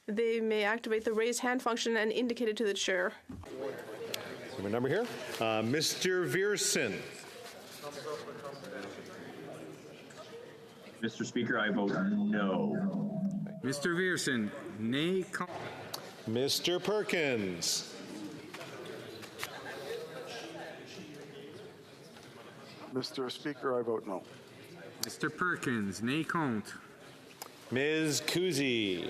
they may activate the raise hand function and indicate it to the chair. My number here, Mr. Viersen. Mr. Speaker, I vote no. Mr. Viersen, nay. Mr. Perkins. Mr. Speaker, I vote no. Mr. Perkins, nay compte. Ms. Kuzi.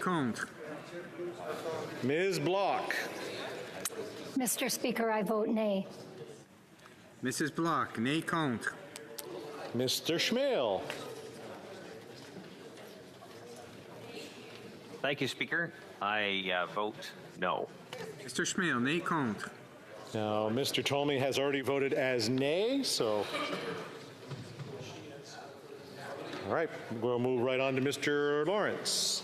Compte. Ms. Block. Mr. Speaker, I vote nay. Mrs. Block, nay compte. Mr. Schmale. Thank you, Speaker. I vote no. Mr. Schmale, nay compte. Now, Mr. Tolmie has already voted as nay, so. All right, we'll move right on to Mr. Lawrence.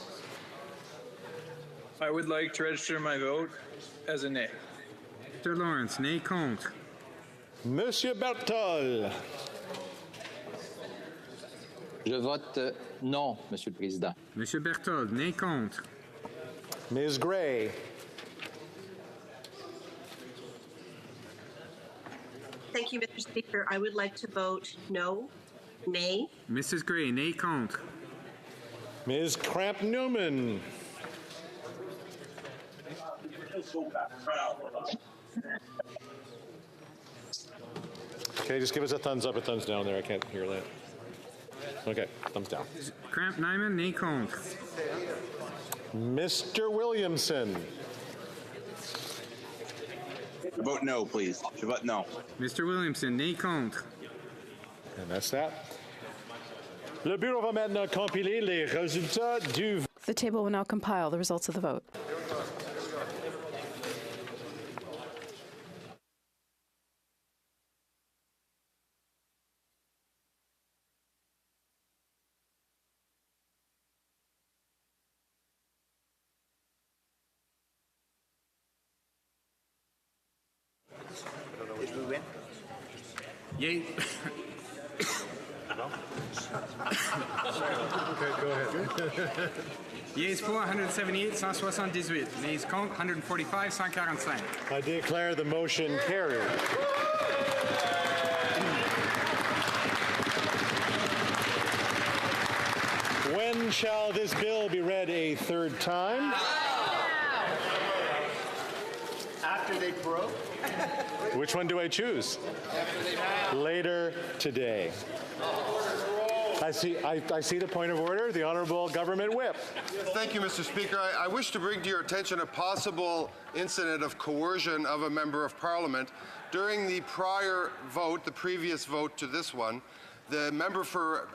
I would like to register my vote as a nay. Mr. Lawrence, nay compte. Monsieur Bertol. Je vote non, Monsieur le Président. Monsieur Berthold, nay compte. Ms. Gray. Thank you, Mr. Speaker. I would like to vote no, nay. Mrs. Gray, nay compte. Ms. Cramp-Newman. Okay, just give us a thumbs up or thumbs down there. I can't hear that. Okay, thumbs down. Cramp-Nyman, nay compte. Mr. Williamson. Vote no, please. Je vote no. Mr. Williamson, nay compte. And that's that. Le bureau va maintenant compiler les résultats du. The table will now compile the results of the vote. Yay. Okay, go ahead. Yeas pour 178, 178. Nays contre 145, 145. I declare the motion carried. When shall this bill be read a third time? After they broke. Which one do I choose? Later today. I see the point of order. The Honourable Government Whip. Thank you, Mr. Speaker. I wish to bring to your attention a possible incident of coercion of a member of Parliament. During the prior vote, the previous vote to this one, the member for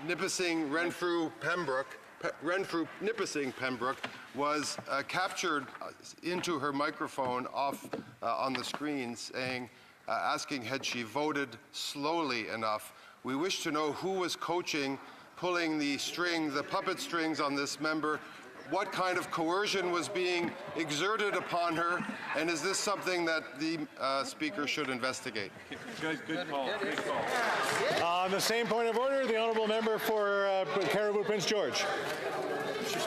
Nipissing Renfrew Pembroke, Nipissing Pembroke, was captured into her microphone off on the screen, saying, asking had she voted slowly enough. We wish to know who was coaching, pulling the string, the puppet strings on this member, what kind of coercion was being exerted upon her, and is this something that the Speaker should investigate? Good call. Good call. On the same point of order, the Honourable Member for Caribou Prince George. Mr.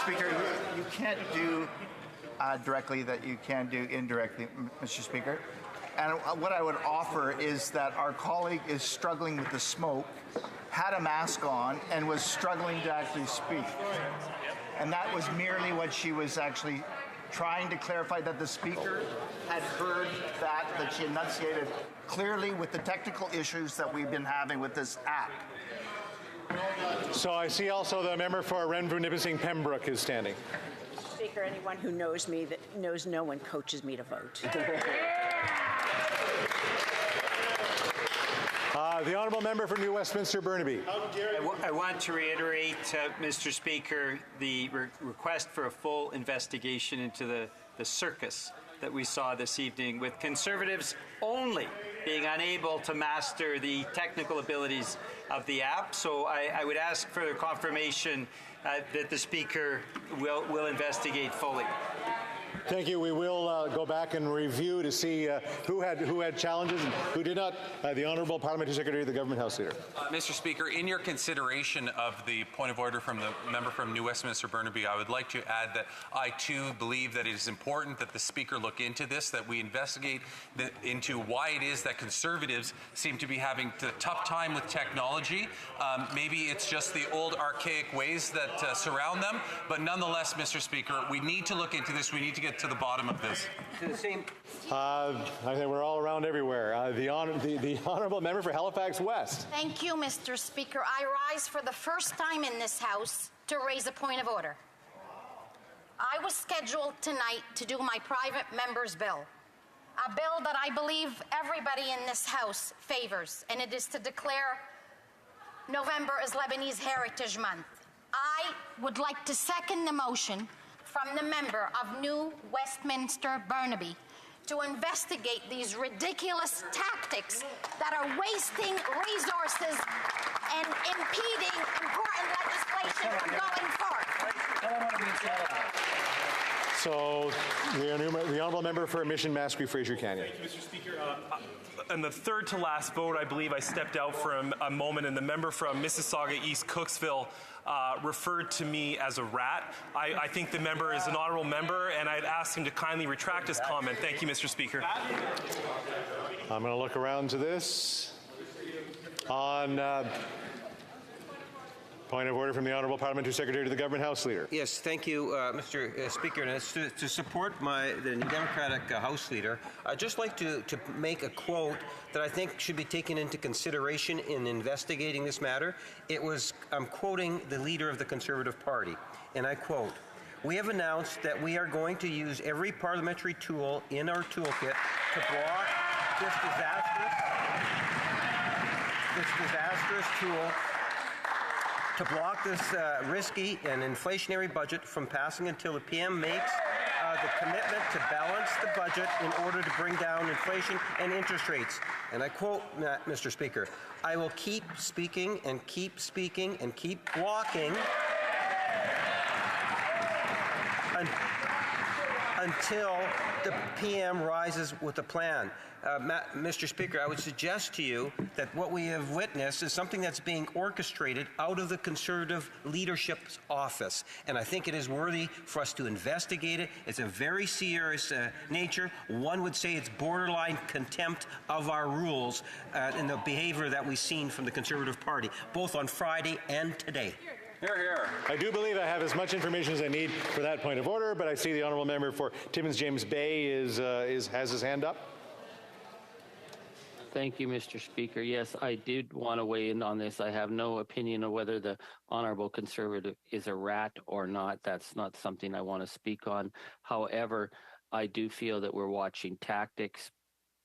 Speaker, you can't do directly that you can do indirectly, Mr. Speaker. And what I would offer is that our colleague is struggling with the smoke, had a mask on, and was struggling to actually speak. And that was merely what she was actually trying to clarify, that the Speaker had heard that she enunciated clearly with the technical issues that we've been having with this app. So I see also the member for Renfrew Nipissing Pembroke is standing. Speaker, anyone who knows me that knows no one coaches me to vote. The Honourable Member for New Westminster Burnaby. I want to reiterate, Mr. Speaker, the request for a full investigation into the circus that we saw this evening, with Conservatives only being unable to master the technical abilities of the app. So I would ask further confirmation that the Speaker will investigate fully. Thank you. We will go back and review to see who had challenges and who did not. The Honourable Parliamentary Secretary, the Government House Leader. Mr. Speaker, in your consideration of the point of order from the member from New Westminster Burnaby, I would like to add that I too believe that it is important that the Speaker look into this, that we investigate into why it is that Conservatives seem to be having a tough time with technology. Maybe it's just the old archaic ways that surround them, but nonetheless, Mr. Speaker, we need to look into this. We need to get to the bottom of this. I think we're all around everywhere. The Honourable Member for Halifax West. Thank you, Mr. Speaker. I rise for the first time in this House to raise a point of order. I was scheduled tonight to do my private member's bill, a bill that I believe everybody in this House favors, and it is to declare November as Lebanese Heritage Month. I would like to second the motion from the member of New Westminster Burnaby to investigate these ridiculous tactics that are wasting resources and impeding important legislation from going forward. So, the Honourable Member for Mission Mask Fraser Canyon. Thank you, Mr. Speaker. In the third to last vote, I believe I stepped out for a moment, and the member from Mississauga East Cooksville referred to me as a rat. I think the member is an honourable member, and I'd ask him to kindly retract his comment. Thank you, Mr. Speaker. I'm going to look around to this. On point of order from the Honourable Parliamentary Secretary to the Government House Leader. Yes, thank you, Mr. Speaker. And it's to support the New Democratic House Leader, I'd just like to make a quote that I think should be taken into consideration in investigating this matter. I'm quoting the leader of the Conservative Party, and I quote, "We have announced that we are going to use every parliamentary tool in our toolkit to block this disastrous tool to block this risky and inflationary budget from passing until the PM makes the commitment to balance the budget in order to bring down inflation and interest rates." And I quote, Mr. Speaker, "I will keep speaking and keep speaking and keep blocking until the PM rises with a plan." Mr. Speaker, I would suggest to you that what we have witnessed is something that's being orchestrated out of the Conservative leadership's office. And I think it is worthy for us to investigate it. It's a very serious nature. One would say it's borderline contempt of our rules and the behavior that we've seen from the Conservative Party, both on Friday and today. Hear, hear. I do believe I have as much information as I need for that point of order, but I see the Honourable Member for Timmins James Bay has his hand up. Thank you, Mr. Speaker. Yes, I did want to weigh in on this. I have no opinion of whether the Honourable Conservative is a rat or not. That's not something I want to speak on. However, I do feel that we're watching tactics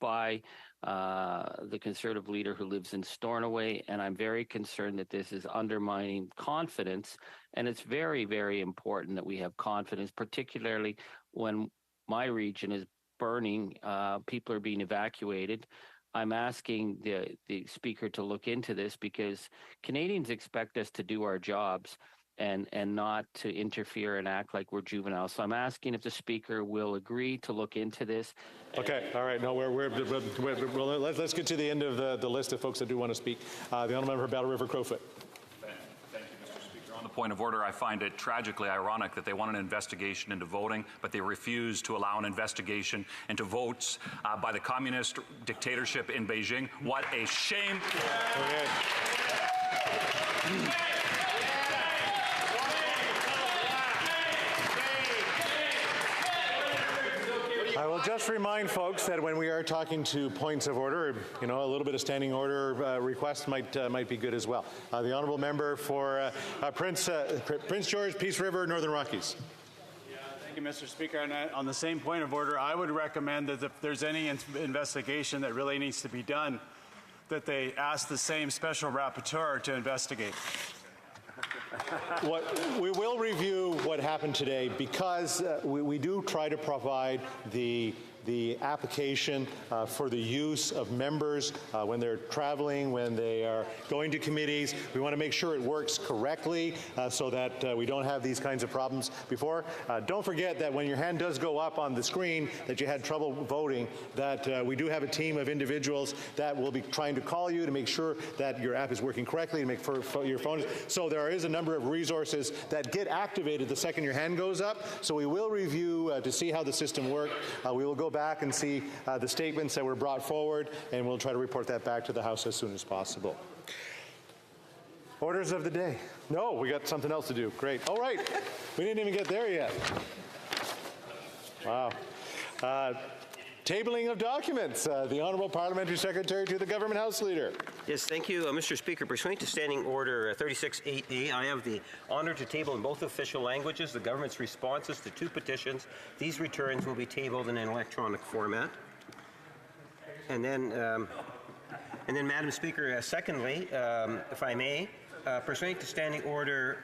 by the Conservative leader who lives in Stornoway, and I'm very concerned that this is undermining confidence. And it's very, very important that we have confidence, particularly when my region is burning, people are being evacuated. I'm asking the Speaker to look into this because Canadians expect us to do our jobs and not to interfere and act like we're juvenile. So I'm asking if the Speaker will agree to look into this. Okay, all right. No, let's get to the end of the list of folks that do want to speak. The Honourable Member for Battle River Crowfoot. On the point of order, I find it tragically ironic that they want an investigation into voting, but they refuse to allow an investigation into votes by the communist dictatorship in Beijing. What a shame. Okay. I will just remind folks that when we are talking to points of order, a little bit of standing order request might be good as well. The Honourable Member for Prince George, Peace River, Northern Rockies. Thank you, Mr. Speaker. And on the same point of order, I would recommend that if there's any investigation that really needs to be done, that they ask the same special rapporteur to investigate. We will review what happened today because we do try to provide the the application for the use of members when they're traveling, when they are going to committees. We want to make sure it works correctly so that we don't have these kinds of problems before. Don't forget that when your hand does go up on the screen that you had trouble voting, that we do have a team of individuals that will be trying to call you to make sure that your app is working correctly, to make your phone. So there is a number of resources that get activated the second your hand goes up. So we will review to see how the system worked. We will go back and see the statements that were brought forward, and we'll try to report that back to the House as soon as possible. Orders of the day. No, we got something else to do. Great. All right. We didn't even get there yet. Wow. Tabling of documents. The Honourable Parliamentary Secretary to the Government House Leader. Yes, thank you, Mr. Speaker. Pursuant to Standing Order 36.8a, I have the honour to table in both official languages the government's responses to 2 petitions. These returns will be tabled in an electronic format. And then, Madam Speaker, secondly, if I may, pursuant to Standing Order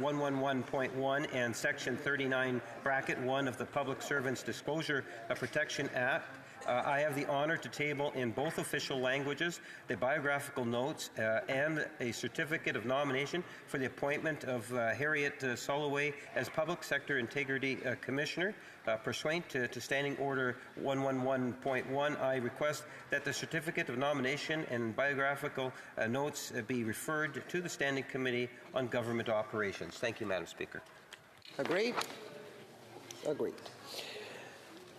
111.1 and Section 39(1) of the Public Servants Disclosure Protection Act, I have the honour to table in both official languages the biographical notes and a certificate of nomination for the appointment of Harriet Soloway as Public Sector Integrity Commissioner. Pursuant to Standing Order 111.1, I request that the certificate of nomination and biographical notes be referred to the Standing Committee on Government Operations. Thank you, Madam Speaker. Agreed? Agreed.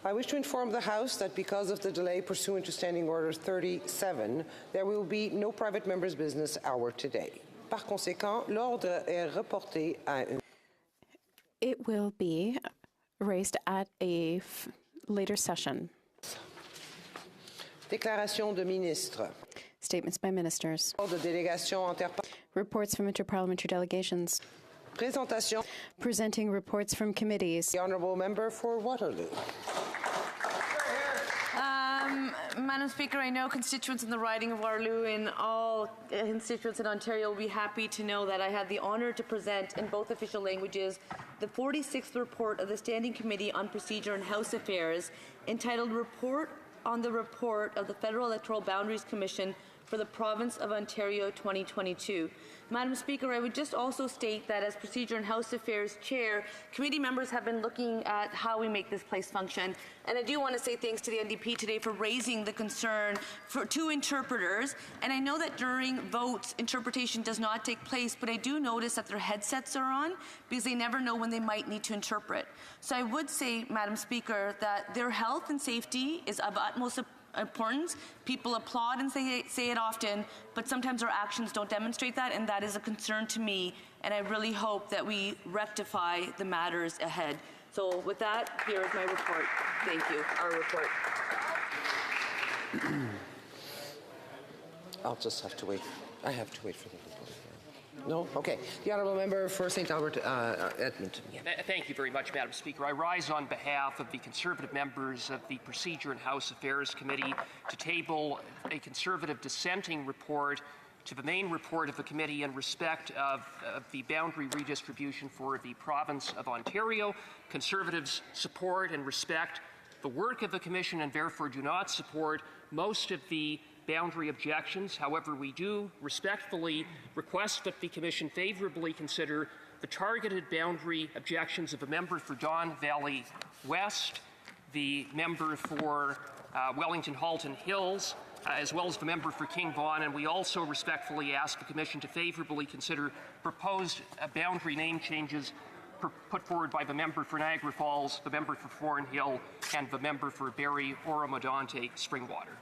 I wish to inform the House that because of the delay pursuant to Standing Order 37, there will be no private members' business hour today. Par conséquent, l'ordre est reporté à une... It will be raised at a later session. Déclaration de ministre. Statements by ministers. De délégation Reports from interparliamentary delegations. Présentation. Presenting reports from committees. The Honourable Member for Waterloo. Madam Speaker, I know constituents in the riding of Waterloo and all constituents in Ontario will be happy to know that I had the honour to present in both official languages the 46th report of the Standing Committee on Procedure and House Affairs, entitled Report on the Report of the Federal Electoral Boundaries Commission for the Province of Ontario 2022. Madam Speaker, I would just also state that as Procedure and House Affairs Chair, committee members have been looking at how we make this place function. And I do want to say thanks to the NDP today for raising the concern for 2 interpreters. And I know that during votes, interpretation does not take place, but I do notice that their headsets are on because they never know when they might need to interpret. So I would say, Madam Speaker, that their health and safety is of utmost importance. People applaud and say it often, but sometimes our actions don't demonstrate that, and that is a concern to me, and I really hope that we rectify the matters ahead. So with that, here is my report. Thank you. Our report. I'll just have to wait. I have to wait for the report. No? Okay. The Honourable Member for St. Albert, Edmonton. Thank you very much, Madam Speaker. I rise on behalf of the Conservative members of the Procedure and House Affairs Committee to table a Conservative dissenting report to the main report of the committee in respect of the boundary redistribution for the province of Ontario. Conservatives support and respect the work of the Commission and therefore do not support most of the boundary objections. However, we do respectfully request that the Commission favorably consider the targeted boundary objections of a member for Don Valley West, the member for Wellington-Halton Hills, as well as the member for King Vaughan, and we also respectfully ask the Commission to favorably consider proposed boundary name changes put forward by the member for Niagara Falls, the member for Thornhill, and the member for Barrie-Oromodonte Springwater.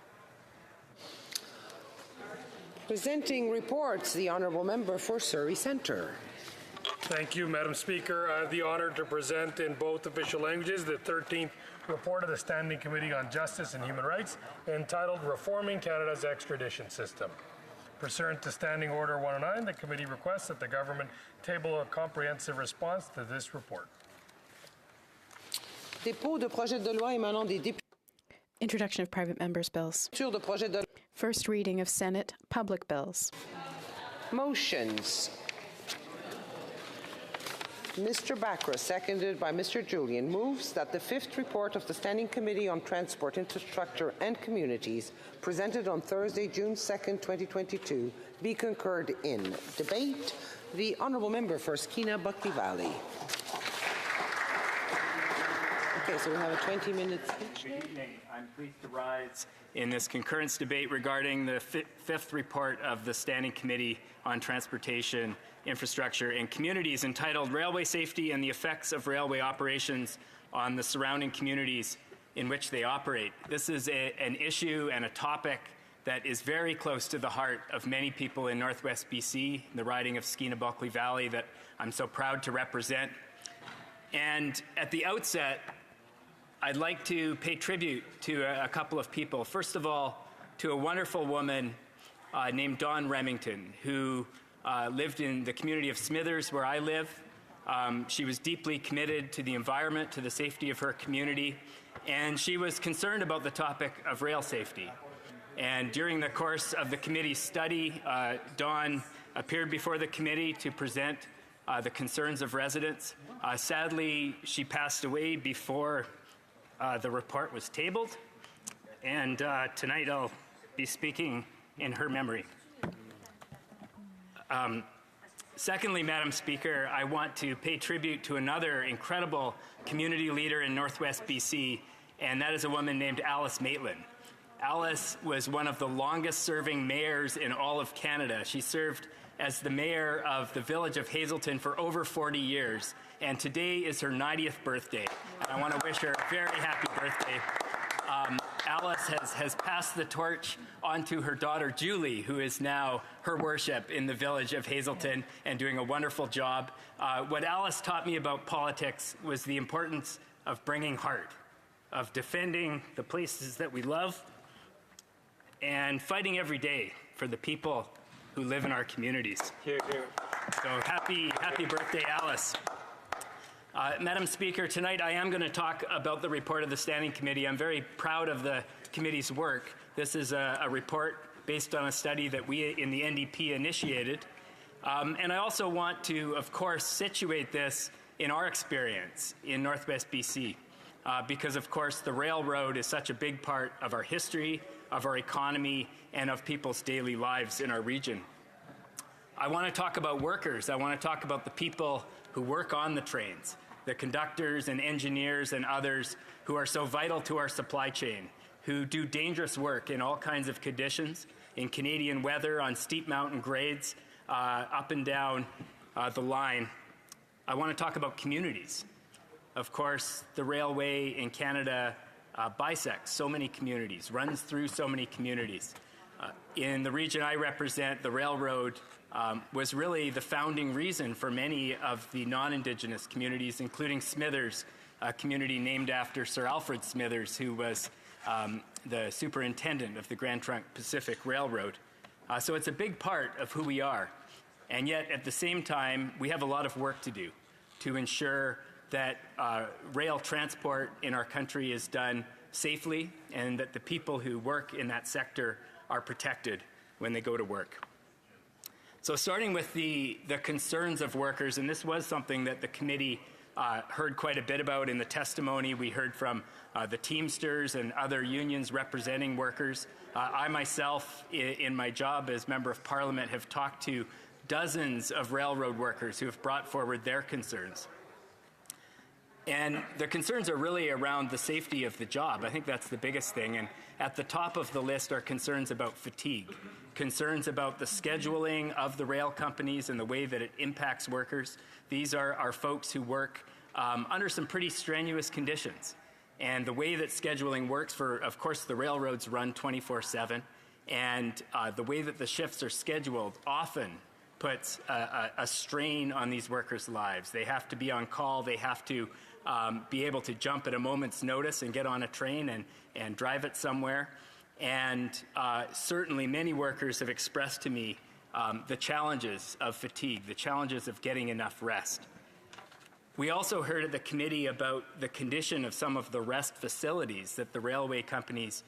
Presenting reports, the Honourable Member for Surrey Centre. Thank you, Madam Speaker. I have the honour to present in both official languages the 13th report of the Standing Committee on Justice and Human Rights, entitled Reforming Canada's Extradition System. Pursuant to Standing Order 109, the committee requests that the government table a comprehensive response to this report. Dépôt de projet de loi émanant des députés. Introduction of private members' bills. First reading of Senate public bills. Motions. Mr. Bakra, seconded by Mr. Julian, moves that the fifth report of the Standing Committee on Transport, Infrastructure and Communities, presented on Thursday, June 2nd, 2022, be concurred in. Debate. The Honourable Member for Skeena Buckley Valley. Okay, so we have a 20-minute speech. Good evening. I'm pleased to rise in this concurrence debate regarding the fifth report of the Standing Committee on Transportation, Infrastructure and Communities, entitled Railway Safety and the Effects of Railway Operations on the Surrounding Communities in which they operate. This is an issue and a topic that is very close to the heart of many people in Northwest BC, the riding of Skeena Buckley Valley that I'm so proud to represent. And at the outset, I'd like to pay tribute to a couple of people. First of all, to a wonderful woman named Dawn Remington, who lived in the community of Smithers, where I live. She was deeply committed to the environment, to the safety of her community, and she was concerned about the topic of rail safety. And during the course of the committee's study, Dawn appeared before the committee to present the concerns of residents. Sadly, she passed away before the report was tabled, and tonight I'll be speaking in her memory. Secondly, Madam Speaker, I want to pay tribute to another incredible community leader in Northwest BC, and that is a woman named Alice Maitland. Alice was one of the longest-serving mayors in all of Canada. She served as the mayor of the village of Hazelton for over 40 years, and today is her 90th birthday. And I want to wish her a very happy birthday. Alice has passed the torch on to her daughter Julie, who is now her worship in the village of Hazelton and doing a wonderful job. What Alice taught me about politics was the importance of bringing heart, of defending the places that we love, and fighting every day for the people who live in our communities. Hear, hear. So happy birthday, Alice. Madam Speaker, tonight I am going to talk about the report of the Standing Committee. I'm very proud of the committee's work. This is a report based on a study that we in the NDP initiated. And I also want to, of course, situate this in our experience in Northwest BC. Because, of course, the railroad is such a big part of our history, of our economy, and of people's daily lives in our region. I want to talk about workers. I want to talk about the people who work on the trains, the conductors and engineers and others who are so vital to our supply chain, who do dangerous work in all kinds of conditions, in Canadian weather, on steep mountain grades, up and down the line. I want to talk about communities. Of course, the railway in Canada bisects so many communities, runs through so many communities. In the region I represent, the railroad was really the founding reason for many of the non-Indigenous communities, including Smithers, a community named after Sir Alfred Smithers, who was the superintendent of the Grand Trunk Pacific Railroad. So it's a big part of who we are. And yet, at the same time, we have a lot of work to do to ensure that rail transport in our country is done safely and that the people who work in that sector are protected when they go to work. So starting with the concerns of workers, and this was something that the committee heard quite a bit about in the testimony. We heard from the Teamsters and other unions representing workers. I myself, in my job as Member of Parliament, have talked to dozens of railroad workers who have brought forward their concerns. And the concerns are really around the safety of the job. I think that's the biggest thing. And at the top of the list are concerns about fatigue, concerns about the scheduling of the rail companies and the way that it impacts workers. These are folks who work under some pretty strenuous conditions. And the way that scheduling works of course, the railroads run 24/7. And the way that the shifts are scheduled often puts a strain on these workers' lives. They have to be on call. They have to be able to jump at a moment's notice and get on a train and drive it somewhere. And certainly many workers have expressed to me the challenges of fatigue, the challenges of getting enough rest. We also heard at the committee about the condition of some of the rest facilities that the railway companies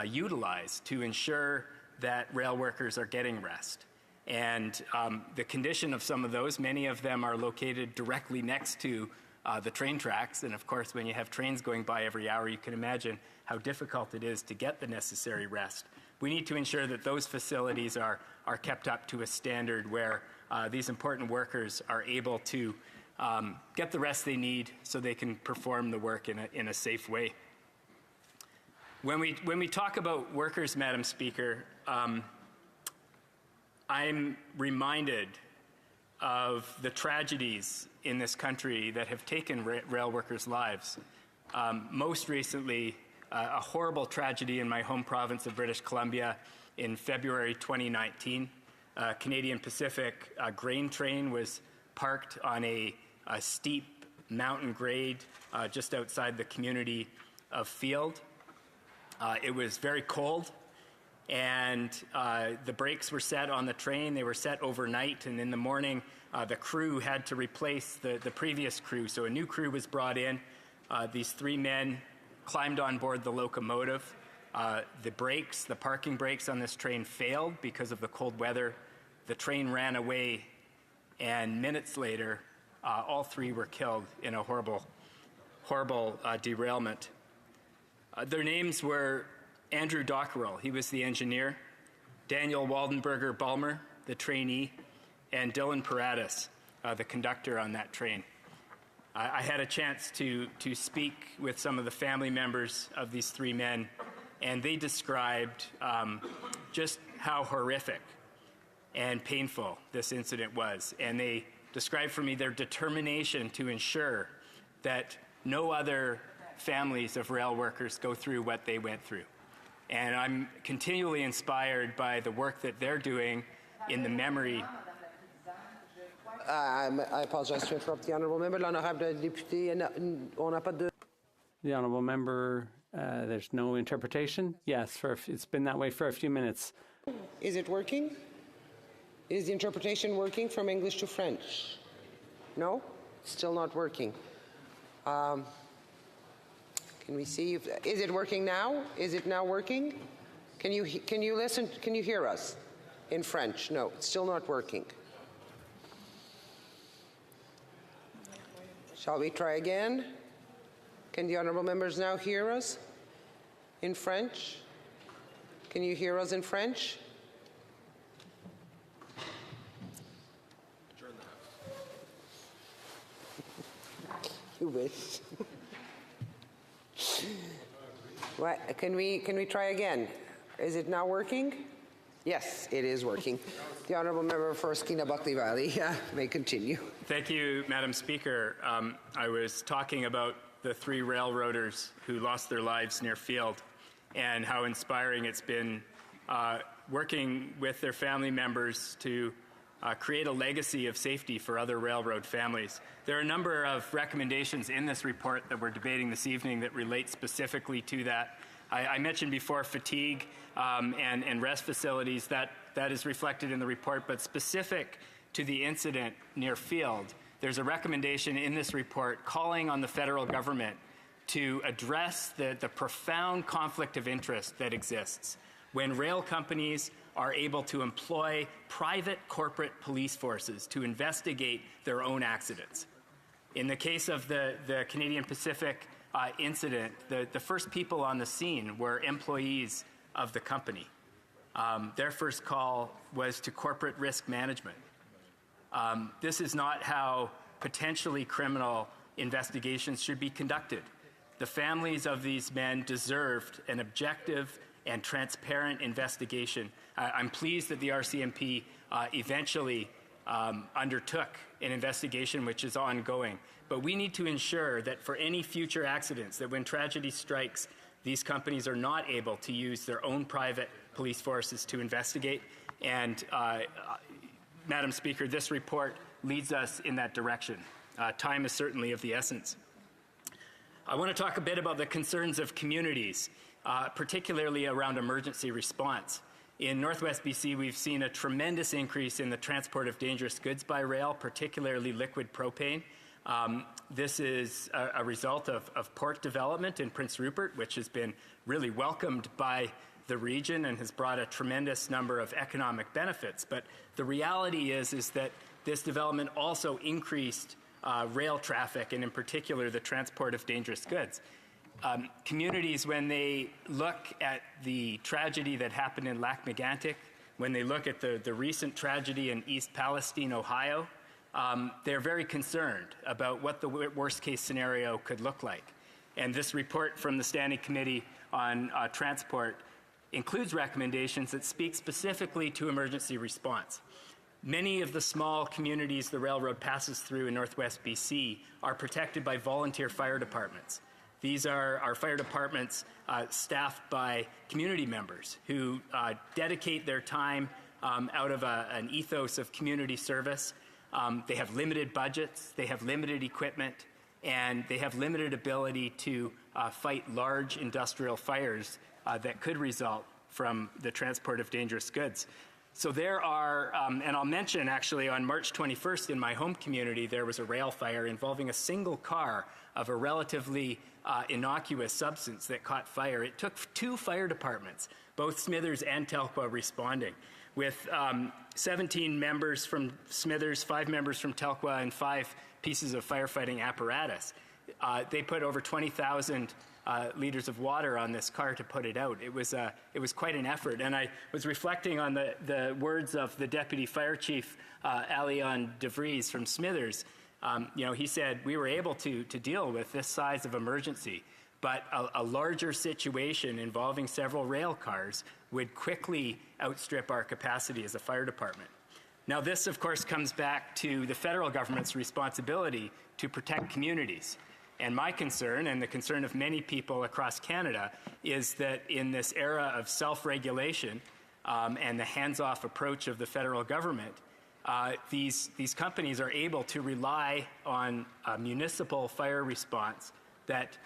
utilize to ensure that rail workers are getting rest. And the condition of some of those, many of them are located directly next to the train tracks. And of course, when you have trains going by every hour, you can imagine how difficult it is to get the necessary rest. We need to ensure that those facilities are kept up to a standard where these important workers are able to get the rest they need so they can perform the work in a safe way. When we talk about workers, Madam Speaker, I'm reminded of the tragedies in this country that have taken rail workers' lives. Most recently, a horrible tragedy in my home province of British Columbia in February 2019. Canadian Pacific grain train was parked on a steep mountain grade just outside the community of Field. It was very cold, and the brakes were set on the train. They were set overnight, and in the morning, the crew had to replace the previous crew. So a new crew was brought in. These 3 men climbed on board the locomotive. The brakes, the parking brakes on this train failed because of the cold weather. The train ran away, and minutes later, all 3 were killed in a horrible derailment. Their names were Andrew Dockerell, he was the engineer, Daniel Waldenberger Balmer, the trainee, and Dylan Paratus, the conductor on that train. I had a chance to speak with some of the family members of these 3 men, and they described just how horrific and painful this incident was. And they described for me their determination to ensure that no other families of rail workers go through what they went through. And I'm continually inspired by the work that they're doing in the memory. I apologize to interrupt the honourable member. L'honorable député, on n'a pas de... The honourable member, there's no interpretation. Yes, it's been that way for a few minutes. Is it working? Is the interpretation working from English to French? No? Still not working. Can we see if, is it working now? Is it now working? Can you listen? Can you hear us in French? No, it's still not working. Shall we try again? Can the honourable members now hear us in French? Can you hear us in French? You wish. What, can we try again? Is it now working? Yes, it is working. The honourable member for Skeena-Buckley Valley may continue. Thank you, Madam Speaker. I was talking about the 3 railroaders who lost their lives near Field and how inspiring it's been working with their family members to create a legacy of safety for other railroad families. There are a number of recommendations in this report that we're debating this evening that relate specifically to that. I mentioned before fatigue and rest facilities. That is reflected in the report, but specific to the incident near Field, there's a recommendation in this report calling on the federal government to address the profound conflict of interest that exists when rail companies are able to employ private corporate police forces to investigate their own accidents. In the case of the Canadian Pacific incident, the first people on the scene were employees of the company. Their first call was to corporate risk management. This is not how potentially criminal investigations should be conducted. The families of these men deserved an objective and transparent investigation. I'm pleased that the RCMP eventually undertook an investigation which is ongoing. But we need to ensure that for any future accidents, that when tragedy strikes, these companies are not able to use their own private police forces to investigate. And Madam Speaker, this report leads us in that direction. Time is certainly of the essence. I want to talk a bit about the concerns of communities, particularly around emergency response. In Northwest BC, we've seen a tremendous increase in the transport of dangerous goods by rail, particularly liquid propane. This is a result of port development in Prince Rupert, which has been really welcomed by the region and has brought a tremendous number of economic benefits. But the reality is that this development also increased rail traffic, and in particular the transport of dangerous goods. Communities, when they look at the tragedy that happened in Lac-Mégantic, when they look at the recent tragedy in East Palestine, Ohio, they're very concerned about what the worst case scenario could look like. And this report from the Standing Committee on Transport includes recommendations that speak specifically to emergency response. Many of the small communities the railroad passes through in Northwest BC are protected by volunteer fire departments. These are our fire departments staffed by community members who dedicate their time out of an ethos of community service. They have limited budgets, they have limited equipment, and they have limited ability to fight large industrial fires that could result from the transport of dangerous goods. So there are, and I'll mention actually on March 21st in my home community, there was a rail fire involving a single car of a relatively innocuous substance that caught fire. It took 2 fire departments, both Smithers and Telkwa, responding, with 17 members from Smithers, 5 members from Telkwa, and 5 pieces of firefighting apparatus. They put over 20,000 liters of water on this car to put it out. It was quite an effort. And I was reflecting on the words of the Deputy Fire Chief, Alion DeVries from Smithers. He said, we were able to deal with this size of emergency, but a larger situation involving several rail cars would quickly outstrip our capacity as a fire department. Now, this, of course, comes back to the federal government's responsibility to protect communities. And my concern, and the concern of many people across Canada, is that in this era of self-regulation and the hands-off approach of the federal government, these companies are able to rely on a municipal fire response that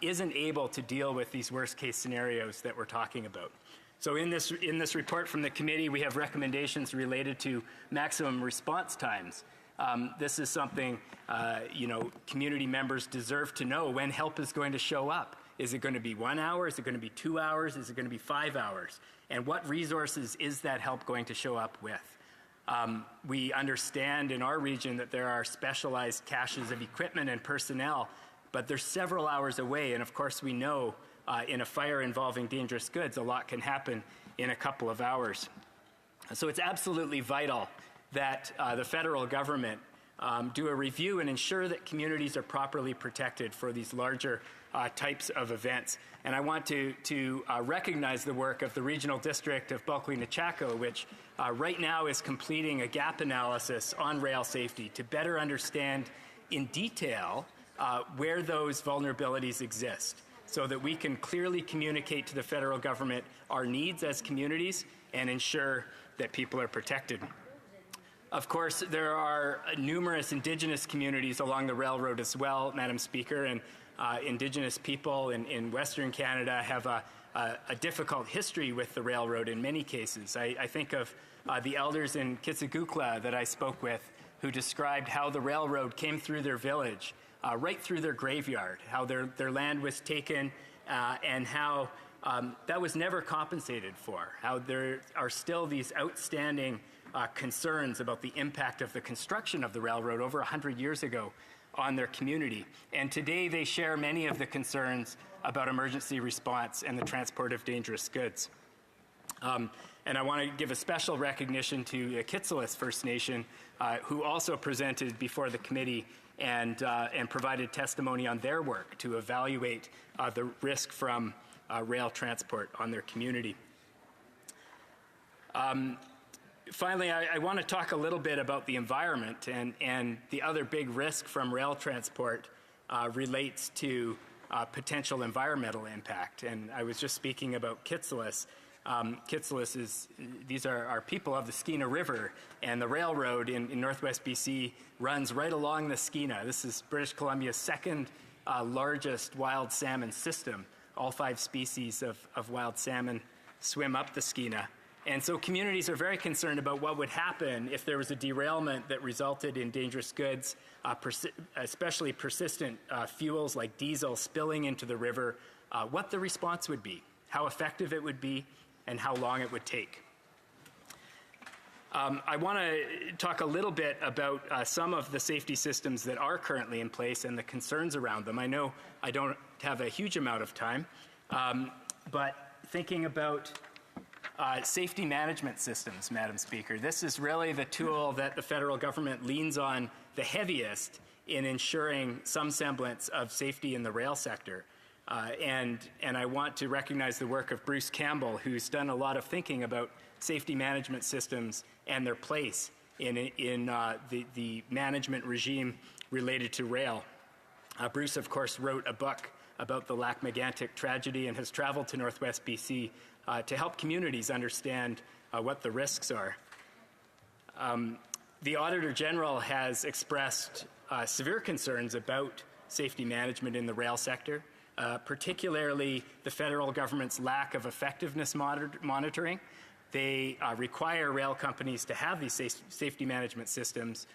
isn't able to deal with these worst-case scenarios that we're talking about. So in this report from the committee, we have recommendations related to maximum response times. This is something, community members deserve to know when help is going to show up. Is it going to be 1 hour? Is it going to be 2 hours? Is it going to be 5 hours? And what resources is that help going to show up with? We understand in our region that there are specialized caches of equipment and personnel, but they're several hours away. And of course, we know in a fire involving dangerous goods, a lot can happen in a couple of hours. So it's absolutely vital that the federal government do a review and ensure that communities are properly protected for these larger types of events. And I want to recognize the work of the Regional District of Bulkley-Nechako, which right now is completing a gap analysis on rail safety to better understand in detail where those vulnerabilities exist, so that we can clearly communicate to the federal government our needs as communities and ensure that people are protected. Of course, there are numerous Indigenous communities along the railroad as well, Madam Speaker, and Indigenous people in Western Canada have a difficult history with the railroad in many cases. I think of the elders in Kitsagukla that I spoke with who described how the railroad came through their village, right through their graveyard, how their land was taken, and how that was never compensated for, how there are still these outstanding concerns about the impact of the construction of the railroad over 100 years ago on their community. And today they share many of the concerns about emergency response and the transport of dangerous goods. And I want to give a special recognition to the Kitsillas First Nation, who also presented before the committee and provided testimony on their work to evaluate the risk from rail transport on their community. Finally, I want to talk a little bit about the environment, and the other big risk from rail transport relates to potential environmental impact. And I was just speaking about Kitsillas. Kitsillas these are people of the Skeena River, and the railroad in Northwest BC runs right along the Skeena. This is British Columbia's second largest wild salmon system. All 5 species of wild salmon swim up the Skeena. And so communities are very concerned about what would happen if there was a derailment that resulted in dangerous goods, especially persistent fuels like diesel spilling into the river, what the response would be. how effective it would be, and how long it would take. I want to talk a little bit about some of the safety systems that are currently in place and the concerns around them. I know I don't have a huge amount of time, but thinking about safety management systems, Madam Speaker, this is really the tool that the federal government leans on the heaviest in ensuring some semblance of safety in the rail sector. And I want to recognize the work of Bruce Campbell, who's done a lot of thinking about safety management systems and their place in the management regime related to rail. Bruce, of course, wrote a book about the Lac-Mégantic tragedy and has traveled to Northwest BC to help communities understand what the risks are. The Auditor General has expressed severe concerns about safety management in the rail sector, particularly the federal government's lack of effectiveness monitoring. They require rail companies to have these safety management systems,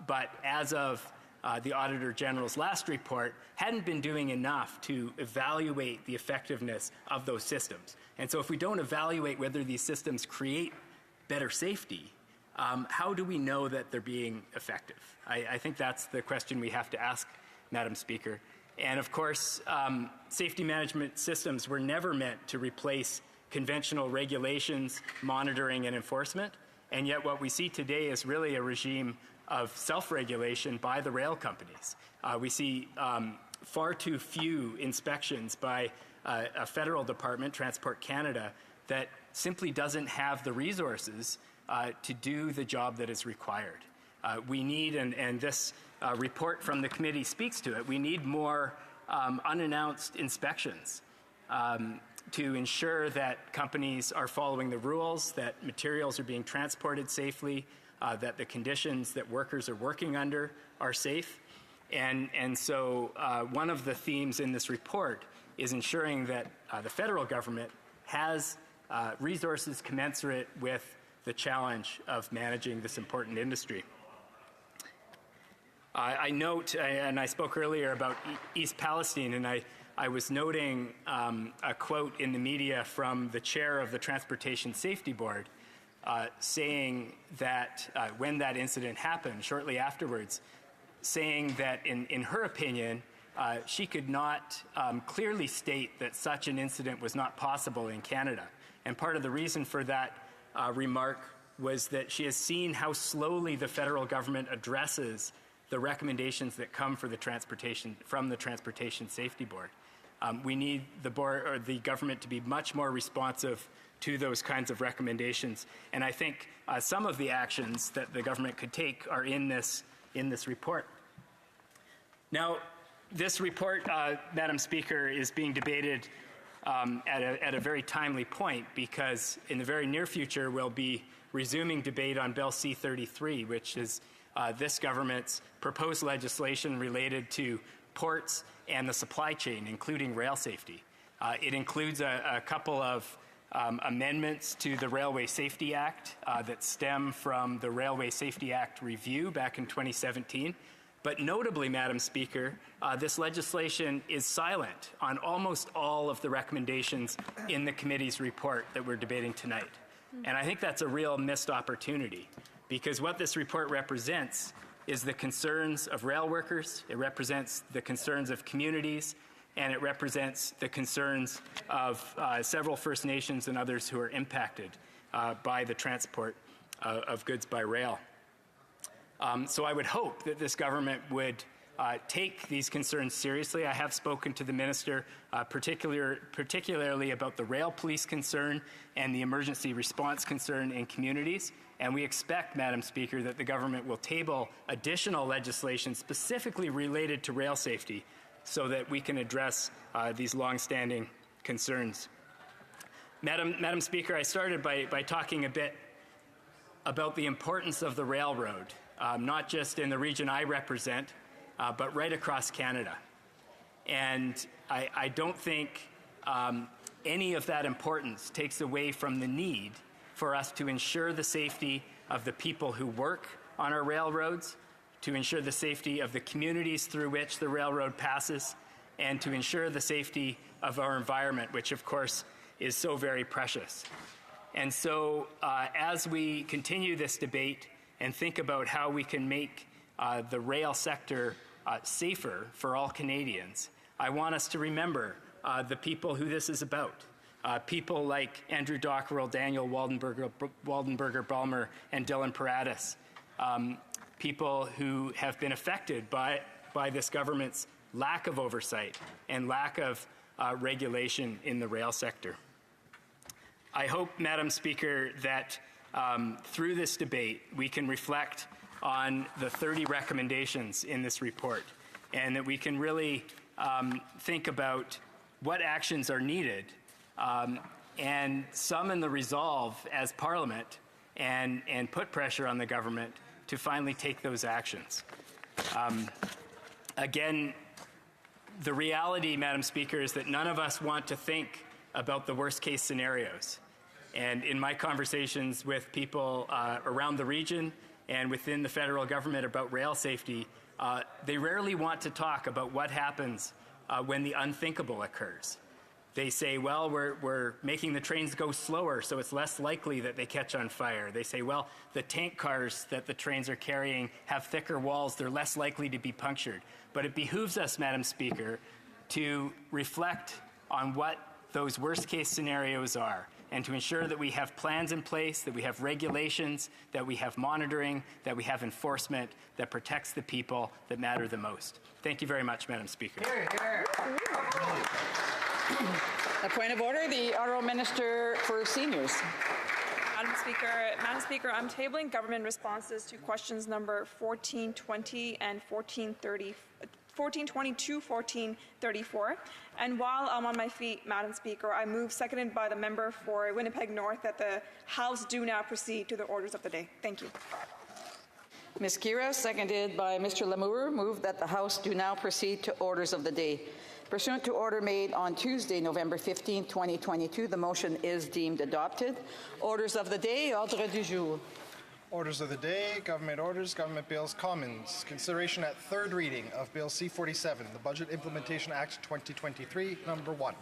but as of the Auditor General's last report, hadn't been doing enough to evaluate the effectiveness of those systems. And so if we don't evaluate whether these systems create better safety, how do we know that they're being effective? I think that's the question we have to ask, Madam Speaker. And of course, safety management systems were never meant to replace conventional regulations, monitoring, and enforcement. And yet what we see today is really a regime of self-regulation by the rail companies. We see far too few inspections by a federal department, Transport Canada, that simply doesn't have the resources to do the job that is required. We need, and this report from the committee speaks to it, we need more unannounced inspections to ensure that companies are following the rules, that materials are being transported safely, that the conditions that workers are working under are safe. And so one of the themes in this report is ensuring that the federal government has resources commensurate with the challenge of managing this important industry. I note, and I spoke earlier about East Palestine, and I was noting a quote in the media from the chair of the Transportation Safety Board saying that when that incident happened, shortly afterwards, saying that in her opinion, she could not clearly state that such an incident was not possible in Canada. And part of the reason for that remark was that she has seen how slowly the federal government addresses the recommendations that come from the Transportation Safety Board. We need the board or the government to be much more responsive to those kinds of recommendations. And I think some of the actions that the government could take are in this report. Now, this report, Madam Speaker, is being debated at a very timely point because in the very near future we'll be resuming debate on Bill C-33, which is this government's proposed legislation related to ports and the supply chain, including rail safety. It includes a couple of amendments to the Railway Safety Act that stem from the Railway Safety Act review back in 2017. But notably, Madam Speaker, this legislation is silent on almost all of the recommendations in the committee's report that we're debating tonight. And I think that's a real missed opportunity because what this report represents is the concerns of rail workers, it represents the concerns of communities, and it represents the concerns of several First Nations and others who are impacted by the transport of goods by rail. So I would hope that this government would take these concerns seriously. I have spoken to the minister particularly about the rail police concern and the emergency response concern in communities. And we expect, Madam Speaker, that the government will table additional legislation specifically related to rail safety so that we can address these long-standing concerns. Madam Speaker, I started by talking a bit about the importance of the railroad, not just in the region I represent, but right across Canada. And I don't think any of that importance takes away from the need for us to ensure the safety of the people who work on our railroads, to ensure the safety of the communities through which the railroad passes, and to ensure the safety of our environment, which of course is so very precious. And so as we continue this debate and think about how we can make the rail sector safer for all Canadians, I want us to remember the people who this is about. People like Andrew Dockrell, Daniel Waldenberger Balmer, and Dylan Paratus. People who have been affected by this government's lack of oversight and lack of regulation in the rail sector. I hope, Madam Speaker, that through this debate we can reflect on the 30 recommendations in this report, and that we can really think about what actions are needed and summon the resolve as Parliament and put pressure on the government to finally take those actions. Again, the reality, Madam Speaker, is that none of us want to think about the worst case scenarios. And in my conversations with people around the region and within the federal government about rail safety, they rarely want to talk about what happens when the unthinkable occurs. They say, well, we're making the trains go slower, so it's less likely that they catch on fire. They say, well, the tank cars that the trains are carrying have thicker walls, they're less likely to be punctured. But it behooves us, Madam Speaker, to reflect on what those worst case scenarios are, and to ensure that we have plans in place, that we have regulations, that we have monitoring, that we have enforcement that protects the people that matter the most. Thank you very much, Madam Speaker. A point of order, the Honourable Minister for Seniors. Madam Speaker, I'm tabling government responses to questions number 1420 and 1420 to 1434. And while I'm on my feet, Madam Speaker, I move, seconded by the member for Winnipeg North, that the House do now proceed to the orders of the day. Thank you. Ms. Kira, seconded by Mr. Lamour, move that the House do now proceed to orders of the day. Pursuant to order made on Tuesday, November 15, 2022, the motion is deemed adopted. Orders of the day, ordre du jour. Orders of the day, government orders, government bills, commons. Consideration at third reading of Bill C-47, the Budget Implementation Act 2023, number 1.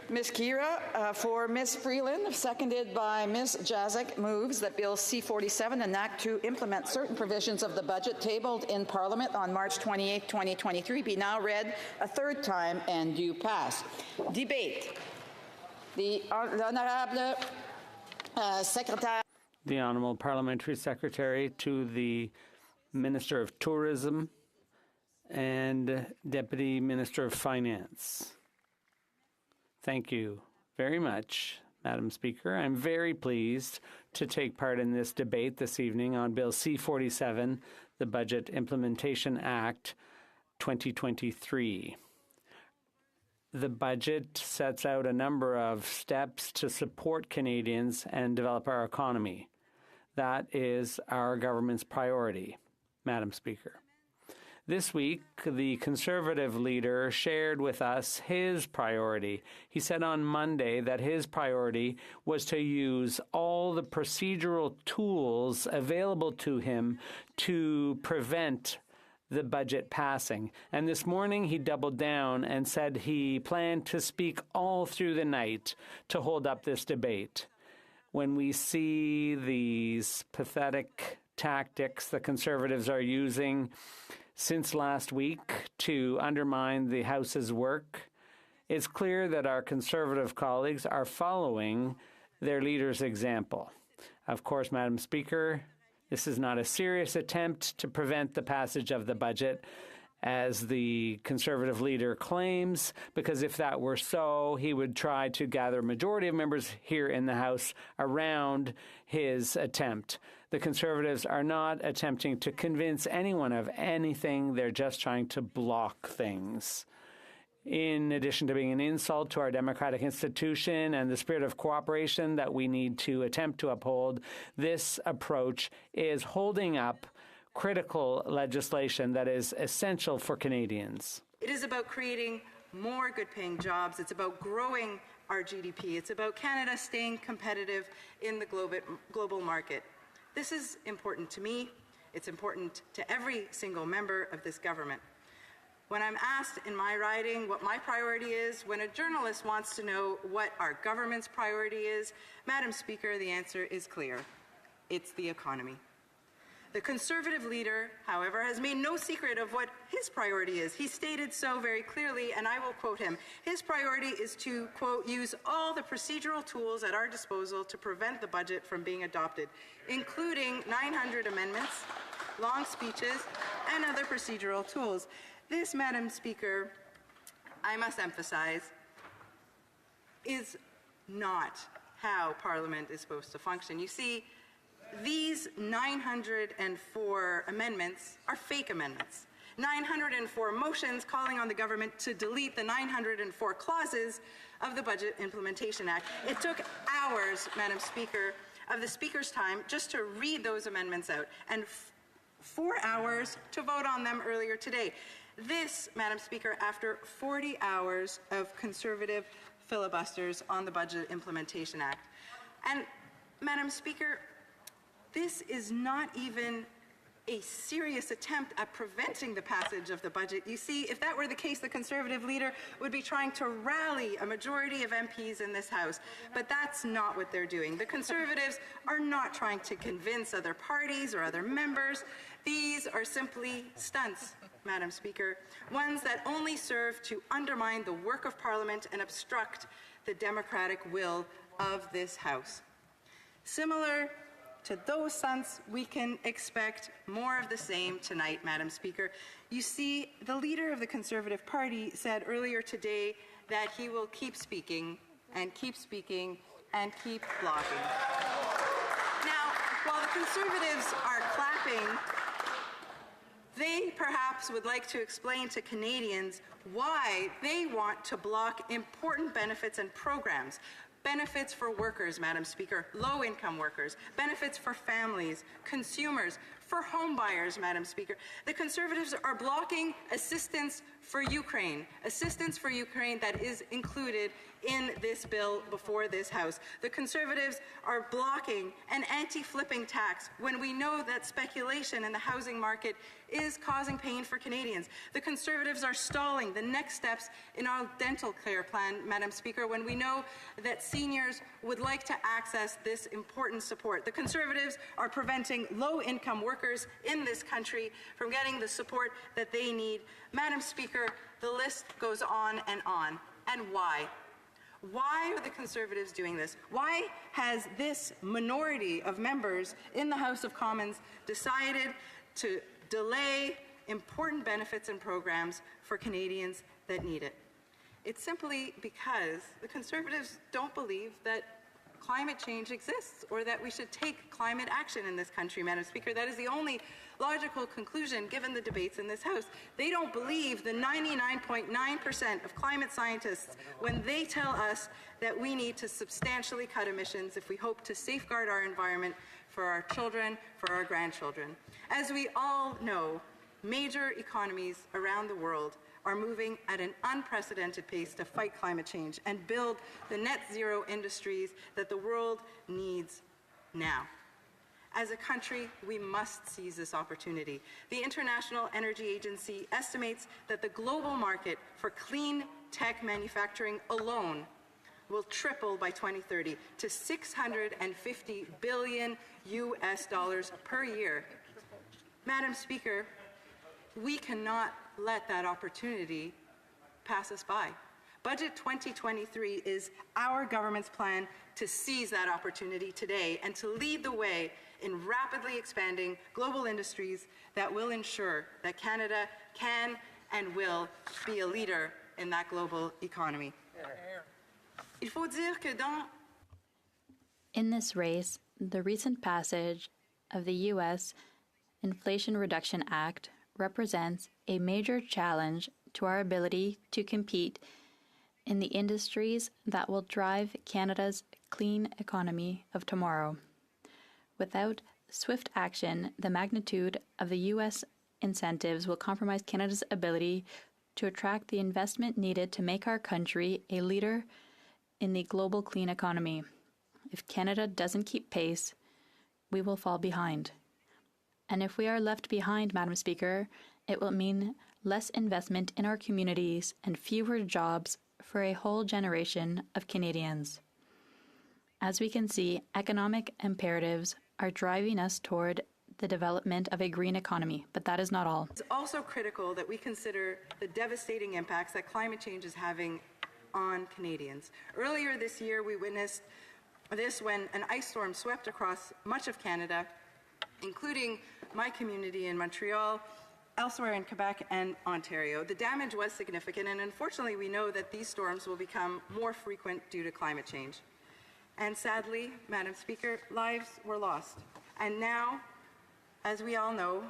Ms. Kira, for Ms. Freeland, seconded by Ms. Jazek, moves that Bill C-47, an act to implement certain provisions of the budget tabled in Parliament on March 28, 2023, be now read a third time and do pass. Debate. The Honourable Secretary. The Honourable Parliamentary Secretary to the Minister of Tourism and Deputy Minister of Finance. Thank you very much, Madam Speaker. I'm very pleased to take part in this debate this evening on Bill C-47, the Budget Implementation Act 2023. The budget sets out a number of steps to support Canadians and develop our economy. That is our government's priority, Madam Speaker. This week, the Conservative leader shared with us his priority. He said on Monday that his priority was to use all the procedural tools available to him to prevent the budget passing. And this morning, he doubled down and said he planned to speak all through the night to hold up this debate. When we see these pathetic tactics the Conservatives are using since last week to undermine the House's work, it's clear that our Conservative colleagues are following their leader's example. Of course, Madam Speaker, this is not a serious attempt to prevent the passage of the budget, as the Conservative leader claims, because if that were so, he would try to gather a majority of members here in the House around his attempt. The Conservatives are not attempting to convince anyone of anything. They're just trying to block things. In addition to being an insult to our democratic institution and the spirit of cooperation that we need to attempt to uphold, this approach is holding up critical legislation that is essential for Canadians. It is about creating more good-paying jobs. It's about growing our GDP. It's about Canada staying competitive in the global market. This is important to me. It's important to every single member of this government. When I'm asked in my riding what my priority is, when a journalist wants to know what our government's priority is, Madam Speaker, the answer is clear. It's the economy. The Conservative leader, however, has made no secret of what his priority is. He stated so very clearly, and I will quote him. His priority is to, quote, use all the procedural tools at our disposal to prevent the budget from being adopted, including 900 amendments, long speeches, and other procedural tools. This, Madam Speaker, I must emphasize, is not how Parliament is supposed to function. You see, these 904 amendments are fake amendments. 904 motions calling on the government to delete the 904 clauses of the Budget Implementation Act. It took hours, Madam Speaker, of the Speaker's time just to read those amendments out, and 4 hours to vote on them earlier today. This, Madam Speaker, after 40 hours of Conservative filibusters on the Budget Implementation Act. And, Madam Speaker, this is not even a serious attempt at preventing the passage of the budget. You see, if that were the case, the Conservative leader would be trying to rally a majority of MPs in this House. But that's not what they're doing. The Conservatives are not trying to convince other parties or other members. These are simply stunts, Madam Speaker, ones that only serve to undermine the work of Parliament and obstruct the democratic will of this House. Similar to those stunts, we can expect more of the same tonight, Madam Speaker. You see, the leader of the Conservative Party said earlier today that he will keep speaking and keep speaking and keep blocking. Now, while the Conservatives are clapping, they perhaps would like to explain to Canadians why they want to block important benefits and programs. Benefits for workers, Madam Speaker, low-income workers, benefits for families, consumers, for home buyers, Madam Speaker. The Conservatives are blocking assistance for Ukraine that is included in this bill before this House. The Conservatives are blocking an anti-flipping tax when we know that speculation in the housing market is causing pain for Canadians. The Conservatives are stalling the next steps in our dental care plan, Madam Speaker, when we know that seniors would like to access this important support. The Conservatives are preventing low-income workers in this country from getting the support that they need. Madam Speaker, the list goes on. And why? Why are the Conservatives doing this? Why has this minority of members in the House of Commons decided to delay important benefits and programs for Canadians that need it? It's simply because the Conservatives don't believe that climate change exists or that we should take climate action in this country, Madam Speaker. That is the only logical conclusion given the debates in this House. They don't believe the 99.9% of climate scientists when they tell us that we need to substantially cut emissions if we hope to safeguard our environment for our children, for our grandchildren. As we all know, major economies around the world are moving at an unprecedented pace to fight climate change and build the net zero industries that the world needs now. As a country, we must seize this opportunity. The International Energy Agency estimates that the global market for clean tech manufacturing alone will triple by 2030 to $650 billion per year. Madam Speaker, we cannot let that opportunity pass us by. Budget 2023 is our government's plan to seize that opportunity today and to lead the way in rapidly expanding global industries that will ensure that Canada can and will be a leader in that global economy. Il faut dire que dans In this race, the recent passage of the U.S. Inflation Reduction Act represents a major challenge to our ability to compete in the industries that will drive Canada's clean economy of tomorrow. Without swift action, the magnitude of the U.S. incentives will compromise Canada's ability to attract the investment needed to make our country a leader in the global clean economy. If Canada doesn't keep pace, we will fall behind. And if we are left behind, Madam Speaker, it will mean less investment in our communities, and fewer jobs for a whole generation of Canadians. As we can see, economic imperatives are driving us toward the development of a green economy, but that is not all. It's also critical that we consider the devastating impacts that climate change is having on Canadians. Earlier this year, we witnessed this when an ice storm swept across much of Canada, including my community in Montreal, elsewhere in Quebec and Ontario. The damage was significant, and unfortunately, we know that these storms will become more frequent due to climate change. And sadly, Madam Speaker, lives were lost. And now, as we all know,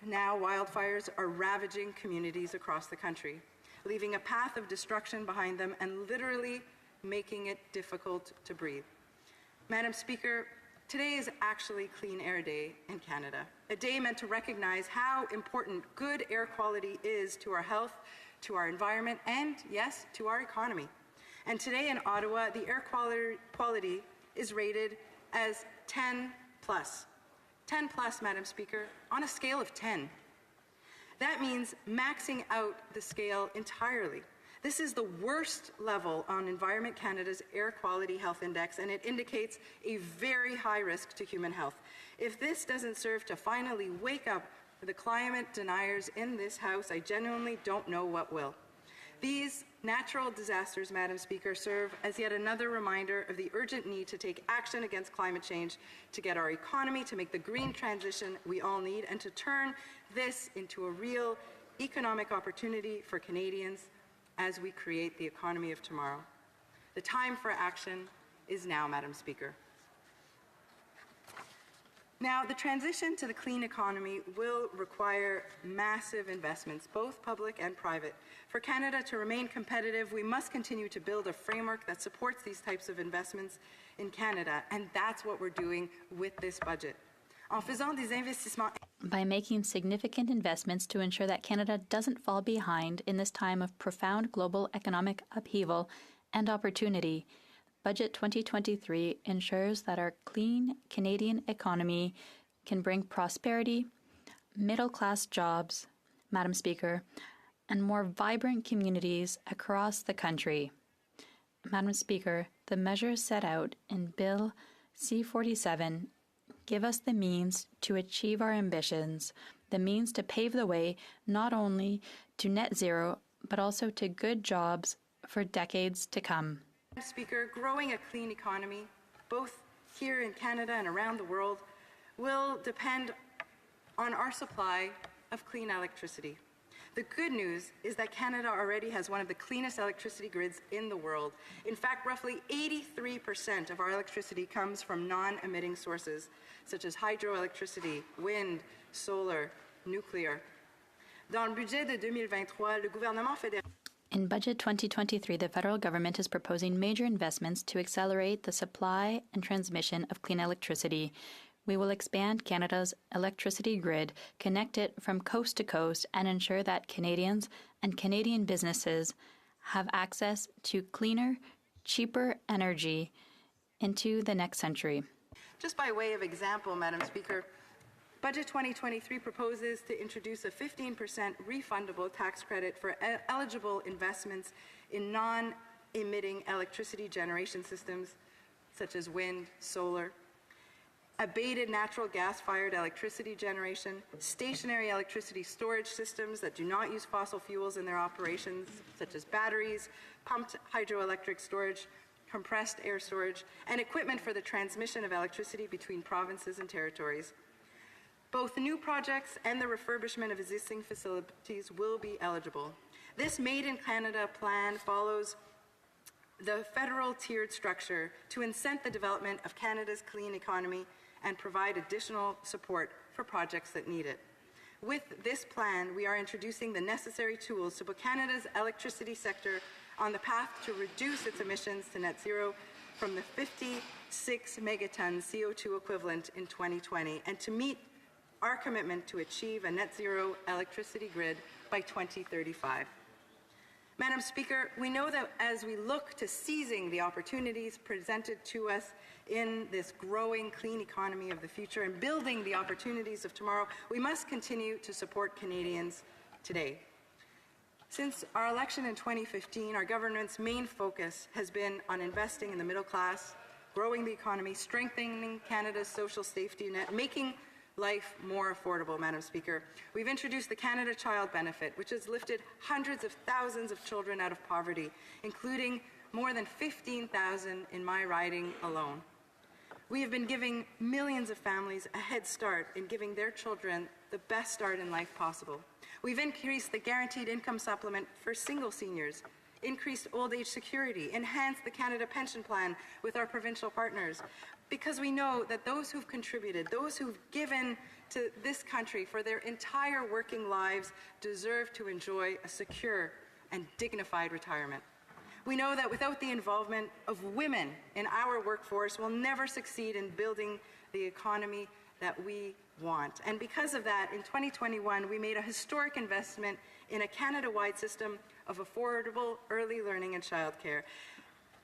now wildfires are ravaging communities across the country, leaving a path of destruction behind them and literally making it difficult to breathe. Madam Speaker, today is actually Clean Air Day in Canada, a day meant to recognize how important good air quality is to our health, to our environment, and yes, to our economy. And today in Ottawa, the air quality is rated as 10+. 10+, Madam Speaker, on a scale of 10. That means maxing out the scale entirely. This is the worst level on Environment Canada's Air Quality Health Index, and it indicates a very high risk to human health. If this doesn't serve to finally wake up the climate deniers in this House, I genuinely don't know what will. These natural disasters, Madam Speaker, serve as yet another reminder of the urgent need to take action against climate change, to get our economy to make the green transition we all need, and to turn this into a real economic opportunity for Canadians as we create the economy of tomorrow. The time for action is now, Madam Speaker. Now, the transition to the clean economy will require massive investments, both public and private. For Canada to remain competitive, we must continue to build a framework that supports these types of investments in Canada, and that's what we're doing with this budget. En faisant des investissements by making significant investments to ensure that Canada doesn't fall behind in this time of profound global economic upheaval and opportunity, Budget 2023 ensures that our clean Canadian economy can bring prosperity, middle-class jobs, Madam Speaker, and more vibrant communities across the country. Madam Speaker, the measures set out in Bill C-47 give us the means to achieve our ambitions, the means to pave the way not only to net zero, but also to good jobs for decades to come. Madam Speaker, growing a clean economy, both here in Canada and around the world, will depend on our supply of clean electricity. The good news is that Canada already has one of the cleanest electricity grids in the world. In fact, roughly 83% of our electricity comes from non-emitting sources, such as hydroelectricity, wind, solar, nuclear. Dans le budget de 2023, le gouvernement fédéral In Budget 2023, the federal government is proposing major investments to accelerate the supply and transmission of clean electricity. We will expand Canada's electricity grid, connect it from coast to coast, and ensure that Canadians and Canadian businesses have access to cleaner, cheaper energy into the next century. Just by way of example, Madam Speaker, Budget 2023 proposes to introduce a 15% refundable tax credit for eligible investments in non-emitting electricity generation systems, such as wind, solar, abated natural gas-fired electricity generation, stationary electricity storage systems that do not use fossil fuels in their operations, such as batteries, pumped hydroelectric storage, compressed air storage, and equipment for the transmission of electricity between provinces and territories. Both new projects and the refurbishment of existing facilities will be eligible. This Made in Canada plan follows the federal tiered structure to incent the development of Canada's clean economy and provide additional support for projects that need it. With this plan, we are introducing the necessary tools to put Canada's electricity sector on the path to reduce its emissions to net zero from the 56 megatons CO2 equivalent in 2020 and to meet our commitment to achieve a net zero electricity grid by 2035. Madam Speaker, we know that as we look to seizing the opportunities presented to us in this growing clean economy of the future and building the opportunities of tomorrow, we must continue to support Canadians today. Since our election in 2015, our government's main focus has been on investing in the middle class, growing the economy, strengthening Canada's social safety net, making life more affordable, Madam Speaker. We've introduced the Canada Child Benefit, which has lifted hundreds of thousands of children out of poverty, including more than 15,000 in my riding alone. We have been giving millions of families a head start in giving their children the best start in life possible. We've increased the guaranteed income supplement for single seniors, increased old age security, enhanced the Canada Pension Plan with our provincial partners, because we know that those who've contributed, those who've given to this country for their entire working lives deserve to enjoy a secure and dignified retirement. We know that without the involvement of women in our workforce, we'll never succeed in building the economy that we want. And because of that, in 2021, we made a historic investment in a Canada-wide system of affordable early learning and childcare.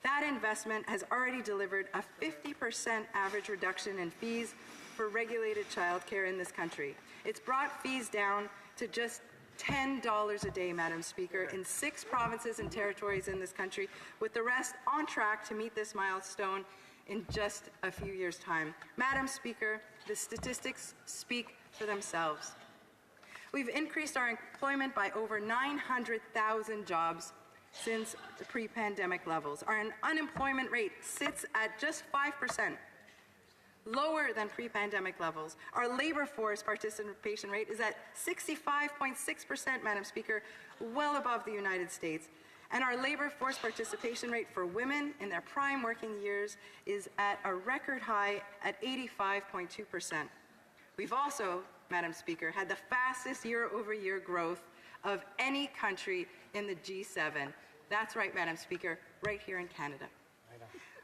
That investment has already delivered a 50% average reduction in fees for regulated childcare in this country. It's brought fees down to just $10 a day, Madam Speaker, in 6 provinces and territories in this country, with the rest on track to meet this milestone in just a few years' time. Madam Speaker, the statistics speak for themselves. We've increased our employment by over 900,000 jobs since the pre-pandemic levels. Our unemployment rate sits at just 5%, lower than pre-pandemic levels. Our labor force participation rate is at 65.6%, Madam Speaker, well above the United States. And our labor force participation rate for women in their prime working years is at a record high at 85.2%. We've also, Madam Speaker, had the fastest year-over-year growth of any country in the G7. That's right, Madam Speaker, right here in Canada.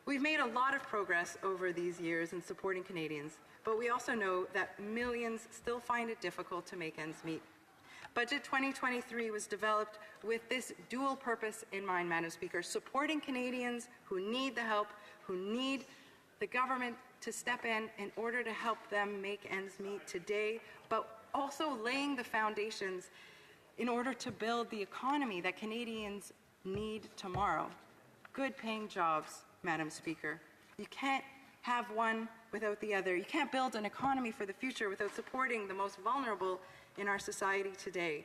We've made a lot of progress over these years in supporting Canadians, but we also know that millions still find it difficult to make ends meet. Budget 2023 was developed with this dual purpose in mind, Madam Speaker, supporting Canadians who need the help, who need the government to step in order to help them make ends meet today, but also laying the foundations in order to build the economy that Canadians need tomorrow. Good paying jobs, Madam Speaker. You can't have one without the other. You can't build an economy for the future without supporting the most vulnerable in our society today.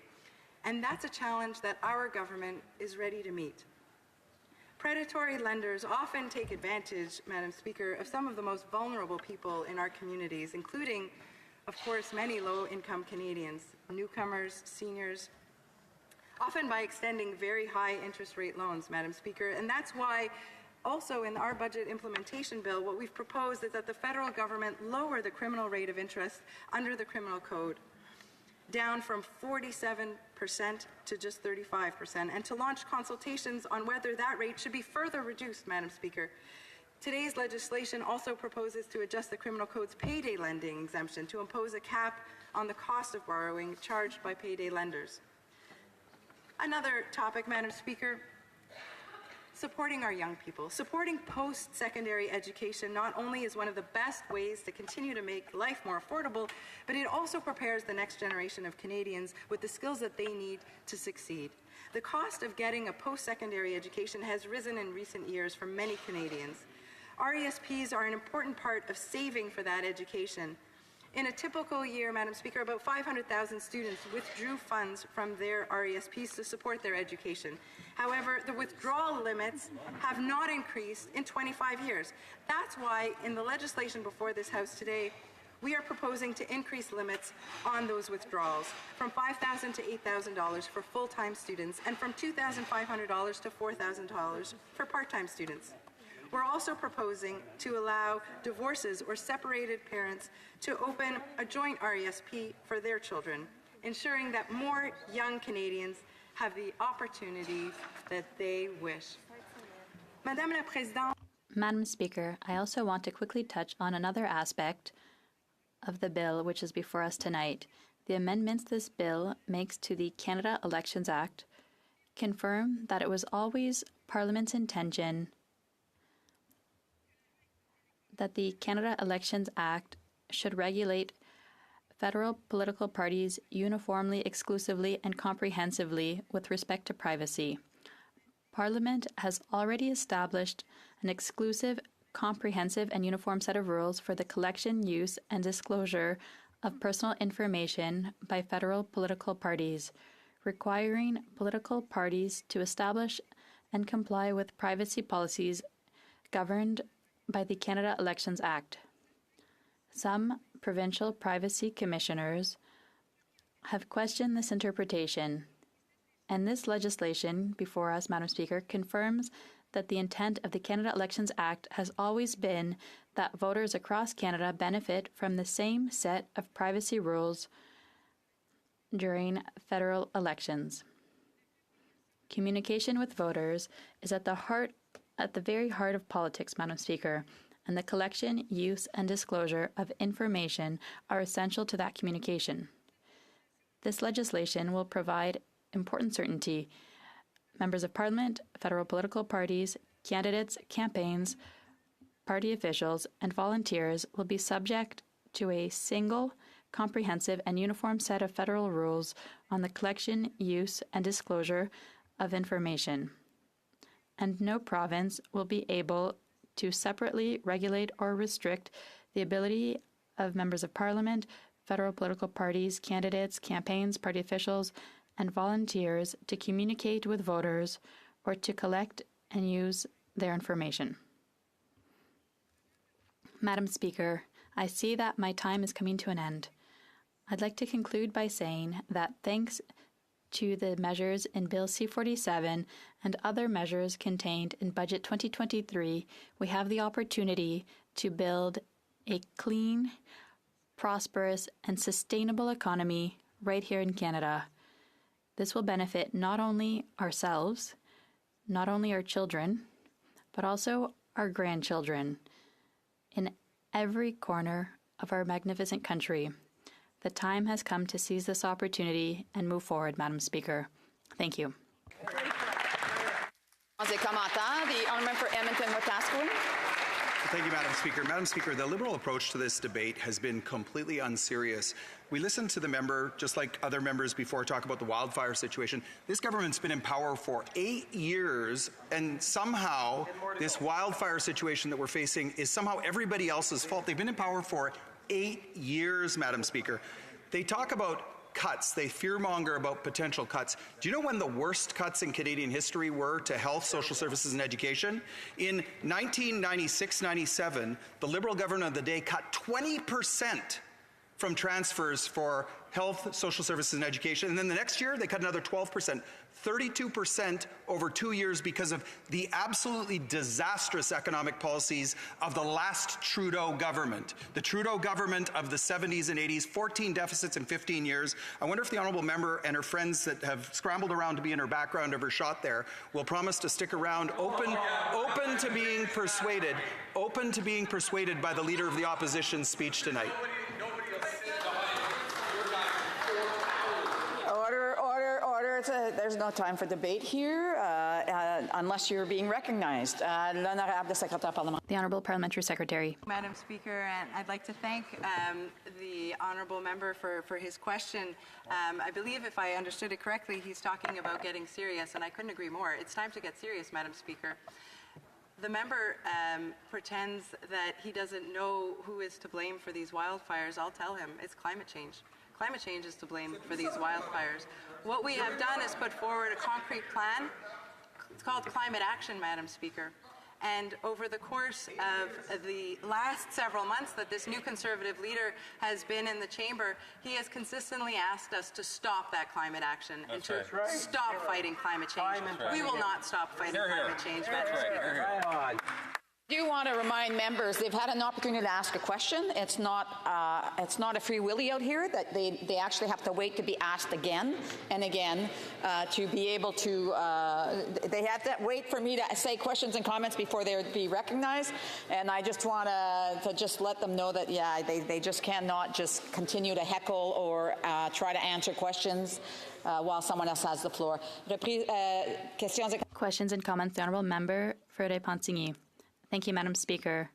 And that's a challenge that our government is ready to meet. Predatory lenders often take advantage, Madam Speaker, of some of the most vulnerable people in our communities, including, of course, many low-income Canadians, newcomers, seniors, often by extending very high interest rate loans, Madam Speaker. And that's why also in our budget implementation bill, what we've proposed is that the federal government lower the criminal rate of interest under the criminal code, down from 47% to just 35%, and to launch consultations on whether that rate should be further reduced, Madam Speaker. Today's legislation also proposes to adjust the criminal code's payday lending exemption to impose a cap on the cost of borrowing charged by payday lenders. Another topic, Madam Speaker, supporting our young people. Supporting post-secondary education not only is one of the best ways to continue to make life more affordable, but it also prepares the next generation of Canadians with the skills that they need to succeed. The cost of getting a post-secondary education has risen in recent years for many Canadians. RESPs are an important part of saving for that education. In a typical year, Madam Speaker, about 500,000 students withdrew funds from their RESPs to support their education. However, the withdrawal limits have not increased in 25 years. That's why in the legislation before this House today, we are proposing to increase limits on those withdrawals from $5,000 to $8,000 for full-time students and from $2,500 to $4,000 for part-time students. We're also proposing to allow divorces or separated parents to open a joint RESP for their children, ensuring that more young Canadians have the opportunity that they wish. Madame la Présidente. Madam Speaker, I also want to quickly touch on another aspect of the bill which is before us tonight. The amendments this bill makes to the Canada Elections Act confirm that it was always Parliament's intention that the Canada Elections Act should regulate federal political parties uniformly, exclusively, and comprehensively with respect to privacy. Parliament has already established an exclusive, comprehensive, and uniform set of rules for the collection, use, and disclosure of personal information by federal political parties, requiring political parties to establish and comply with privacy policies governed by the Canada Elections Act. Some provincial privacy commissioners have questioned this interpretation, and this legislation before us, Madam Speaker, confirms that the intent of the Canada Elections Act has always been that voters across Canada benefit from the same set of privacy rules during federal elections. Communication with voters is at the very heart of politics, Madam Speaker, and the collection, use, and disclosure of information are essential to that communication. This legislation will provide important certainty. Members of Parliament, federal political parties, candidates, campaigns, party officials, and volunteers will be subject to a single, comprehensive, and uniform set of federal rules on the collection, use, and disclosure of information. And no province will be able to separately regulate or restrict the ability of members of Parliament, federal political parties, candidates, campaigns, party officials, and volunteers to communicate with voters or to collect and use their information. Madam Speaker, I see that my time is coming to an end. I'd like to conclude by saying that thanks to the measures in Bill C-47 and other measures contained in Budget 2023, we have the opportunity to build a clean, prosperous, and sustainable economy right here in Canada. This will benefit not only ourselves, not only our children, but also our grandchildren in every corner of our magnificent country. The time has come to seize this opportunity and move forward, Madam Speaker. Thank you. The honourable for Edmonton-Wetaskiwin. Thank you, Madam Speaker. Madam Speaker, the Liberal approach to this debate has been completely unserious. We listened to the member, just like other members before, talk about the wildfire situation. This government's been in power for 8 years, and somehow this wildfire situation that we're facing is somehow everybody else's fault. They've been in power for 8 years, Madam Speaker. They talk about cuts. They fearmonger about potential cuts. Do you know when the worst cuts in Canadian history were to health, social services, and education? In 1996-97, the Liberal government of the day cut 20% from transfers for health, social services, and education. And then the next year, they cut another 12%. 32% over 2 years because of the absolutely disastrous economic policies of the last Trudeau government. The Trudeau government of the 70s and 80s, 14 deficits in 15 years. I wonder if the honourable member and her friends that have scrambled around to be in her background of her shot there will promise to stick around, open to being persuaded by the Leader of the Opposition's speech tonight. There's no time for debate here unless you're being recognized. The Honourable Parliamentary Secretary. Madam Speaker, and I'd like to thank the honourable member for his question. I believe, if I understood it correctly, he's talking about getting serious, and I couldn't agree more. It's time to get serious, Madam Speaker. The member pretends that he doesn't know who is to blame for these wildfires. I'll tell him, it's climate change. Climate change is to blame for these wildfires. What we have done is put forward a concrete plan. It's called climate action, Madam Speaker. And over the course of the last several months that this new Conservative leader has been in the chamber, he has consistently asked us to stop that climate action and to stop fighting climate change. We will not stop fighting climate change, Madam Speaker. I do want to remind members they've had an opportunity to ask a question. It's not a free willy out here, that they actually have to wait to be asked again and again to be able to, they have to wait for me to say questions and comments before they would be recognized. And I just want to just let them know that, yeah, they just cannot just continue to heckle or try to answer questions while someone else has the floor. Questions and comments, the Honourable Member for Repentigny. Thank you, Madam Speaker.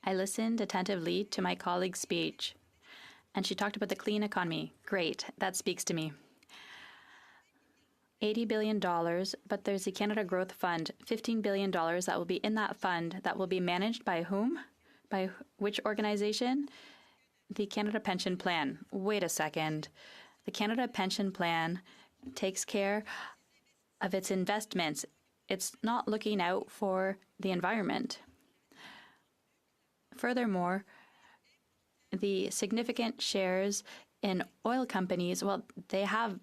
I listened attentively to my colleague's speech, And she talked about the clean economy. Great, that speaks to me. $80 billion, but there's the Canada Growth Fund, $15 billion that will be in that fund that will be managed by whom? By which organization? The Canada Pension Plan. Wait a second. The Canada Pension Plan takes care of its investments. It's not looking out for the environment. Furthermore, the significant shares in oil companies, well, they have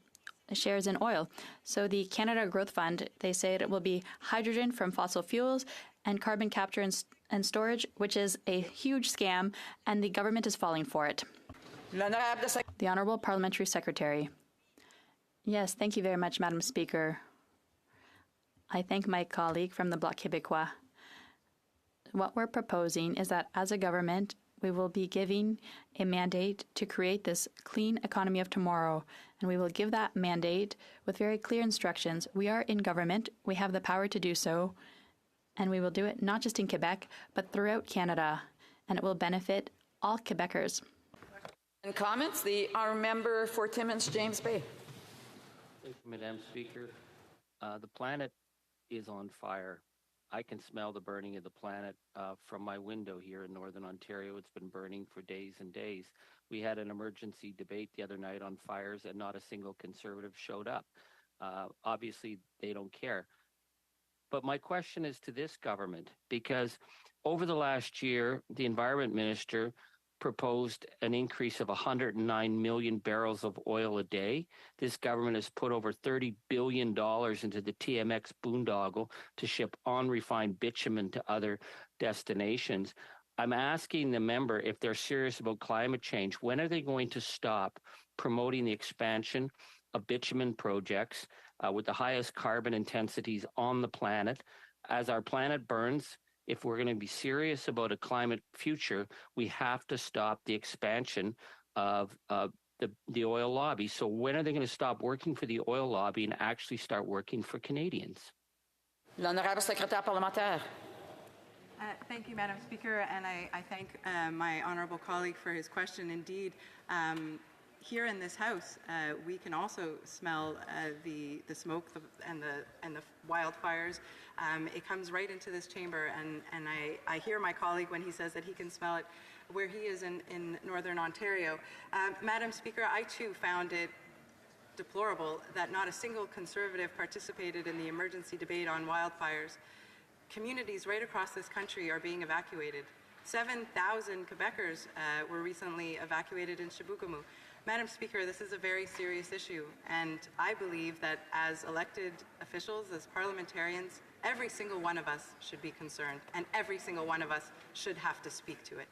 shares in oil. So the Canada Growth Fund, they say it will be hydrogen from fossil fuels and carbon capture and storage, which is a huge scam, and the government is falling for it. The Honourable Parliamentary Secretary. Yes, thank you very much, Madam Speaker. I thank my colleague from the Bloc Québécois. What we're proposing is that as a government, we will be giving a mandate to create this clean economy of tomorrow, and we will give that mandate with very clear instructions. We are in government, we have the power to do so, and we will do it not just in Quebec, but throughout Canada, and it will benefit all Quebecers. And comments, the honourable member for Timmins, James Bay. Thank you, Madam Speaker. The planet is on fire. I can smell the burning of the planet from my window here in Northern Ontario. It's been burning for days and days. We had an emergency debate the other night on fires and not a single Conservative showed up. Obviously, they don't care. But my question is to this government, because over the last year, the Environment Minister proposed an increase of 109 million barrels of oil a day. This government has put over $30 billion into the TMX boondoggle to ship unrefined bitumen to other destinations. I'm asking the member if they're serious about climate change. When are they going to stop promoting the expansion of bitumen projects with the highest carbon intensities on the planet? As our planet burns, if we're going to be serious about a climate future, we have to stop the expansion of the oil lobby. So when are they going to stop working for the oil lobby and actually start working for Canadians? L'honorable secrétaire parlementaire. Thank you, Madam Speaker, and I thank my honourable colleague for his question. Indeed, here in this House, we can also smell the smoke and the wildfires. It comes right into this chamber, and I hear my colleague when he says that he can smell it where he is in Northern Ontario. Madam Speaker, I too found it deplorable that not a single Conservative participated in the emergency debate on wildfires. Communities right across this country are being evacuated. 7,000 Quebecers were recently evacuated in Chibougamau. Madam Speaker, this is a very serious issue, and I believe that as elected officials, as parliamentarians, every single one of us should be concerned, and every single one of us should have to speak to it.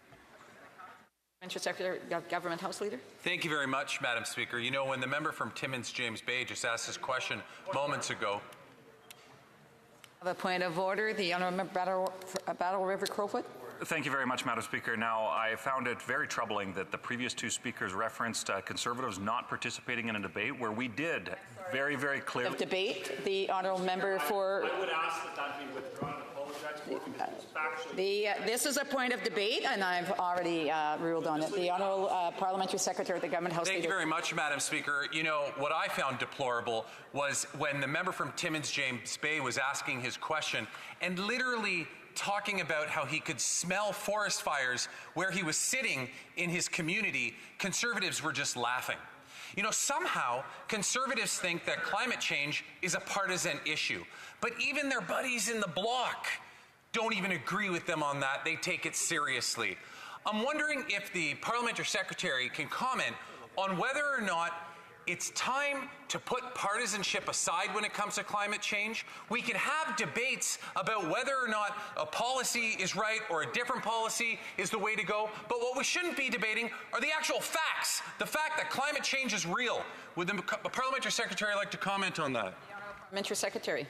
Mr. Secretary, Government House Leader. Thank you very much, Madam Speaker. You know, when the member from Timmins, James Bay, just asked this question moments ago. A point of order, the Honourable Battle River Crowfoot. Thank you very much, Madam Speaker. Now, I found it very troubling that the previous two speakers referenced Conservatives not participating in a debate where we did very, very clearly. Debate, the Honourable Member for. I would ask that be withdrawn and apologize. This is a point of debate, and I've already ruled on it. The Honourable Parliamentary Secretary of the Government House Thank Leader. you very much, Madam Speaker. You know, what I found deplorable was when the member from Timmins, James Bay, was asking his question and literally talking about how he could smell forest fires where he was sitting in his community. Conservatives were just laughing. You know, somehow Conservatives think that climate change is a partisan issue, but even their buddies in the Bloc don't even agree with them on that. They take it seriously. I'm wondering if the Parliamentary Secretary can comment on whether or not it's time to put partisanship aside when it comes to climate change. We can have debates about whether or not a policy is right or a different policy is the way to go, but what we shouldn't be debating are the actual facts, the fact that climate change is real. Would the Parliamentary Secretary like to comment on that? Parliamentary Secretary.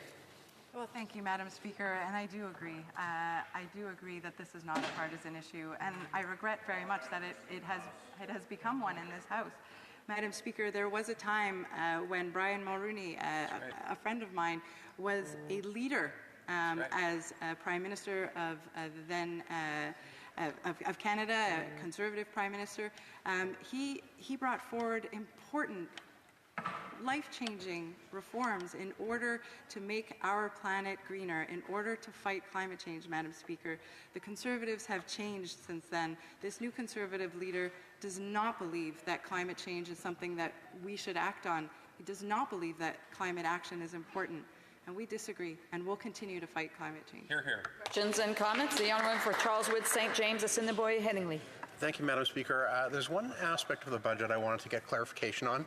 Well, thank you, Madam Speaker, and I do agree. I do agree that this is not a partisan issue, and I regret very much that it has become one in this House. Madam Speaker, there was a time when Brian Mulroney, a friend of mine, was a leader as Prime Minister of then of Canada, a Conservative Prime Minister. He brought forward important life-changing reforms in order to make our planet greener, in order to fight climate change, Madam Speaker. The Conservatives have changed since then. This new Conservative leader does not believe that climate change is something that we should act on. He does not believe that climate action is important. And we disagree, and we'll continue to fight climate change. Hear, hear. Questions and comments? The honourable for Charleswood, St. James, Assiniboia, Headingley. Thank you, Madam Speaker. There's one aspect of the budget I wanted to get clarification on.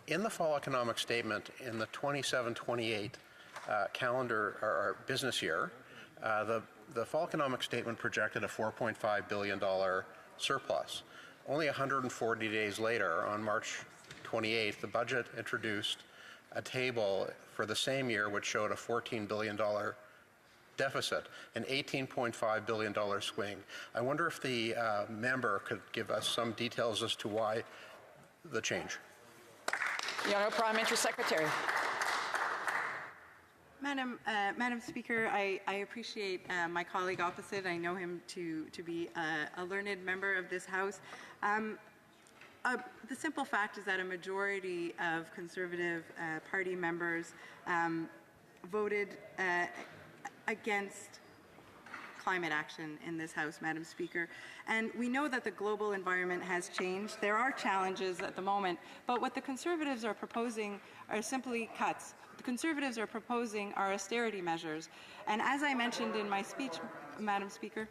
In the fall economic statement, in the 27-28 calendar or business year, the fall economic statement projected a $4.5 billion surplus. Only 140 days later, on March 28th, the budget introduced a table for the same year which showed a $14 billion deficit, an $18.5 billion swing. I wonder if the member could give us some details as to why the change. The Honourable Parliamentary Secretary. Madam Speaker, I appreciate my colleague opposite. I know him to be a learned member of this House. The simple fact is that a majority of Conservative Party members voted against climate action in this House, Madam Speaker. And we know that the global environment has changed. There are challenges at the moment, but what the Conservatives are proposing are simply cuts. The Conservatives are proposing are austerity measures. And as I mentioned in my speech, Madam Speaker,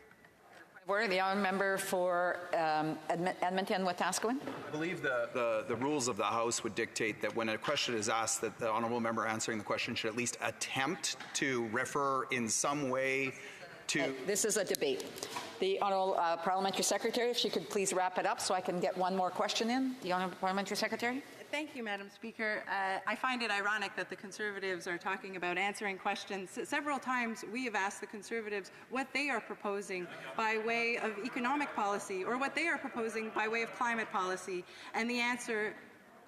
The honourable member for Edmonton-Wetaskiwin. I believe the rules of the House would dictate that when a question is asked, that the honourable member answering the question should at least attempt to refer in some way to... This is a debate. The honourable Parliamentary Secretary, if she could please wrap it up so I can get one more question in. The honourable Parliamentary Secretary. Thank you, Madam Speaker. I find it ironic that the Conservatives are talking about answering questions. Several times we have asked the Conservatives what they are proposing by way of economic policy or what they are proposing by way of climate policy, and the answer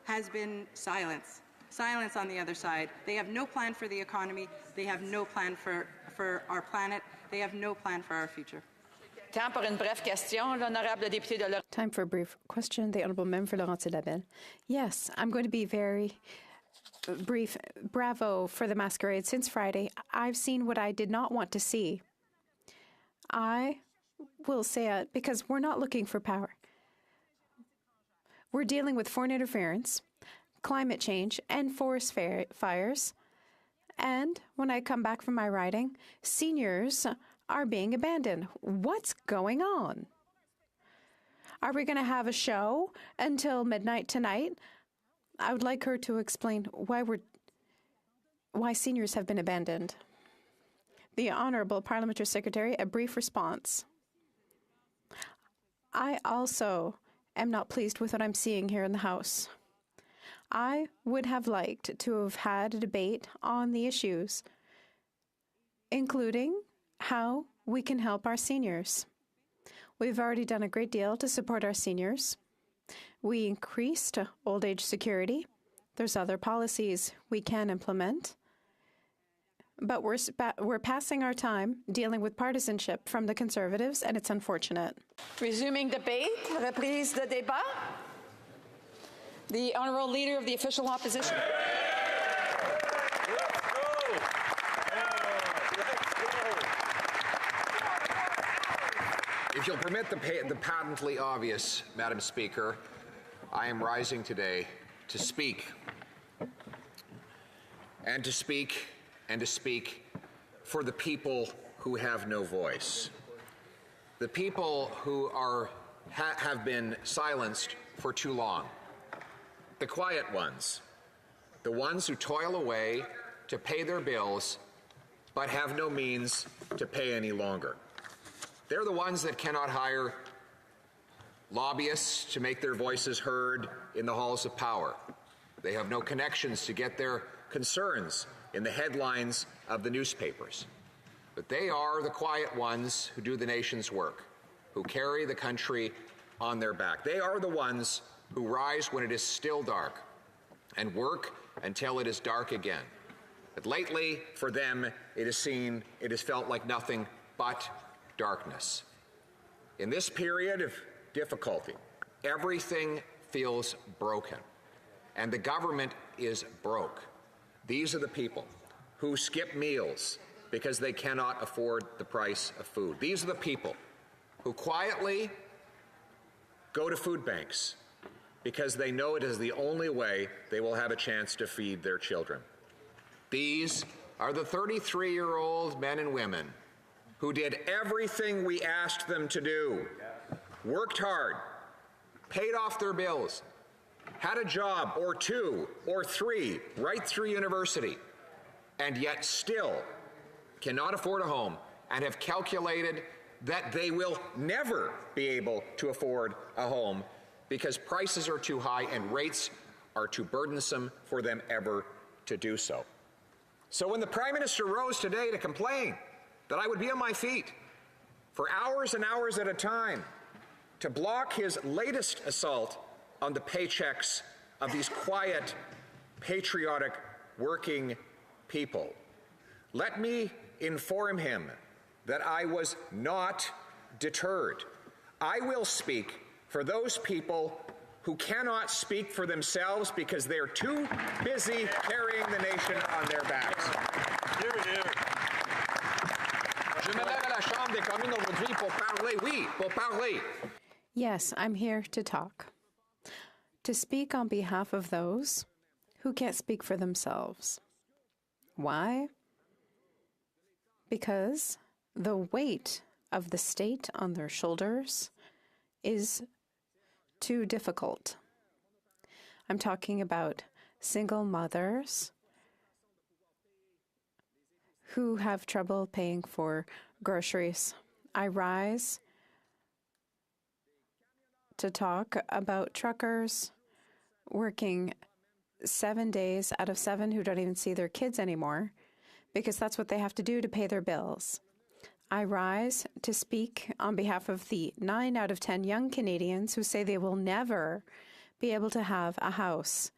has been silence. Silence on the other side. They have no plan for the economy. They have no plan for our planet. They have no plan for our future. Time for a brief question. The Honourable Member for Laurentides-Labelle. Yes, I'm going to be very brief. Bravo for the masquerade. Since Friday, I've seen what I did not want to see. I will say it because we're not looking for power. We're dealing with foreign interference, climate change, and forest fires. And when I come back from my riding, seniors are being abandoned. What's going on? Are we going to have a show until midnight tonight? I would like her to explain why seniors have been abandoned. The Honourable Parliamentary Secretary, a brief response. I also am not pleased with what I'm seeing here in the House. I would have liked to have had a debate on the issues, including how we can help our seniors. We've already done a great deal to support our seniors. We increased old age security. There's other policies we can implement. But we're passing our time dealing with partisanship from the Conservatives, and it's unfortunate. Resuming debate, reprise de débat. The Honourable Leader of the Official Opposition. If you'll permit the patently obvious, Madam Speaker, I am rising today to speak. And to speak, and to speak for the people who have no voice. The people who have been silenced for too long. The quiet ones. The ones who toil away to pay their bills, but have no means to pay any longer. They're the ones that cannot hire lobbyists to make their voices heard in the halls of power. They have no connections to get their concerns in the headlines of the newspapers. But they are the quiet ones who do the nation's work, who carry the country on their back. They are the ones who rise when it is still dark and work until it is dark again. But lately, for them, it is felt like nothing but darkness. In this period of difficulty, everything feels broken, and the government is broke. These are the people who skip meals because they cannot afford the price of food. These are the people who quietly go to food banks because they know it is the only way they will have a chance to feed their children. These are the 33-year-old men and women who did everything we asked them to do, worked hard, paid off their bills, had a job or two or three right through university, and yet still cannot afford a home and have calculated that they will never be able to afford a home because prices are too high and rates are too burdensome for them ever to do so. So when the Prime Minister rose today to complain that I would be on my feet for hours and hours at a time to block his latest assault on the paychecks of these quiet, patriotic, working people, let me inform him that I was not deterred. I will speak for those people who cannot speak for themselves because they're too busy carrying the nation on their backs. Je me lève à la Chambre des communes aujourd'hui pour parler, oui, pour parler. Yes, I'm here to talk. To speak on behalf of those who can't speak for themselves. Why? Because the weight of the state on their shoulders is too difficult. I'm talking about single mothers who have trouble paying for groceries. I rise to talk about truckers working 7 days out of 7 who don't even see their kids anymore because that's what they have to do to pay their bills. I rise to speak on behalf of the 9 out of 10 young Canadians who say they will never be able to have a house.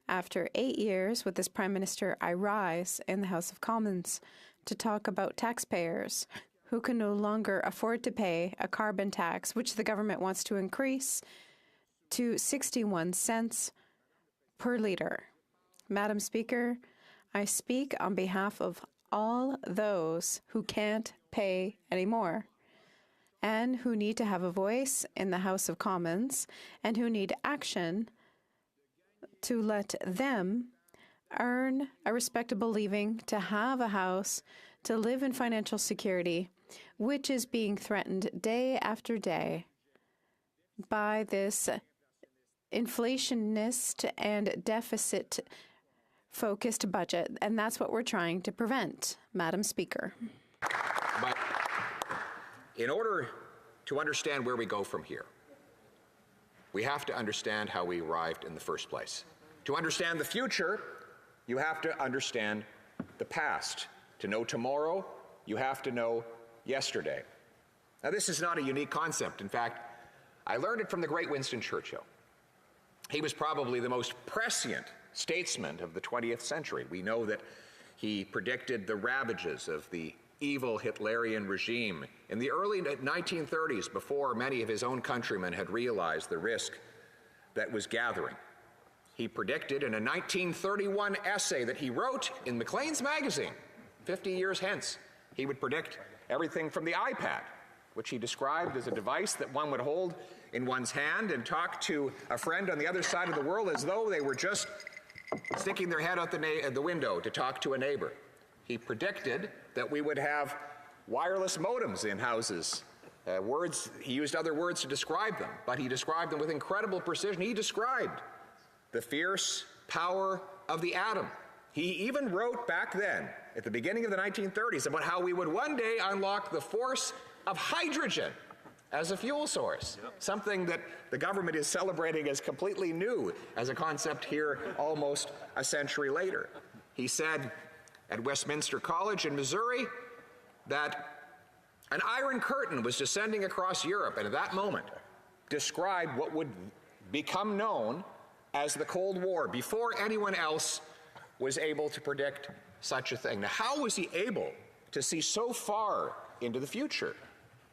After 8 years with this Prime Minister, I rise in the House of Commons to talk about taxpayers who can no longer afford to pay a carbon tax, which the government wants to increase to 61 cents per litre. Madam Speaker, I speak on behalf of all those who can't pay anymore and who need to have a voice in the House of Commons and who need action to let them earn a respectable living, to have a house, to live in financial security, which is being threatened day after day by this inflationist and deficit-focused budget. And that's what we're trying to prevent, Madam Speaker. But in order to understand where we go from here, we have to understand how we arrived in the first place. To understand the future, you have to understand the past. To know tomorrow, you have to know yesterday. Now, this is not a unique concept. In fact, I learned it from the great Winston Churchill. He was probably the most prescient statesman of the 20th century. We know that he predicted the ravages of the evil Hitlerian regime in the early 1930s, before many of his own countrymen had realized the risk that was gathering. He predicted in a 1931 essay that he wrote in Maclean's magazine, 50 years hence, he would predict everything from the iPad, which he described as a device that one would hold in one's hand and talk to a friend on the other side of the world as though they were just sticking their head out the window to talk to a neighbor. He predicted that we would have wireless modems in houses. He used other words to describe them, but he described them with incredible precision. He described the fierce power of the atom. He even wrote back then, at the beginning of the 1930s, about how we would one day unlock the force of hydrogen as a fuel source, something that the government is celebrating as completely new as a concept here almost a century later. He said at Westminster College in Missouri that an iron curtain was descending across Europe, and at that moment described what would become known as the Cold War before anyone else was able to predict such a thing. Now, how was he able to see so far into the future?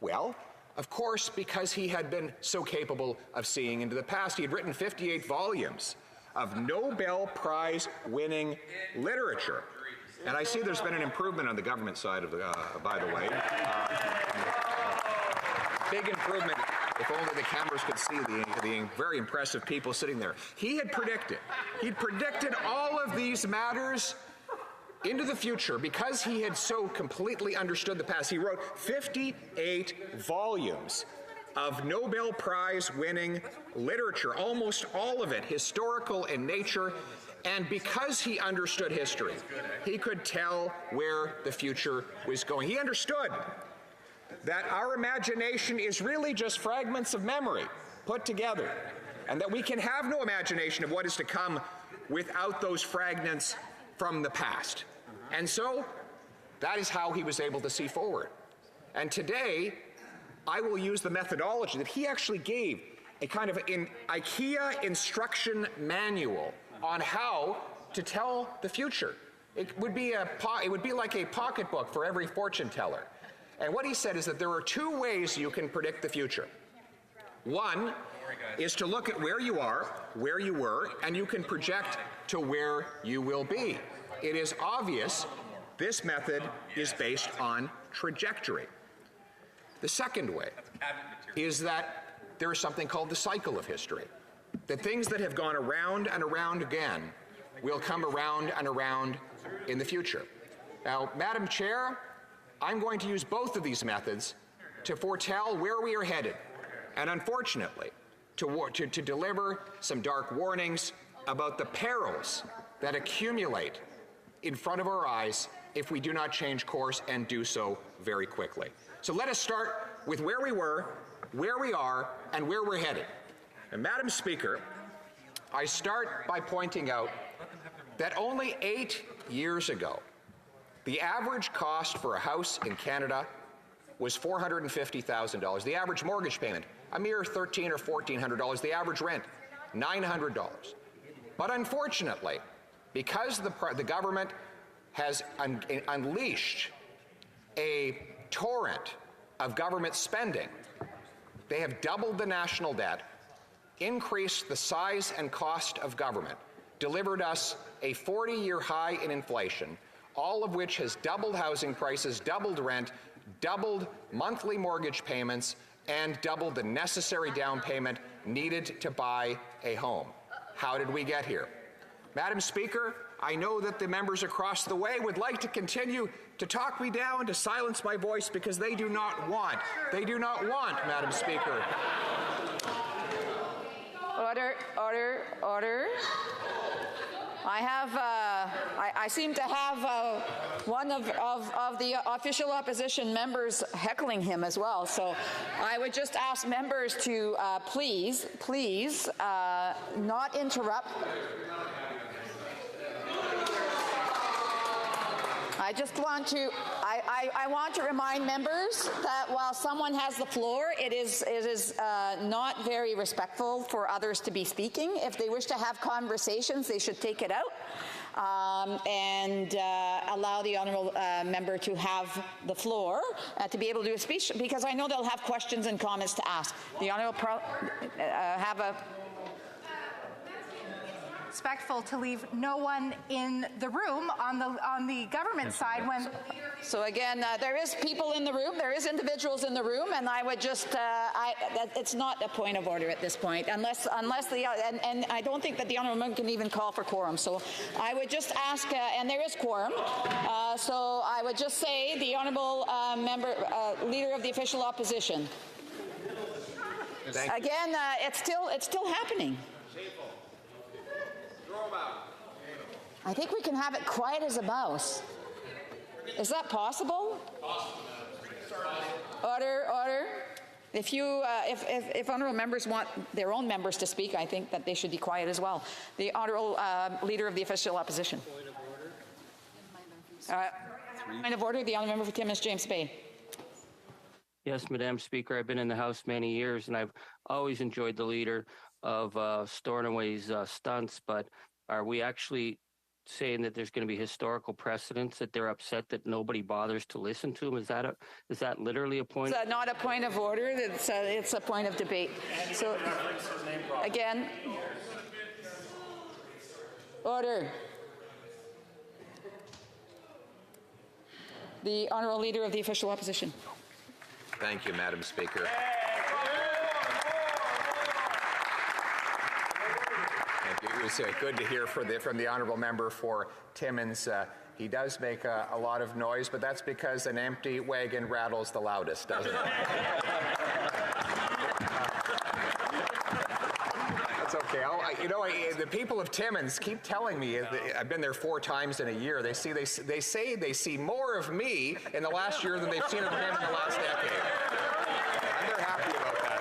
Well, Of course, because he had been so capable of seeing into the past. He had written 58 volumes of Nobel Prize winning literature. And I see there's been an improvement on the government side of the, by the way. Big improvement. If only the cameras could see the very impressive people sitting there. He'd predicted all of these matters into the future because he had so completely understood the past. He wrote 58 volumes of Nobel Prize winning literature, almost all of it historical in nature. And because he understood history, he could tell where the future was going. He understood that our imagination is really just fragments of memory put together, and that we can have no imagination of what is to come without those fragments from the past. And so that is how he was able to see forward. And today, I will use the methodology that he actually gave, a kind of an IKEA instruction manual on how to tell the future. It would be like a pocketbook for every fortune teller. And what he said is that there are two ways you can predict the future. One is to look at where you are, where you were, and you can project to where you will be. It is obvious this method is based on trajectory. The second way is that there is something called the cycle of history. That things that have gone around and around again will come around and around in the future. Now, Madam Chair, I'm going to use both of these methods to foretell where we are headed, and unfortunately, to deliver some dark warnings about the perils that accumulate in front of our eyes if we do not change course and do so very quickly. So let us start with where we were, where we are, and where we're headed. And Madam Speaker, I start by pointing out that only 8 years ago, the average cost for a house in Canada was $450,000. The average mortgage payment, a mere $1,300 or $1,400. The average rent, $900. But unfortunately, because the government has unleashed a torrent of government spending, they have doubled the national debt, increased the size and cost of government, delivered us a 40-year high in inflation, all of which has doubled housing prices, doubled rent, doubled monthly mortgage payments, and doubled the necessary down payment needed to buy a home. How did we get here? Madam Speaker, I know that the members across the way would like to continue to talk me down, to silence my voice, because they do not want, Madam Speaker. Order, order, order. I seem to have one of the official opposition members heckling him as well. So I would just ask members to please not interrupt. I just want to, I want to remind members that while someone has the floor, it is not very respectful for others to be speaking. If they wish to have conversations, they should take it out and allow the honourable member to have the floor to be able to do a speech, because I know they'll have questions and comments to ask. The honourable have a respectful to leave no one in the room on the government side when. So again, there is people in the room, there is individuals in the room, and I would just, it's not a point of order at this point, unless the, and I don't think that the honourable member can even call for quorum. So I would just ask, and there is quorum, so I would just say the honourable member, leader of the official opposition. Again, it's still happening. I think we can have it quiet as a mouse. Is that possible? Order, order. If honourable members want their own members to speak, I think that they should be quiet as well. The honourable leader of the official opposition. Point of order. The honourable member for Timmins James Bay. Yes, Madam Speaker, I've been in the House many years, and I've always enjoyed the leader of Stornoway's stunts, but are we actually saying that there's going to be historical precedents, that they're upset that nobody bothers to listen to them? Is that literally a point? It's not a point of order. It's a point of debate. So, again, order. The Honourable Leader of the Official Opposition. Thank you, Madam Speaker. It was good to hear from the honourable member for Timmins. He does make a lot of noise, but that's because an empty wagon rattles the loudest, doesn't it? That's okay. The people of Timmins keep telling me, I've been there 4 times in a year, they say they see more of me in the last year than they've seen of him in the last decade. And they're happy about that.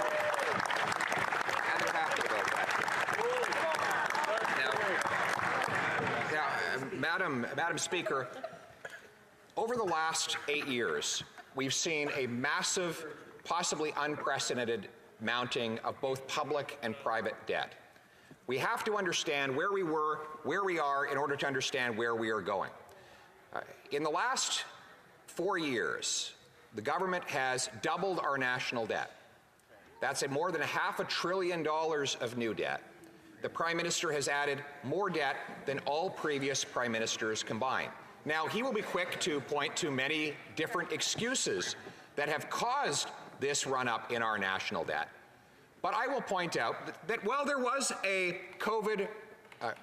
Madam Speaker, over the last 8 years, we've seen a massive, possibly unprecedented mounting of both public and private debt. We have to understand where we were, where we are, in order to understand where we are going. In the last 4 years, the government has doubled our national debt. That's more than $500 billion of new debt. The Prime Minister has added more debt than all previous Prime Ministers combined. Now, he will be quick to point to many different excuses that have caused this run-up in our national debt. But I will point out that while there was a COVID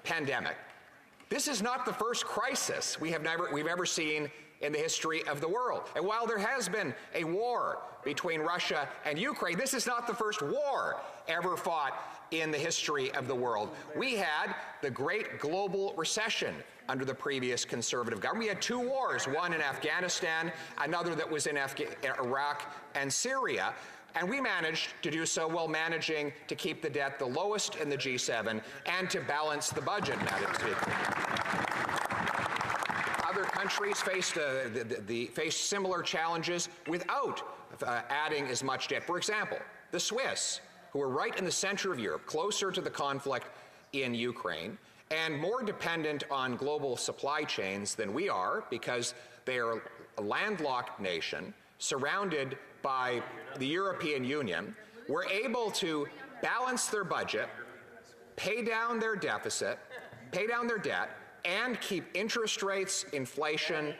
pandemic, this is not the first crisis we've ever seen in the history of the world. And while there has been a war between Russia and Ukraine, this is not the first war ever fought in the history of the world. We had the great global recession under the previous Conservative government. We had 2 wars, one in Afghanistan, another that was in Iraq and Syria. And we managed to do so while managing to keep the debt the lowest in the G7 and to balance the budget, Madam Speaker. Other countries faced similar challenges without adding as much debt. For example, the Swiss, who are right in the center of Europe, closer to the conflict in Ukraine, and more dependent on global supply chains than we are because they are a landlocked nation surrounded by the European Union, were able to balance their budget, pay down their deficit, pay down their debt, and keep interest rates, inflation,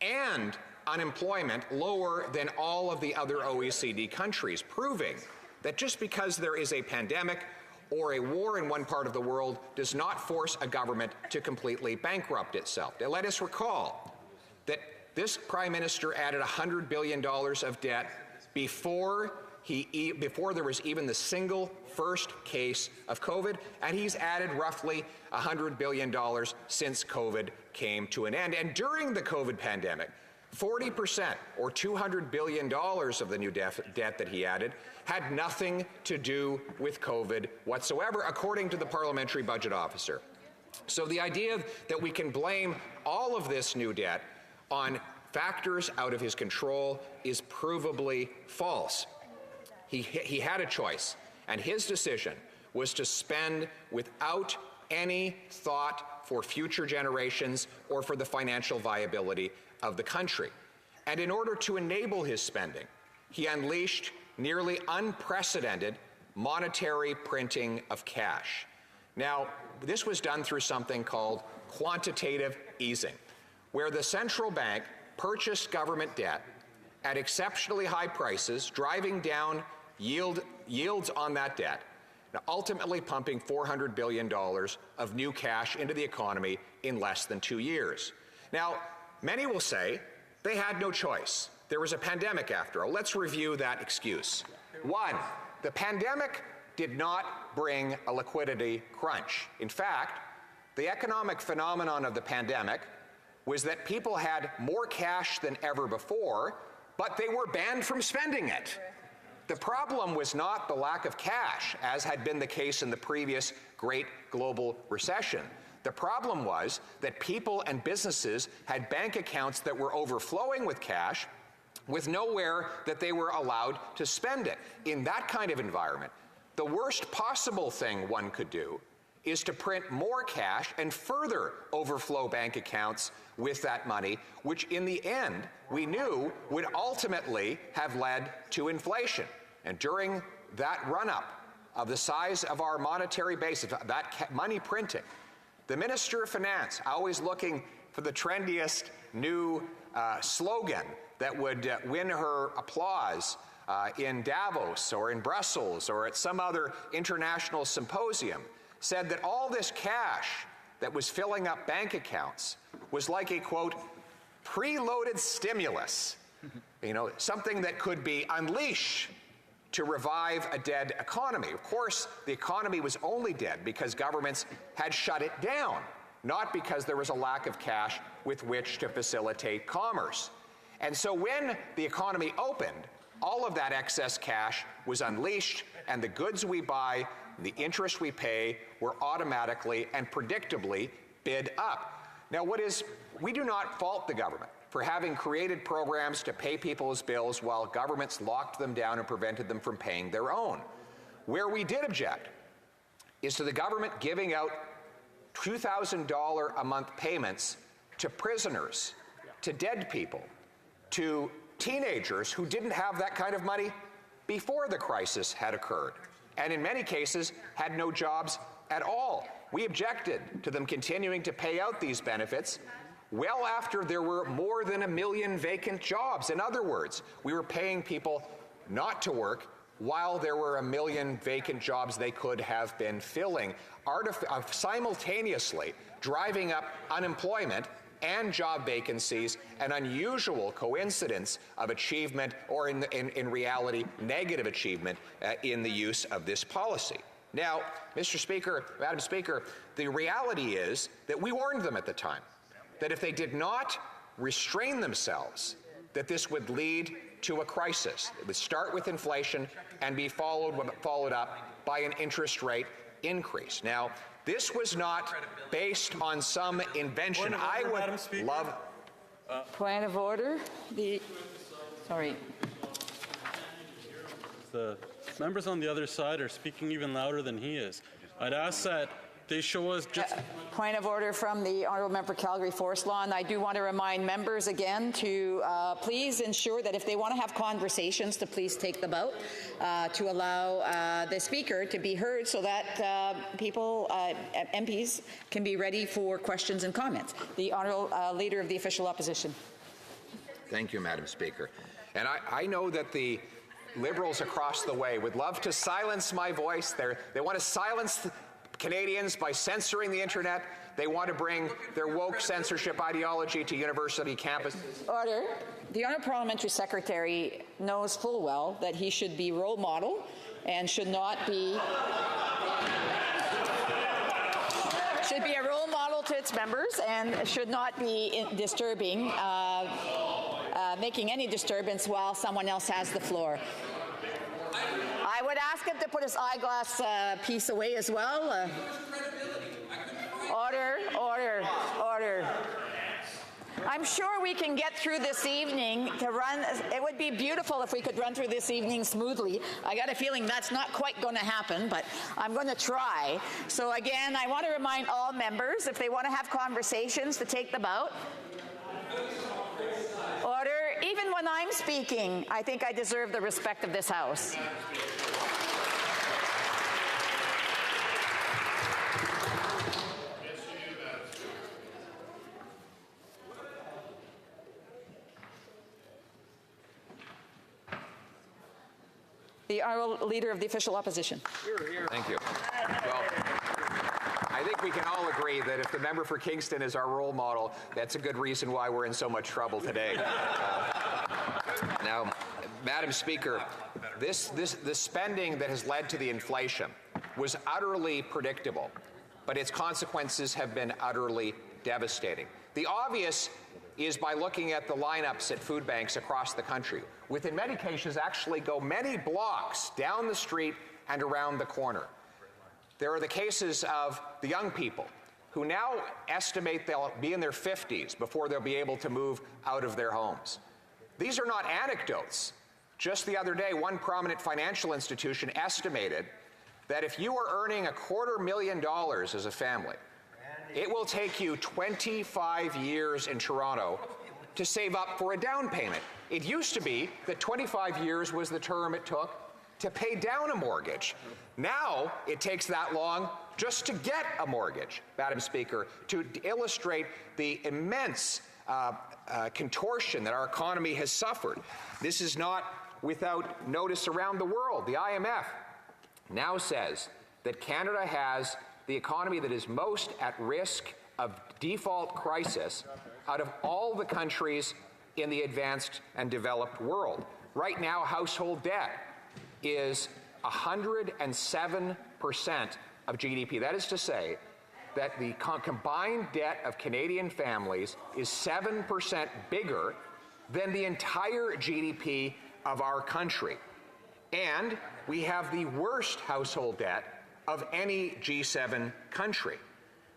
and unemployment lower than all of the other OECD countries, proving that just because there is a pandemic or a war in one part of the world does not force a government to completely bankrupt itself. Now, let us recall that this Prime Minister added $100 billion of debt before there was even the single first case of COVID, and he's added roughly $100 billion since COVID came to an end. And during the COVID pandemic, 40%, or $200 billion of the new debt that he added, had nothing to do with COVID whatsoever, according to the Parliamentary Budget Officer. So the idea that we can blame all of this new debt on factors out of his control is provably false. He had a choice, and his decision was to spend without any thought for future generations or for the financial viability of the country. And in order to enable his spending, he unleashed nearly unprecedented monetary printing of cash. Now, this was done through something called quantitative easing, where the central bank purchased government debt at exceptionally high prices, driving down yields on that debt, ultimately pumping $400 billion of new cash into the economy in less than 2 years. Now, many will say they had no choice. There was a pandemic after all. Let's review that excuse. 1, the pandemic did not bring a liquidity crunch. In fact, the economic phenomenon of the pandemic was that people had more cash than ever before, but they were banned from spending it. The problem was not the lack of cash, as had been the case in the previous great global recession. The problem was that people and businesses had bank accounts that were overflowing with cash with nowhere that they were allowed to spend it. In that kind of environment, the worst possible thing one could do is to print more cash and further overflow bank accounts with that money, which in the end we knew would ultimately have led to inflation. And during that run-up of the size of our monetary base, of that money printing, the Minister of Finance, always looking for the trendiest new slogan that would win her applause in Davos or in Brussels or at some other international symposium, said that all this cash that was filling up bank accounts was like a, quote, preloaded stimulus, something that could be unleashed to revive a dead economy. Of course, the economy was only dead because governments had shut it down, not because there was a lack of cash with which to facilitate commerce. And so when the economy opened, all of that excess cash was unleashed, and the goods we buy, the interest we pay, were automatically and predictably bid up. Now, we do not fault the government for having created programs to pay people's bills while governments locked them down and prevented them from paying their own. Where we did object is to the government giving out $2,000 a month payments to prisoners, to dead people, to teenagers who didn't have that kind of money before the crisis had occurred, and in many cases had no jobs at all. We objected to them continuing to pay out these benefits well after there were more than 1 million vacant jobs. In other words, we were paying people not to work while there were 1 million vacant jobs they could have been filling, simultaneously driving up unemployment and job vacancies, an unusual coincidence of achievement, or in reality, negative achievement in the use of this policy. Now, Mr. Speaker, Madam Speaker, the reality is that we warned them at the time that if they did not restrain themselves, that this would lead to a crisis. It would start with inflation and be followed up by an interest rate increase. Now, this was not based on some invention. I would love. Point of order. Sorry. The members on the other side are speaking even louder than he is. I'd ask that they show us just... Point of order from the Honourable Member Calgary Forest Lawn. I do want to remind members again to please ensure that if they want to have conversations, to please take them out, to allow the Speaker to be heard so that MPs can be ready for questions and comments. The Honourable Leader of the Official Opposition. Thank you, Madam Speaker. And I know that the Liberals across the way would love to silence my voice. They want to silence Canadians by censoring the internet. They want to bring their woke censorship ideology to university campuses. Order. The Honourable Parliamentary Secretary knows full well that he should be role model and should not be a role model to its members and should not be disturbing, making any disturbance while someone else has the floor. I would ask him to put his eyeglass piece away as well. Order, order, order. I'm sure we can get through this evening to run. It would be beautiful if we could run through this evening smoothly. I got a feeling that's not quite going to happen, but I'm going to try. So again, I want to remind all members, if they want to have conversations, to take them out. Order. Even when I'm speaking, I think I deserve the respect of this House. The Honourable Leader of the Official Opposition. Thank you. Well, I think we can all agree that if the member for Kingston is our role model, that's a good reason why we're in so much trouble today. Now, Madam Speaker, the spending that has led to the inflation was utterly predictable, but its consequences have been utterly devastating. The obvious is by looking at the lineups at food banks across the country, which in many cases actually go many blocks down the street and around the corner. There are the cases of the young people who now estimate they'll be in their 50s before they'll be able to move out of their homes. These are not anecdotes. Just the other day, one prominent financial institution estimated that if you are earning $250,000 as a family, it will take you 25 years in Toronto to save up for a down payment. It used to be that 25 years was the term it took to pay down a mortgage. Now it takes that long just to get a mortgage, Madam Speaker, to illustrate the immense contortion that our economy has suffered. This is not without notice around the world. The IMF now says that Canada has the economy that is most at risk of default crisis out of all the countries in the advanced and developed world. Right now, household debt is 107% of GDP. That is to say that the combined debt of Canadian families is 7% bigger than the entire GDP of our country. And we have the worst household debt of any G7 country.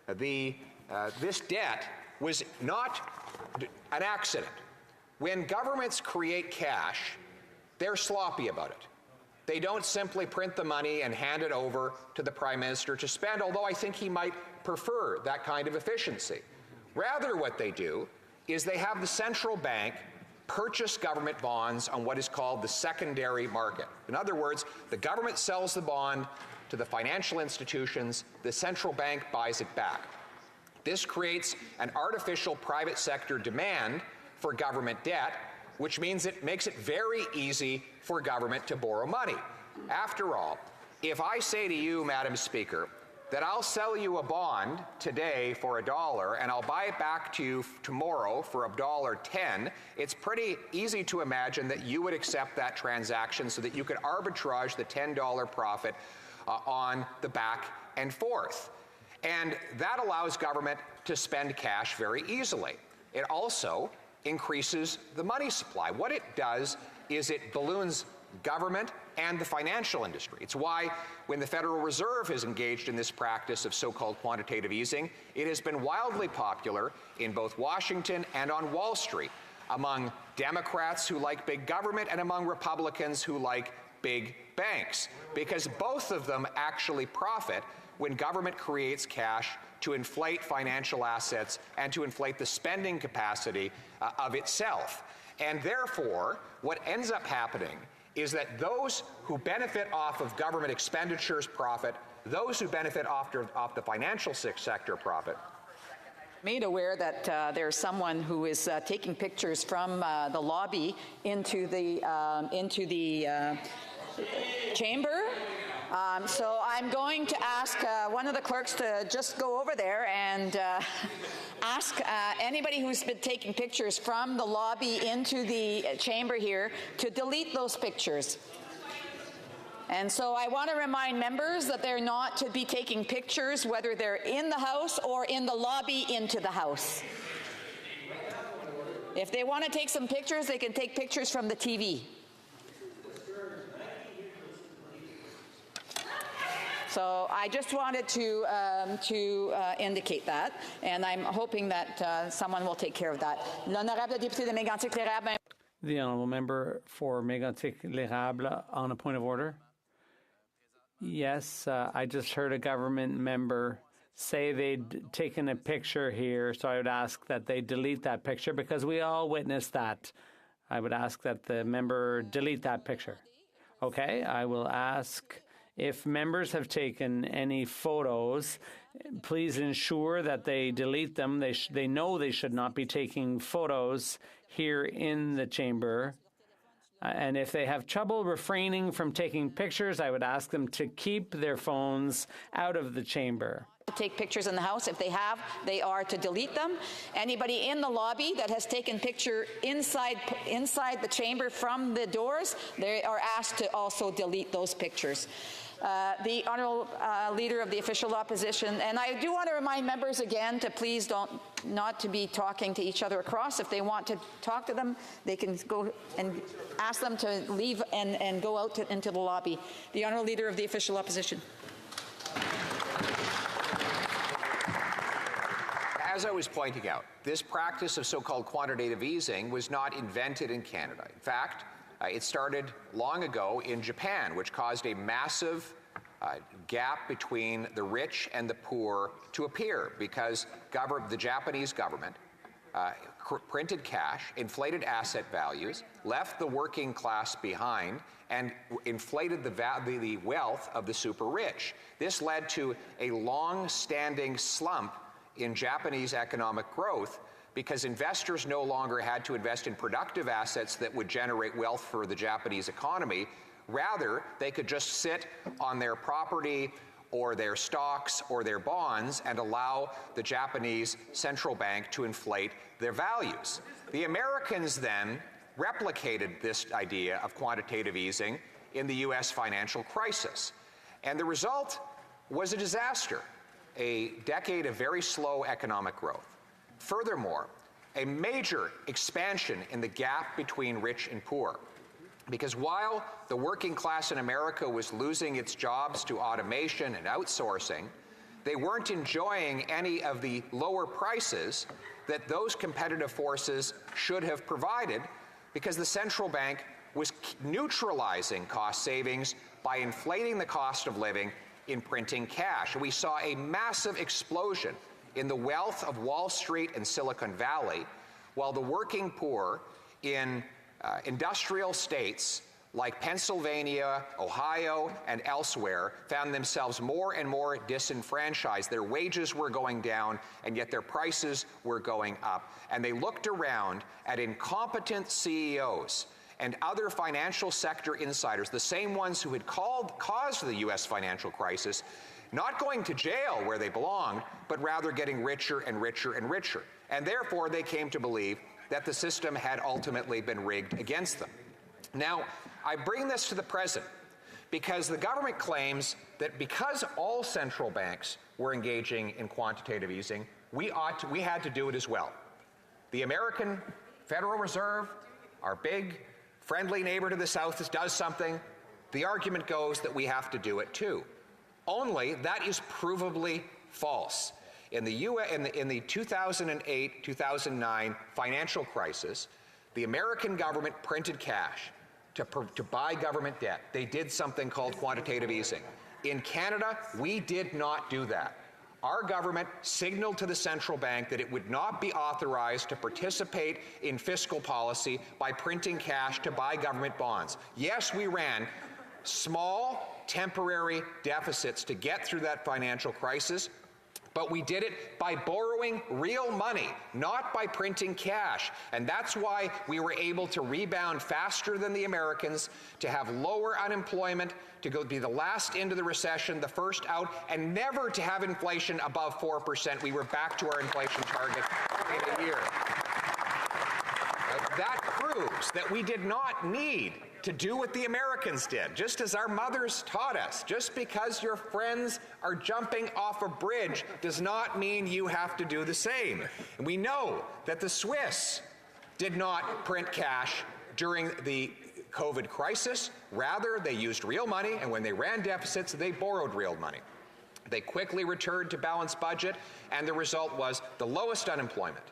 This debt was not an accident. When governments create cash, they're sloppy about it. They don't simply print the money and hand it over to the Prime Minister to spend, although I think he might prefer that kind of efficiency. Rather, what they do is they have the central bank purchase government bonds on what is called the secondary market. In other words, the government sells the bond to the financial institutions, the central bank buys it back. This creates an artificial private sector demand for government debt, which means it makes it very easy for government to borrow money. After all, if I say to you, Madam Speaker, that I'll sell you a bond today for $1 and I'll buy it back to you tomorrow for $1.10, it's pretty easy to imagine that you would accept that transaction so that you could arbitrage the $10 profit on the back and forth. And that allows government to spend cash very easily. It also increases the money supply. What it does is it balloons government and the financial industry. It's why when the Federal Reserve has engaged in this practice of so-called quantitative easing, it has been wildly popular in both Washington and on Wall Street, among Democrats who like big government and among Republicans who like big banks, because both of them actually profit when government creates cash to inflate financial assets and to inflate the spending capacity of itself. And therefore, what ends up happening is that those who benefit off of government expenditures profit, those who benefit off the financial sector profit. Made aware that there's someone who is taking pictures from the lobby into the chamber. So I'm going to ask one of the clerks to just go over there and ask anybody who's been taking pictures from the lobby into the chamber here to delete those pictures. And so I want to remind members that they're not to be taking pictures whether they're in the House or in the lobby into the House. If they want to take some pictures, they can take pictures from the TV. So I just wanted to indicate that, and I'm hoping that someone will take care of that. L'honorable député de Mégantic-L'Érable. The honourable member for Mégantic-L'Érable on a point of order. Yes, I just heard a government member say they'd taken a picture here, so I would ask that they delete that picture because we all witnessed that. I would ask that the member delete that picture. Okay, I will ask if members have taken any photos, please ensure that they delete them. They know they should not be taking photos here in the chamber. And if they have trouble refraining from taking pictures, I would ask them to keep their phones out of the chamber. To take pictures in the House. If they have, they are to delete them. Anybody in the lobby that has taken picture inside the chamber from the doors, they are asked to also delete those pictures. The Honourable Leader of the Official Opposition, and I do want to remind members again to please not to be talking to each other across. If they want to talk to them, they can go and ask them to leave and go out into the lobby. The Honourable Leader of the Official Opposition. As I was pointing out, this practice of so-called quantitative easing was not invented in Canada. In fact, it started long ago in Japan, which caused a massive gap between the rich and the poor to appear because the Japanese government printed cash, inflated asset values, left the working class behind, and inflated the wealth of the super rich. This led to a long-standing slump in Japanese economic growth because investors no longer had to invest in productive assets that would generate wealth for the Japanese economy. Rather, they could just sit on their property or their stocks or their bonds and allow the Japanese central bank to inflate their values. The Americans then replicated this idea of quantitative easing in the US financial crisis. And the result was a disaster, a decade of very slow economic growth. Furthermore, a major expansion in the gap between rich and poor. Because while the working class in America was losing its jobs to automation and outsourcing, they weren't enjoying any of the lower prices that those competitive forces should have provided because the central bank was neutralizing cost savings by inflating the cost of living in printing cash. And we saw a massive explosion in the wealth of Wall Street and Silicon Valley, while the working poor in industrial states like Pennsylvania, Ohio, and elsewhere found themselves more and more disenfranchised. Their wages were going down, and yet their prices were going up. And they looked around at incompetent CEOs and other financial sector insiders, the same ones who had caused the U.S. financial crisis, not going to jail where they belonged, but rather getting richer and richer and richer. And therefore, they came to believe that the system had ultimately been rigged against them. Now, I bring this to the present because the government claims that because all central banks were engaging in quantitative easing, we had to do it as well. The American Federal Reserve, our big friendly neighbor to the south, does something. The argument goes that we have to do it too. Only that is provably false. In the 2008-2009 financial crisis, the American government printed cash to buy government debt. They did something called quantitative easing. In Canada, we did not do that. Our government signaled to the central bank that it would not be authorized to participate in fiscal policy by printing cash to buy government bonds. Yes, we ran small, temporary deficits to get through that financial crisis, but we did it by borrowing real money, not by printing cash. And that's why we were able to rebound faster than the Americans, to have lower unemployment, to be the last into the recession, the first out, and never to have inflation above 4%. We were back to our inflation target in a year. That proves that we did not need to do what the Americans did, just as our mothers taught us. Just because your friends are jumping off a bridge does not mean you have to do the same. And we know that the Swiss did not print cash during the COVID crisis. Rather, they used real money, and when they ran deficits, they borrowed real money. They quickly returned to balanced budget, and the result was the lowest unemployment,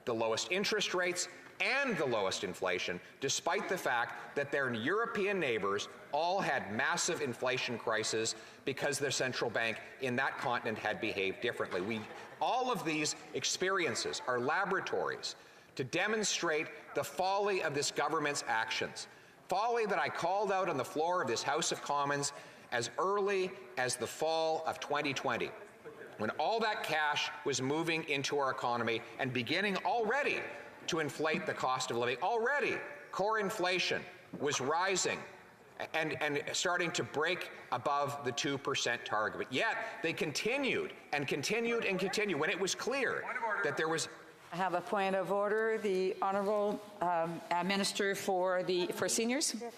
the lowest interest rates, and the lowest inflation, despite the fact that their European neighbors all had massive inflation crises because their central bank in that continent had behaved differently. All of these experiences are laboratories to demonstrate the folly of this government's actions. Folly that I called out on the floor of this House of Commons as early as the fall of 2020, when all that cash was moving into our economy and beginning already to inflate the cost of living. Already, core inflation was rising and starting to break above the 2% target. But yet, they continued and continued and continued when it was clear that there was... I have a point of order. The Honourable Minister for Seniors. Thank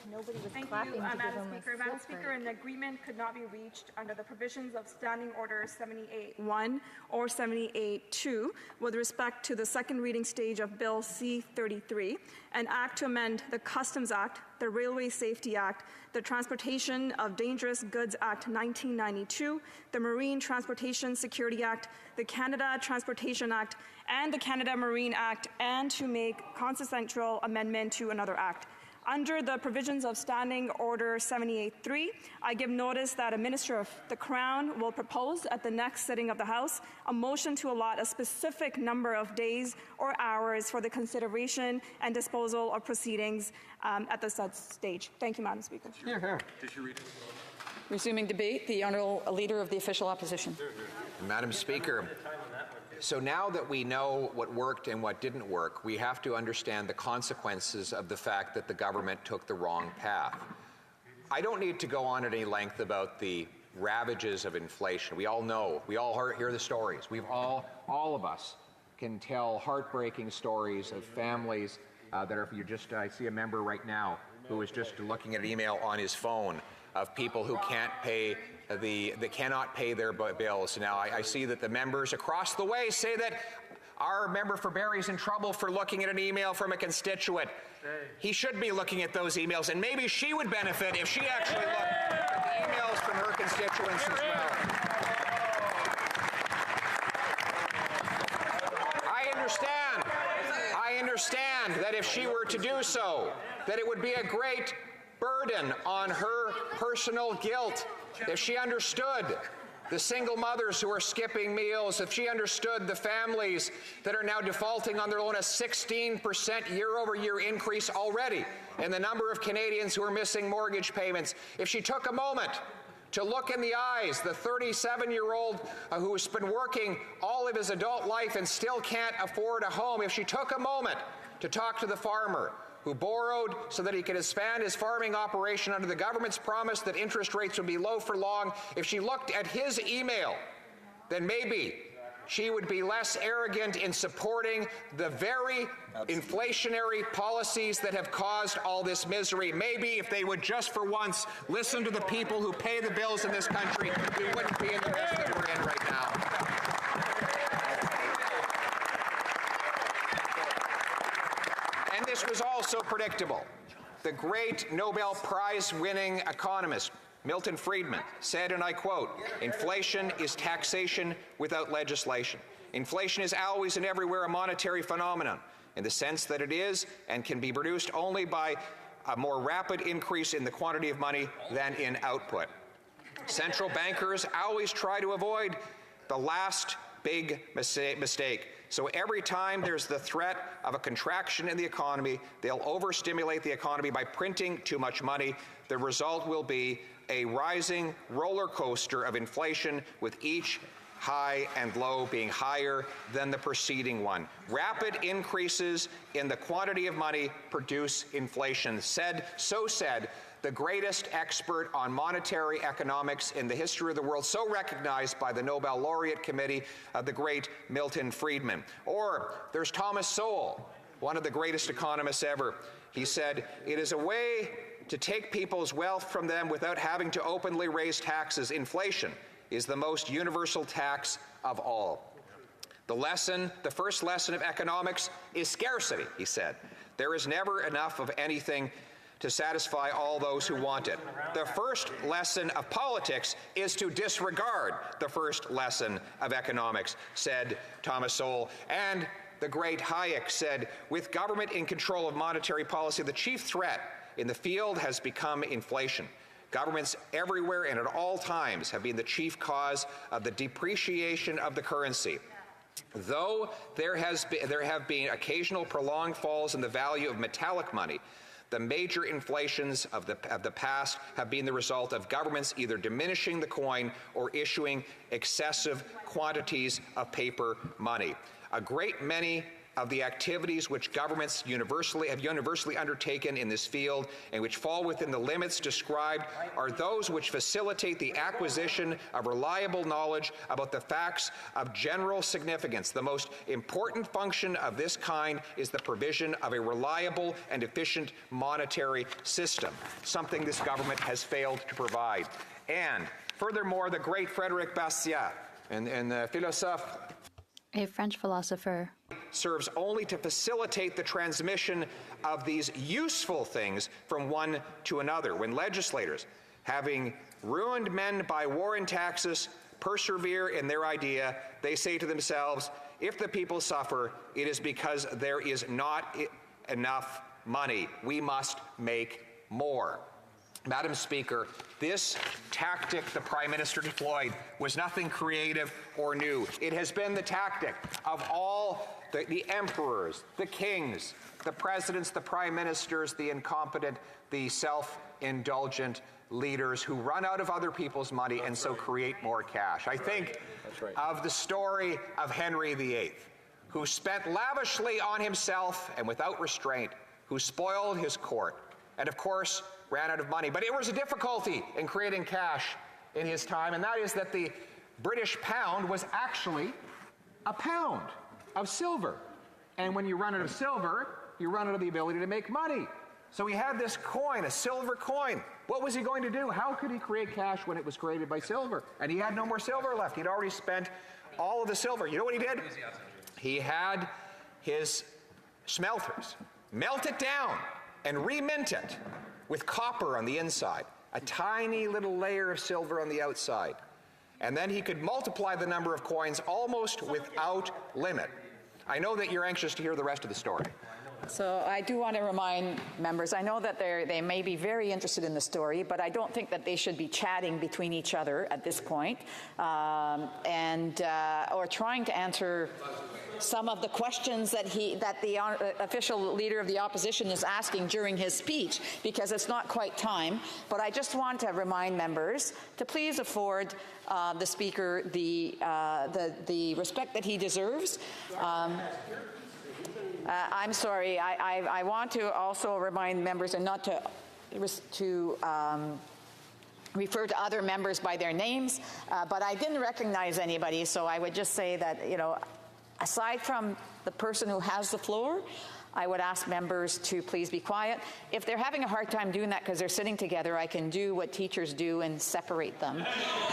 you, Madam Speaker. Madam Speaker, an agreement could not be reached under the provisions of Standing Order 78-1 or 78-2 with respect to the second reading stage of Bill C-33, an act to amend the Customs Act, the Railway Safety Act, the Transportation of Dangerous Goods Act 1992, the Marine Transportation Security Act, the Canada Transportation Act, and the Canada Marine Act, and to make consequential amendment to another act. Under the provisions of Standing Order 78.3, I give notice that a Minister of the Crown will propose at the next sitting of the House a motion to allot a specific number of days or hours for the consideration and disposal of proceedings at the said stage. Thank you, Madam Speaker. Here, here. Resuming debate, the Honourable Leader of the Official Opposition. Madam Speaker, so now that we know what worked and what didn't work, we have to understand the consequences of the fact that the government took the wrong path. I don't need to go on at any length about the ravages of inflation. We all know, we all hear the stories. All of us can tell heartbreaking stories of families that are, I see a member right now who is just looking at an email on his phone of people who can't pay that cannot pay their bills. Now, I see that the members across the way say that our member for Barrie is in trouble for looking at an email from a constituent. He should be looking at those emails, and maybe she would benefit if she actually looked at the emails from her constituents as well. I understand that if she were to do so, that it would be a great burden on her personal guilt. If she understood the single mothers who are skipping meals, if she understood the families that are now defaulting on their loan, a 16% year-over-year increase already in the number of Canadians who are missing mortgage payments, if she took a moment to look in the eyes the 37-year-old who has been working all of his adult life and still can't afford a home, if she took a moment to talk to the farmer who borrowed so that he could expand his farming operation under the government's promise that interest rates would be low for long, if she looked at his email, then maybe she would be less arrogant in supporting the very inflationary policies that have caused all this misery. Maybe if they would just for once listen to the people who pay the bills in this country, we wouldn't be in the mess that we're in right now. And this was also predictable. The great Nobel Prize-winning economist, Milton Friedman, said, and I quote, "Inflation is taxation without legislation. Inflation is always and everywhere a monetary phenomenon, in the sense that it is and can be produced only by a more rapid increase in the quantity of money than in output. Central bankers always try to avoid the last big mistake. So every time there's the threat of a contraction in the economy, they'll overstimulate the economy by printing too much money. The result will be a rising roller coaster of inflation, with each high and low being higher than the preceding one. Rapid increases in the quantity of money produce inflation," said the greatest expert on monetary economics in the history of the world, so recognized by the Nobel Laureate Committee, the great Milton Friedman. Or there's Thomas Sowell, one of the greatest economists ever. He said, "It is a way to take people's wealth from them without having to openly raise taxes. Inflation is the most universal tax of all." The first lesson of economics is scarcity, he said. There is never enough of anything to satisfy all those who want it. The first lesson of politics is to disregard the first lesson of economics, said Thomas Sowell. And the great Hayek said, "With government in control of monetary policy, the chief threat in the field has become inflation. Governments everywhere and at all times have been the chief cause of the depreciation of the currency. Though there have been occasional prolonged falls in the value of metallic money, the major inflations of the past have been the result of governments either diminishing the coin or issuing excessive quantities of paper money. A great many of the activities which governments have universally undertaken in this field and which fall within the limits described are those which facilitate the acquisition of reliable knowledge about the facts of general significance. The most important function of this kind is the provision of a reliable and efficient monetary system, something this government has failed to provide." And furthermore, the great Frédéric Bastiat, and the philosophe, a French philosopher, serves only to facilitate the transmission of these useful things from one to another. When legislators, having ruined men by war and taxes, persevere in their idea, they say to themselves, if the people suffer, it is because there is not enough money. We must make more. Madam Speaker, this tactic the Prime Minister deployed was nothing creative or new. It has been the tactic of all the emperors, the kings, the presidents, the prime ministers, the incompetent, the self-indulgent leaders who run out of other people's money and so create more cash. I think of the story of Henry VIII, who spent lavishly on himself and without restraint, who spoiled his court, and of course ran out of money. But it was a difficulty in creating cash in his time, and that is that the British pound was actually a pound of silver. And when you run out of silver, you run out of the ability to make money. So he had this coin, a silver coin. What was he going to do? How could he create cash when it was created by silver? And he had no more silver left. He'd already spent all of the silver. You know what he did? He had his smelters melt it down and remint it with copper on the inside, a tiny little layer of silver on the outside. And then he could multiply the number of coins almost without limit. I know that you're anxious to hear the rest of the story. So I do want to remind members, I know that they may be very interested in the story, but I don't think that they should be chatting between each other at this point, or trying to answer some of the questions that the official leader of the opposition is asking during his speech, because it's not quite time. But I just want to remind members to please afford the Speaker the respect that he deserves. I'm sorry. I want to also remind members and not to refer to other members by their names, but I didn't recognize anybody, so I would just say that, you know, aside from the person who has the floor, I would ask members to please be quiet. If they're having a hard time doing that because they're sitting together, I can do what teachers do and separate them.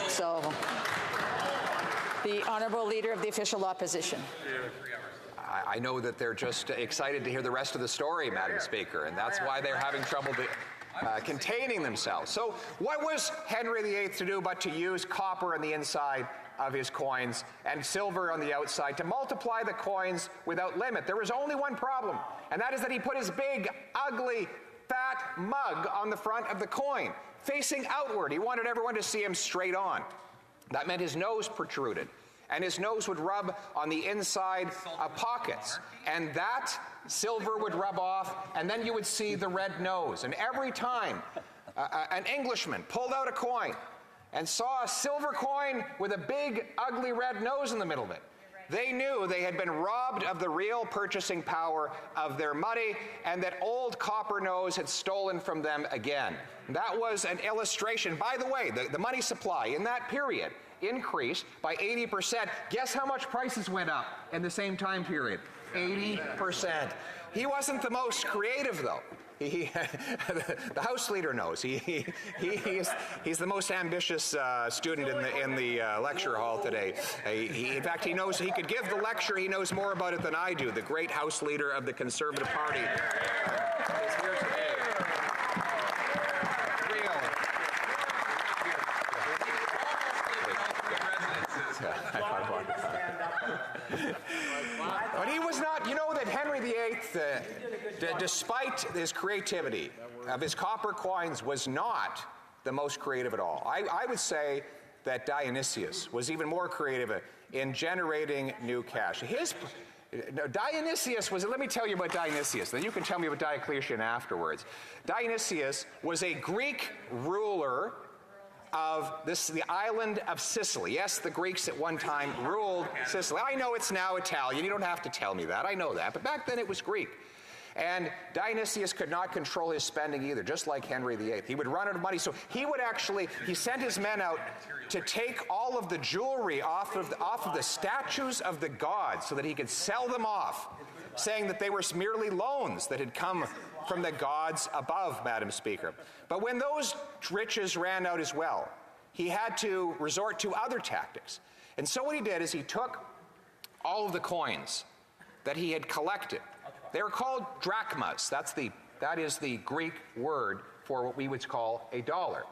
So, the Honourable Leader of the Official Opposition. I know that they're just excited to hear the rest of the story, Madam Speaker, and that's why they're having trouble containing themselves. So what was Henry VIII to do but to use copper on the inside of his coins and silver on the outside to multiply the coins without limit? There was only one problem, and that is that he put his big, ugly, fat mug on the front of the coin, facing outward. He wanted everyone to see him straight on. That meant his nose protruded, and his nose would rub on the inside of pockets, and that silver would rub off, and then you would see the red nose. And every time an Englishman pulled out a coin and saw a silver coin with a big, ugly red nose in the middle of it, they knew they had been robbed of the real purchasing power of their money, and that old copper nose had stolen from them again. That was an illustration. By the way, the money supply in that period increased by 80%. Guess how much prices went up in the same time period? 80%. He wasn't the most creative, though. The House Leader knows. He's the most ambitious student in the lecture hall today. In fact, he knows he could give the lecture. He knows more about it than I do. The great House Leader of the Conservative Party is here today. But he was not, you know that Henry VIII, despite his creativity of his copper coins, was not the most creative at all. I would say that Dionysius was even more creative in generating new cash. Dionysius was, let me tell you about Dionysius, then you can tell me about Diocletian afterwards. Dionysius was a Greek ruler of the island of Sicily. Yes, the Greeks at one time ruled Sicily. I know it's now Italian. You don't have to tell me that. I know that. But back then it was Greek. And Dionysius could not control his spending either, just like Henry VIII. He would run out of money. So he sent his men out to take all of the jewelry off of the statues of the gods so that he could sell them off, saying that they were merely loans that had come from the gods above, Madam Speaker. But when those riches ran out as well, he had to resort to other tactics. And so what he did is he took all of the coins that he had collected. They were called drachmas. That is the Greek word for what we would call a dollar.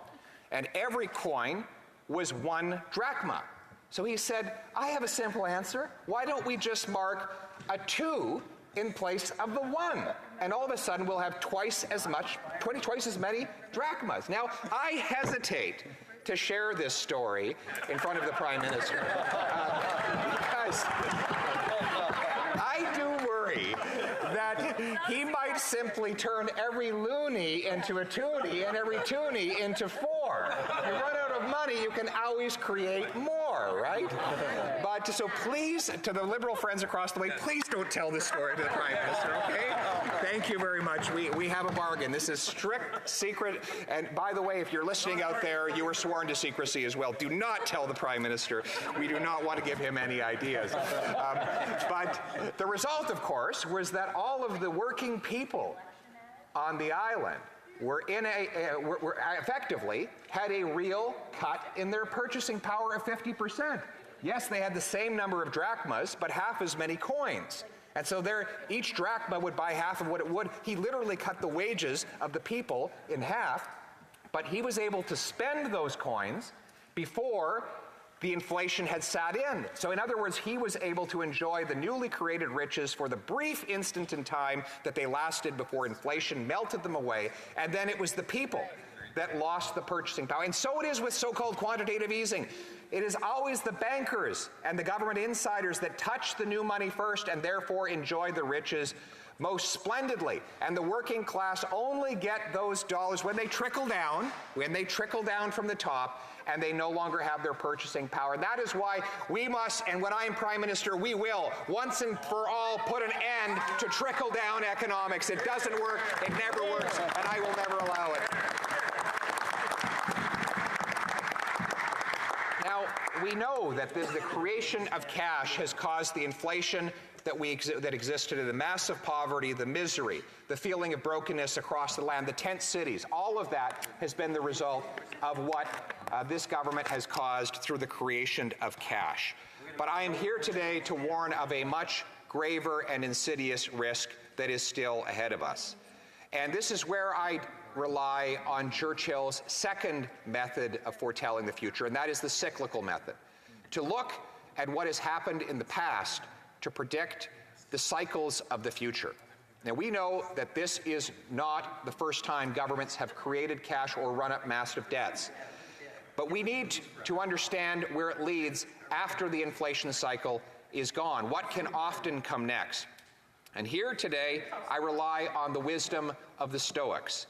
And every coin was 1 drachma. So he said, I have a simple answer. Why don't we just mark a 2 in place of the 1. And all of a sudden, we'll have twice as many drachmas. Now, I hesitate to share this story in front of the Prime Minister because I do worry that he might simply turn every loonie into a toonie and every toonie into 4. You run out of money, you can always create more, right? But so please, to the Liberal friends across the way, please don't tell this story to the Prime Minister, okay? Thank you very much. We have a bargain. This is strict secret. And by the way, if you're listening out there, you were sworn to secrecy as well. Do not tell the Prime Minister. We do not want to give him any ideas. But the result, of course, was that all of the working people on the island were effectively had a real cut in their purchasing power of 50%. Yes, they had the same number of drachmas, but half as many coins. And so each drachma would buy half of what it would. He literally cut the wages of the people in half, but he was able to spend those coins before the inflation had sat in. So in other words, he was able to enjoy the newly created riches for the brief instant in time that they lasted before inflation melted them away, and then it was the people that lost the purchasing power. And so it is with so-called quantitative easing. It is always the bankers and the government insiders that touch the new money first and therefore enjoy the riches most splendidly. And the working class only get those dollars when they trickle down from the top, and they no longer have their purchasing power. That is why we must, and when I'm Prime Minister, we will, once and for all, put an end to trickle-down economics. It doesn't work, it never works, and I will never allow it. Now, we know that the creation of cash has caused the inflation that existed, in the massive poverty, the misery, the feeling of brokenness across the land, the tent cities. All of that has been the result of what this government has caused through the creation of cash. But I am here today to warn of a much graver and insidious risk that is still ahead of us. And this is where I rely on Churchill's second method of foretelling the future, and that is the cyclical method. To look at what has happened in the past to predict the cycles of the future. Now, we know that this is not the first time governments have created cash or run up massive debts. But we need to understand where it leads after the inflation cycle is gone. What can often come next? And here today, I rely on the wisdom of the Stoics.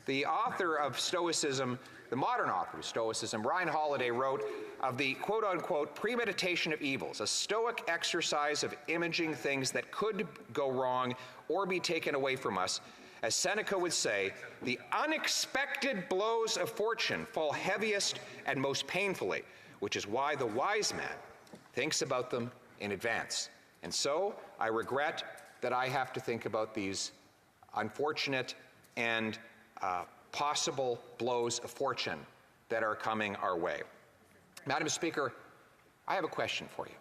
The author of Stoicism, the modern author of Stoicism, Ryan Holiday, wrote of the quote-unquote premeditation of evils, a Stoic exercise of imaging things that could go wrong or be taken away from us. As Seneca would say, the unexpected blows of fortune fall heaviest and most painfully, which is why the wise man thinks about them in advance. And so I regret that I have to think about these unfortunate and possible blows of fortune that are coming our way. Madam Speaker, I have a question for you.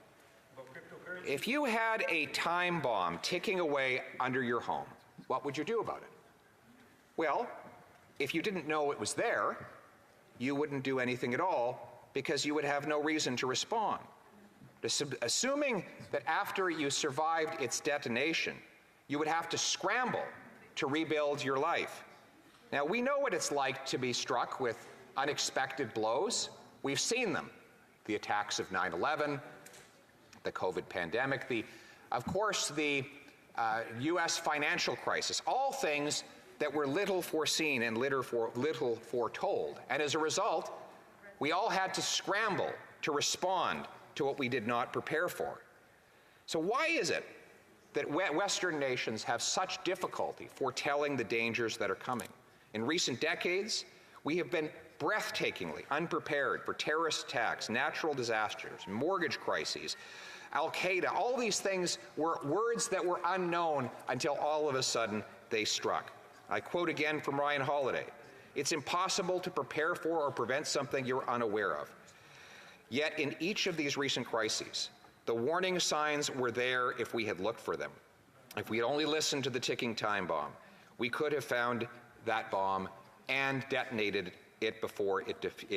If you had a time bomb ticking away under your home, what would you do about it? Well, if you didn't know it was there, you wouldn't do anything at all because you would have no reason to respond. Assuming that after you survived its detonation, you would have to scramble to rebuild your life. Now, we know what it's like to be struck with unexpected blows. We've seen them. The attacks of 9/11, the COVID pandemic, of course, the U.S. financial crisis, all things that were little foreseen and little foretold. And as a result, we all had to scramble to respond to what we did not prepare for. So why is it that Western nations have such difficulty foretelling the dangers that are coming? In recent decades, we have been breathtakingly unprepared for terrorist attacks, natural disasters, mortgage crises, Al-Qaeda. All these things were words that were unknown until all of a sudden they struck. I quote again from Ryan Holiday, "It's impossible to prepare for or prevent something you're unaware of. Yet in each of these recent crises, the warning signs were there if we had looked for them. If we had only listened to the ticking time bomb, we could have found that bomb and detonated it before diffused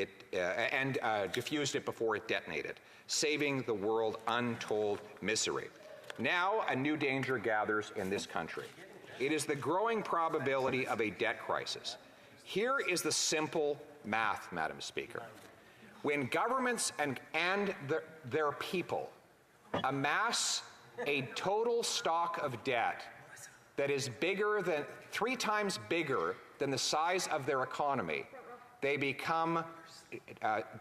it before it detonated, saving the world untold misery." Now a new danger gathers in this country. It is the growing probability of a debt crisis. Here is the simple math, Madam Speaker. When governments and their people amass a total stock of debt that is bigger than 3 times bigger than the size of their economy, they become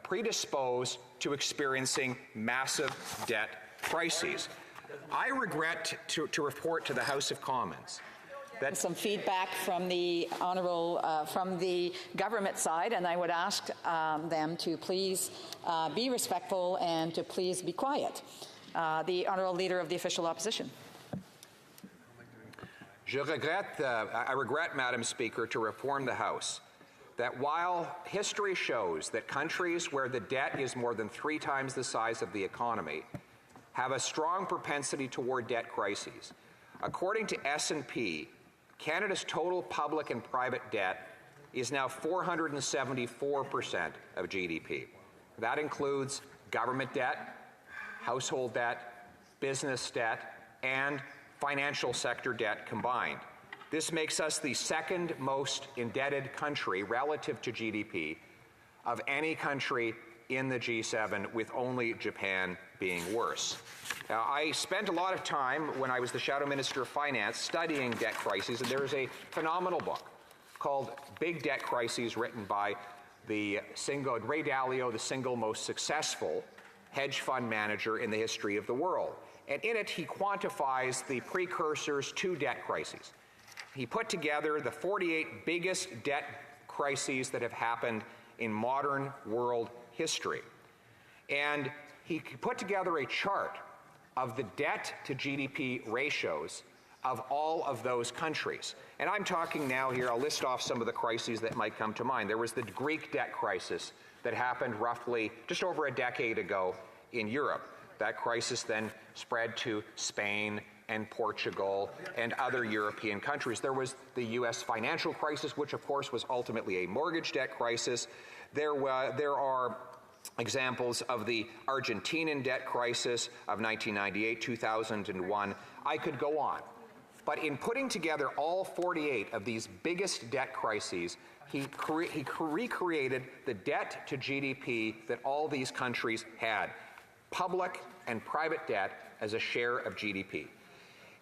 predisposed to experiencing massive debt crises. I regret to report to the House of Commons that some feedback from the honourable from the government side, and I would ask them to please be respectful and to please be quiet. The honourable leader of the official opposition. I regret, Madam Speaker, to inform the House that while history shows that countries where the debt is more than 3 times the size of the economy have a strong propensity toward debt crises, according to S&P, Canada's total public and private debt is now 474% of GDP. That includes government debt, household debt, business debt, and financial sector debt combined. This makes us the second most indebted country relative to GDP of any country in the G7, with only Japan being worse. Now, I spent a lot of time when I was the Shadow Minister of Finance studying debt crises, and there is a phenomenal book called Big Debt Crises, written by Ray Dalio, the single most successful hedge fund manager in the history of the world. And in it, he quantifies the precursors to debt crises. He put together the 48 biggest debt crises that have happened in modern world history. And he put together a chart of the debt to GDP ratios of all of those countries. And I'm talking now here, I'll list off some of the crises that might come to mind. There was the Greek debt crisis that happened roughly just over a decade ago in Europe. That crisis then spread to Spain and Portugal and other European countries. There was the U.S. financial crisis, which of course was ultimately a mortgage debt crisis. There are examples of the Argentinian debt crisis of 1998, 2001. I could go on. But in putting together all 48 of these biggest debt crises, he recreated the debt to GDP that all these countries had, public and private debt as a share of GDP.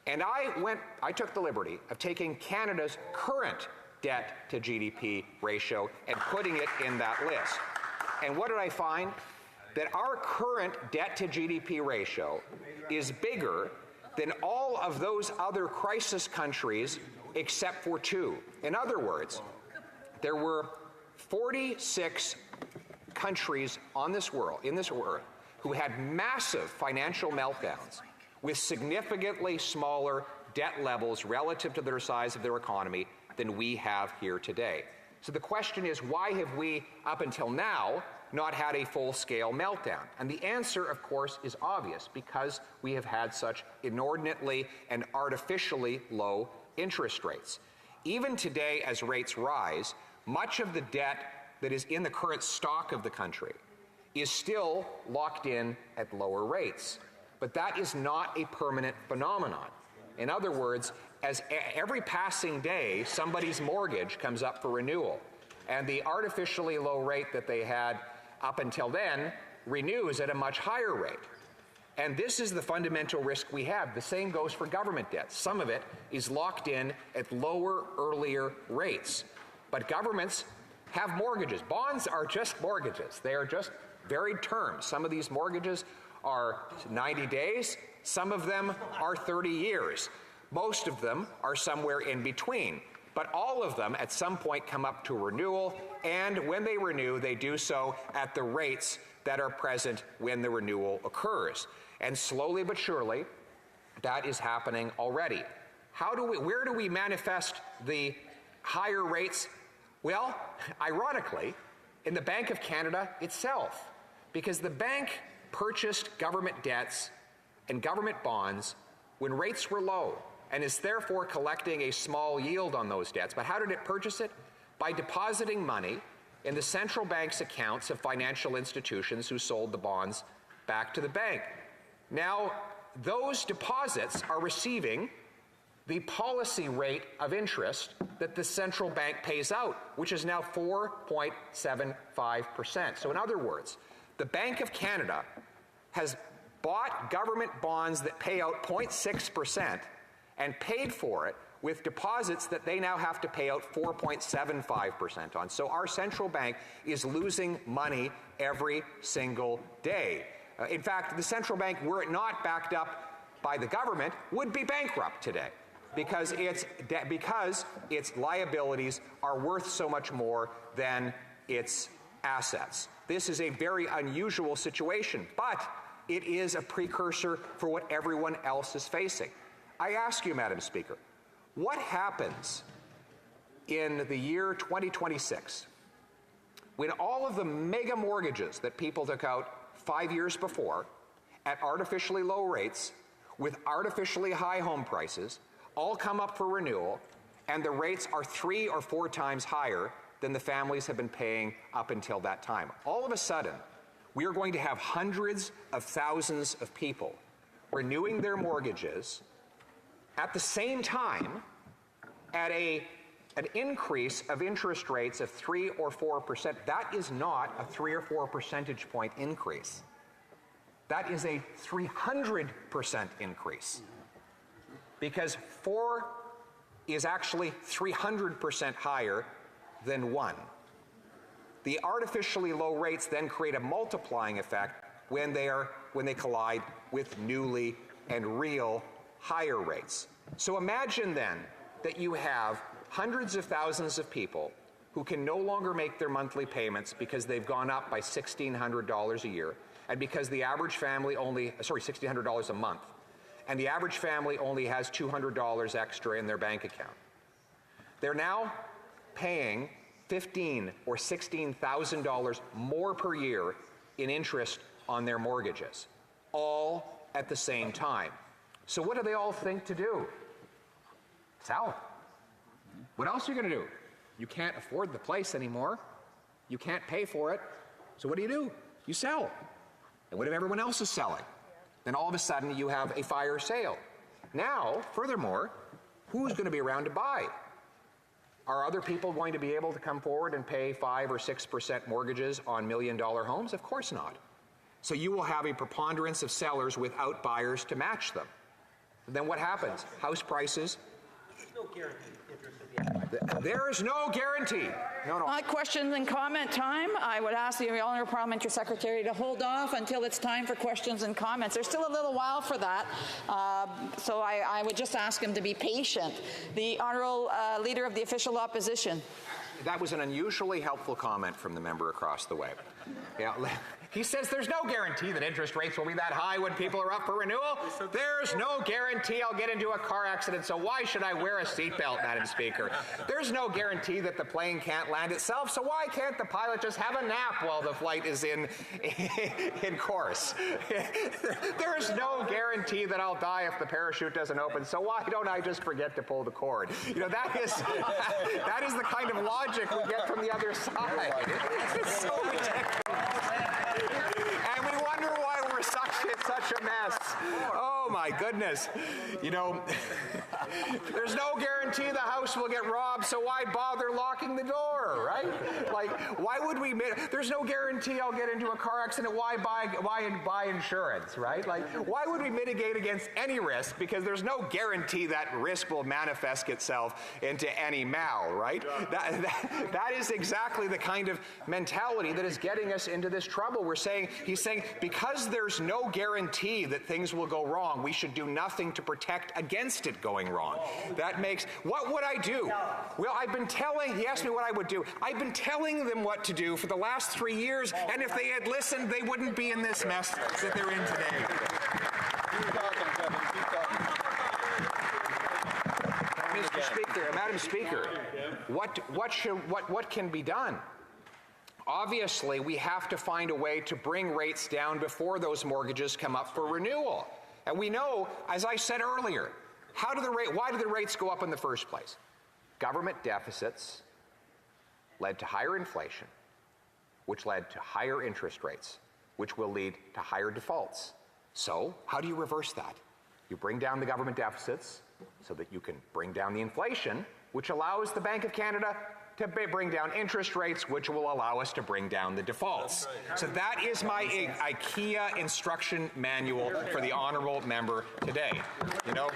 And I took the liberty of taking Canada's current debt to GDP ratio and putting it in that list. And what did I find? That our current debt to GDP ratio is bigger than all of those other crisis countries except for 2. In other words, there were 46 countries in this world, who had massive financial meltdowns with significantly smaller debt levels relative to the size of their economy than we have here today. So the question is, why have we, up until now, not had a full-scale meltdown? And the answer, of course, is obvious, because we have had such inordinately and artificially low interest rates. Even today, as rates rise, much of the debt that is in the current stock of the country is still locked in at lower rates. But that is not a permanent phenomenon. In other words, as every passing day, somebody's mortgage comes up for renewal, and the artificially low rate that they had up until then renews at a much higher rate. And this is the fundamental risk we have. The same goes for government debt. Some of it is locked in at lower, earlier rates. But governments have mortgages. Bonds are just mortgages. They are just varied terms. Some of these mortgages are 90 days. Some of them are 30 years. Most of them are somewhere in between. But all of them at some point come up to renewal, and when they renew, they do so at the rates that are present when the renewal occurs. And slowly but surely, that is happening already. Where do we manifest the higher rates? Well, ironically, in the Bank of Canada itself, because the bank purchased government debts and government bonds when rates were low, and is therefore collecting a small yield on those debts. But how did it purchase it? By depositing money in the central bank's accounts of financial institutions who sold the bonds back to the bank. Now, those deposits are receiving the policy rate of interest that the central bank pays out, which is now 4.75%. So in other words, the Bank of Canada has bought government bonds that pay out 0.6% and paid for it with deposits that they now have to pay out 4.75% on. So our central bank is losing money every single day. In fact, the central bank, were it not backed up by the government, would be bankrupt today because its liabilities are worth so much more than its assets. This is a very unusual situation, but it is a precursor for what everyone else is facing. I ask you, Madam Speaker, what happens in the year 2026 when all of the mega mortgages that people took out 5 years before at artificially low rates with artificially high home prices all come up for renewal and the rates are 3 or 4 times higher than the families have been paying up until that time? All of a sudden, we are going to have hundreds of thousands of people renewing their mortgages at the same time at an increase of interest rates of 3 or 4%. That is not a 3 or 4 percentage point increase. That is a 300% increase. Because 4 is actually 300% higher than 1. The artificially low rates then create a multiplying effect when they collide with newly and real higher rates. So imagine then that you have hundreds of thousands of people who can no longer make their monthly payments because they've gone up by $1,600 a year, and because the average family $1,600 a month, and the average family only has $200 extra in their bank account. They're now paying $15,000 or $16,000 more per year in interest on their mortgages, all at the same time. So what do they all think to do? Sell it. What else are you going to do? You can't afford the place anymore. You can't pay for it. So what do? You sell. And what if everyone else is selling? Then all of a sudden you have a fire sale. Now, furthermore, who's going to be around to buy? Are other people going to be able to come forward and pay 5 or 6% mortgages on $1 million homes? Of course not. So you will have a preponderance of sellers without buyers to match them. Then what happens? House prices. There's no guarantee. There is no guarantee. No. Questions and comment time. I would ask the Honourable Parliamentary Secretary to hold off until it's time for questions and comments. There's still a little while for that, so I would just ask him to be patient. The Honourable Leader of the Official Opposition. That was an unusually helpful comment from the member across the way. Yeah. He says there's no guarantee that interest rates will be that high when people are up for renewal. There's no guarantee I'll get into a car accident, so why should I wear a seatbelt, Madam Speaker? There's no guarantee that the plane can't land itself, so why can't the pilot just have a nap while the flight is in course? There is no guarantee that I'll die if the parachute doesn't open, so why don't I just forget to pull the cord? You know, that is the kind of logic we get from the other side. It's so ridiculous. And we wonder why we're such a mess. Oh my goodness. You know, there's no guarantee the house will get robbed, so why bother locking the door, right? Like, why would we, there's no guarantee I'll get into a car accident, why buy insurance, right? Like, why would we mitigate against any risk? Because there's no guarantee that risk will manifest itself into any mal, right? That is exactly the kind of mentality that is getting us into this trouble. He's saying, because there's no guarantee that things will go wrong, we should do nothing to protect against it going wrong. That makes, what would I do? Well, he asked me what I would do. I've been telling them what to do for the last 3 years, and if they had listened, they wouldn't be in this mess that they're in today. Mr. Speaker, Madam Speaker, what can be done? Obviously, we have to find a way to bring rates down before those mortgages come up for renewal. And we know, as I said earlier, why do the rates go up in the first place? Government deficits led to higher inflation, which led to higher interest rates, which will lead to higher defaults. So, how do you reverse that? You bring down the government deficits so that you can bring down the inflation, which allows the Bank of Canada to bring down interest rates, which will allow us to bring down the defaults. So that is my IKEA instruction manual for the honourable member today. You know?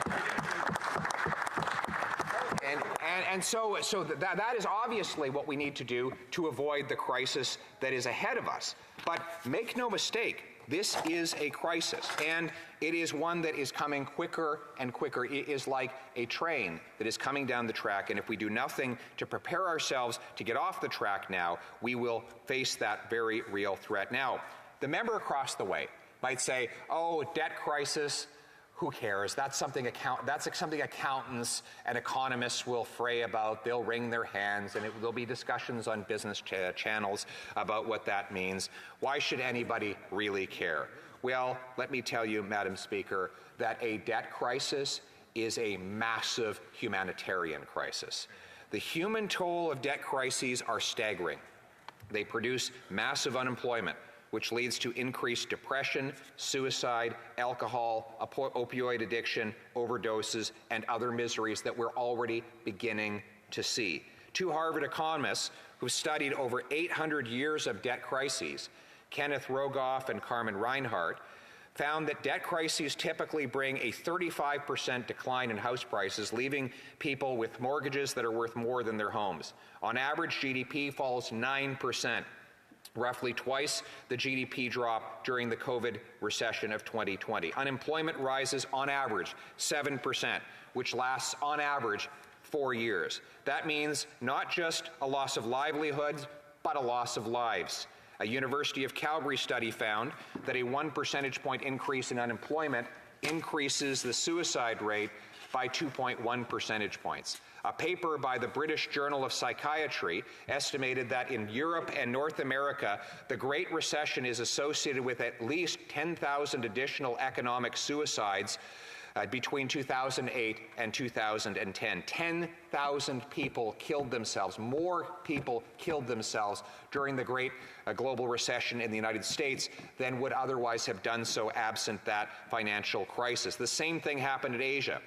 And so that is obviously what we need to do to avoid the crisis that is ahead of us. But make no mistake, this is a crisis, and it is one that is coming quicker and quicker. It is like a train that is coming down the track, and if we do nothing to prepare ourselves to get off the track now, we will face that very real threat. Now, the member across the way might say, oh, debt crisis, who cares? That's something accountants and economists will fray about. They'll wring their hands, and there'll be discussions on business channels about what that means. Why should anybody really care? Well, let me tell you, Madam Speaker, that a debt crisis is a massive humanitarian crisis. The human toll of debt crises are staggering. They produce massive unemployment, which leads to increased depression, suicide, alcohol, opioid addiction, overdoses, and other miseries that we're already beginning to see. Two Harvard economists who studied over 800 years of debt crises, Kenneth Rogoff and Carmen Reinhardt, found that debt crises typically bring a 35% decline in house prices, leaving people with mortgages that are worth more than their homes. On average, GDP falls 9%. Roughly twice the GDP drop during the COVID recession of 2020. Unemployment rises on average 7%, which lasts on average 4 years. That means not just a loss of livelihoods, but a loss of lives. A University of Calgary study found that a 1 percentage point increase in unemployment increases the suicide rate by 2.1 percentage points. A paper by the British Journal of Psychiatry estimated that in Europe and North America, the Great Recession is associated with at least 10,000 additional economic suicides between 2008 and 2010. 10,000 people killed themselves. More people killed themselves during the Great Global Recession in the United States than would otherwise have done so absent that financial crisis. The same thing happened in Asia.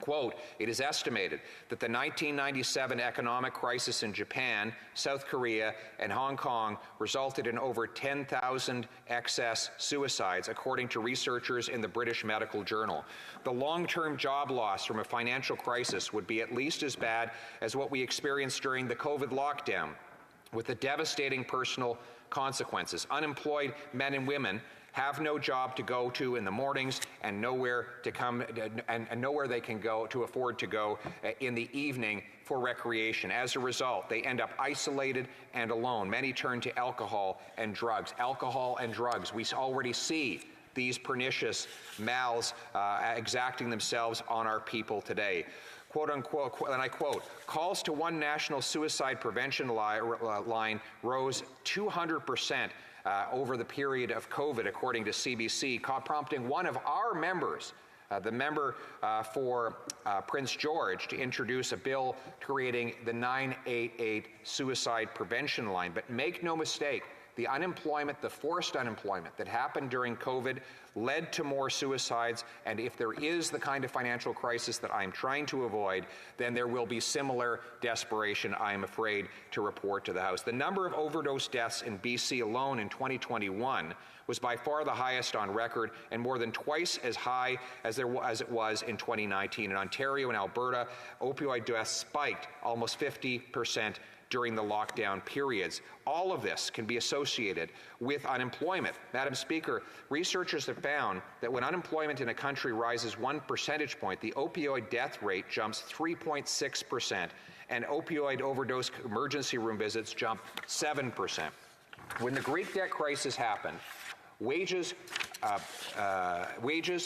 Quote, it is estimated that the 1997 economic crisis in Japan, South Korea, and Hong Kong resulted in over 10,000 excess suicides, according to researchers in the British Medical Journal. The long-term job loss from a financial crisis would be at least as bad as what we experienced during the COVID lockdown, with the devastating personal consequences. Unemployed men and women have no job to go to in the mornings and nowhere to come and nowhere they can go to afford to go in the evening for recreation. As a result, they end up isolated and alone. Many turn to alcohol and drugs. Alcohol and drugs. We already see these pernicious mals exacting themselves on our people today. Quote unquote, and I quote, calls to one national suicide prevention line rose 200% over the period of COVID, according to CBC, prompting one of our members, the member for Prince George, to introduce a bill creating the 988 suicide prevention line. But make no mistake, the unemployment, the forced unemployment that happened during COVID led to more suicides, and if there is the kind of financial crisis that I'm trying to avoid, then there will be similar desperation, I am afraid, to report to the House. The number of overdose deaths in BC alone in 2021 was by far the highest on record and more than twice as high as it was in 2019. In Ontario and Alberta, opioid deaths spiked almost 50% during the lockdown periods. All of this can be associated with unemployment. Madam Speaker, researchers have found that when unemployment in a country rises 1 percentage point, the opioid death rate jumps 3.6%, and opioid overdose emergency room visits jump 7%. When the Great Debt Crisis happened, wages,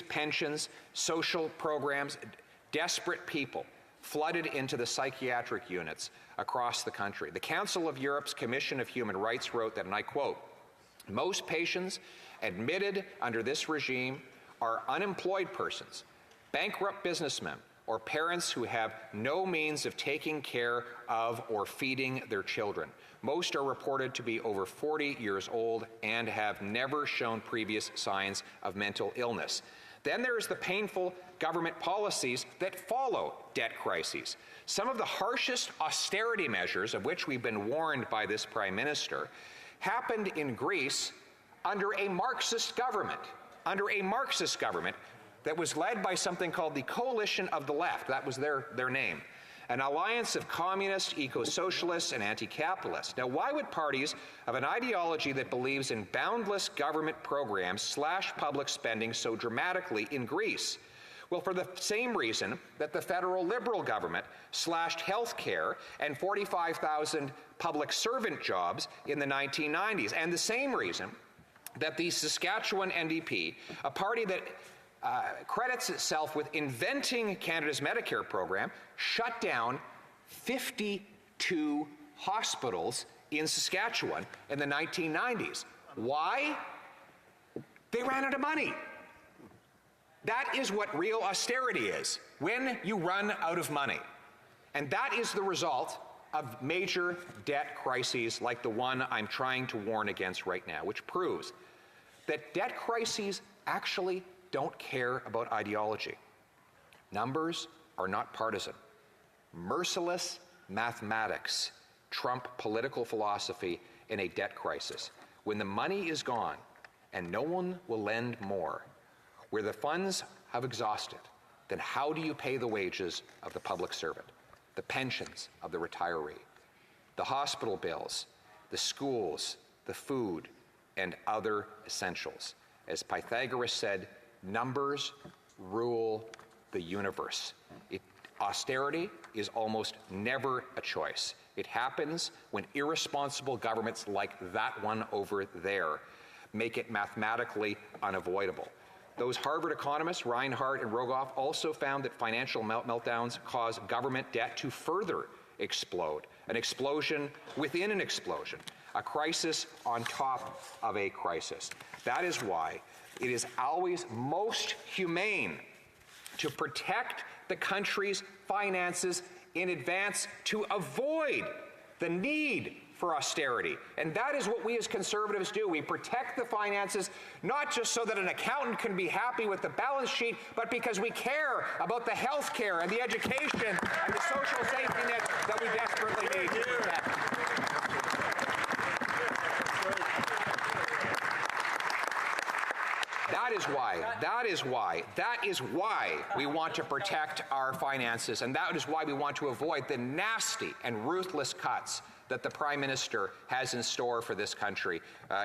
pensions, social programs, desperate people flooded into the psychiatric units across the country. The Council of Europe's Commission of Human Rights wrote that, and I quote, most patients admitted under this regime are unemployed persons, bankrupt businessmen, or parents who have no means of taking care of or feeding their children. Most are reported to be over 40 years old and have never shown previous signs of mental illness. Then there is the painful government policies that follow debt crises. Some of the harshest austerity measures, of which we've been warned by this Prime Minister, happened in Greece under a Marxist government, that was led by something called the Coalition of the Left. That was their name. An alliance of communists, eco-socialists, and anti-capitalists. Now, why would parties of an ideology that believes in boundless government programs slash public spending so dramatically in Greece? Well, for the same reason that the federal Liberal government slashed health care and 45,000 public servant jobs in the 1990s, and the same reason that the Saskatchewan NDP, a party that credits itself with inventing Canada's Medicare program, shut down 52 hospitals in Saskatchewan in the 1990s. Why? They ran out of money. That is what real austerity is, when you run out of money. And that is the result of major debt crises like the one I'm trying to warn against right now, which proves that debt crises actually don't care about ideology. Numbers are not partisan. Merciless mathematics trump political philosophy in a debt crisis. When the money is gone and no one will lend more, where the funds have exhausted, then how do you pay the wages of the public servant, the pensions of the retiree, the hospital bills, the schools, the food, and other essentials? As Pythagoras said, numbers rule the universe. Austerity is almost never a choice. It happens when irresponsible governments like that one over there make it mathematically unavoidable. Those Harvard economists, Reinhardt and Rogoff, also found that financial meltdowns cause government debt to further explode, an explosion within an explosion, a crisis on top of a crisis. That is why it is always most humane to protect the country's finances in advance to avoid the need for austerity. And that is what we as Conservatives do. We protect the finances, not just so that an accountant can be happy with the balance sheet, but because we care about the health care and the education and the social safety net that we desperately need to protect. That is why we want to protect our finances, and that is why we want to avoid the nasty and ruthless cuts that the Prime Minister has in store for this country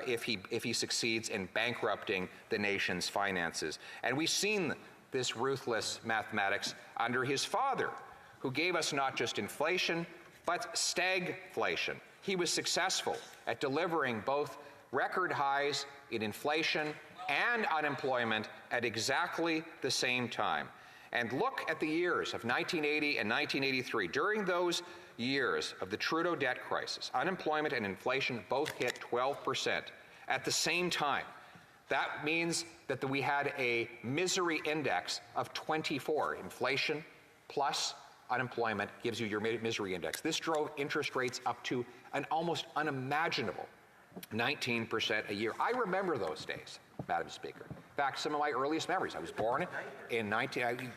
if he succeeds in bankrupting the nation's finances. And we've seen this ruthless mathematics under his father, who gave us not just inflation, but stagflation. He was successful at delivering both record highs in inflation and unemployment at exactly the same time. And look at the years of 1980 and 1983. During those years of the Trudeau debt crisis, unemployment and inflation both hit 12% at the same time. That means that we had a misery index of 24. Inflation plus unemployment gives you your misery index. This drove interest rates up to an almost unimaginable 19% a year. I remember those days, Madam Speaker. In fact, some of my earliest memories, I was born in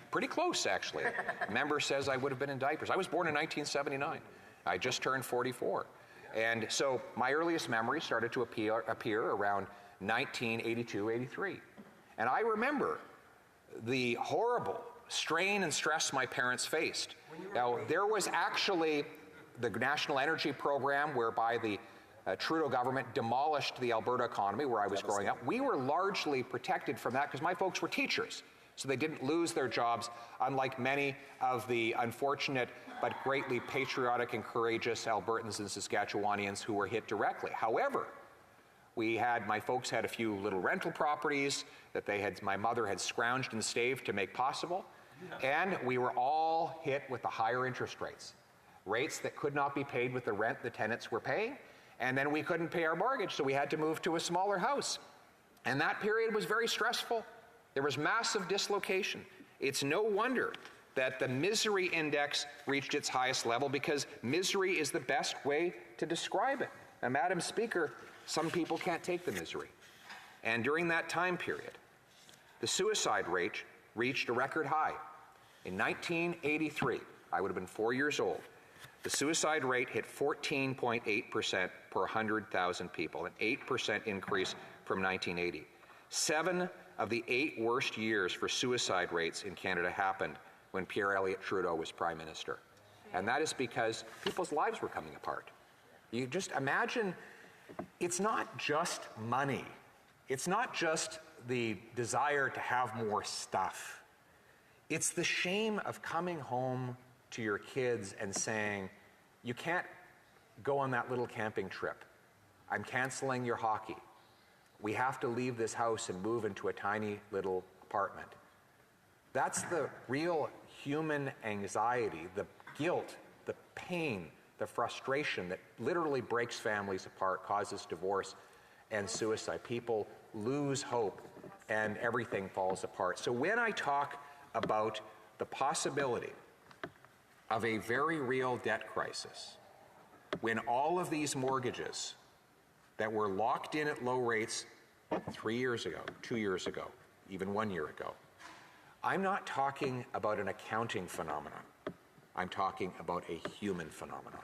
pretty close actually. Member says I would have been in diapers. I was born in 1979. I just turned 44. And so my earliest memories started to appear around 1982, 83. And I remember the horrible strain and stress my parents faced. Now, there was actually the National Energy Program whereby the Trudeau government demolished the Alberta economy where I was growing up. We were largely protected from that because my folks were teachers, so they didn't lose their jobs, unlike many of the unfortunate but greatly patriotic and courageous Albertans and Saskatchewanians who were hit directly. However, my folks had a few little rental properties that my mother had scrounged and staved to make possible, and we were all hit with the higher interest rates that could not be paid with the rent the tenants were paying. And then we couldn't pay our mortgage, so we had to move to a smaller house. And that period was very stressful. There was massive dislocation. It's no wonder that the misery index reached its highest level, because misery is the best way to describe it. Now, Madam Speaker, some people can't take the misery. And during that time period, The suicide rate reached a record high. In 1983, I would have been 4 years old, the suicide rate hit 14.8% per 100,000 people, an 8% increase from 1980. 7 of the 8 worst years for suicide rates in Canada happened when Pierre Elliott Trudeau was Prime Minister. And that is because people's lives were coming apart. You just imagine, it's not just money. It's not just the desire to have more stuff. It's the shame of coming home to your kids and saying, you can't go on that little camping trip. I'm canceling your hockey. We have to leave this house and move into a tiny little apartment. That's the real human anxiety, the guilt, the pain, the frustration that literally breaks families apart, causes divorce and suicide. People lose hope and everything falls apart. So when I talk about the possibility of a very real debt crisis, when all of these mortgages that were locked in at low rates 3 years ago, 2 years ago, even 1 year ago, I'm not talking about an accounting phenomenon. I'm talking about a human phenomenon,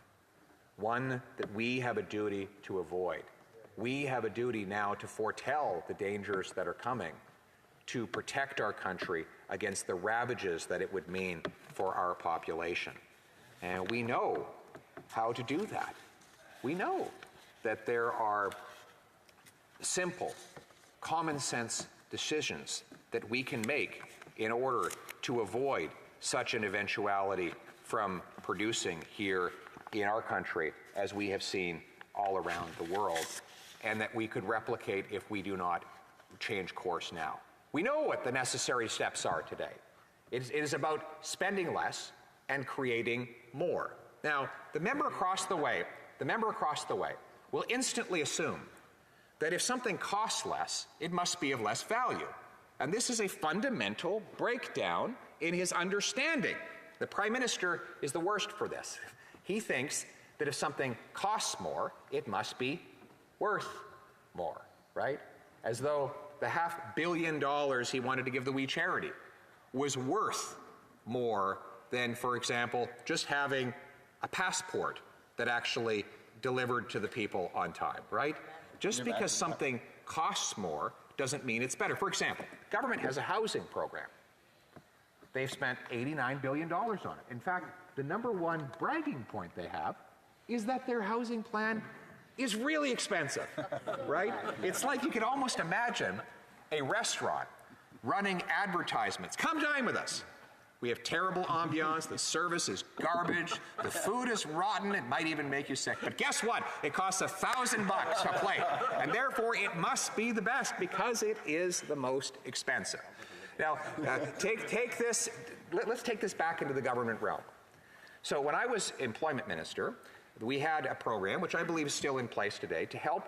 one that we have a duty to avoid. We have a duty now to foretell the dangers that are coming, to protect our country against the ravages that it would mean for our population. And we know how to do that. We know that there are simple, common sense decisions that we can make in order to avoid such an eventuality from producing here in our country, as we have seen all around the world, and that we could replicate if we do not change course now. We know what the necessary steps are today. It is about spending less and creating more. Now, the member across the way will instantly assume that if something costs less, it must be of less value. And this is a fundamental breakdown in his understanding. The Prime Minister is the worst for this. He thinks that if something costs more, it must be worth more, right? As though the $500 million he wanted to give the wee charity was worth more than, for example, just having a passport that actually delivered to the people on time, right? Just because something costs more doesn't mean it's better. For example, government has a housing program. They've spent $89 billion on it. In fact, the number one bragging point they have is that their housing plan is really expensive, right? It's like you could almost imagine a restaurant running advertisements. Come dine with us. We have terrible ambiance, the service is garbage, the food is rotten, it might even make you sick. But guess what? It costs $1,000 a plate, and therefore it must be the best because it is the most expensive. Now, take this, let's take this back into the government realm. So when I was employment minister, we had a program, which I believe is still in place today, to help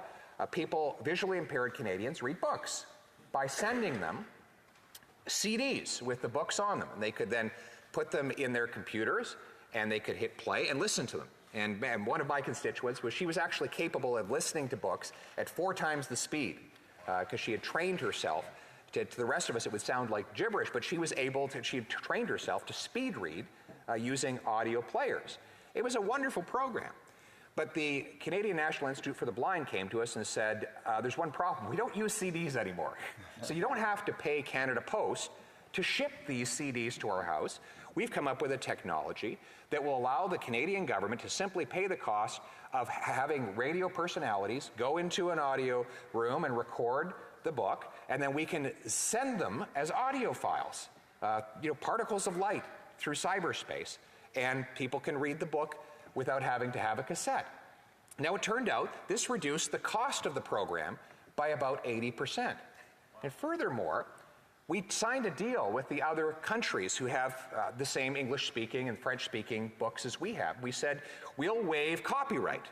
people, visually impaired Canadians, read books by sending them CDs with the books on them. And they could then put them in their computers and they could hit play and listen to them. And one of my constituents she was actually capable of listening to books at 4 times the speed because she had trained herself. To the rest of us, it would sound like gibberish, but she was able to, she had trained herself to speed read using audio players. It was a wonderful program. But the Canadian National Institute for the Blind came to us and said, there's one problem. We don't use CDs anymore. So you don't have to pay Canada Post to ship these CDs to our house. We've come up with a technology that will allow the Canadian government to simply pay the cost of having radio personalities go into an audio room and record the book, and then we can send them as audio files, particles of light through cyberspace, and people can read the book without having to have a cassette. Now, it turned out this reduced the cost of the program by about 80%. And furthermore, we signed a deal with the other countries who have the same English-speaking and French-speaking books as we have. We said, we'll waive copyright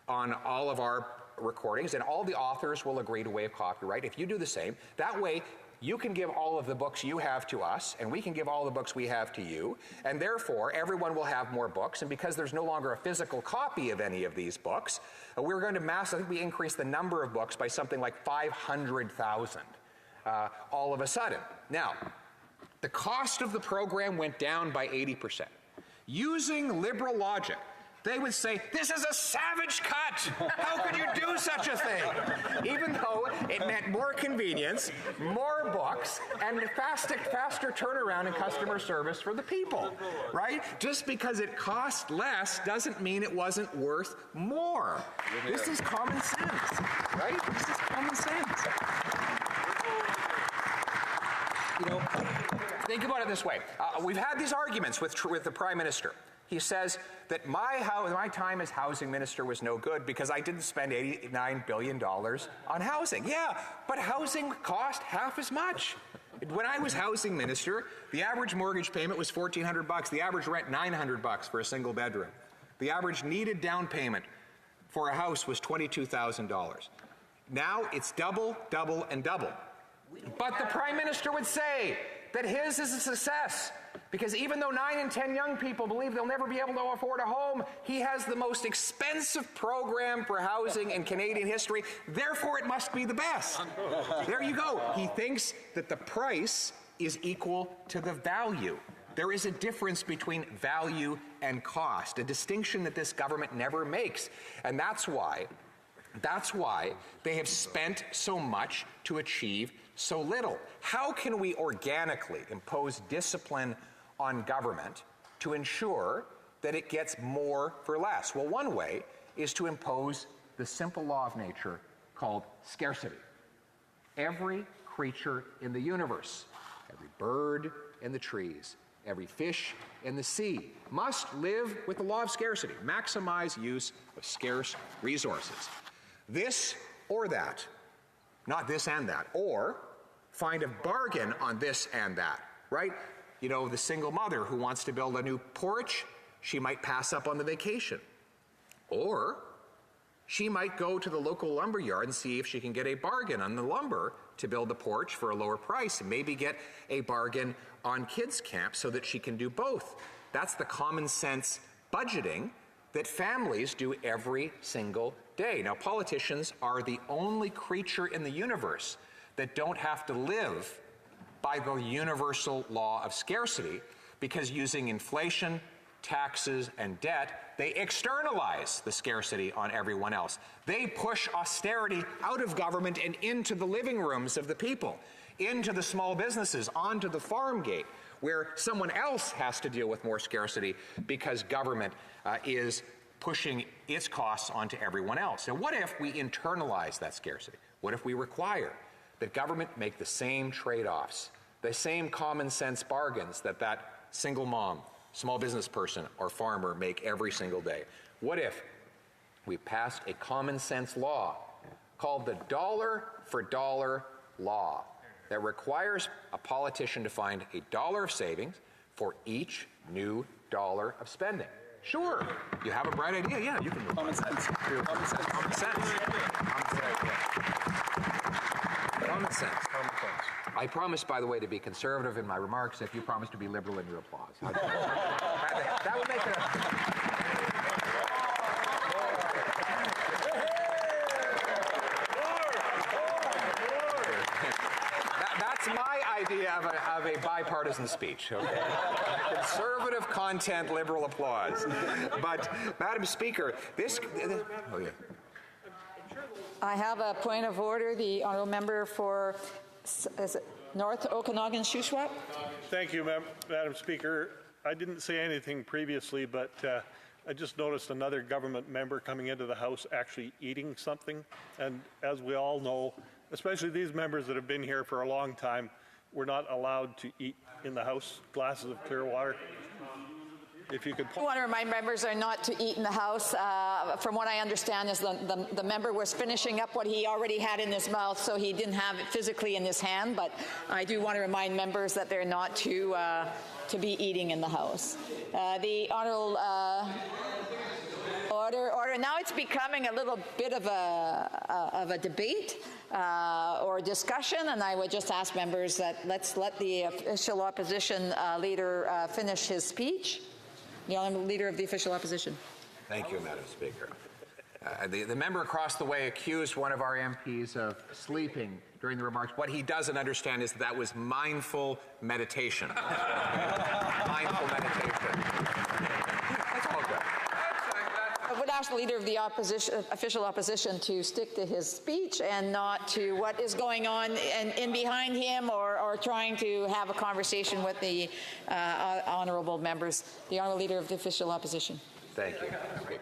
on all of our recordings, and all the authors will agree to waive copyright if you do the same. That way, you can give all of the books you have to us, and we can give all the books we have to you, and therefore everyone will have more books. And because there's no longer a physical copy of any of these books, we're going to I think we increased the number of books by something like 500,000. all of a sudden. Now, the cost of the program went down by 80%. Using liberal logic, they would say, this is a savage cut. How could you do such a thing? Even though it meant more convenience, more books, and faster turnaround and customer service for the people, right? Just because it cost less doesn't mean it wasn't worth more. This is common sense, right? This is common sense. You know, think about it this way. We've had these arguments with the Prime Minister. He says that my time as housing minister was no good because I didn't spend $89 billion on housing. Yeah, but housing cost half as much. When I was housing minister, the average mortgage payment was $1,400. The average rent $900 for a single bedroom. The average needed down payment for a house was $22,000. Now it's double, double, and double. But the Prime Minister would say that his is a success because even though 9 in 10 young people believe they'll never be able to afford a home, he has the most expensive program for housing in Canadian history. Therefore, it must be the best. There you go. He thinks that the price is equal to the value. There is a difference between value and cost, a distinction that this government never makes. And that's why they have spent so much to achieve so little. How can we organically impose discipline on government to ensure that it gets more for less? Well, one way is to impose the simple law of nature called scarcity. Every creature in the universe, every bird in the trees, every fish in the sea must live with the law of scarcity, maximize use of scarce resources. This or that, not this and that, or find a bargain on this and that, right? You know, the single mother who wants to build a new porch, she might pass up on the vacation. Or she might go to the local lumber yard and see if she can get a bargain on the lumber to build the porch for a lower price, and maybe get a bargain on kids' camp so that she can do both. That's the common sense budgeting that families do every single day. Now, politicians are the only creature in the universe that don't have to live by the universal law of scarcity, because using inflation, taxes, and debt, they externalize the scarcity on everyone else. They push austerity out of government and into the living rooms of the people, into the small businesses, onto the farm gate, where someone else has to deal with more scarcity because government is pushing its costs onto everyone else. Now, what if we internalize that scarcity? What if we require that government make the same trade-offs, the same common sense bargains that single mom, small business person, or farmer make every single day? What if we passed a common sense law called the dollar for dollar law that requires a politician to find $1 of savings for each new dollar of spending? Sure, you have a bright idea, yeah, you can do common sense. Common sense. Common sense. Common sense. I promise, by the way, to be conservative in my remarks if you promise to be liberal in your applause. That would make it That's my idea of a bipartisan speech, okay? Conservative content, liberal applause. But, Madam Speaker, oh yeah. I have a point of order. The honourable member for North Okanagan-Shuswap. Thank you, Madam Speaker. I didn't say anything previously, but I just noticed another government member coming into the House actually eating something. And as we all know, especially these members that have been here for a long time, we're not allowed to eat in the House glasses of clear water. If you could. I want to remind members are not to eat in the House. From what I understand is the member was finishing up what he already had in his mouth, so he didn't have it physically in his hand. But I do want to remind members that they're not to be eating in the House. The honourable order. Now it's becoming a little bit of a debate or discussion, and I would just ask members that let's let the official opposition leader finish his speech. The honourable leader of the official opposition. Thank you, Madam Speaker. The member across the way accused one of our MPs of sleeping during the remarks. What he doesn't understand is that was mindful meditation. Mindful meditation. That's all good. I would ask the Leader of the official opposition to stick to his speech and not to what is going on in behind him or trying to have a conversation with the honourable members. The Honourable Leader of the official opposition. Thank you, Speaker.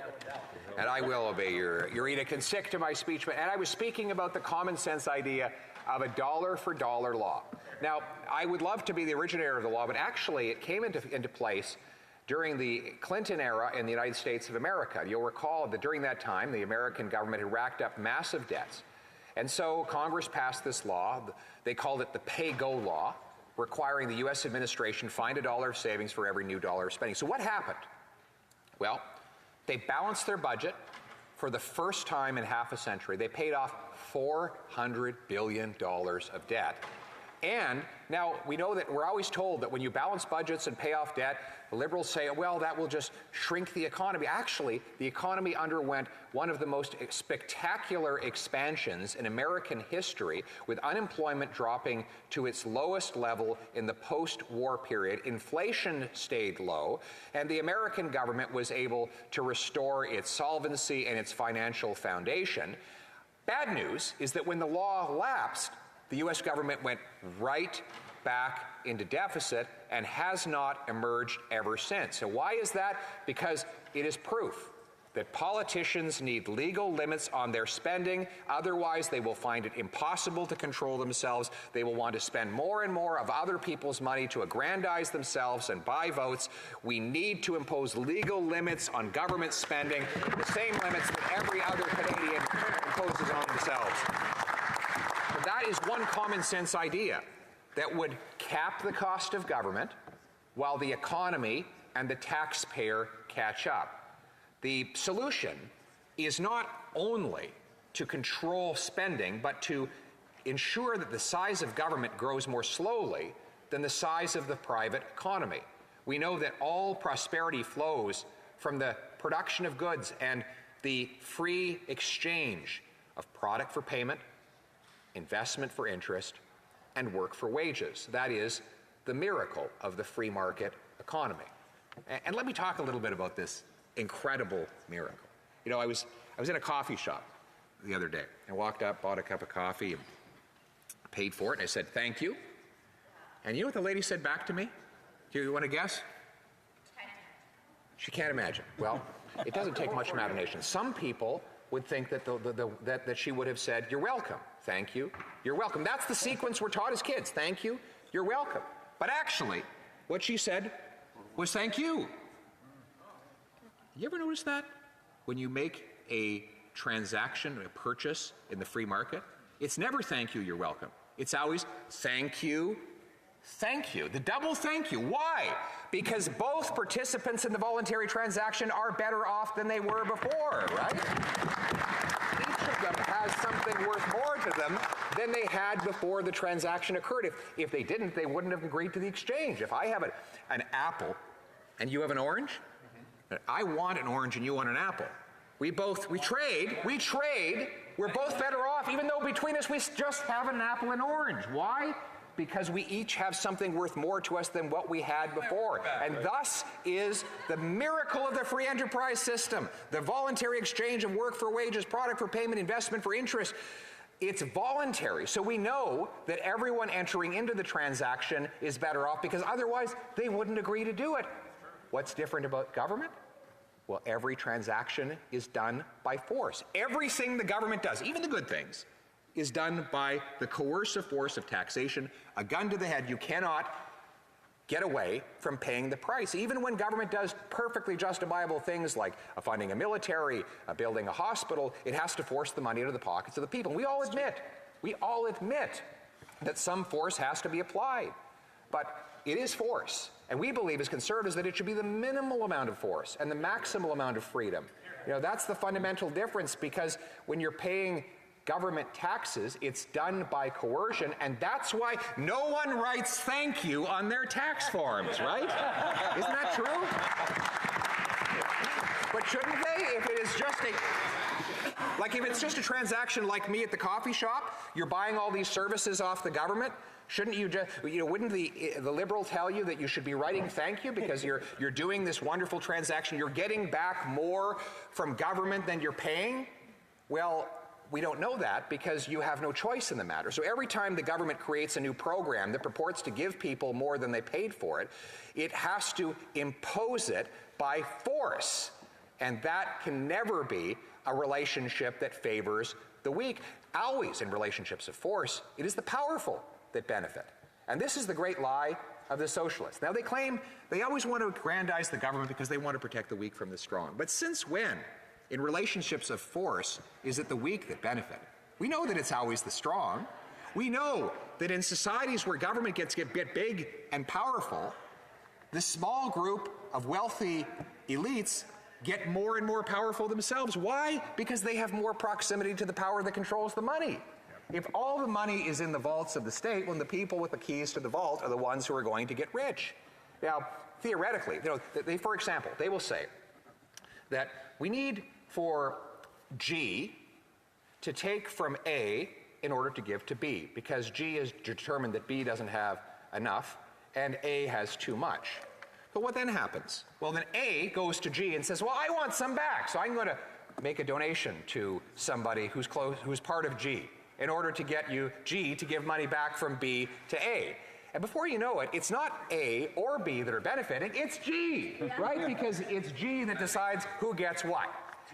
And I will obey your edict and stick to my speech. And I was speaking about the common sense idea of a dollar for dollar law. Now, I would love to be the originator of the law, but actually it came into place during the Clinton era in the United States of America. You'll recall that during that time, the American government had racked up massive debts. And so Congress passed this law. They called it the pay-go law, requiring the U.S. administration find $1 of savings for every new dollar of spending. So what happened? Well, they balanced their budget for the first time in half a century. They paid off $400 billion of debt. And now we know that we're always told that when you balance budgets and pay off debt, the Liberals say, well, that will just shrink the economy. Actually, the economy underwent one of the most spectacular expansions in American history, with unemployment dropping to its lowest level in the post-war period. Inflation stayed low, and the American government was able to restore its solvency and its financial foundation. Bad news is that when the law lapsed, the U.S. government went right back into deficit and has not emerged ever since. And why is that? Because it is proof that politicians need legal limits on their spending. Otherwise, they will find it impossible to control themselves. They will want to spend more and more of other people's money to aggrandize themselves and buy votes. We need to impose legal limits on government spending, the same limits that every other Canadian imposes on themselves. That is one common sense idea that would cap the cost of government while the economy and the taxpayer catch up. The solution is not only to control spending, but to ensure that the size of government grows more slowly than the size of the private economy. We know that all prosperity flows from the production of goods and the free exchange of product for payment, investment for interest, and work for wages. That is the miracle of the free market economy. And let me talk a little bit about this incredible miracle. You know, I was in a coffee shop the other day. I walked up, bought a cup of coffee, and paid for it, and I said, thank you. And you know what the lady said back to me? Do you want to guess? She can't imagine. Well, it doesn't take much imagination. Some people would think that that she would have said, you're welcome, thank you, you're welcome. That's the sequence we're taught as kids. Thank you, you're welcome. But actually, what she said was thank you. You ever notice that? When you make a transaction, a purchase in the free market, it's never thank you, you're welcome. It's always thank you, thank you. The double thank you. Why? Because both participants in the voluntary transaction are better off than they were before, right? Each of them has something worth more to them than they had before the transaction occurred. If they didn't, they wouldn't have agreed to the exchange. If I have an apple and you have an orange, I want an orange and you want an apple. We trade, we're both better off, even though between us we just have an apple and orange. Why? Because we each have something worth more to us than what we had before. And thus is the miracle of the free enterprise system, the voluntary exchange of work for wages, product for payment, investment for interest. It's voluntary, so we know that everyone entering into the transaction is better off, because otherwise they wouldn't agree to do it. What's different about government? Well, every transaction is done by force. Everything the government does, even the good things, is done by the coercive force of taxation. A gun to the head. You cannot get away from paying the price. Even when government does perfectly justifiable things like funding a military, building a hospital, it has to force the money into the pockets of the people. And we all admit that some force has to be applied. But it is force. And we believe as conservatives that it should be the minimal amount of force and the maximal amount of freedom. You know, that's the fundamental difference, because when you're paying government taxes, it's done by coercion, and that's why no one writes thank you on their tax forms, right? Isn't that true? But shouldn't they? If it is just like if it's just a transaction like me at the coffee shop, you're buying all these services off the government, shouldn't you just, wouldn't the Liberal tell you that you should be writing thank you because you're doing this wonderful transaction, you're getting back more from government than you're paying? Well, we don't know that because you have no choice in the matter. So every time the government creates a new program that purports to give people more than they paid for it, it has to impose it by force. And that can never be a relationship that favors the weak. Always in relationships of force, it is the powerful that benefit. And this is the great lie of the socialists. Now they claim they always want to aggrandize the government because they want to protect the weak from the strong. But since when, in relationships of force, is it the weak that benefit? We know that it's always the strong. We know that in societies where government gets big and powerful, the small group of wealthy elites get more and more powerful themselves. Why? Because they have more proximity to the power that controls the money. If all the money is in the vaults of the state, well, the people with the keys to the vault are the ones who are going to get rich. Now, theoretically, for example, they will say that we need for G to take from A in order to give to B, because G is determined that B doesn't have enough and A has too much. But what then happens? Well, then A goes to G and says, well, I want some back, so I'm going to make a donation to somebody who's part of G in order to get you G to give money back from B to A. And before you know it, it's not A or B that are benefiting, it's G, right? Because it's G that decides who gets what.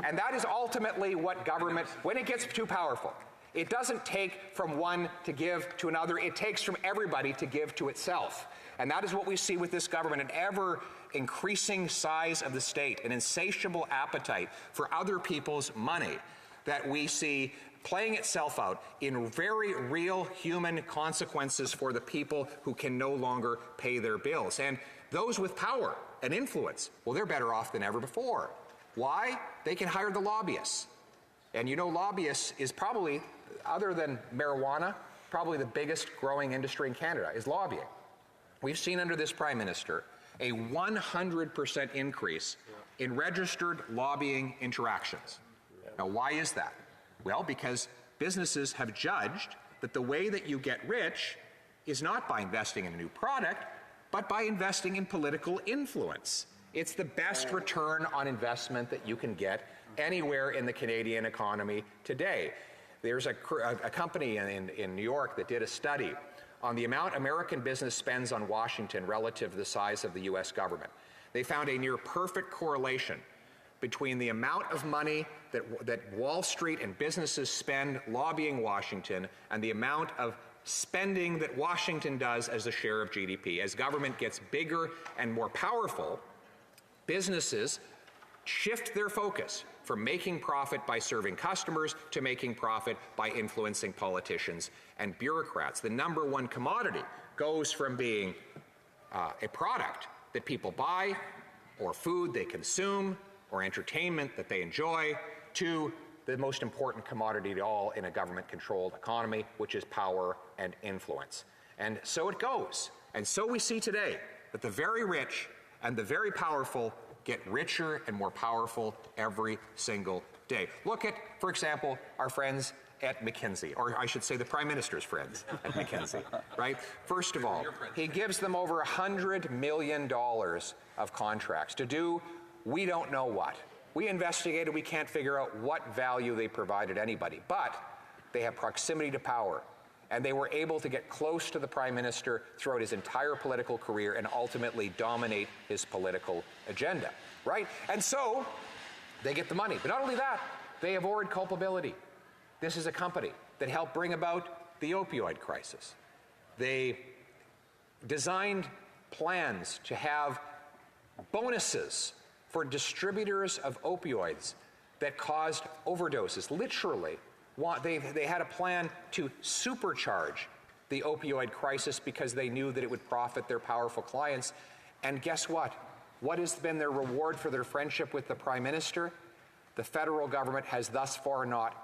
And that is ultimately what government, when it gets too powerful, it doesn't take from one to give to another, it takes from everybody to give to itself. And that is what we see with this government, an ever-increasing size of the state, an insatiable appetite for other people's money that we see playing itself out in very real human consequences for the people who can no longer pay their bills. And those with power and influence, well, they're better off than ever before. Why? They can hire the lobbyists. And you know, lobbyists is probably, other than marijuana, probably the biggest growing industry in Canada is lobbying. We've seen under this Prime Minister a 100% increase in registered lobbying interactions. Now, why is that? Well, because businesses have judged that the way that you get rich is not by investing in a new product, but by investing in political influence. It's the best return on investment that you can get anywhere in the Canadian economy today. There's a company in New York that did a study on the amount American business spends on Washington relative to the size of the US government. They found a near perfect correlation between the amount of money that Wall Street and businesses spend lobbying Washington and the amount of spending that Washington does as a share of GDP. As government gets bigger and more powerful, businesses shift their focus from making profit by serving customers to making profit by influencing politicians and bureaucrats. The number one commodity goes from being a product that people buy, or food they consume, or entertainment that they enjoy, to the most important commodity of all in a government-controlled economy, which is power and influence. And so it goes. And so we see today that the very rich and the very powerful get richer and more powerful every single day. Look at, for example, our friends at McKinsey, or I should say the Prime Minister's friends at McKinsey, right? First of all, he gives them over $100 million of contracts to do we don't know what. We investigated, we can't figure out what value they provided anybody, but they have proximity to power. And they were able to get close to the Prime Minister throughout his entire political career and ultimately dominate his political agenda, right? And so they get the money. But not only that, they avoid culpability. This is a company that helped bring about the opioid crisis. They designed plans to have bonuses for distributors of opioids that caused overdoses, literally. They had a plan to supercharge the opioid crisis because they knew that it would profit their powerful clients. And guess what? What has been their reward for their friendship with the Prime Minister? The federal government has thus far not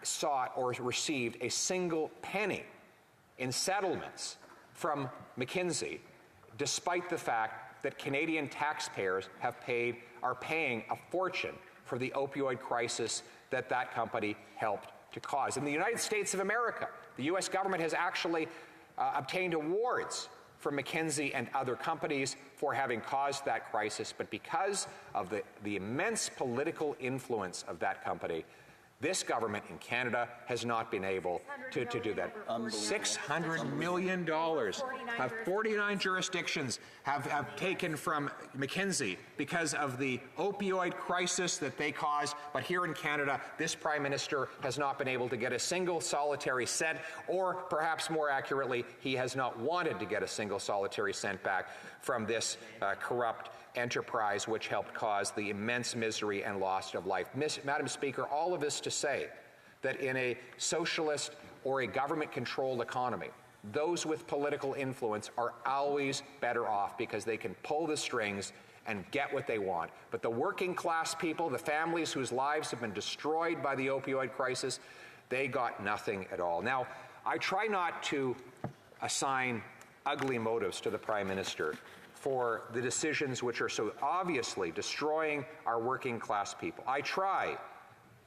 sought or received a single penny in settlements from McKinsey, despite the fact that Canadian taxpayers are paying a fortune for the opioid crisis that company helped to cause. In the United States of America, the U.S. government has actually obtained awards from McKinsey and other companies for having caused that crisis, but because of the immense political influence of that company, this government in Canada has not been able to do that. $600 million of 49 jurisdictions have taken from McKinsey because of the opioid crisis that they caused. But here in Canada, this Prime Minister has not been able to get a single solitary cent, or perhaps more accurately, he has not wanted to get a single solitary cent back from this corrupt enterprise which helped cause the immense misery and loss of life. Madam Speaker, all of this to say that in a socialist or a government-controlled economy, those with political influence are always better off because they can pull the strings and get what they want. But the working class people, the families whose lives have been destroyed by the opioid crisis, they got nothing at all. Now, I try not to assign ugly motives to the Prime Minister for the decisions which are so obviously destroying our working class people. I try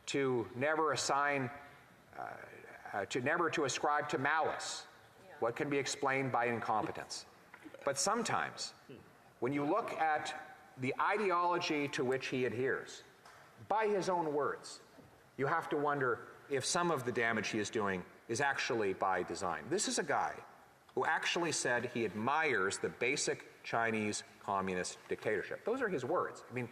to never assign, to ascribe to malice what can be explained by incompetence. But sometimes, when you look at the ideology to which he adheres, by his own words, you have to wonder if some of the damage he is doing is actually by design. This is a guy who actually said he admires the basic Chinese communist dictatorship. Those are his words. I mean,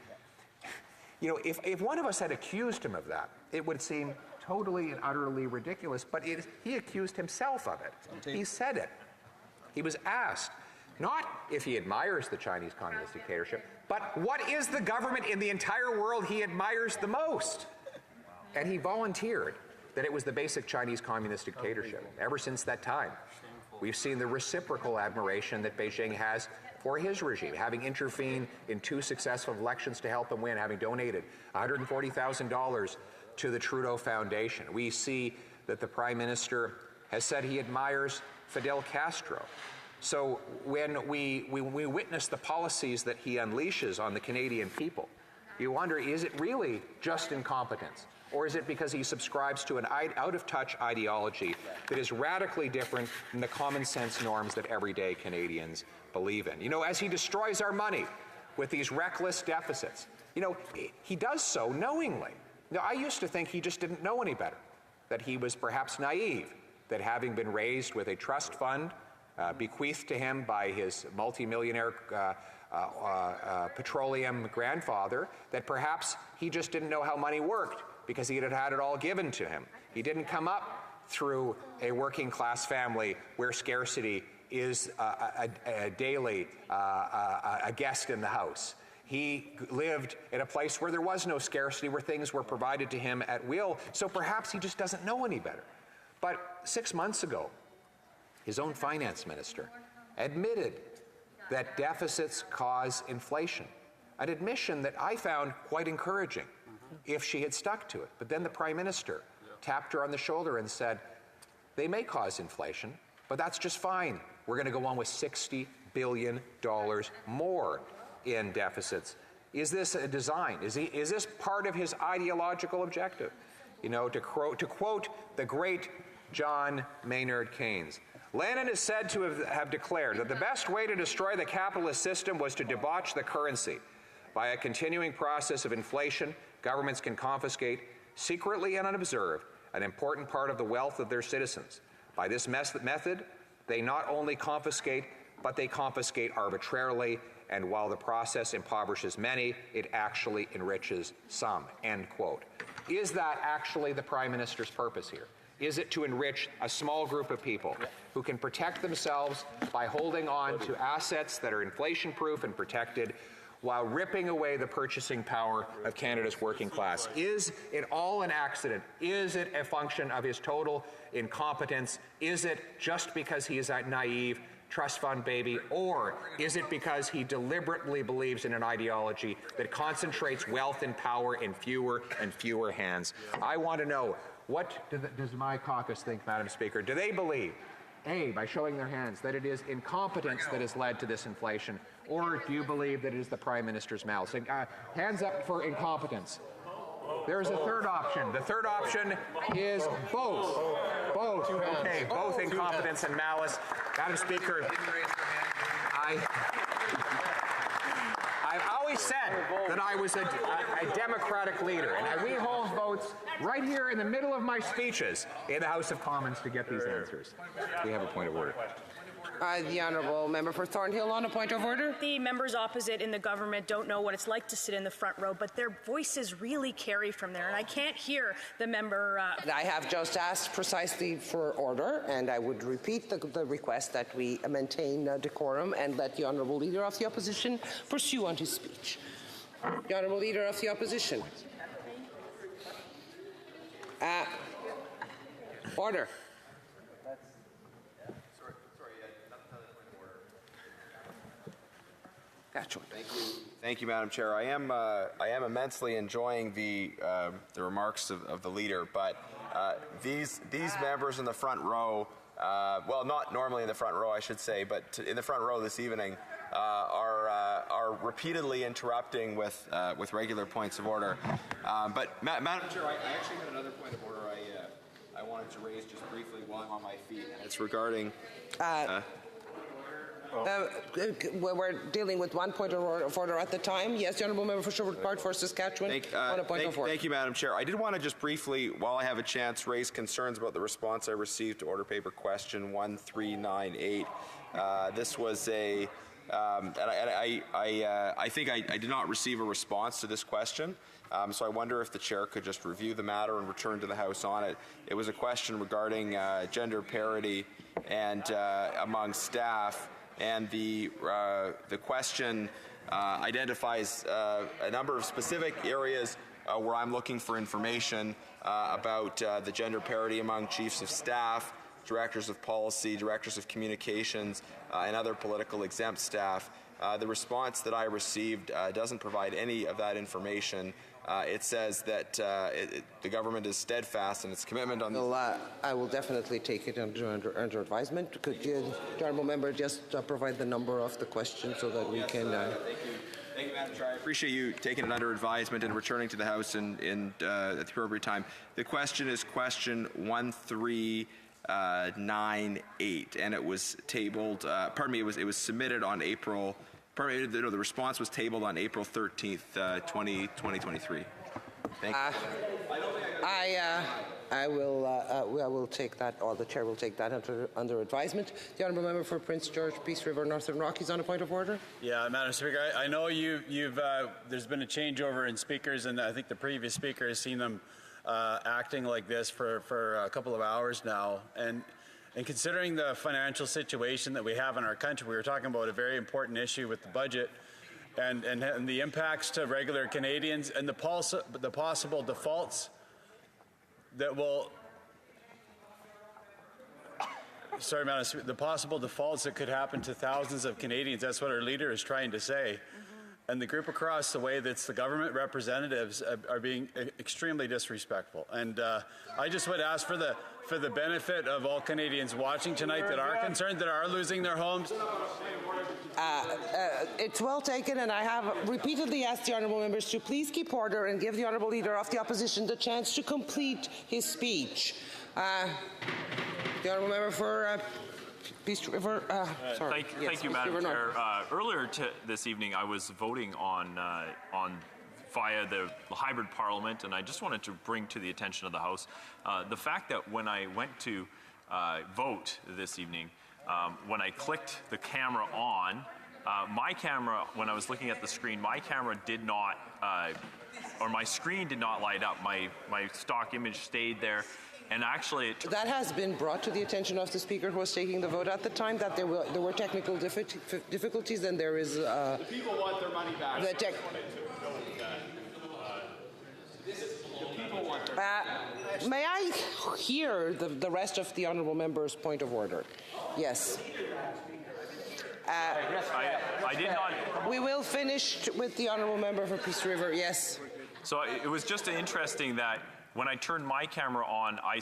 you know, if one of us had accused him of that, it would seem totally and utterly ridiculous, but he accused himself of it. He said it. He was asked not if he admires the Chinese communist dictatorship, but what is the government in the entire world he admires the most? And he volunteered that it was the basic Chinese communist dictatorship. Ever since that time, we've seen the reciprocal admiration that Beijing has for his regime, having intervened in 2 successful elections to help him win, having donated $140,000 to the Trudeau Foundation. We see that the Prime Minister has said he admires Fidel Castro. So when we witness the policies that he unleashes on the Canadian people, you wonder, is it really just incompetence? Or is it because he subscribes to an out-of-touch ideology that is radically different than the common sense norms that everyday Canadians believe in? You know, as he destroys our money with these reckless deficits, you know, he does so knowingly. Now, I used to think he just didn't know any better, that he was perhaps naive, that having been raised with a trust fund bequeathed to him by his multimillionaire petroleum grandfather, that perhaps he just didn't know how money worked, because he had had it all given to him. He didn't come up through a working class family where scarcity is a daily a guest in the house. He lived in a place where there was no scarcity, where things were provided to him at will, so perhaps he just doesn't know any better. But 6 months ago, his own finance minister admitted that deficits cause inflation, an admission that I found quite encouraging if she had stuck to it. But then the Prime Minister tapped her on the shoulder and said, they may cause inflation, but that's just fine. We're going to go on with $60 billion more in deficits. Is this a design? Is this part of his ideological objective? You know, to quote the great John Maynard Keynes, Lenin is said to have declared that the best way to destroy the capitalist system was to debauch the currency. By a continuing process of inflation, governments can confiscate, secretly and unobserved, an important part of the wealth of their citizens. By this method, they not only confiscate, but they confiscate arbitrarily, and while the process impoverishes many, it actually enriches some, end quote. Is that actually the Prime Minister's purpose here? Is it to enrich a small group of people who can protect themselves by holding on to assets that are inflation-proof and protected, while ripping away the purchasing power of Canada's working class? Is it all an accident? Is it a function of his total incompetence? Is it just because he is a naive trust fund baby? Or is it because he deliberately believes in an ideology that concentrates wealth and power in fewer and fewer hands? I want to know, what does my caucus think, Madam Speaker? Do they believe, A, by showing their hands, that it is incompetence that has led to this inflation, or do you believe that it is the Prime Minister's mouth? And, hands up for incompetence. There is a third option. The third option is both. Both. Okay, both incompetence and malice. Madam Speaker, I've always said that I was a Democratic leader, and we hold votes right here in the middle of my speeches in the House of Commons to get these answers. We have a point of order. The honourable member for Thornhill on a point of order. The members opposite in the government don't know what it's like to sit in the front row, but their voices really carry from there, and I can't hear the member. I have just asked precisely for order, and I would repeat the request that we maintain decorum and let the honourable leader of the opposition pursue on his speech. The honourable leader of the opposition. Order. Thank you, Madam Chair. I am immensely enjoying the remarks of the leader, but these members in the front row, well, not normally in the front row, I should say, but in the front row this evening, are repeatedly interrupting with regular points of order. But Madam Chair, I actually had another point of order I wanted to raise just briefly while I'm on my feet, and it's regarding. We're dealing with one point of order at the time. Yes, the honourable member for Sherwood Park for Saskatchewan on a point of order. Thank you, Madam Chair. I did want to just briefly, while I have a chance, raise concerns about the response I received to order paper question 1398. This was a, and I think I did not receive a response to this question. So I wonder if the chair could just review the matter and return to the House on it. It was a question regarding gender parity and among staff. And the question identifies a number of specific areas where I'm looking for information about the gender parity among chiefs of staff, directors of policy, directors of communications, and other political exempt staff. The response that I received doesn't provide any of that information. It says that the government is steadfast in its commitment on. I will definitely take it under advisement. Could the honourable member just provide the number of the question so that we can? Thank you, Madam Chair. I appreciate you taking it under advisement and returning to the House at the appropriate time. The question is question 1398, and it was tabled. Pardon me. It was submitted on April. The response was tabled on April 13th, 2023. Thank you. I will take that, or the chair will take that under advisement. The honourable member for Prince George, Peace River, Northern Rockies on a point of order. Yeah, Madam Speaker, I know you've there's been a changeover in speakers, and I think the previous speaker has seen them acting like this for a couple of hours now, and considering the financial situation that we have in our country, we were talking about a very important issue with the budget and the impacts to regular Canadians and the possible defaults that will. Sorry, Madam Speaker, the possible defaults that could happen to thousands of Canadians. That's what our leader is trying to say. And the group across the way, that's the government representatives, are being extremely disrespectful. And I just would ask for the benefit of all Canadians watching tonight that are concerned, that are losing their homes. It's well taken, and I have repeatedly asked the honourable members to please keep order and give the honourable leader of the opposition the chance to complete his speech. The honourable member for Peace River. Thank you, Madam Chair. Earlier this evening, I was voting on via the hybrid parliament, and I just wanted to bring to the attention of the House the fact that when I went to vote this evening, when I clicked the camera on, my camera, when I was looking at the screen, my camera did not, or my screen did not light up. My stock image stayed there. And actually, that has been brought to the attention of the speaker who was taking the vote at the time, that there were technical difficulties, and there is. The people want their money back. May I hear the rest of the honourable member's point of order? Yes. I did not. We will finish with the honourable member for Peace River. Yes. So it was just interesting that when I turned my camera on, I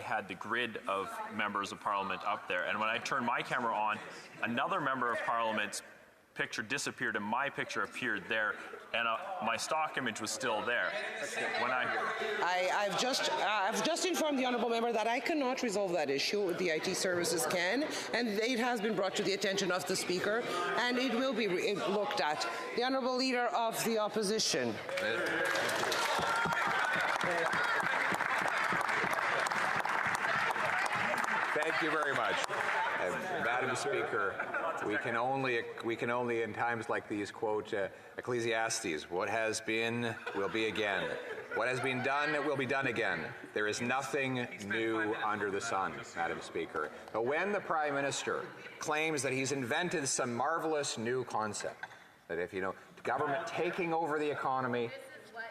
had the grid of members of Parliament up there, and when I turned my camera on, another member of Parliament's picture disappeared and my picture appeared there, and my stock image was still there. When I've just informed the honourable member that I cannot resolve that issue. The IT services can, and it has been brought to the attention of the Speaker, and it will be looked at. The honourable Leader of the Opposition. Thank you very much. Madam Speaker, we can only in times like these quote Ecclesiastes, what has been will be again. What has been done will be done again. There is nothing new under the sun, Madam Speaker. But when the Prime Minister claims that he's invented some marvelous new concept, that if, government taking over the economy,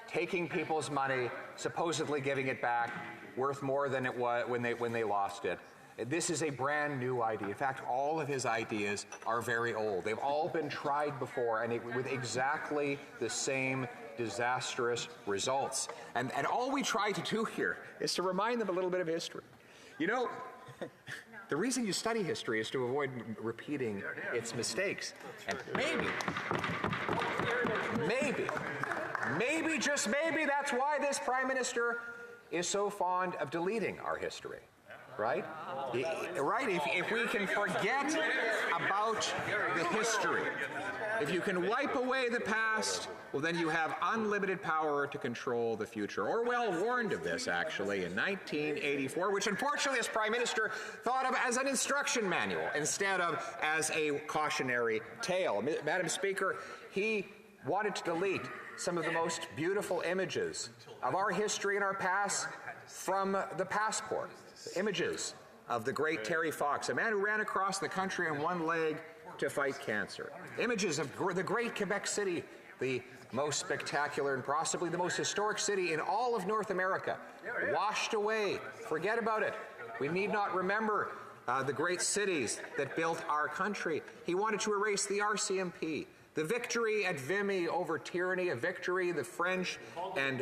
taking people's money, supposedly giving it back, worth more than it was when they lost it. This is a brand new idea. In fact, all of his ideas are very old. They've all been tried before, and with exactly the same disastrous results. And all we try to do here is to remind them a little bit of history. The reason you study history is to avoid repeating its mistakes. And maybe, just maybe, that's why this Prime Minister is so fond of deleting our history. Right? Right? If we can forget about the history, if you can wipe away the past, well, then you have unlimited power to control the future. Orwell warned of this, actually, in 1984, which unfortunately this Prime Minister thought of as an instruction manual instead of as a cautionary tale. Madam Speaker, he wanted to delete some of the most beautiful images of our history and our past from the passport. Images of the great Terry Fox, a man who ran across the country on one leg to fight cancer. Images of the great Quebec City, the most spectacular and possibly the most historic city in all of North America. Washed away. Forget about it. We need not remember the great cities that built our country. He wanted to erase the RCMP. The victory at Vimy over tyranny, a victory the French and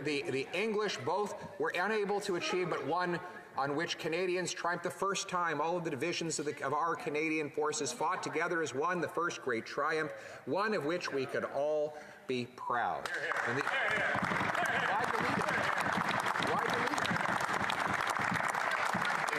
the English both were unable to achieve, but one on which Canadians triumphed the first time. All of the divisions of our Canadian forces fought together as one, the first great triumph, one of which we could all be proud. And why delete it?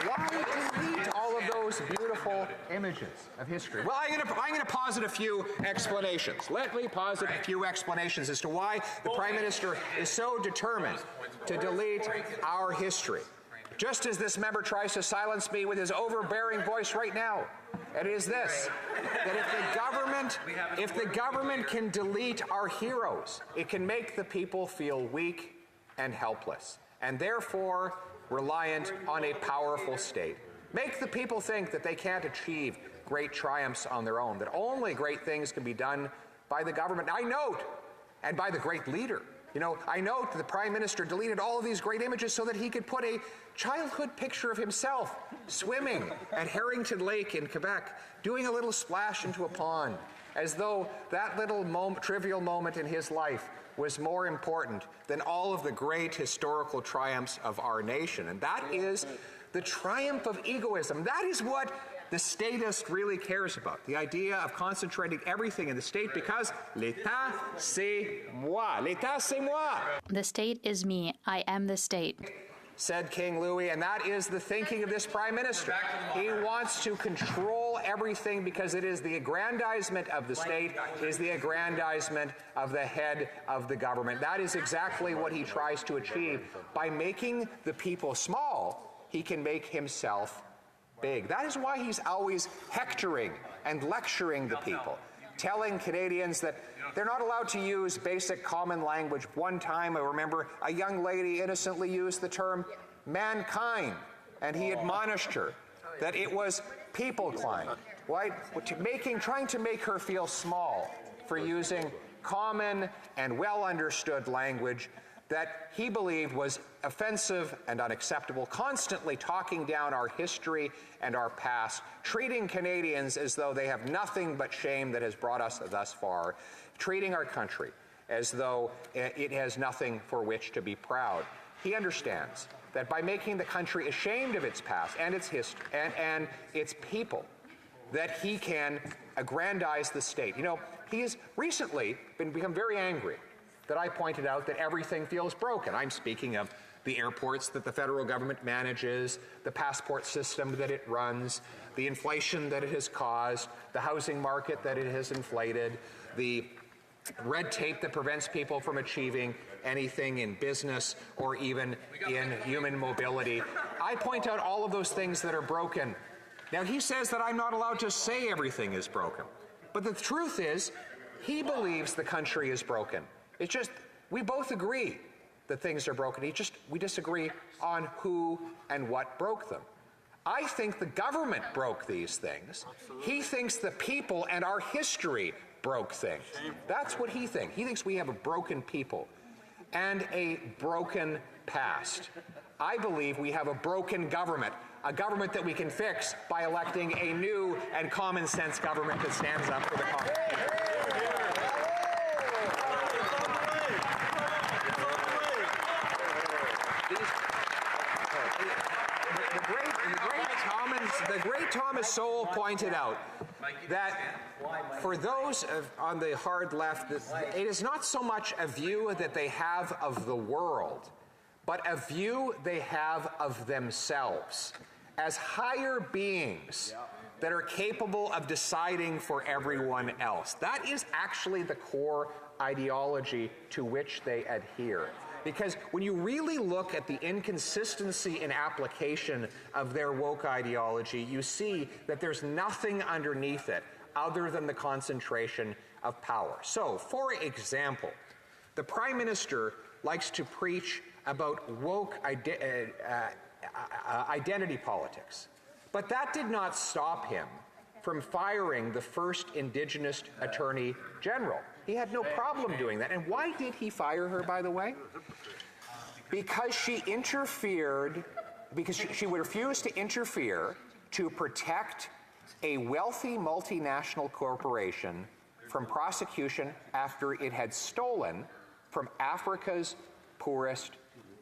Why delete all of those beautiful images of history? Well, I'm going to posit a few explanations. Let me posit a few explanations as to why the Prime Minister is so determined to delete our history. Just as this member tries to silence me with his overbearing voice right now. It is this, that if the government can delete our heroes, it can make the people feel weak and helpless, and therefore reliant on a powerful state. Make the people think that they can't achieve great triumphs on their own, that only great things can be done by the government. I note, and by the great leader. I note the Prime Minister deleted all of these great images so that he could put a childhood picture of himself swimming at Harrington Lake in Quebec, doing a little splash into a pond, as though that little trivial moment in his life was more important than all of the great historical triumphs of our nation. And that is the triumph of egoism. That is what the statist really cares about, the idea of concentrating everything in the state, because l'État, c'est moi. L'État, c'est moi. The state is me. I am the state, said King Louis, and that is the thinking of this Prime Minister. He wants to control everything because it is the aggrandizement of the state, is the aggrandizement of the head of the government. That is exactly what he tries to achieve. By making the people small, he can make himself big. That is why he's always hectoring and lecturing the people, telling Canadians that they're not allowed to use basic common language. One time, I remember a young lady innocently used the term mankind, and he admonished her that it was people-kind, right? Trying to make her feel small for using common and well-understood language that he believed was offensive and unacceptable, constantly talking down our history and our past, treating Canadians as though they have nothing but shame that has brought us thus far, treating our country as though it has nothing for which to be proud. He understands that by making the country ashamed of its past and its history and its people, that he can aggrandize the state. You know, he has recently become very angry that I pointed out that everything feels broken. I'm speaking of the airports that the federal government manages, the passport system that it runs, the inflation that it has caused, the housing market that it has inflated, the red tape that prevents people from achieving anything in business or even in human mobility. I point out all of those things that are broken. Now, he says that I'm not allowed to say everything is broken. But the truth is, he believes the country is broken. It's just, we both agree that things are broken. We disagree on who and what broke them. I think the government broke these things. He thinks the people and our history broke things. That's what he thinks. He thinks we have a broken people and a broken past. I believe we have a broken government, a government that we can fix by electing a new and common sense government that stands up for the common people. The great Thomas Sowell pointed out that for those on the hard left, it is not so much a view that they have of the world, but a view they have of themselves as higher beings that are capable of deciding for everyone else. That is actually the core ideology to which they adhere. Because when you really look at the inconsistency in application of their woke ideology, you see that there's nothing underneath it other than the concentration of power. So, for example, the Prime Minister likes to preach about woke identity politics. But that did not stop him from firing the first Indigenous Attorney General. He had no problem doing that. And why did he fire her, by the way? Because she interfered, because she would refuse to interfere to protect a wealthy multinational corporation from prosecution after it had stolen from Africa's poorest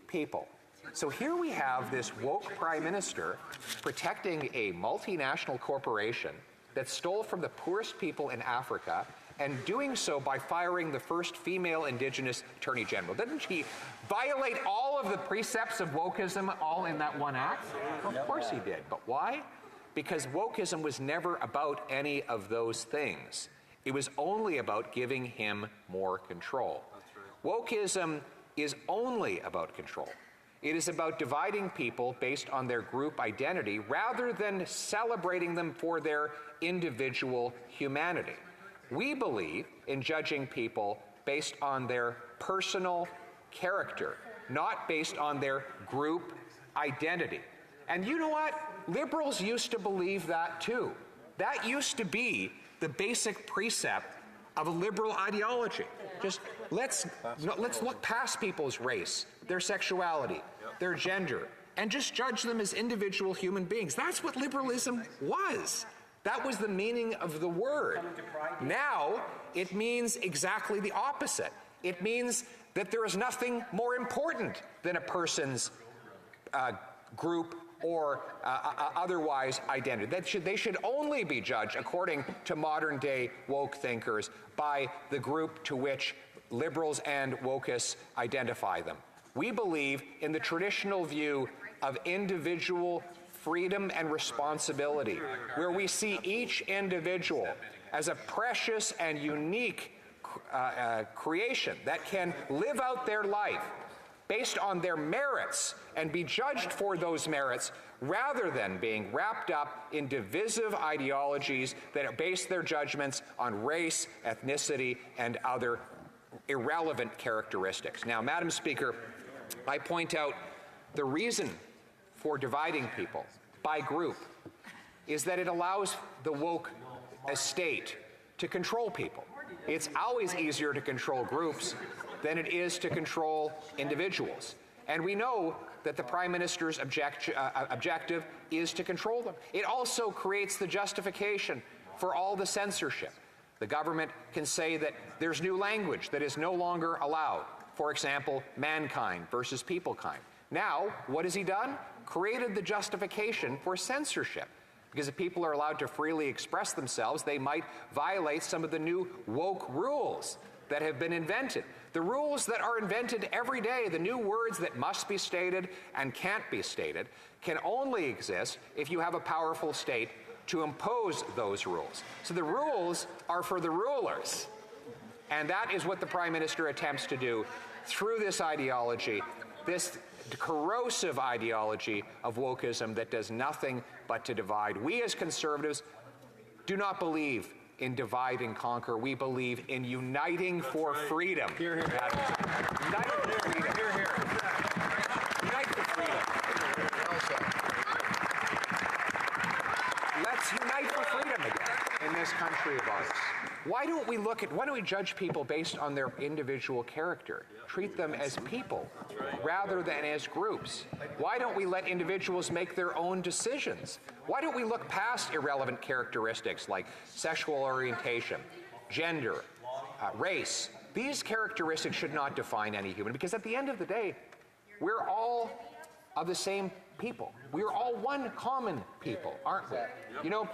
people. So here we have this woke prime minister protecting a multinational corporation that stole from the poorest people in Africa, and doing so by firing the first female Indigenous Attorney General. Didn't she violate all of the precepts of wokeism all in that one act? Well, of course he did. But why? Because wokeism was never about any of those things. It was only about giving him more control. Wokeism is only about control. It is about dividing people based on their group identity rather than celebrating them for their individual humanity. We believe in judging people based on their personal character, not based on their group identity. And you know what? Liberals used to believe that too. That used to be the basic precept of a liberal ideology. Just let's look past people's race, their sexuality, their gender, and just judge them as individual human beings. That's what liberalism was. That was the meaning of the word. Now, it means exactly the opposite. It means that there is nothing more important than a person's group or otherwise identity. They should only be judged, according to modern-day woke thinkers, by the group to which liberals and wokeists identify them. We believe in the traditional view of individual freedom and responsibility, where we see each individual as a precious and unique creation that can live out their life based on their merits and be judged for those merits rather than being wrapped up in divisive ideologies that base their judgments on race, ethnicity, and other irrelevant characteristics. Now, Madam Speaker, I point out the reason for dividing people by group is that it allows the woke estate to control people. It's always easier to control groups than it is to control individuals. And we know that the Prime Minister's objective is to control them. It also creates the justification for all the censorship. The government can say that there's new language that is no longer allowed. For example, mankind versus peoplekind. Now, what has he done? Created the justification for censorship. Because if people are allowed to freely express themselves, they might violate some of the new woke rules that have been invented. The rules that are invented every day, the new words that must be stated and can't be stated, can only exist if you have a powerful state to impose those rules. So the rules are for the rulers. And that is what the Prime Minister attempts to do through this ideology, this corrosive ideology of wokeism that does nothing but to divide. We as Conservatives do not believe in divide and conquer. We believe in uniting for freedom. Hear, hear. Unite for freedom. Hear, hear. Unite for freedom. Let's unite for freedom again in this country of ours. Why don't we judge people based on their individual character? Treat them as people rather than as groups. Why don't we let individuals make their own decisions? Why don't we look past irrelevant characteristics like sexual orientation, gender, race? These characteristics should not define any human, because at the end of the day, we're all of the same people. We're all one common people, aren't we? You know,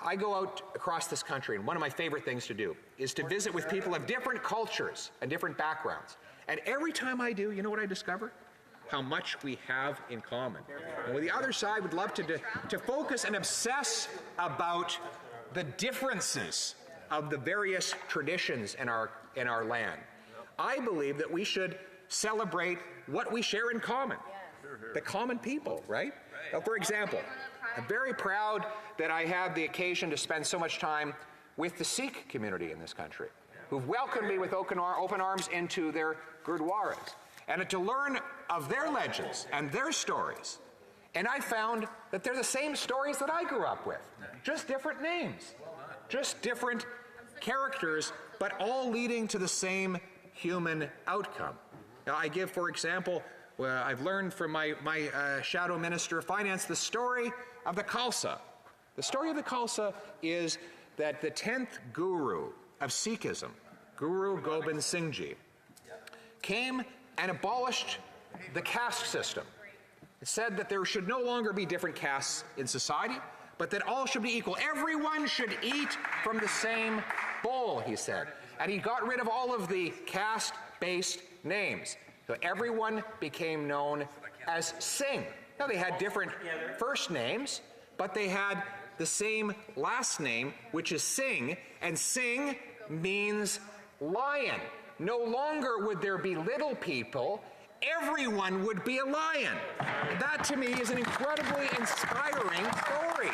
I go out across this country, and one of my favorite things to do is to visit with people of different cultures and different backgrounds. And every time I do, you know what I discover? How much we have in common. And with the other side would love to focus and obsess about the differences of the various traditions in our land. I believe that we should celebrate what we share in common. The common people, right? Now, for example, I'm very proud that I had the occasion to spend so much time with the Sikh community in this country, who've welcomed me with open arms into their gurdwaras, and to learn of their legends and their stories. And I found that they're the same stories that I grew up with, just different names, just different characters, but all leading to the same human outcome. Now, I give, for example, I've learned from my shadow minister of finance the story of the Khalsa. The story of the Khalsa is that the 10th guru of Sikhism, Guru Gobind Singh Ji, came and abolished the caste system. It said that there should no longer be different castes in society, but that all should be equal. Everyone should eat from the same bowl, he said. And he got rid of all of the caste-based names. So everyone became known as Singh. Now, they had different first names, but they had the same last name, which is Singh, and Singh means lion. No longer would there be little people, everyone would be a lion. That, to me, is an incredibly inspiring story.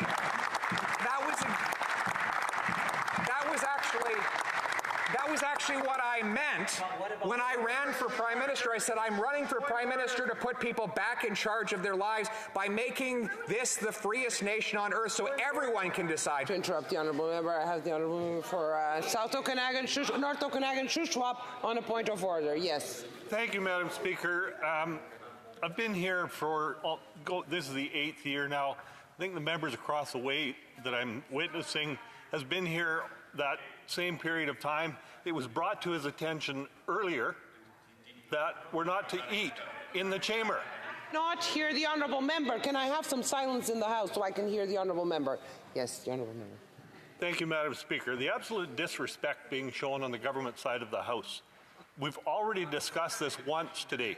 That was actually what I meant when I ran for Prime Minister. I said, I'm running for Prime Minister to put people back in charge of their lives by making this the freest nation on earth so everyone can decide. To interrupt the Honourable Member, I have the Honourable Member for North Okanagan, Shuswap on a point of order. Yes. Thank you, Madam Speaker. I've been here for, this is the 8th year now. I think the members across the way that I'm witnessing has been here that same period of time. It was brought to his attention earlier that we're not to eat in the chamber. Not hear the Honourable Member. Can I have some silence in the House so I can hear the Honourable Member? Yes, the Honourable Member. Thank you, Madam Speaker. The absolute disrespect being shown on the government side of the House. We've already discussed this once today.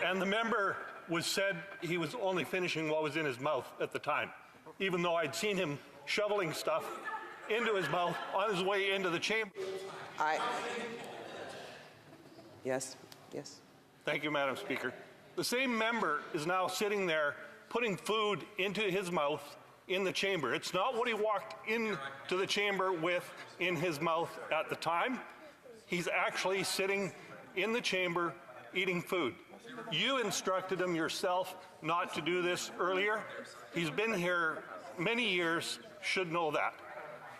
And the member said he was only finishing what was in his mouth at the time, even though I'd seen him shoveling stuff into his mouth on his way into the chamber. Yes. Thank you, Madam Speaker. The same member is now sitting there putting food into his mouth in the chamber. It's not what he walked into the chamber with in his mouth at the time. He's actually sitting in the chamber eating food. You instructed him yourself not to do this earlier. He's been here many years, should know that.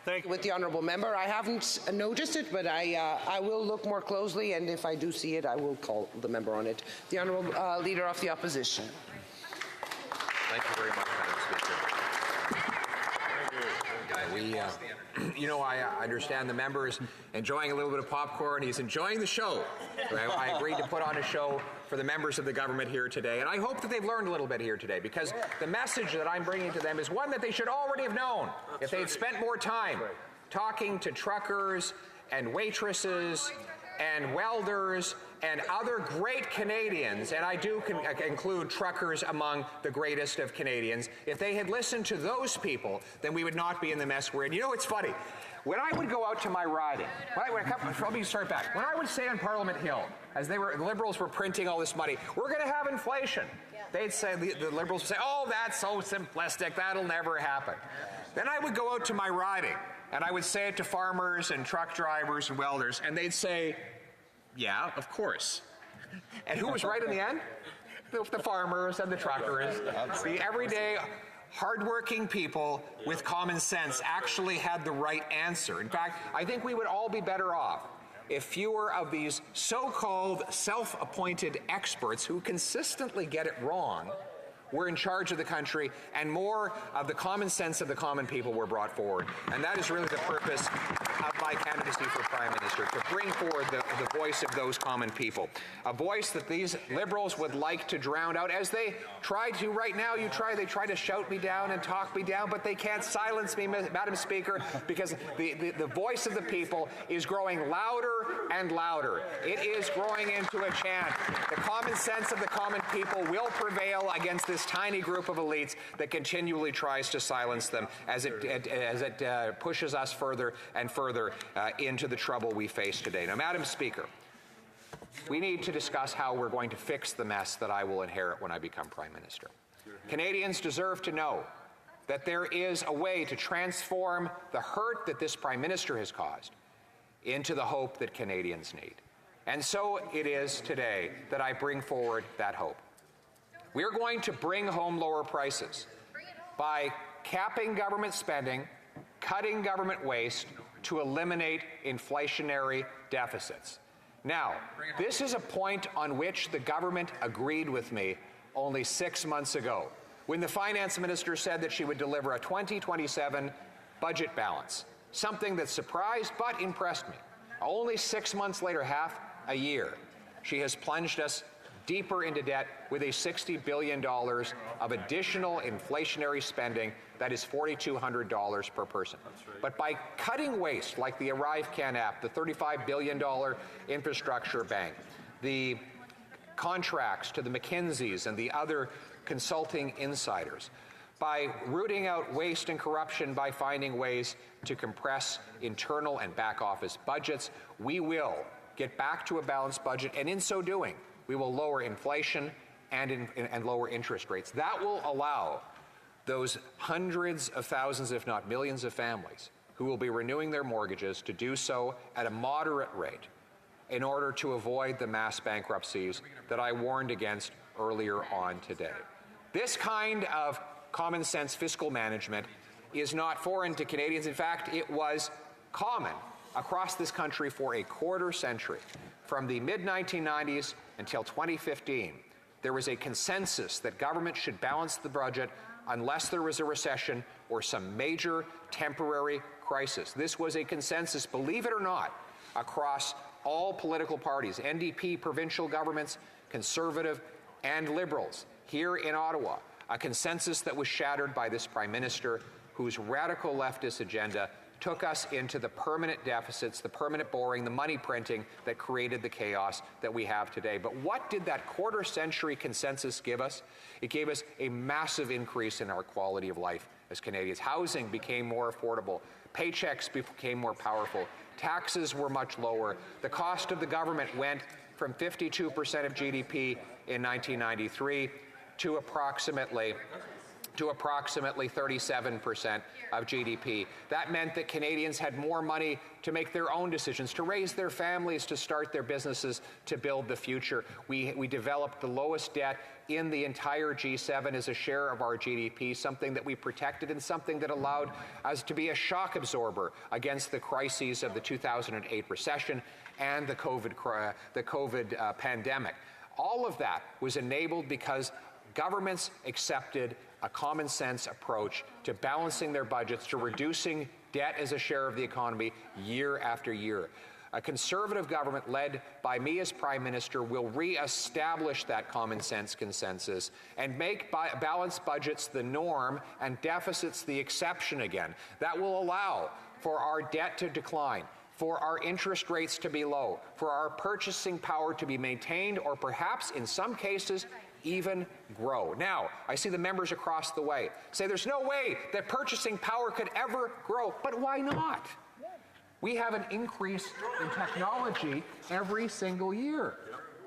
Thank you. With the Honourable Member, I haven't noticed it, but I will look more closely, and if I do see it, I will call the member on it. The Honourable Leader of the Opposition. Thank you very much, Madam Speaker. I understand the member is enjoying a little bit of popcorn. He's enjoying the show. I agreed to put on a show for the members of the government here today, and I hope that they've learned a little bit here today, because the message that I'm bringing to them is one that they should already have known if they had spent more time talking to truckers and waitresses and welders and other great Canadians, and I do include truckers among the greatest of Canadians. If they had listened to those people, then we would not be in the mess we're in. You know, it's funny. When I would go out to my riding, let me start back. When I would say on Parliament Hill, as the Liberals were printing all this money, we're going to have inflation. They'd say, the Liberals would say, oh, that's so simplistic, that'll never happen. Then I would go out to my riding, and I would say it to farmers and truck drivers and welders, and they'd say, yeah, of course. And who was right in the end? The farmers and the truckers. The everyday, hardworking people with common sense actually had the right answer. In fact, I think we would all be better off if fewer of these so-called self-appointed experts who consistently get it wrong were in charge of the country, and more of the common sense of the common people were brought forward. And that is really the purpose of my candidacy for Prime Minister, to bring forward the voice of those common people. A voice that these Liberals would like to drown out, as they try to right now. They try to shout me down and talk me down, but they can't silence me, Madam Speaker, because the voice of the people is growing louder and louder. It is growing into a chant. The common sense of the common people will prevail against this tiny group of elites that continually tries to silence them as it pushes us further and further into the trouble we face today. Now, Madam Speaker, we need to discuss how we're going to fix the mess that I will inherit when I become Prime Minister. Canadians deserve to know that there is a way to transform the hurt that this Prime Minister has caused into the hope that Canadians need. And so it is today that I bring forward that hope. We're going to bring home lower prices by capping government spending, cutting government waste to eliminate inflationary deficits. Now, this is a point on which the government agreed with me only 6 months ago, when the finance minister said that she would deliver a 2027 budget balance, something that surprised but impressed me. Only 6 months later, half a year, she has plunged us deeper into debt with a $60 billion of additional inflationary spending that is $4,200 per person. But by cutting waste like the ArriveCan app, the $35 billion infrastructure bank, the contracts to the McKinseys and the other consulting insiders, by rooting out waste and corruption, by finding ways to compress internal and back office budgets, we will get back to a balanced budget, and in so doing, we will lower inflation and lower interest rates. That will allow those hundreds of thousands, if not millions of families who will be renewing their mortgages to do so at a moderate rate in order to avoid the mass bankruptcies that I warned against earlier on today. This kind of common sense fiscal management is not foreign to Canadians. In fact, it was common across this country for a quarter century. From the mid-1990s until 2015, there was a consensus that government should balance the budget unless there was a recession or some major temporary crisis. This was a consensus, believe it or not, across all political parties, NDP provincial governments, Conservative and Liberals here in Ottawa, a consensus that was shattered by this Prime Minister whose radical leftist agenda took us into the permanent deficits, the permanent borrowing, the money printing that created the chaos that we have today. But what did that quarter-century consensus give us? It gave us a massive increase in our quality of life as Canadians. Housing became more affordable. Paychecks became more powerful. Taxes were much lower. The cost of the government went from 52% of GDP in 1993 to approximately 37% of GDP. That meant that Canadians had more money to make their own decisions, to raise their families, to start their businesses, to build the future. We developed the lowest debt in the entire G7 as a share of our GDP, something that we protected and something that allowed us to be a shock absorber against the crises of the 2008 recession and the COVID pandemic. All of that was enabled because governments accepted a common sense approach to balancing their budgets, to reducing debt as a share of the economy year after year. A Conservative government led by me as Prime Minister will re-establish that common sense consensus and make balanced budgets the norm and deficits the exception again. That will allow for our debt to decline, for our interest rates to be low, for our purchasing power to be maintained, or perhaps in some cases even grow. Now, I see the members across the way say there's no way that purchasing power could ever grow, but why not? We have an increase in technology every single year.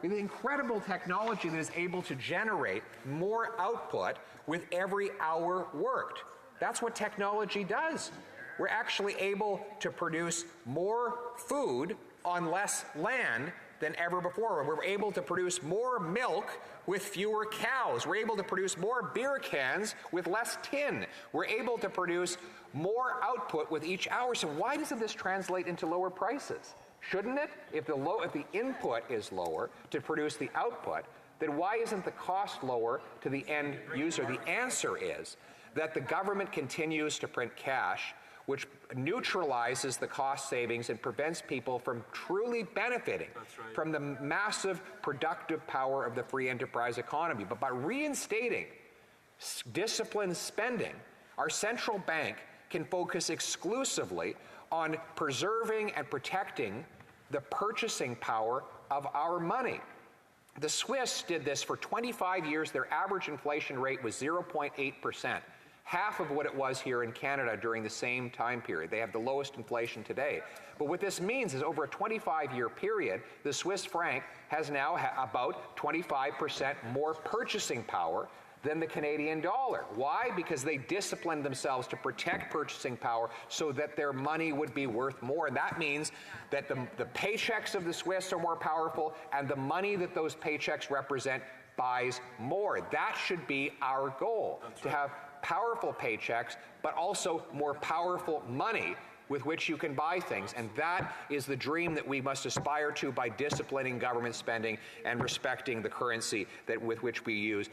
We have incredible technology that is able to generate more output with every hour worked. That's what technology does. We're actually able to produce more food on less land than ever before. We're able to produce more milk with fewer cows. We're able to produce more beer cans with less tin. We're able to produce more output with each hour. So why doesn't this translate into lower prices? Shouldn't it? If the input is lower to produce the output, then why isn't the cost lower to the end user? The answer is that the government continues to print cash, which neutralizes the cost savings and prevents people from truly benefiting from the massive productive power of the free enterprise economy. But by reinstating disciplined spending, our central bank can focus exclusively on preserving and protecting the purchasing power of our money. The Swiss did this for 25 years. Their average inflation rate was 0.8%. Half of what it was here in Canada during the same time period. They have the lowest inflation today. But what this means is over a 25-year period, the Swiss franc has now about 25% more purchasing power than the Canadian dollar. Why? Because they disciplined themselves to protect purchasing power so that their money would be worth more. And that means that the paychecks of the Swiss are more powerful, and the money that those paychecks represent buys more. That should be our goal, to have powerful paychecks, but also more powerful money with which you can buy things. And that is the dream that we must aspire to by disciplining government spending and respecting the currency with which we use.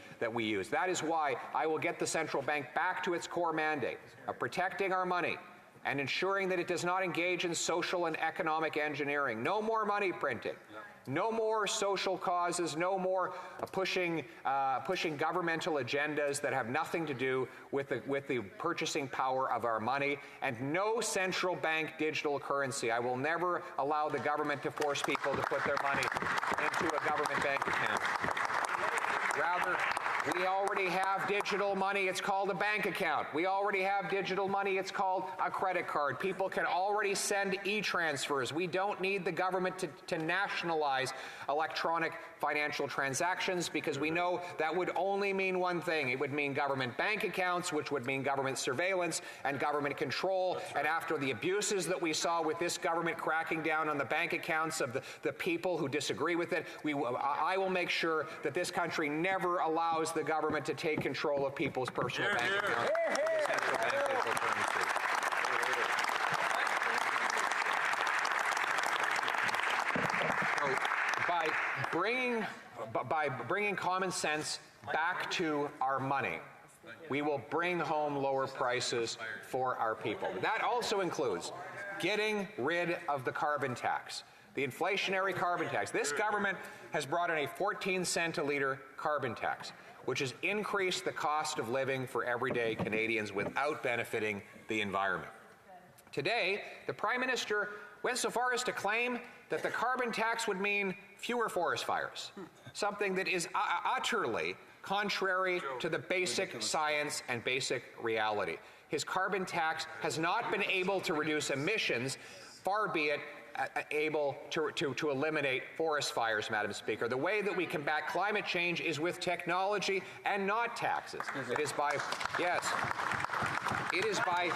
That is why I will get the central bank back to its core mandate of protecting our money and ensuring that it does not engage in social and economic engineering. No more money printing. No more social causes, no more pushing governmental agendas that have nothing to do with the purchasing power of our money, and no central bank digital currency. I will never allow the government to force people to put their money into a government bank account. Rather, we already have digital money. It's called a bank account. We already have digital money. It's called a credit card. People can already send e-transfers. We don't need the government to nationalize electronic financial transactions, because we know that would only mean one thing. It would mean government bank accounts, which would mean government surveillance and government control. And after the abuses that we saw with this government cracking down on the bank accounts of the people who disagree with it, I will make sure that this country never allows the government to take control of people's personal bank accounts. Central bank digital currency. By bringing common sense back to our money, we will bring home lower prices for our people. That also includes getting rid of the carbon tax, the inflationary carbon tax. This government has brought in a 14-cent a litre carbon tax, which has increased the cost of living for everyday Canadians without benefiting the environment. Today, the Prime Minister went so far as to claim that the carbon tax would mean fewer forest fires, something that is utterly contrary to the basic science and basic reality. His carbon tax has not been able to reduce emissions, far be it able to eliminate forest fires, Madam Speaker. The way that we combat climate change is with technology and not taxes. It is by, yes, it is by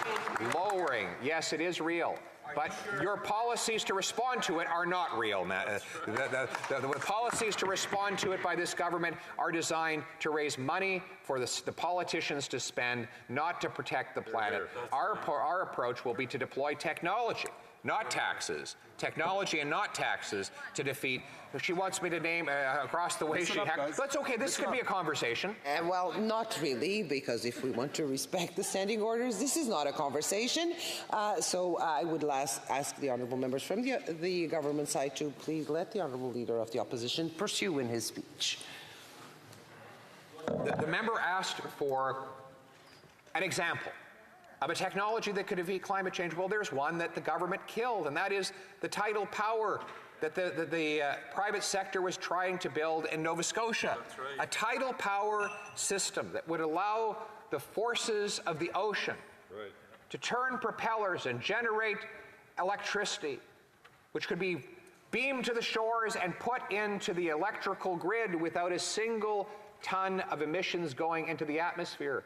lowering, yes, it is real. But your policies to respond to it are not real. The policies to respond to it by this government are designed to raise money for the politicians to spend, not to protect the planet. Our approach will be to deploy technology not taxes, technology and not taxes to defeat. She wants me to name across the way Listen she has. That's okay. This could be a conversation. Well, not really, because if we want to respect the standing orders, this is not a conversation. So I would ask the honourable members from the government side to please let the honourable leader of the opposition pursue in his speech. The member asked for an example of a technology that could defeat climate change. Well, there's one that the government killed, and that is the tidal power that the private sector was trying to build in Nova Scotia. That's right. A tidal power system that would allow the forces of the ocean to turn propellers and generate electricity, which could be beamed to the shores and put into the electrical grid without a single ton of emissions going into the atmosphere.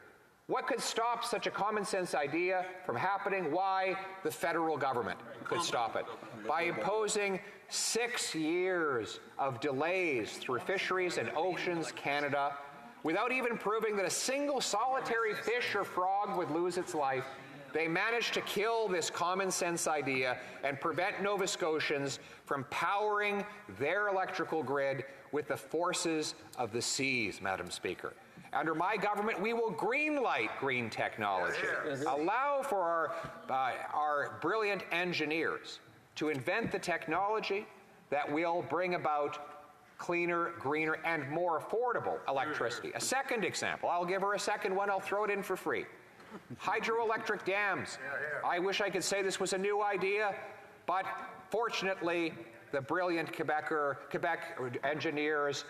What could stop such a common sense idea from happening? Why? The federal government could stop it. By imposing 6 years of delays through Fisheries and Oceans Canada, without even proving that a single solitary fish or frog would lose its life, they managed to kill this common sense idea and prevent Nova Scotians from powering their electrical grid with the forces of the seas, Madam Speaker. Under my government, we will greenlight green technology, allow for our brilliant engineers to invent the technology that will bring about cleaner, greener, and more affordable electricity. A second example, I'll give her a second one, I'll throw it in for free. Hydroelectric dams. I wish I could say this was a new idea, but fortunately, the brilliant Quebec engineers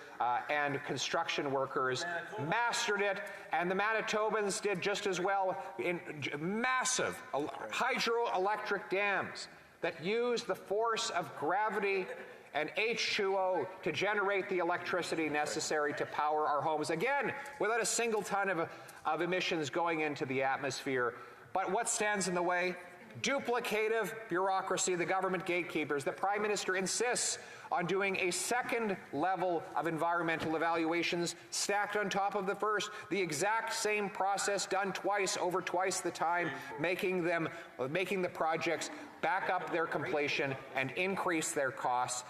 and construction workers mastered it, and the Manitobans did just as well in massive hydroelectric dams that use the force of gravity and H2O to generate the electricity necessary to power our homes, again, without a single ton of emissions going into the atmosphere. But what stands in the way? Duplicative bureaucracy, the government gatekeepers. The Prime Minister insists on doing a second level of environmental evaluations stacked on top of the first. The exact same process done twice over twice the time, making the projects back up their completion and increase their costs.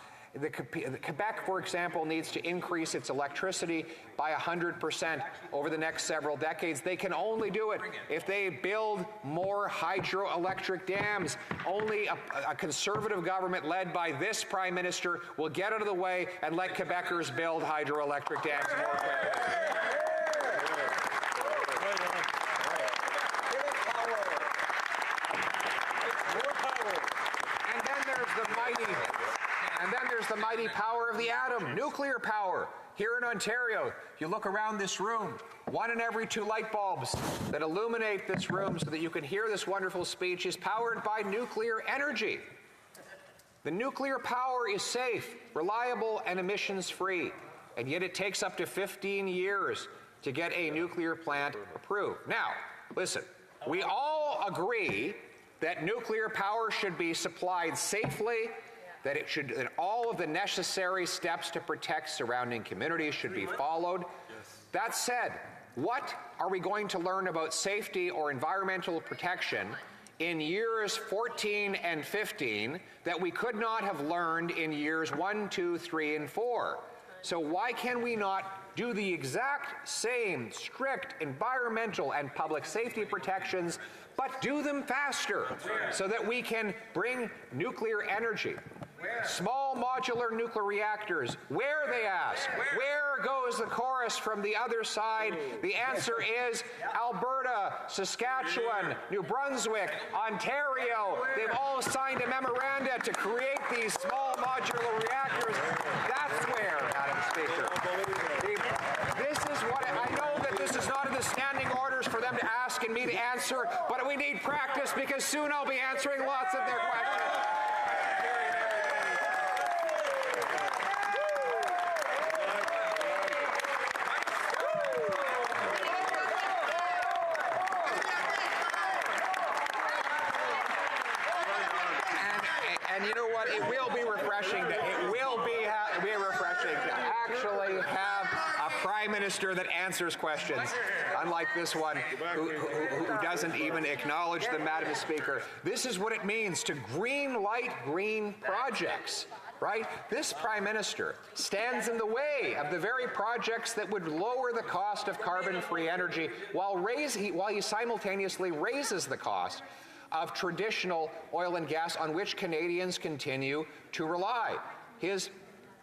Quebec, for example, needs to increase its electricity by 100% over the next several decades. They can only do it if they build more hydroelectric dams. Only a conservative government led by this Prime Minister will get out of the way and let Quebecers build hydroelectric dams more quickly. And then there's the mighty power of the atom, nuclear power. Here in Ontario, you look around this room, 1 in every 2 light bulbs that illuminate this room so that you can hear this wonderful speech is powered by nuclear energy. The nuclear power is safe, reliable, and emissions-free, and yet it takes up to 15 years to get a nuclear plant approved. Now, listen, we all agree that nuclear power should be supplied safely, that all of the necessary steps to protect surrounding communities should be followed. That said, what are we going to learn about safety or environmental protection in years 14 and 15 that we could not have learned in years 1, 2, 3, and 4? So why can we not do the exact same strict environmental and public safety protections, but do them faster so that we can bring nuclear energy? Small modular nuclear reactors. Where, they ask? Where goes the chorus from the other side? The answer is Alberta, Saskatchewan, New Brunswick, Ontario. They've all signed a memoranda to create these small modular reactors. That's where, Madam Speaker. This is what I know that this is not in the standing orders for them to ask and me to answer, but we need practice because soon I'll be answering lots of their questions. And you know what? It will be refreshing. It will be refreshing to actually have a Prime Minister that answers questions, unlike this one who doesn't even acknowledge them, Madam Speaker. This is what it means to green light green projects. Right? This Prime Minister stands in the way of the very projects that would lower the cost of carbon-free energy while he simultaneously raises the cost of traditional oil and gas on which Canadians continue to rely. His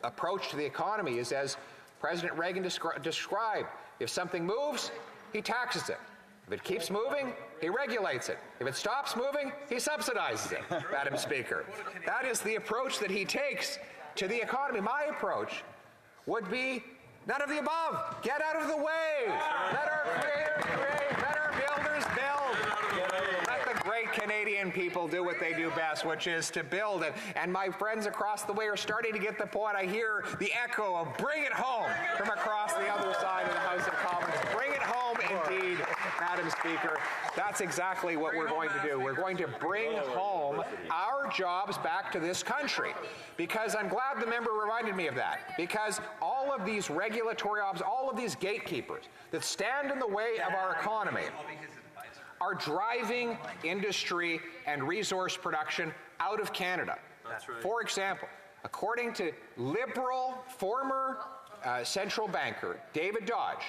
approach to the economy is as President Reagan described. If something moves, he taxes it. If it keeps moving, he regulates it. If it stops moving, he subsidizes it, Madam Speaker. That is the approach that he takes to the economy. My approach would be none of the above. Get out of the way. Let our creators create. Let our builders build. Let the great Canadian people do what they do best, which is to build. And my friends across the way are starting to get the point. I hear the echo of bring it home from across the other side of the House of Commons. Bring it home indeed, Madam Speaker. That's exactly what we're going to do. We're going to bring home our jobs back to this country. Because I'm glad the member reminded me of that. Because all of these regulatory all of these gatekeepers that stand in the way of our economy are driving industry and resource production out of Canada. That's right. For example, according to Liberal former central banker David Dodge,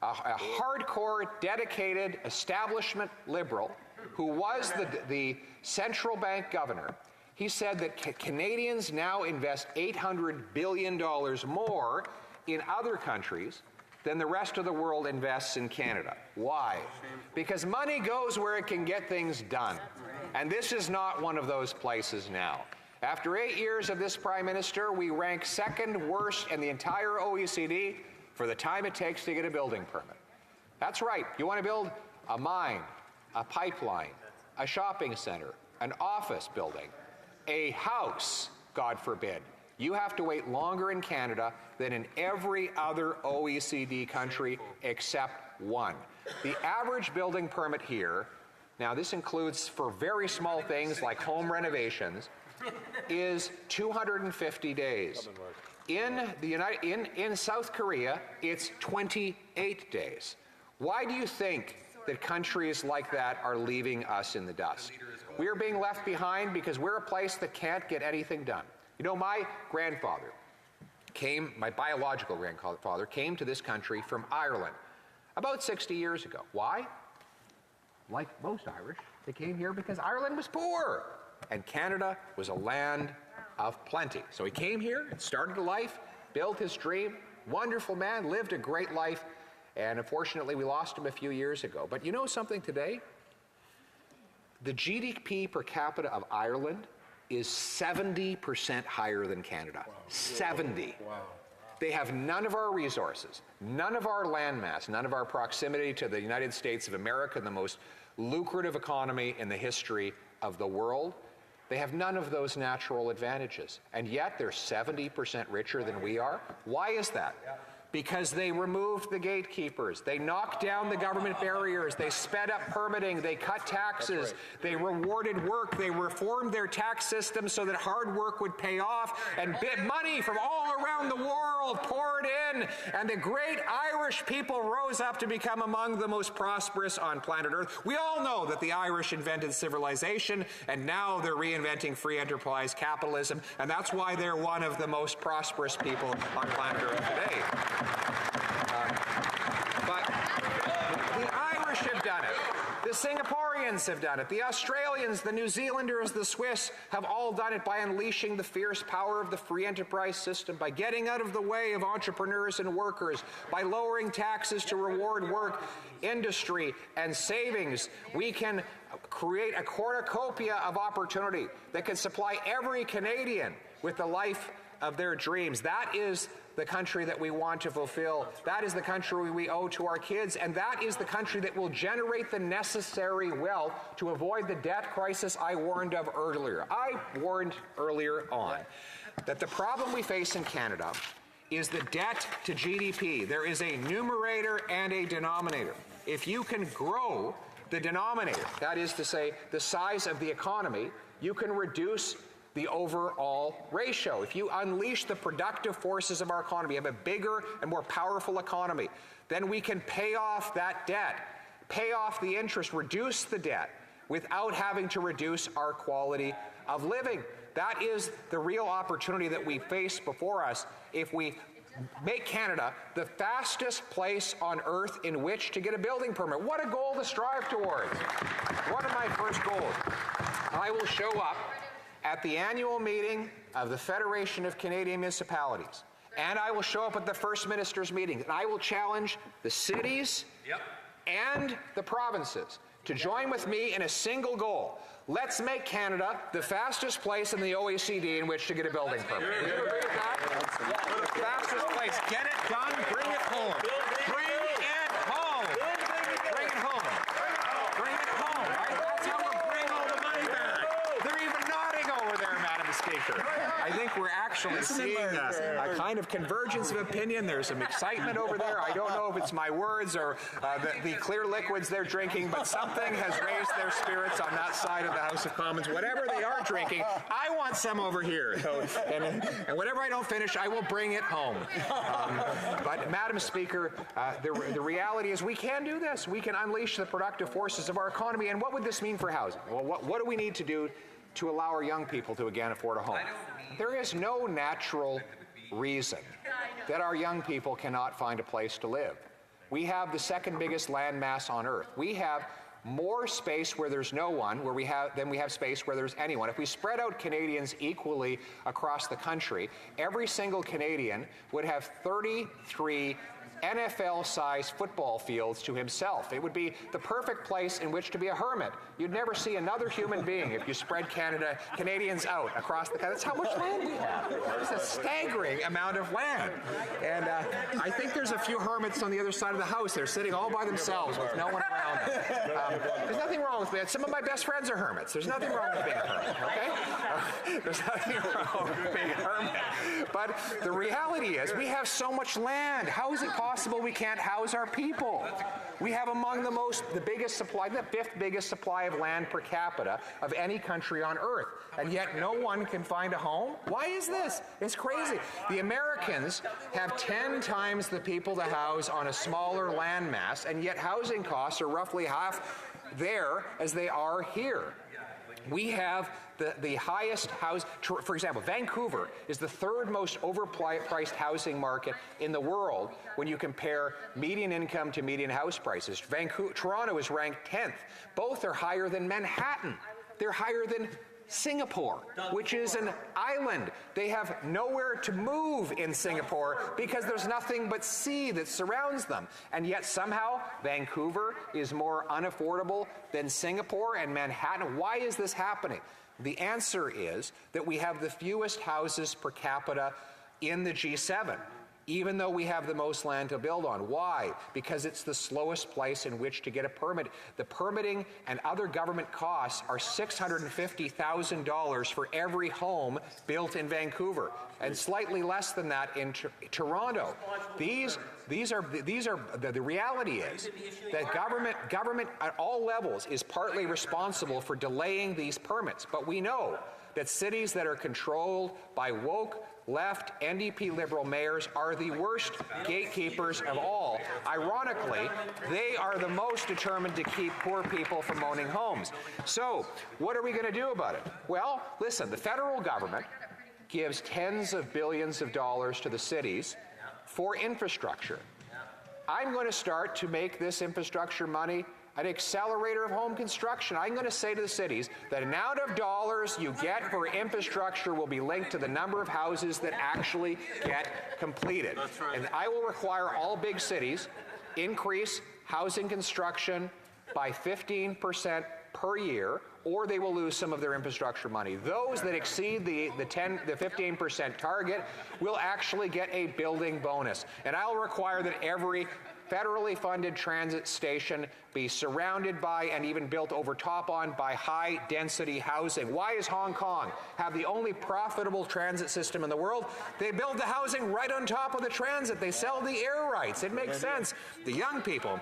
a hardcore, dedicated establishment Liberal who was the central bank governor, he said that Canadians now invest $800 billion more in other countries than the rest of the world invests in Canada. Why? Because money goes where it can get things done. And this is not one of those places now. After 8 years of this Prime Minister, we rank second worst in the entire OECD for the time it takes to get a building permit. That's right. You want to build a mine, a pipeline, a shopping center, an office building, a house, God forbid. You have to wait longer in Canada than in every other OECD country except one. The average building permit here, now this includes for very small things like home renovations, is 250 days. In South Korea, it's 28 days. Why do you think that countries like that are leaving us in the dust? We are being left behind because we're a place that can't get anything done. You know, my biological grandfather came to this country from Ireland about 60 years ago. Why? Like most Irish, they came here because Ireland was poor and Canada was a land of plenty. So he came here and started a life, built his dream, wonderful man, lived a great life, and unfortunately we lost him a few years ago. But you know something today? The GDP per capita of Ireland is 70% higher than Canada. Wow. 70. Wow. They have none of our resources, none of our landmass, none of our proximity to the United States of America, the most lucrative economy in the history of the world. They have none of those natural advantages, and yet they're 70% richer than we are. Why is that? Because they removed the gatekeepers. They knocked down the government barriers. They sped up permitting. They cut taxes. They rewarded work. They reformed their tax system so that hard work would pay off, and money from all around the world poured in, and the great Irish people rose up to become among the most prosperous on planet Earth. We all know that the Irish invented civilization, and now they're reinventing free enterprise capitalism, and that's why they're one of the most prosperous people on planet Earth today. But the Irish have done it. The Singaporeans have done it. The Australians, the New Zealanders, the Swiss have all done it by unleashing the fierce power of the free enterprise system, by getting out of the way of entrepreneurs and workers, by lowering taxes to reward work, industry, and savings. We can create a cornucopia of opportunity that can supply every Canadian with the life of their dreams. That is the country that we want to fulfill. That is the country we owe to our kids, and that is the country that will generate the necessary wealth to avoid the debt crisis I warned of earlier. I warned earlier on that the problem we face in Canada is the debt to GDP. There is a numerator and a denominator. If you can grow the denominator, that is to say, the size of the economy, you can reduce the overall ratio. If you unleash the productive forces of our economy, have a bigger and more powerful economy, then we can pay off that debt, pay off the interest, reduce the debt without having to reduce our quality of living. That is the real opportunity that we face before us if we make Canada the fastest place on earth in which to get a building permit. What a goal to strive towards. One of my first goals. I will show up at the annual meeting of the Federation of Canadian Municipalities, and I will show up at the First Minister's meeting, and I will challenge the cities and the provinces to join with me in a single goal. Let's make Canada the fastest place in the OECD in which to get a building permit. Would you agree with that? The fastest place. Get it done. Bring it home. Bring it home. Bring it home. Bring it home. Right? That's how we'll bring all the money back. They're even nodding over there, Madam Speaker. I think we're actually seeing a kind of convergence of opinion. There's some excitement over there. I don't know if it's my words or the clear liquids they're drinking, but something has raised their spirits on that side of the House of Commons. Whatever they are drinking, I want some over here. So, and whatever I don't finish, I will bring it home. But, Madam Speaker, the reality is we can do this. We can unleash the productive forces of our economy. And what would this mean for housing? Well, what do we need to do to allow our young people to again afford a home? There is no natural reason that our young people cannot find a place to live. We have the second biggest land mass on earth. We have more space where there's no one than we have space where there's anyone. If we spread out Canadians equally across the country, every single Canadian would have 33 NFL-sized football fields to himself. It would be the perfect place in which to be a hermit. You'd never see another human being if you spread Canadians out across the country. That's how much land we have. It's a staggering amount of land. And I think there's a few hermits on the other side of the house. They're sitting all by themselves with no one around them. There's nothing wrong with that. Some of my best friends are hermits. There's nothing wrong with being a hermit, okay? There's nothing wrong with being a hermit. But the reality is we have so much land. How is it possible we can't house our people? We have among the biggest supply, the 5th biggest supply of land per capita of any country on earth, and yet no one can find a home? Why is this? It's crazy. The Americans have 10 times the people to house on a smaller land mass, and yet housing costs are roughly half there as they are here. We have the highest house, for example, Vancouver is the 3rd most overpriced housing market in the world when you compare median income to median house prices. Toronto is ranked 10th. Both are higher than Manhattan. They're higher than Singapore, which is an island. They have nowhere to move in Singapore because there's nothing but sea that surrounds them. And yet somehow Vancouver is more unaffordable than Singapore and Manhattan. Why is this happening? The answer is that we have the fewest houses per capita in the G7, even though we have the most land to build on. Why? Because it's the slowest place in which to get a permit. The permitting and other government costs are $650,000 for every home built in Vancouver, and slightly less than that in Toronto. The reality is that government at all levels is partly responsible for delaying these permits, but we know that cities that are controlled by woke, left, NDP Liberal mayors are the worst gatekeepers of all. Ironically, they are the most determined to keep poor people from owning homes. So, what are we going to do about it? Well, listen, the federal government gives tens of billions of dollars to the cities for infrastructure. I'm going to start to make this infrastructure money an accelerator of home construction. I'm going to say to the cities that the amount of dollars you get for infrastructure will be linked to the number of houses that actually get completed. That's right. And I will require all big cities increase housing construction by 15% per year, or they will lose some of their infrastructure money. Those that exceed the 15% target will actually get a building bonus. And I'll require that every federally funded transit station be surrounded by and even built over top on by high-density housing. Why does Hong Kong have the only profitable transit system in the world? They build the housing right on top of the transit. They sell the air rights. It makes sense. The young people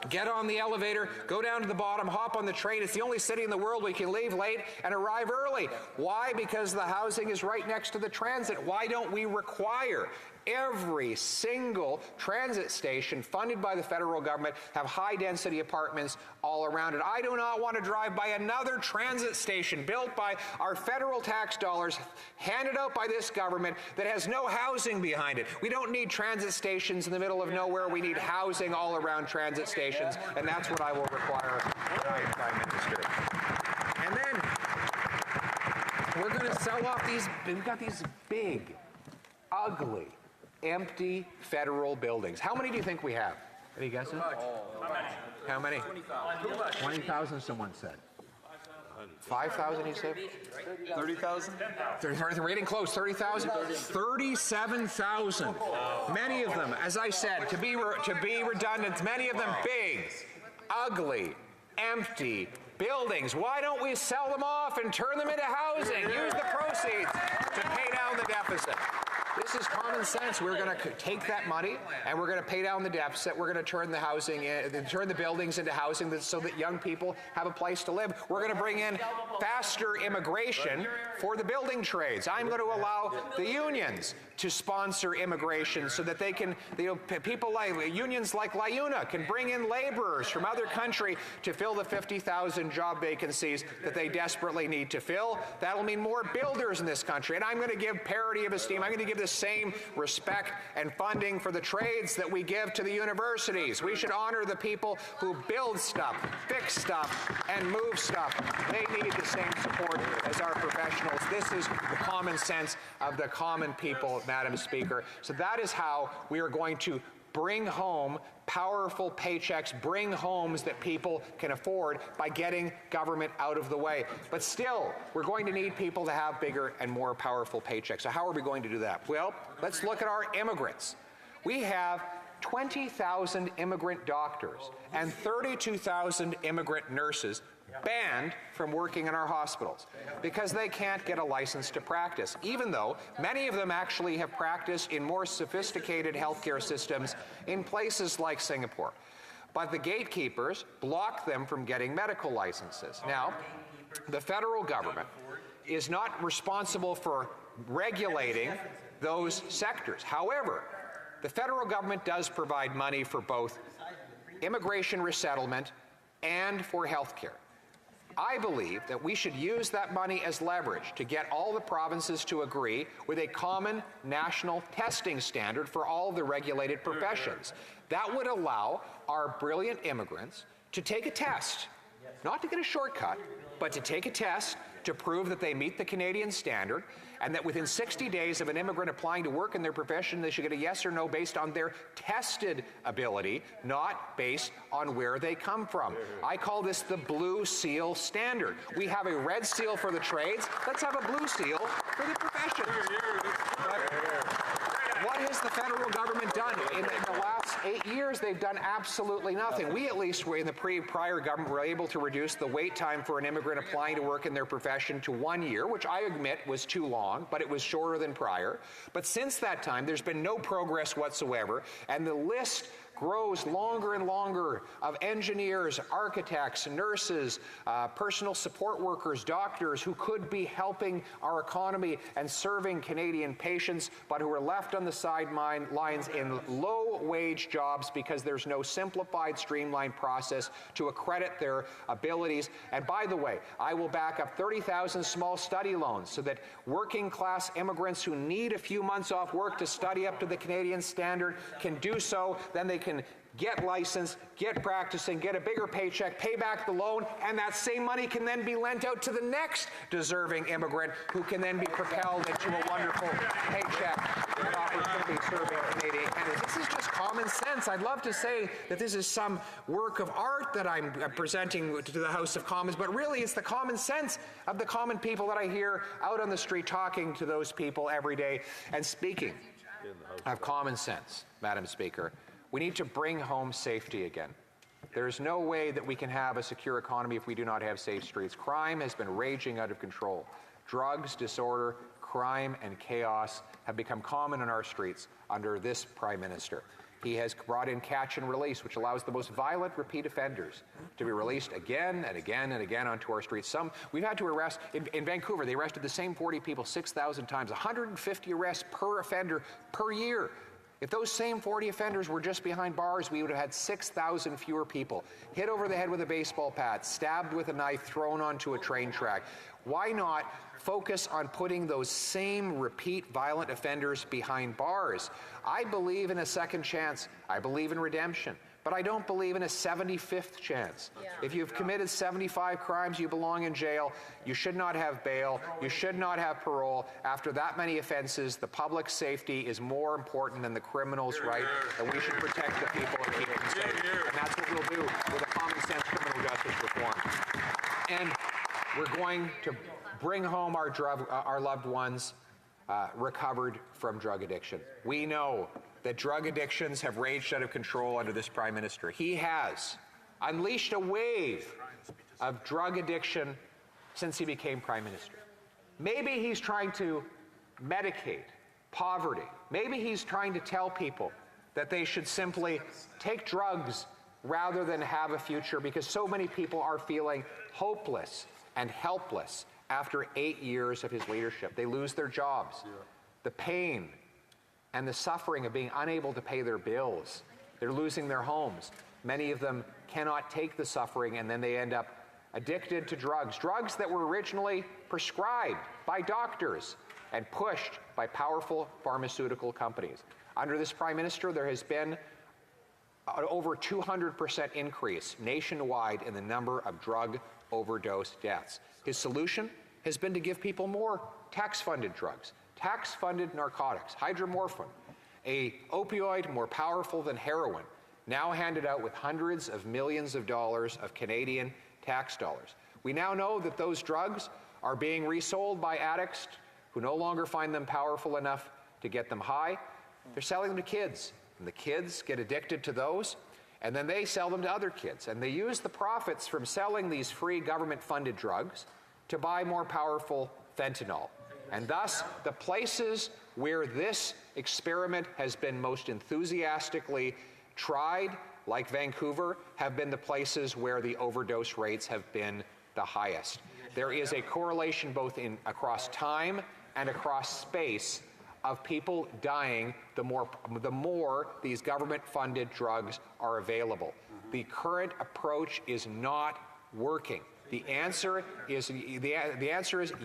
Get on the elevator, go down to the bottom, hop on the train. It's the only city in the world where you can leave late and arrive early. Why? Because the housing is right next to the transit. Why don't we require every single transit station funded by the federal government have high-density apartments all around it? I do not want to drive by another transit station built by our federal tax dollars, handed out by this government, that has no housing behind it. We don't need transit stations in the middle of nowhere. We need housing all around transit stations, and that's what I will require, Prime Minister. And then we're going to sell off these, we've got these big, ugly, empty federal buildings. How many do you think we have? Any guesses? How many? 20,000, someone said. 5,000, he said? 30,000? We're getting close. 30,000? 37,000. Many of them, as I said, to be redundant, many of them big, ugly, empty buildings. Why don't we sell them off and turn them into housing? Use the proceeds to pay down the deficit. This is common sense. We're going to take that money and we're going to pay down the deficit. We're going to turn the housing, turn the buildings into housing so that young people have a place to live. We're going to bring in faster immigration for the building trades. I'm going to allow the unions to sponsor immigration so that they can, people like unions like LIUNA can bring in laborers from other country to fill the 50,000 job vacancies that they desperately need to fill. That'll mean more builders in this country. And I'm going to give parity of esteem. I'm going to give the same respect and funding for the trades that we give to the universities. We should honor the people who build stuff, fix stuff, and move stuff. They need the same support as our professionals. This is the common sense of the common people, Madam Speaker. So that is how we are going to bring home powerful paychecks, bring homes that people can afford by getting government out of the way. But still, we're going to need people to have bigger and more powerful paychecks. So how are we going to do that? Well, let's look at our immigrants. We have 20,000 immigrant doctors and 32,000 immigrant nurses banned from working in our hospitals because they can't get a license to practice, even though many of them actually have practiced in more sophisticated healthcare systems in places like Singapore. But the gatekeepers block them from getting medical licenses. Now, the federal government is not responsible for regulating those sectors. However, the federal government does provide money for both immigration resettlement and for health care. I believe that we should use that money as leverage to get all the provinces to agree with a common national testing standard for all of the regulated professions. That would allow our brilliant immigrants to take a test, not to get a shortcut, but to take a test to prove that they meet the Canadian standard, and that within 60 days of an immigrant applying to work in their profession, they should get a yes or no based on their tested ability, not based on where they come from. I call this the blue seal standard. We have a red seal for the trades. Let's have a blue seal for the professions. What has the federal government done? In the last 8 years, they've done absolutely nothing. We, at least, in the prior government, were able to reduce the wait time for an immigrant applying to work in their profession to 1 year, which I admit was too long, but it was shorter than prior. But since that time, there's been no progress whatsoever, and the list grows longer and longer of engineers, architects, nurses, personal support workers, doctors who could be helping our economy and serving Canadian patients, but who are left on the sidelines in low-wage jobs because there's no simplified, streamlined process to accredit their abilities. And by the way, I will back up 30,000 small study loans so that working-class immigrants who need a few months off work to study up to the Canadian standard can do so. Then they can get licensed, get practicing, get a bigger paycheck, pay back the loan, and that same money can then be lent out to the next deserving immigrant who can then be propelled into a wonderful paycheck and opportunity serving Canadian candidates. This is just common sense. I'd love to say that this is some work of art that I'm presenting to the House of Commons, but really it's the common sense of the common people that I hear out on the street talking to those people every day. And speaking of common sense, Madam Speaker, we need to bring home safety again. There is no way that we can have a secure economy if we do not have safe streets. Crime has been raging out of control. Drugs, disorder, crime, and chaos have become common in our streets under this Prime Minister. He has brought in catch and release, which allows the most violent repeat offenders to be released again and again and again onto our streets. We've had to arrest, in Vancouver, they arrested the same 40 people 6,000 times, 150 arrests per offender per year. If those same 40 offenders were just behind bars, we would have had 6,000 fewer people hit over the head with a baseball bat, stabbed with a knife, thrown onto a train track. Why not focus on putting those same repeat violent offenders behind bars? I believe in a second chance. I believe in redemption. But I don't believe in a 75th chance. Yeah. If you've committed 75 crimes, you belong in jail. You should not have bail. You should not have parole. After that many offenses, the public safety is more important than the criminal's right, and we should protect the people and keep them safe. And that's what we'll do with a common sense criminal justice reform. And we're going to bring home our loved ones recovered from drug addiction. We know that drug addictions have raged out of control under this Prime Minister. He has unleashed a wave of drug addiction since he became Prime Minister. Maybe he's trying to medicate poverty. Maybe he's trying to tell people that they should simply take drugs rather than have a future, because so many people are feeling hopeless and helpless after 8 years of his leadership. They lose their jobs. Yeah. The pain and the suffering of being unable to pay their bills. They're losing their homes. Many of them cannot take the suffering, and then they end up addicted to drugs. Drugs that were originally prescribed by doctors and pushed by powerful pharmaceutical companies. Under this Prime Minister, there has been over 200% increase nationwide in the number of drug overdose deaths. His solution has been to give people more tax-funded drugs, tax-funded narcotics, hydromorphone, a opioid more powerful than heroin, now handed out with hundreds of millions of dollars of Canadian tax dollars. We now know that those drugs are being resold by addicts who no longer find them powerful enough to get them high. They're selling them to kids, and the kids get addicted to those, and then they sell them to other kids. And they use the profits from selling these free government-funded drugs to buy more powerful fentanyl. And thus, the places where this experiment has been most enthusiastically tried, like Vancouver, have been the places where the overdose rates have been the highest. There is a correlation both across time and across space of people dying the more these government-funded drugs are available. The current approach is not working. The answer is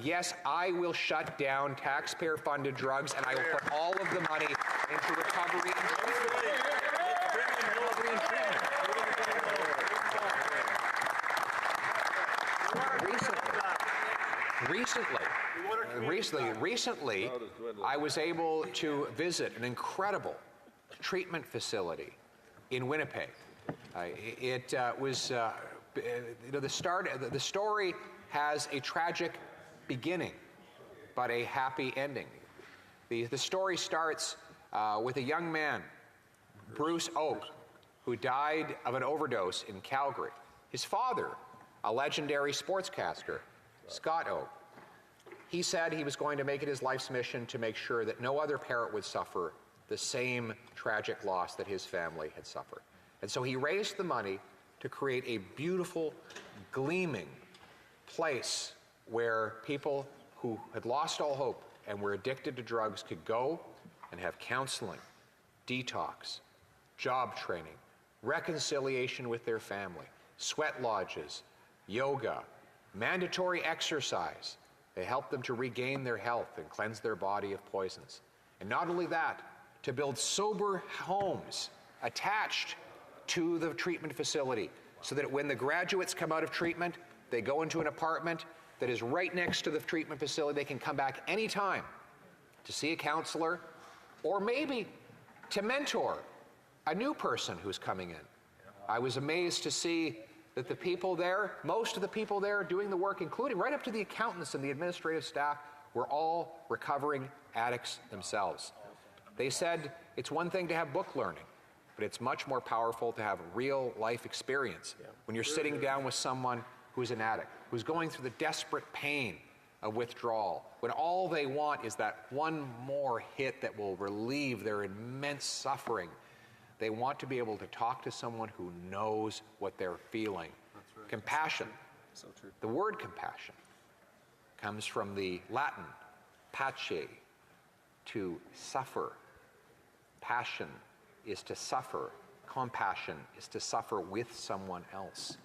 yes, I will shut down taxpayer-funded drugs, and I will put all of the money into recovery and treatment. Recently, I was able to visit an incredible treatment facility in Winnipeg. The story has a tragic beginning, but a happy ending. The story starts with a young man, Bruce Oak, who died of an overdose in Calgary. His father, a legendary sportscaster, Scott Oak, he said he was going to make it his life's mission to make sure that no other parent would suffer the same tragic loss that his family had suffered. And so he raised the money to create a beautiful, gleaming place where people who had lost all hope and were addicted to drugs could go and have counseling, detox, job training, reconciliation with their family, sweat lodges, yoga, mandatory exercise. They help them to regain their health and cleanse their body of poisons. And not only that, to build sober homes attached to the treatment facility, so that when the graduates come out of treatment, they go into an apartment that is right next to the treatment facility. They can come back anytime to see a counselor, or maybe to mentor a new person who's coming in. I was amazed to see that the people there, most of the people there doing the work, including right up to the accountants and the administrative staff, were all recovering addicts themselves. They said it's one thing to have book learning, but it's much more powerful to have real life experience. When you're sitting down with someone who's an addict, who's going through the desperate pain of withdrawal, when all they want is that one more hit that will relieve their immense suffering. They want to be able to talk to someone who knows what they're feeling. That's right. Compassion. So true. The word compassion comes from the Latin pace, to suffer. Passion is to suffer. Compassion is to suffer with someone else.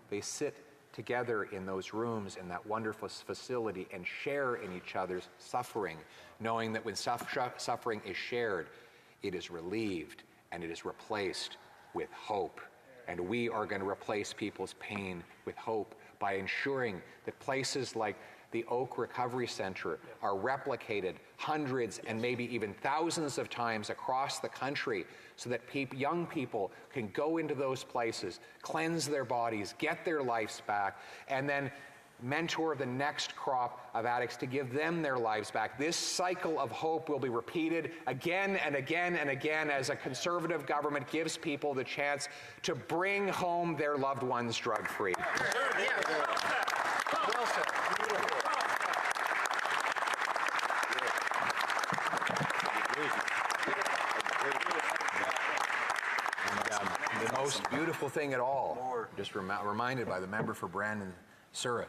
They sit together in those rooms in that wonderful facility and share in each other's suffering, knowing that when suffering is shared, it is relieved and it is replaced with hope. And we are going to replace people's pain with hope by ensuring that places like the Oak Recovery Center are replicated hundreds and maybe even thousands of times across the country so that young people can go into those places, cleanse their bodies, get their lives back, and then mentor the next crop of addicts to give them their lives back. This cycle of hope will be repeated again and again and again as a Conservative government gives people the chance to bring home their loved ones drug-free. The most beautiful thing at all, just reminded by the member for Brandon Souris,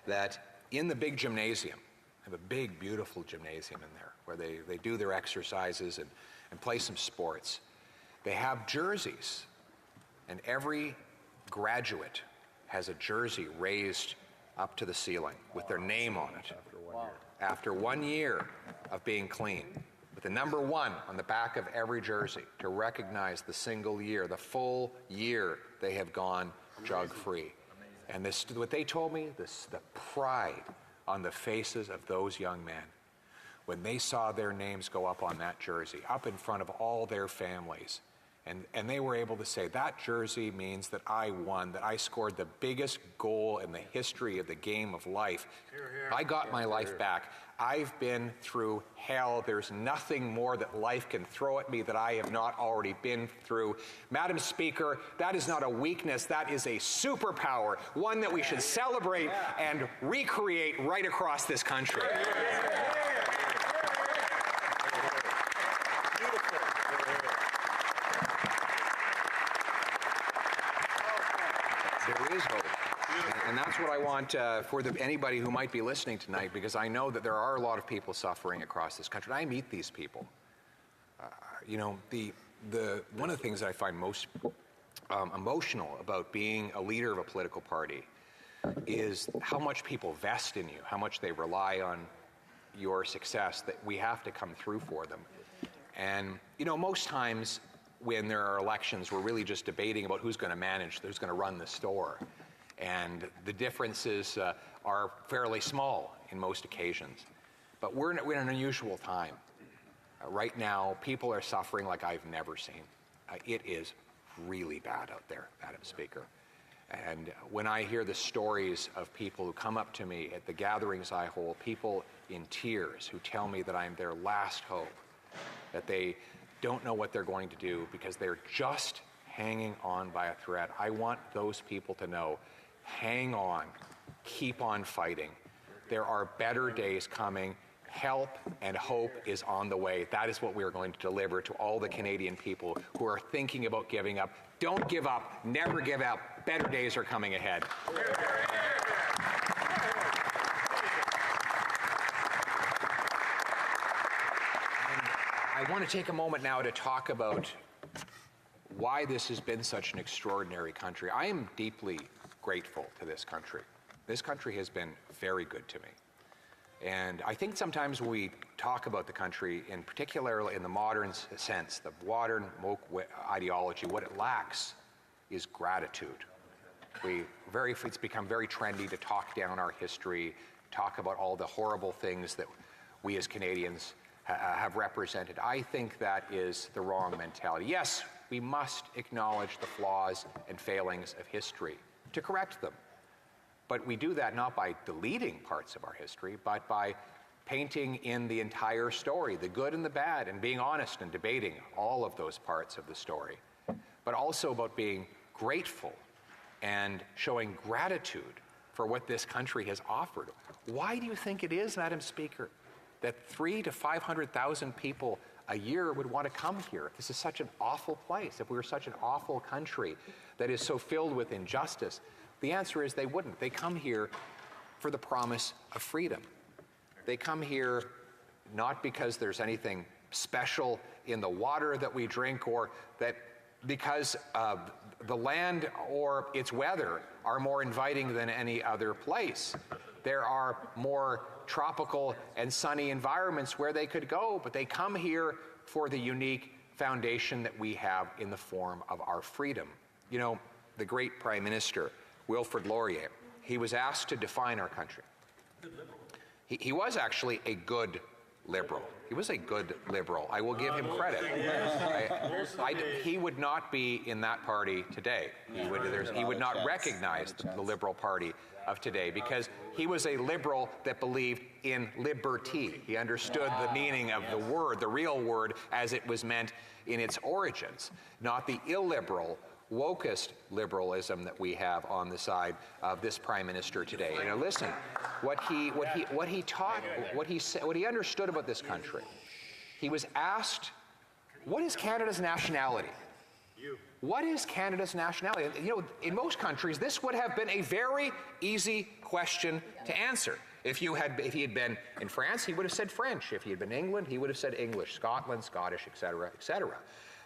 that in the big gymnasium, they have a big, beautiful gymnasium in there where they do their exercises and play some sports. They have jerseys, and every graduate has a jersey raised up to the ceiling with their name on it. After 1 year of being clean, with the number 1 on the back of every jersey to recognize the single year, the full year they have gone drug-free. And this, what they told me, the pride on the faces of those young men when they saw their names go up on that jersey, up in front of all their families. And they were able to say, that jersey means that I won, that I scored the biggest goal in the history of the game of life. I got my life back. I've been through hell. There's nothing more that life can throw at me that I have not already been through. Madam Speaker, that is not a weakness. That is a superpower, one that we should celebrate and recreate right across this country. There is hope. And that's what I want for anybody who might be listening tonight, because I know that there are a lot of people suffering across this country. I meet these people. You know, one of the things that I find most emotional about being a leader of a political party is how much people vest in you, how much they rely on your success, that we have to come through for them. And, you know, most times when there are elections, we're really just debating about who's going to manage, who's going to run the store. And the differences are fairly small in most occasions. But we're in an unusual time. Right now, people are suffering like I've never seen. It is really bad out there, Madam Speaker. And when I hear the stories of people who come up to me at the gatherings I hold, people in tears who tell me that I'm their last hope, that they don't know what they're going to do because they're just hanging on by a thread. I want those people to know, hang on, keep on fighting. There are better days coming. Help and hope is on the way. That is what we are going to deliver to all the Canadian people who are thinking about giving up. Don't give up. Never give up. Better days are coming ahead. I want to take a moment now to talk about why this has been such an extraordinary country. I am deeply grateful to this country. This country has been very good to me. And I think sometimes we talk about the country, in particular in the modern sense, the modern woke ideology, what it lacks is gratitude. It's become very trendy to talk down our history, talk about all the horrible things that we as Canadians have represented. I think that is the wrong mentality. Yes, we must acknowledge the flaws and failings of history to correct them. But we do that not by deleting parts of our history, but by painting in the entire story, the good and the bad, and being honest and debating all of those parts of the story. But also about being grateful and showing gratitude for what this country has offered. Why do you think it is, Madam Speaker, that 300,000 to 500,000 people a year would want to come here. This is such an awful place. If we were such an awful country that is so filled with injustice, the answer is they wouldn't. They come here for the promise of freedom. They come here not because there's anything special in the water that we drink, or that because the land or its weather are more inviting than any other place. There are more tropical and sunny environments where they could go, but they come here for the unique foundation that we have in the form of our freedom. You know, the great Prime Minister, Wilfrid Laurier, he was asked to define our country. He was actually a good liberal. He was a good liberal. I will give him credit. He would not be in that party today. He would not recognize the Liberal Party of today, because he was a liberal that believed in liberty. He understood the meaning of the word, the real word, as it was meant in its origins, not the illiberal, wokest liberalism that we have on the side of this Prime Minister today. You know, listen, what he taught, what he understood about this country. He was asked, "What is Canada's nationality?" What is Canada's nationality? You know, in most countries, this would have been a very easy question to answer. If he had been in France, he would have said French. If he had been in England, he would have said English, Scotland, Scottish, etc., etc.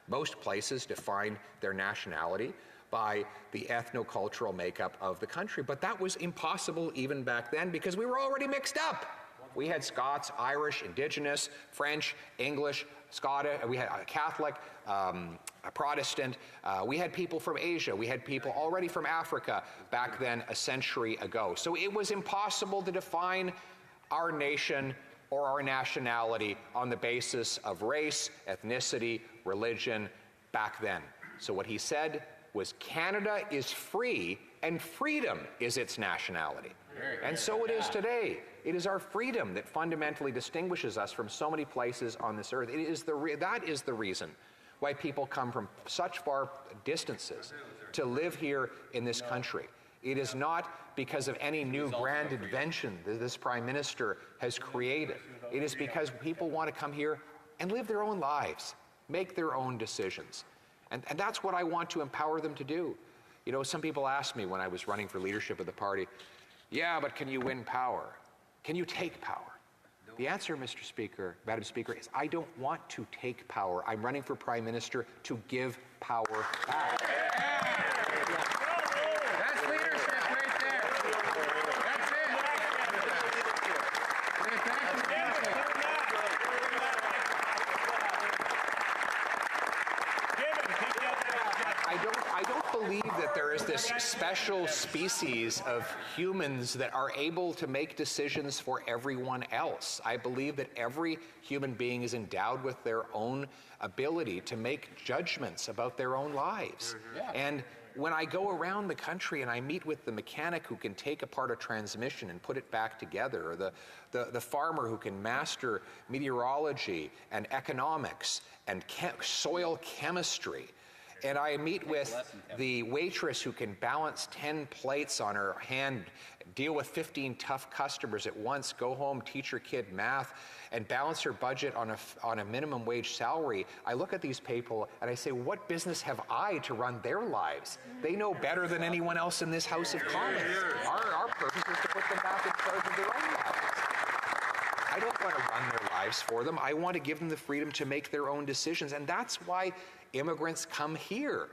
Most places define their nationality by the ethno-cultural makeup of the country, but that was impossible even back then because we were already mixed up. We had Scots, Irish, Indigenous, French, English, Scottish, we had a Catholic, a Protestant, we had people from Asia, we had people already from Africa back then a century ago. So it was impossible to define our nation or our nationality on the basis of race, ethnicity, religion back then. So what he said was Canada is free and freedom is its nationality. And so it is today. It is our freedom that fundamentally distinguishes us from so many places on this earth. That is the reason why people come from such far distances to live here in this country. It is not because of any new grand invention that this Prime Minister has created. It is because people want to come here and live their own lives, make their own decisions. And that's what I want to empower them to do. You know, some people asked me when I was running for leadership of the party, yeah, but can you win power? Can you take power? The answer, Mr. Speaker, Madam Speaker, is I don't want to take power. I'm running for Prime Minister to give power back. That's leadership right there. That's it. I don't believe that there is this special species of humans that are able to make decisions for everyone else. I believe that every human being is endowed with their own ability to make judgments about their own lives. And when I go around the country and I meet with the mechanic who can take apart a transmission and put it back together, or the farmer who can master meteorology and economics and soil chemistry, and I meet with the waitress who can balance 10 plates on her hand, deal with 15 tough customers at once, go home, teach her kid math, and balance her budget on a minimum wage salary. I look at these people and I say, what business have I to run their lives? They know better than anyone else in this House of Commons. Our purpose is to put them back in charge of their own lives. I don't want to run their lives for them. I want to give them the freedom to make their own decisions, and that's why immigrants come here.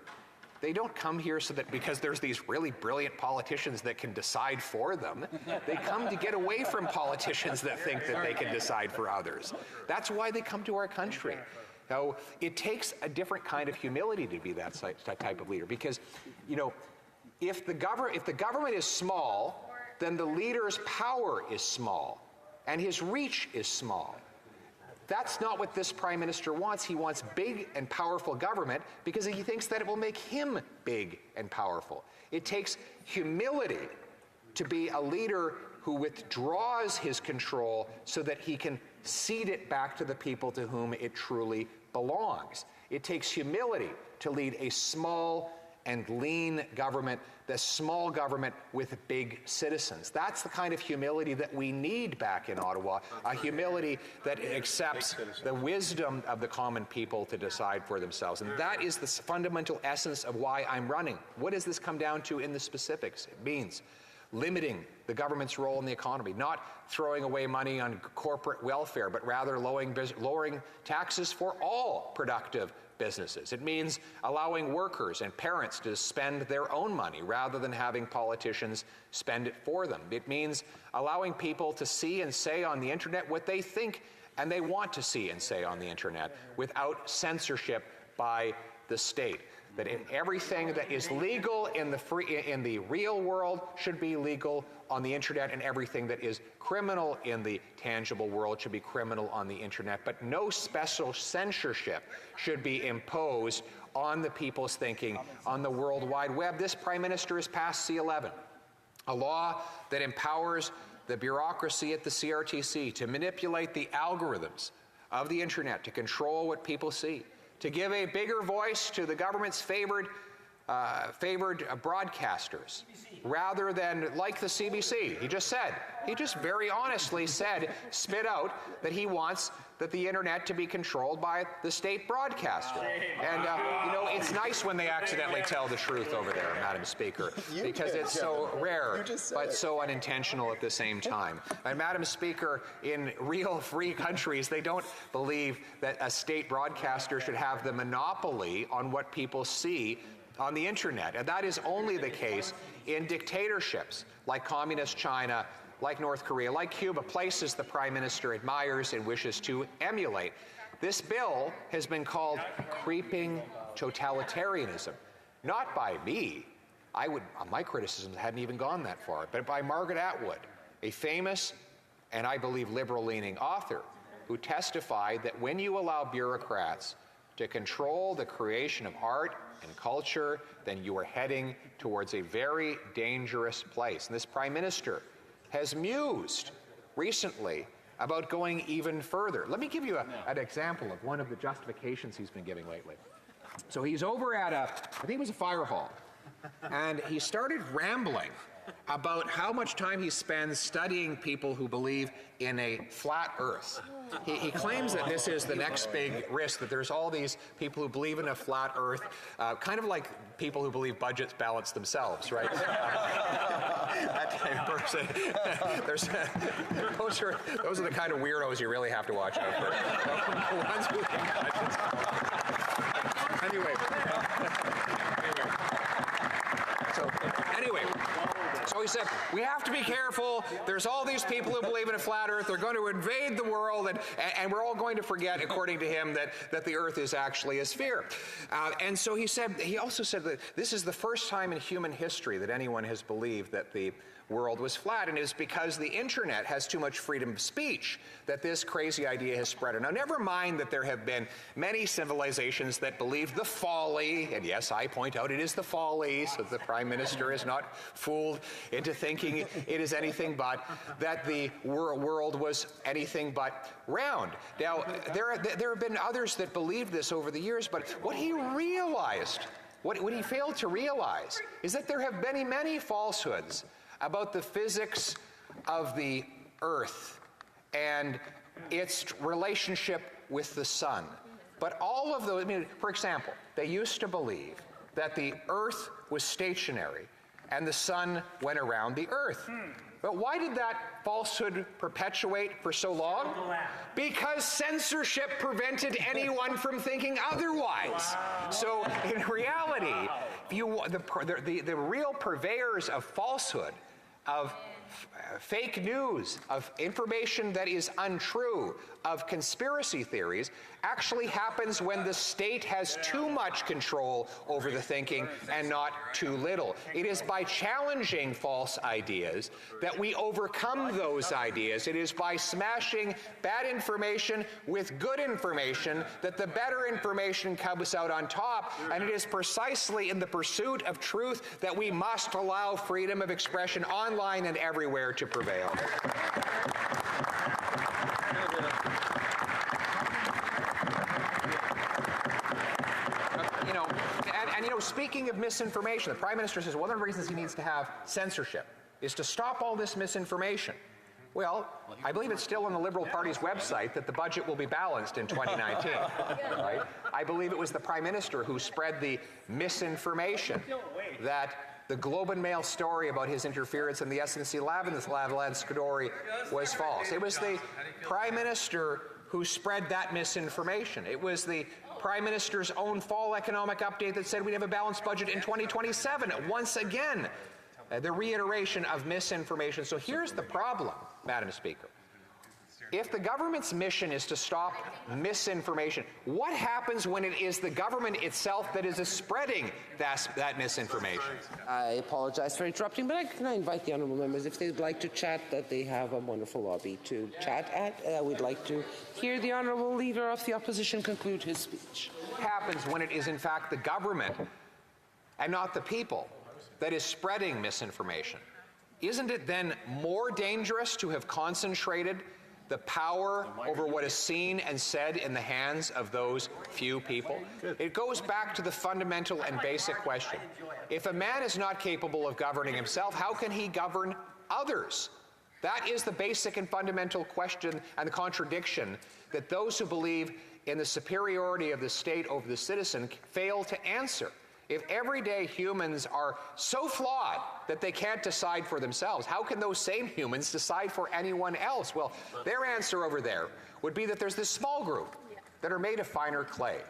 They don't come here so that because there's these really brilliant politicians that can decide for them. They come to get away from politicians that think that they can decide for others. That's why they come to our country. Now, it takes a different kind of humility to be that type of leader, because, you know, if the government is small, then the leader's power is small, and his reach is small. That's not what this Prime Minister wants. He wants big and powerful government because he thinks that it will make him big and powerful. It takes humility to be a leader who withdraws his control so that he can cede it back to the people to whom it truly belongs. It takes humility to lead a small and lean government, the small government with big citizens. That's the kind of humility that we need back in Ottawa, a humility that accepts the wisdom of the common people to decide for themselves. And that is the fundamental essence of why I'm running. What does this come down to in the specifics? It means limiting the government's role in the economy, not throwing away money on corporate welfare, but rather lowering taxes for all productive businesses. It means allowing workers and parents to spend their own money rather than having politicians spend it for them. It means allowing people to see and say on the internet what they think and they want to see and say on the internet without censorship by the state. That everything that is legal in the real world should be legal on the internet, and everything that is criminal in the tangible world should be criminal on the internet. But no special censorship should be imposed on the people's thinking on the World Wide Web. This Prime Minister has passed C11, a law that empowers the bureaucracy at the CRTC to manipulate the algorithms of the internet to control what people see, to give a bigger voice to the government's favored broadcasters, rather than like the CBC. He just very honestly said, spit out, that he wants that the internet to be controlled by the state broadcaster. And, you know, it's nice when they accidentally tell the truth over there, Madam Speaker, because it's so rare, but so unintentional at the same time. And, Madam Speaker, in real free countries, they don't believe that a state broadcaster should have the monopoly on what people see on the internet. And that is only the case in dictatorships like Communist China, like North Korea, like Cuba, places the Prime Minister admires and wishes to emulate. This bill has been called creeping totalitarianism, not by me. My criticisms hadn't even gone that far, but by Margaret Atwood, a famous and I believe liberal-leaning author who testified that when you allow bureaucrats to control the creation of art and culture, then you are heading towards a very dangerous place. And this Prime Minister has mused recently about going even further. Let me give you an example of one of the justifications he's been giving lately. So he's over at I think it was a fire hall, and he started rambling about how much time he spends studying people who believe in a flat earth. He claims that this is the next big risk, that there's all these people who believe in a flat earth, kind of like people who believe budgets balance themselves, right? That type of person. Those are the kind of weirdos you really have to watch out for. The ones who think budgets. Anyway, so he said, we have to be careful. There's all these people who believe in a flat earth. They're going to invade the world, and we're all going to forget, according to him, that the earth is actually a sphere. And so he also said that this is the first time in human history that anyone has believed that the world was flat, and it is because the internet has too much freedom of speech that this crazy idea has spread. Now, never mind that there have been many civilizations that believe the folly, and yes, I point out it is the folly, so the Prime Minister is not fooled into thinking it is anything but, that the world was anything but round. Now, there have been others that believed this over the years, but what he realized, what he failed to realize, is that there have been many falsehoods about the physics of the earth and its relationship with the sun. But all of those, for example, they used to believe that the earth was stationary and the sun went around the earth. But why did that falsehood perpetuate for so long? Because censorship prevented anyone from thinking otherwise. So in reality, the real purveyors of falsehood, of fake news, of information that is untrue, of conspiracy theories, actually happens when the state has too much control over the thinking and not too little. It is by challenging false ideas that we overcome those ideas. It is by smashing bad information with good information that the better information comes out on top, and it is precisely in the pursuit of truth that we must allow freedom of expression online and everywhere to prevail. speaking of misinformation, the Prime Minister says one of the reasons he needs to have censorship is to stop all this misinformation. Well, I believe it's still on the Liberal Party's website that the budget will be balanced in 2019. Right? I believe it was the Prime Minister who spread the misinformation that the Globe and Mail story about his interference in the SNC-Lavalin story was false. It was the Prime Minister who spread that misinformation. It was the Prime Minister's own fall economic update that said we'd have a balanced budget in 2027. Once again, the reiteration of misinformation. So here's the problem, Madam Speaker. If the government's mission is to stop misinformation, what happens when it is the government itself that is spreading that misinformation? I apologize for interrupting, but can I invite the honourable members, if they'd like to chat, that they have a wonderful lobby to chat at. We'd like to hear the honourable leader of the opposition conclude his speech. What happens when it is in fact the government and not the people that is spreading misinformation? Isn't it then more dangerous to have concentrated the power over what is seen and said in the hands of those few people? It goes back to the fundamental and basic question. If a man is not capable of governing himself, how can he govern others? That is the basic and fundamental question and the contradiction that those who believe in the superiority of the state over the citizen fail to answer. If everyday humans are so flawed that they can't decide for themselves, how can those same humans decide for anyone else? Well, their answer over there would be that there's this small group that are made of finer clay,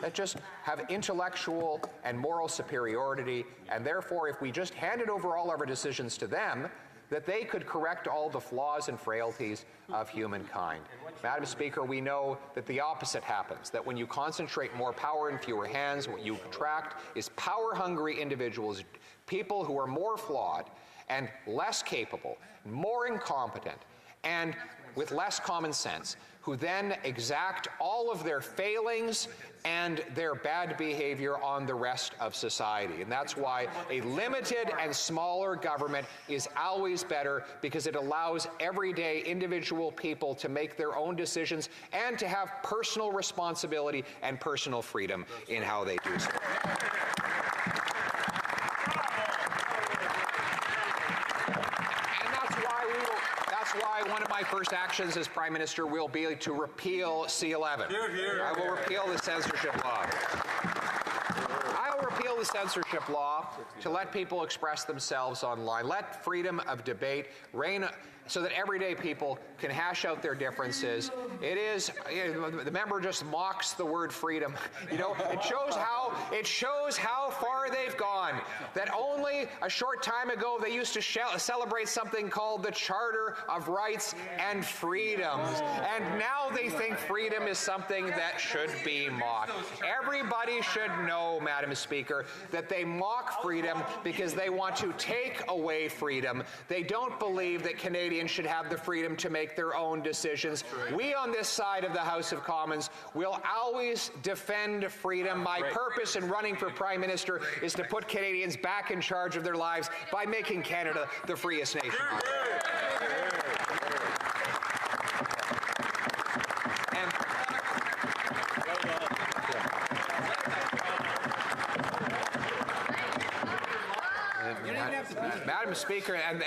that just have intellectual and moral superiority, and therefore if we just handed over all of our decisions to them, that they could correct all the flaws and frailties of humankind. Madam Speaker, we know that the opposite happens, that when you concentrate more power in fewer hands, what you attract is power-hungry individuals, people who are more flawed and less capable, more incompetent, and with less common sense, who then exact all of their failings and their bad behavior on the rest of society. And that's why a limited and smaller government is always better, because it allows everyday individual people to make their own decisions and to have personal responsibility and personal freedom in how they do so. Why one of my first actions as Prime Minister will be to repeal C-11. I will repeal the censorship law. I will repeal the censorship law to let people express themselves online. Let freedom of debate reign so that everyday people can hash out their differences. It is, the member just mocks the word freedom. You know, it shows how far they've gone. That only a short time ago they used to celebrate something called the Charter of Rights and Freedoms. And now they think freedom is something that should be mocked. Everybody should know, Madam Speaker, that they mock freedom because they want to take away freedom. They don't believe that Canadians should have the freedom to make their own decisions. We on this side of the House of Commons will always defend freedom. My purpose in running for Prime Minister is to put Canadians back in charge of their lives by making Canada the freest nation on earth. Madam Speaker, and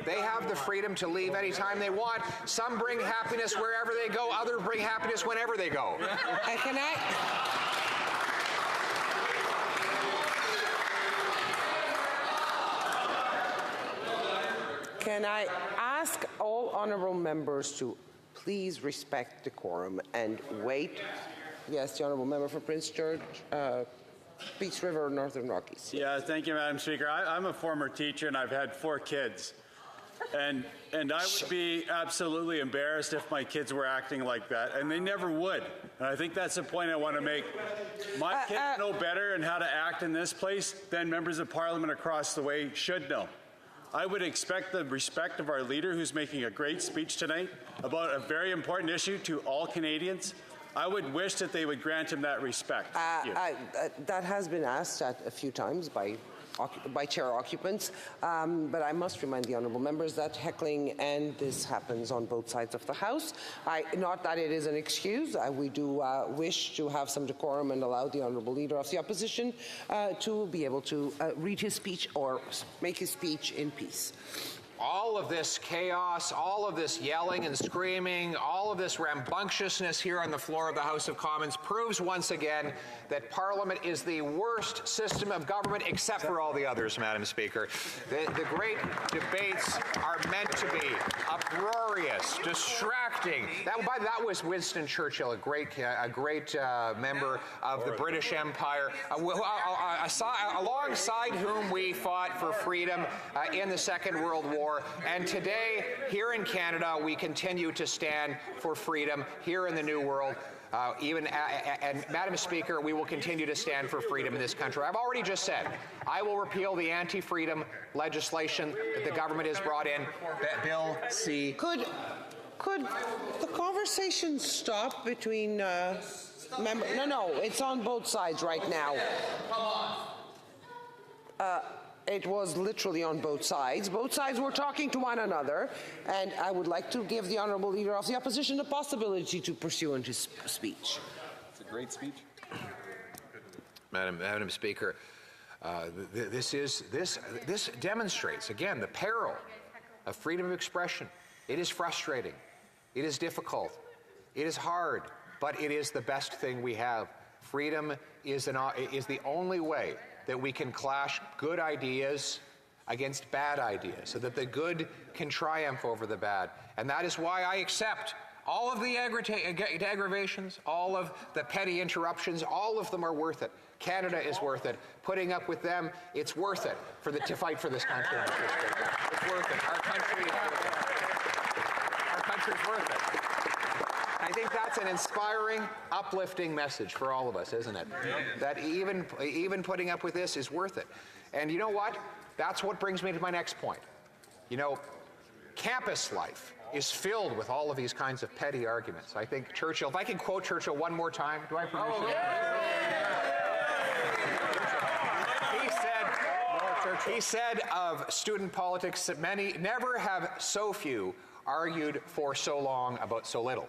they have the freedom to leave anytime they want. Some bring happiness wherever they go, others bring happiness whenever they go. Can I ask all honourable members to please respect decorum and wait? Yes, the honourable member for Prince George, Peace River, Northern Rockies. Yeah, thank you, Madam Speaker. I'm a former teacher and I've had 4 kids. And I would be absolutely embarrassed if my kids were acting like that, and they never would. And I think that's the point I want to make. My kids know better and how to act in this place than members of Parliament across the way should know. I would expect the respect of our leader, who's making a great speech tonight about a very important issue to all Canadians. I would wish that they would grant him that respect. That has been asked a few times by by chair occupants. But I must remind the honourable members that heckling and this happens on both sides of the House. Not that it is an excuse. We do wish to have some decorum and allow the honourable leader of the opposition to be able to read his speech or make his speech in peace. All of this chaos, all of this yelling and screaming, all of this rambunctiousness here on the floor of the House of Commons proves once again that Parliament is the worst system of government except for all the others, Madam Speaker. The great debates are meant to be uproarious, distracting. That was Winston Churchill, a great member of the British Empire, alongside whom we fought for freedom in the Second World War. And today, here in Canada, we continue to stand for freedom here in the New World. And Madam Speaker, we will continue to stand for freedom in this country. I've already just said, I will repeal the anti-freedom legislation that the government has brought in, Bill C. Could the conversation stop between members? No, it's on both sides right now. Come on. It was literally on both sides. Both sides were talking to one another, and I would like to give the honourable leader of the opposition the possibility to pursue in his speech. It's a great speech. Madam Speaker, this demonstrates again the peril of freedom of expression. It is frustrating. It is difficult. It is hard, but it is the best thing we have. Freedom is the only way that we can clash good ideas against bad ideas so that the good can triumph over the bad. And that is why I accept all of the aggravations, all of the petty interruptions, all of them are worth it. Canada is worth it. Putting up with them, it's worth it to fight for this country. It's worth it. Our country is worth it. Our country's worth it. I think that's an inspiring, uplifting message for all of us, isn't it? That even putting up with this is worth it. And you know what? That's what brings me to my next point. You know, campus life is filled with all of these kinds of petty arguments. I think Churchill, if I can quote Churchill one more time, do I have permission? He said of student politics that many never have so few argued for so long about so little.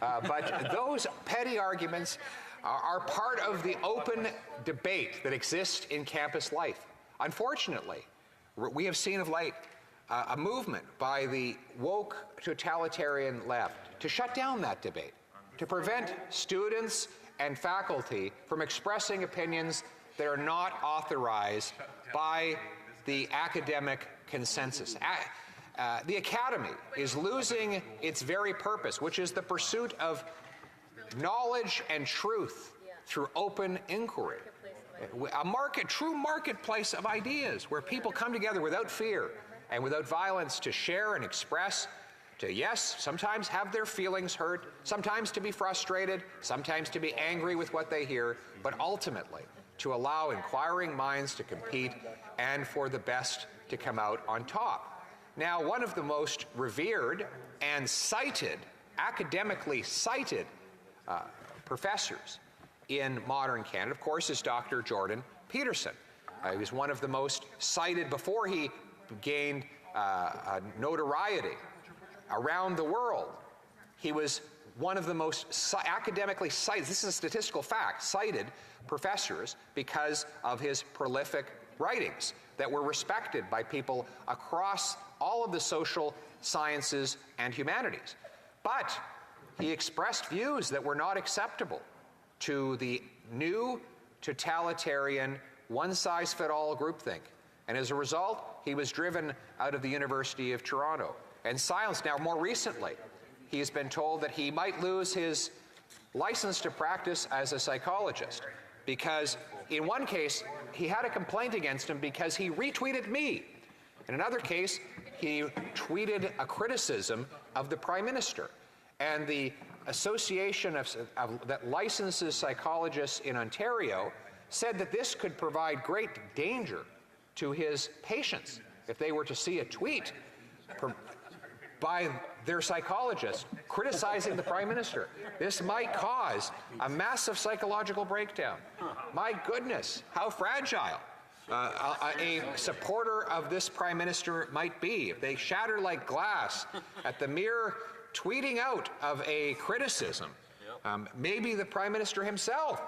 But those petty arguments are part of the open debate that exists in campus life. Unfortunately, we have seen of late a movement by the woke totalitarian left to shut down that debate, to prevent students and faculty from expressing opinions that are not authorized by the academic consensus. The academy is losing its very purpose, which is the pursuit of knowledge and truth through open inquiry. A true marketplace of ideas where people come together without fear and without violence to share and express, to, yes, sometimes have their feelings hurt, sometimes to be frustrated, sometimes to be angry with what they hear, but ultimately to allow inquiring minds to compete and for the best to come out on top. Now, one of the most revered and cited, academically cited professors in modern Canada, of course, is Dr. Jordan Peterson. He was one of the most cited before he gained notoriety around the world. He was one of the most academically cited, this is a statistical fact, cited professors because of his prolific writings that were respected by people across all of the social sciences and humanities. But he expressed views that were not acceptable to the new totalitarian one-size-fit-all groupthink. And as a result, he was driven out of the University of Toronto and silenced. Now, more recently, he has been told that he might lose his license to practice as a psychologist because in one case, he had a complaint against him because he retweeted me. In another case, he tweeted a criticism of the Prime Minister. And the association that licenses psychologists in Ontario said that this could provide great danger to his patients if they were to see a tweet by their psychologist criticizing the Prime Minister. This might cause a massive psychological breakdown. My goodness, how fragile a supporter of this Prime Minister might be. If they shatter like glass at the mere tweeting out of a criticism, maybe the Prime Minister himself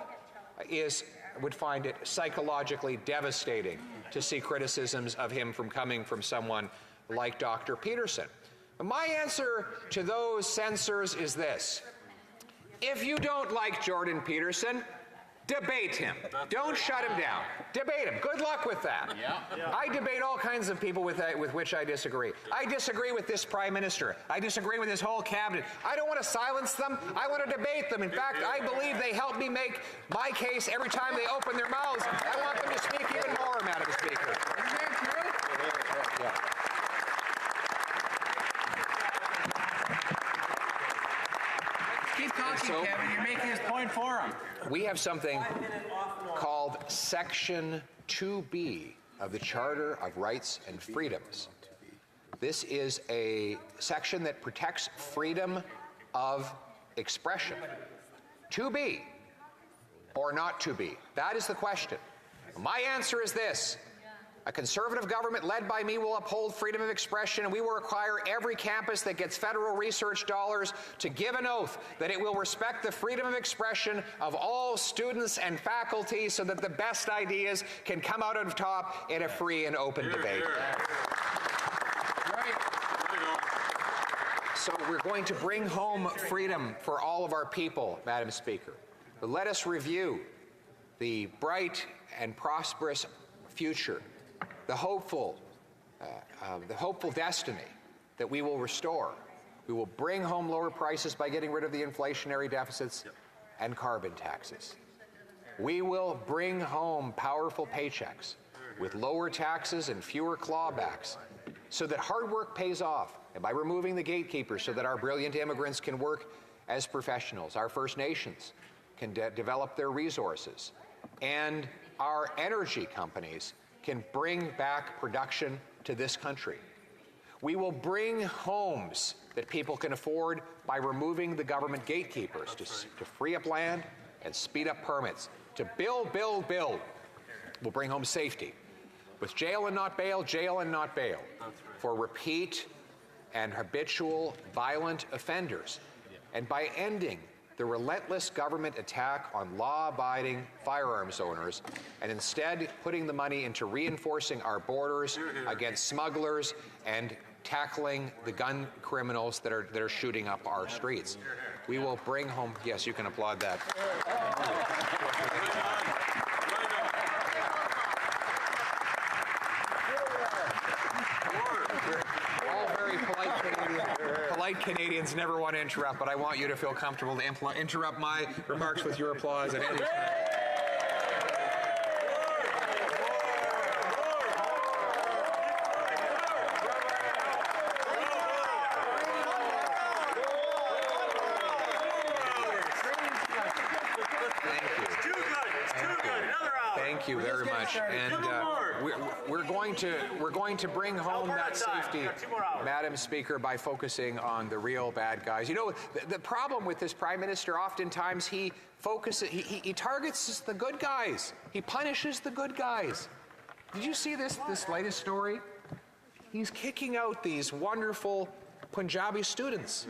would find it psychologically devastating to see criticisms of him coming from someone like Dr. Peterson. My answer to those censors is this. If you don't like Jordan Peterson, debate him. Don't shut him down. Debate him. Good luck with that. I debate all kinds of people with which I disagree. I disagree with this Prime Minister. I disagree with his whole cabinet. I don't want to silence them. I want to debate them. In fact, I believe they help me make my case every time they open their mouths. I want them to speak even more, Madam Speaker. Keep talking, Kevin. You're making his point for him. We have something called Section 2B of the Charter of Rights and Freedoms. This is a section that protects freedom of expression. 2B or not to be? That is the question. My answer is this. A Conservative government led by me will uphold freedom of expression, and we will require every campus that gets federal research dollars to give an oath that it will respect the freedom of expression of all students and faculty so that the best ideas can come out of top in a free and open debate. So we're going to bring home freedom for all of our people, Madam Speaker. But let us review the bright and prosperous future, the hopeful destiny that we will restore. We will bring home lower prices by getting rid of the inflationary deficits and carbon taxes. We will bring home powerful paychecks with lower taxes and fewer clawbacks so that hard work pays off, and by removing the gatekeepers so that our brilliant immigrants can work as professionals, our First Nations can develop their resources, and our energy companies can bring back production to this country. We will bring homes that people can afford by removing the government gatekeepers to free up land and speed up permits. To build, build, build. We'll bring home safety. With jail and not bail, jail and not bail. For repeat and habitual violent offenders. And by ending the relentless government attack on law-abiding firearms owners, and instead putting the money into reinforcing our borders against smugglers and tackling the gun criminals that are shooting up our streets. We will bring home, yes, you can applaud that. Polite Canadians never want to interrupt, but I want you to feel comfortable to interrupt my remarks with your applause at any time. Thank you very much, and we're going to bring home that safety, Madam Speaker, by focusing on the real bad guys. You know, the problem with this Prime Minister, oftentimes he targets the good guys. He punishes the good guys. Did you see this latest story? He's kicking out these wonderful Punjabi students.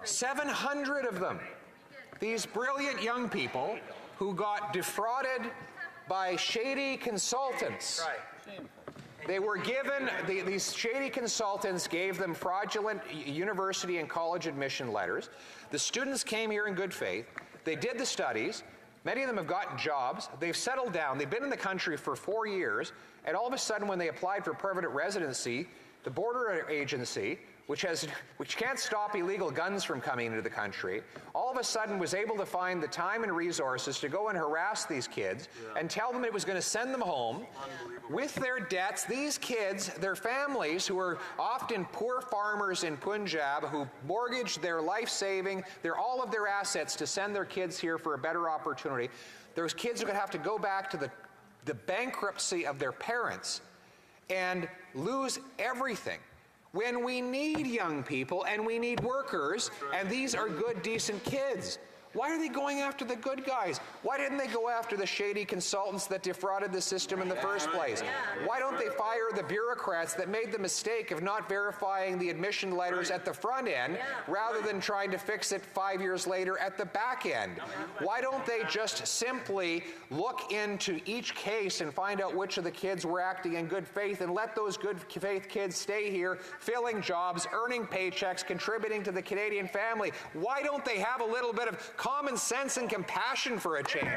700 of them. These brilliant young people who got defrauded by shady consultants. They were given, these shady consultants gave them fraudulent university and college admission letters. The students came here in good faith. They did the studies. Many of them have gotten jobs. They've settled down. They've been in the country for 4 years. And all of a sudden, when they applied for permanent residency, the border agency, which can't stop illegal guns from coming into the country, all of a sudden was able to find the time and resources to go and harass these kids and tell them it was going to send them home with their debts. These kids, their families, who are often poor farmers in Punjab, who mortgaged their life saving, all of their assets to send their kids here for a better opportunity. Those kids are going to have to go back to the bankruptcy of their parents and lose everything. When we need young people and we need workers, and these are good, decent kids. Why are they going after the good guys? Why didn't they go after the shady consultants that defrauded the system in the first place? Why don't they fire the bureaucrats that made the mistake of not verifying the admission letters at the front end rather than trying to fix it 5 years later at the back end? Why don't they just simply look into each case and find out which of the kids were acting in good faith and let those good faith kids stay here, filling jobs, earning paychecks, contributing to the Canadian family? Why don't they have a little bit of common sense and compassion for a change?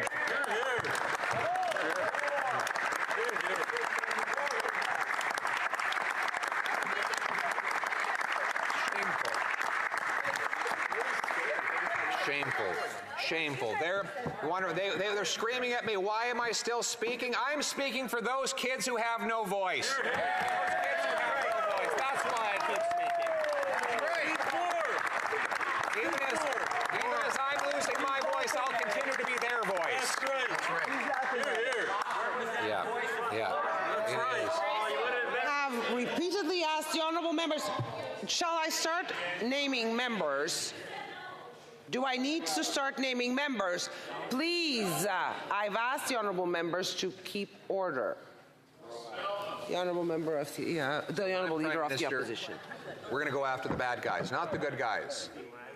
Shameful. They're screaming at me, why am I still speaking? I'm speaking for those kids who have no voice. That's why I keep speaking. Even as I'm losing my voice, I'll continue to be their voice. That's right. Yeah. That's right. I have repeatedly asked the honourable members, shall I start naming members? Do I need to start naming members? Please, I've asked the honourable members to keep order. The honourable member of the honourable leader of the opposition. We're going to go after the bad guys, not the good guys.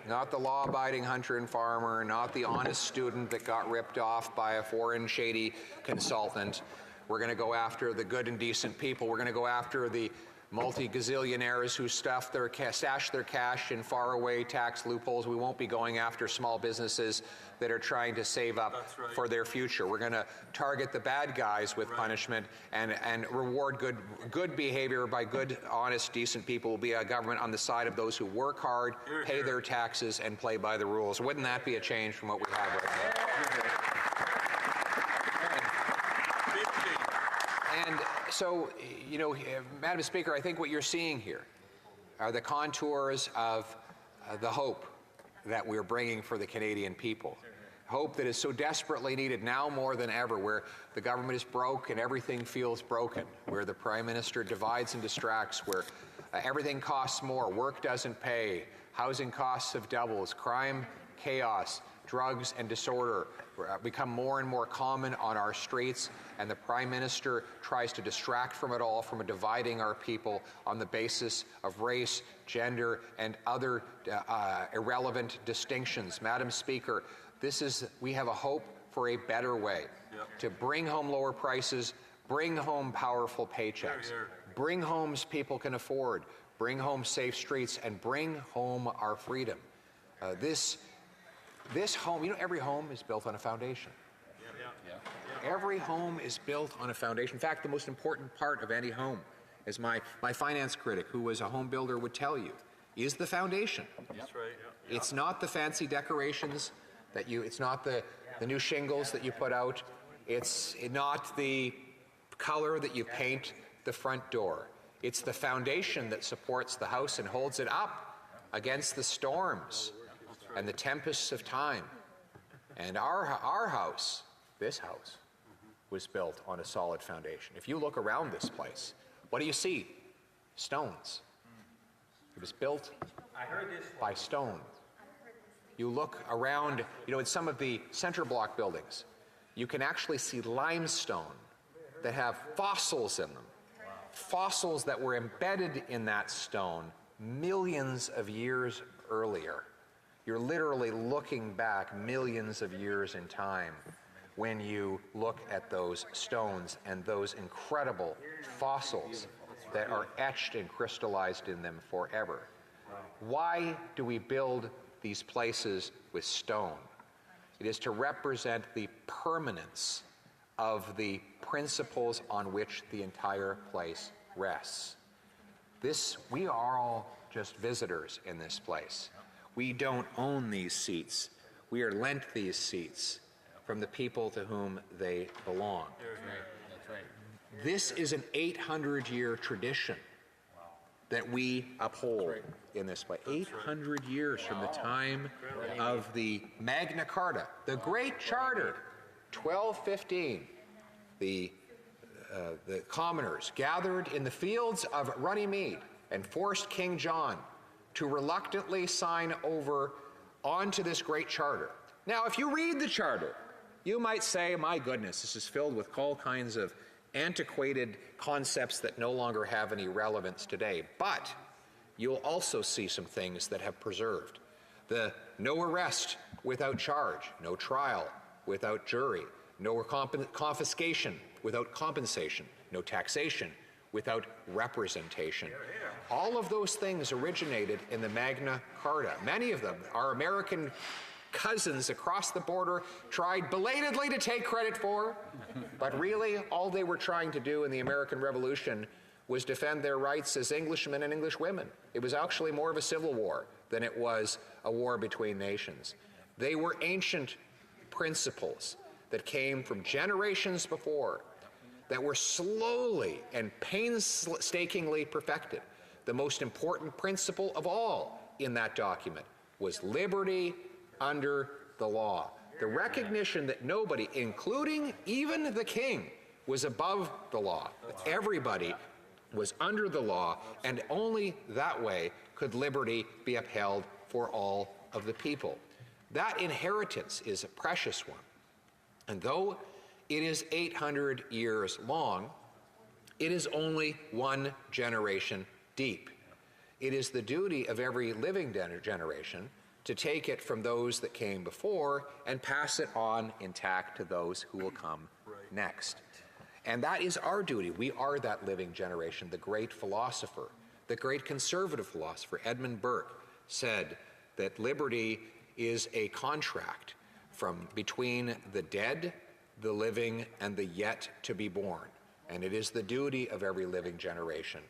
Not the law-abiding hunter and farmer, not the honest student that got ripped off by a foreign shady consultant. We're going to go after the good and decent people. We're going to go after the multi-gazillionaires who stash their cash in faraway tax loopholes. We won't be going after small businesses that are trying to save up for their future. We're going to target the bad guys with punishment and reward good behavior by good, honest, decent people. Will be a government on the side of those who work hard, pay their taxes, and play by the rules. Wouldn't that be a change from what we have right now? And so, Madam Speaker, I think what you're seeing here are the contours of the hope that we're bringing for the Canadian people. Hope that is so desperately needed now more than ever, where the government is broke and everything feels broken, where the Prime Minister divides and distracts, where everything costs more, work doesn't pay, housing costs have doubled, crime, chaos, drugs and disorder become more and more common on our streets, and the Prime Minister tries to distract from it all, from dividing our people on the basis of race, gender, and other irrelevant distinctions. Madam Speaker, we have a hope for a better way to bring home lower prices, bring home powerful paychecks, bring homes people can afford, bring home safe streets, and bring home our freedom. This home, every home is built on a foundation. Every home is built on a foundation. In fact, the most important part of any home, as my finance critic, who was a home builder, would tell you, is the foundation. That's right. It's not the fancy decorations it's not the new shingles that you put out. It's not the color that you paint the front door. It's the foundation that supports the house and holds it up against the storms and the tempests of time. And our house, this house, was built on a solid foundation. If you look around this place, what do you see? Stones. It was built by stone. You look around, in some of the center block buildings, you can actually see limestone that have fossils in them. Fossils that were embedded in that stone millions of years earlier. You're literally looking back millions of years in time when you look at those stones and those incredible fossils that are etched and crystallized in them forever. Why do we build these places with stone? It is to represent the permanence of the principles on which the entire place rests. We are all just visitors in this place. We don't own these seats. We are lent these seats from the people to whom they belong. That's right. This is an 800-year tradition that we uphold in this place. 800 years from the time of the Magna Carta, the Great Charter, 1215. The commoners gathered in the fields of Runnymede and forced King John to reluctantly sign over onto this Great Charter. Now, if you read the Charter, you might say, my goodness, this is filled with all kinds of antiquated concepts that no longer have any relevance today. But you'll also see some things that have preserved. The no arrest without charge, no trial without jury, no confiscation without compensation, no taxation without representation. All of those things originated in the Magna Carta. Many of them, our American cousins across the border tried belatedly to take credit for, but really all they were trying to do in the American Revolution was defend their rights as Englishmen and Englishwomen. It was actually more of a civil war than it was a war between nations. They were ancient principles that came from generations before that were slowly and painstakingly perfected. The most important principle of all in that document was liberty under the law. The recognition that nobody, including even the king, was above the law. Everybody was under the law, and only that way could liberty be upheld for all of the people. That inheritance is a precious one. And though it is 800 years long, it is only one generation deep. It is the duty of every living generation to take it from those that came before and pass it on intact to those who will come next. And that is our duty. We are that living generation. The great philosopher, the great conservative philosopher, Edmund Burke, said that liberty is a contract between the dead, the living, and the yet to be born. And it is the duty of every living generation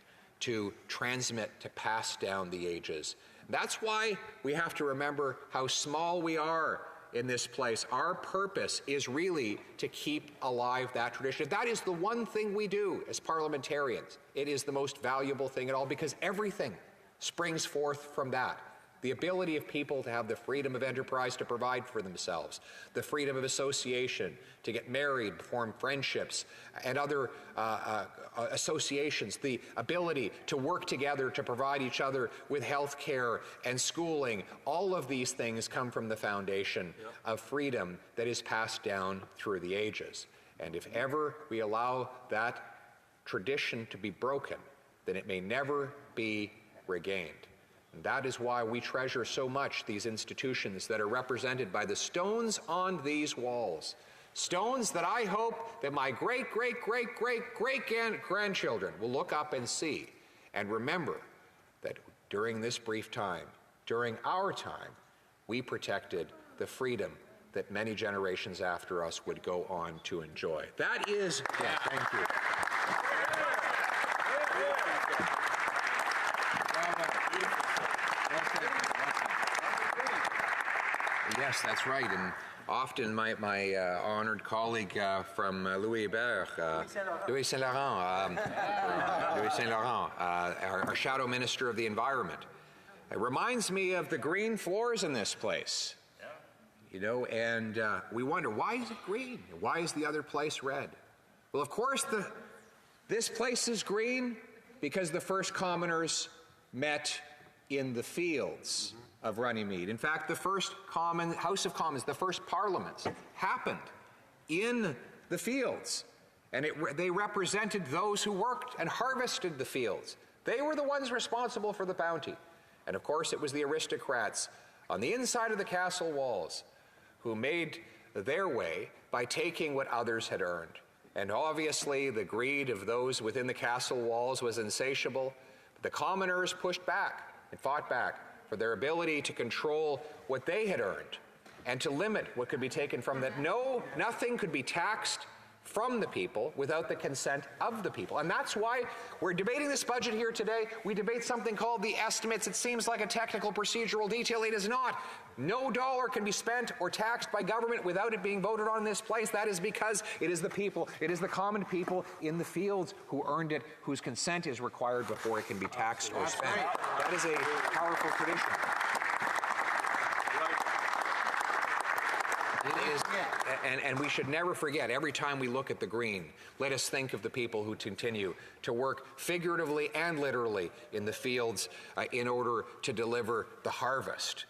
to transmit, to pass down the ages. That's why we have to remember how small we are in this place. Our purpose is really to keep alive that tradition. That is the one thing we do as parliamentarians. It is the most valuable thing at all because everything springs forth from that. The ability of people to have the freedom of enterprise to provide for themselves, the freedom of association, to get married, form friendships, and other associations, the ability to work together to provide each other with health care and schooling. All of these things come from the foundation of freedom that is passed down through the ages. And if ever we allow that tradition to be broken, then it may never be regained. And that is why we treasure so much these institutions that are represented by the stones on these walls. Stones that I hope that my great-great-great-great-great-grandchildren will look up and see and remember that during this brief time, during our time, we protected the freedom that many generations after us would go on to enjoy. That is, thank you. Yes, that's right. And often my honored colleague from Louis Saint Laurent, our shadow minister of the environment, it reminds me of the green floors in this place. You know, and we wonder, why is it green? Why is the other place red? Well, of course, this place is green because the first commoners met in the fields of Runnymede. In fact, the first House of Commons, the first parliaments, happened in the fields. And they represented those who worked and harvested the fields. They were the ones responsible for the bounty. And of course, it was the aristocrats on the inside of the castle walls who made their way by taking what others had earned. And obviously, the greed of those within the castle walls was insatiable. But the commoners pushed back and fought back for their ability to control what they had earned and to limit what could be taken from them. Nothing could be taxed from the people without the consent of the people. And that's why we're debating this budget here today. We debate something called the estimates. It seems like a technical procedural detail. It is not. No dollar can be spent or taxed by government without it being voted on in this place. That is because it is the people, it is the common people in the fields who earned it, whose consent is required before it can be taxed or spent. That is a powerful tradition. It is, and we should never forget, every time we look at the green, let us think of the people who continue to work figuratively and literally in the fields in order to deliver the harvest,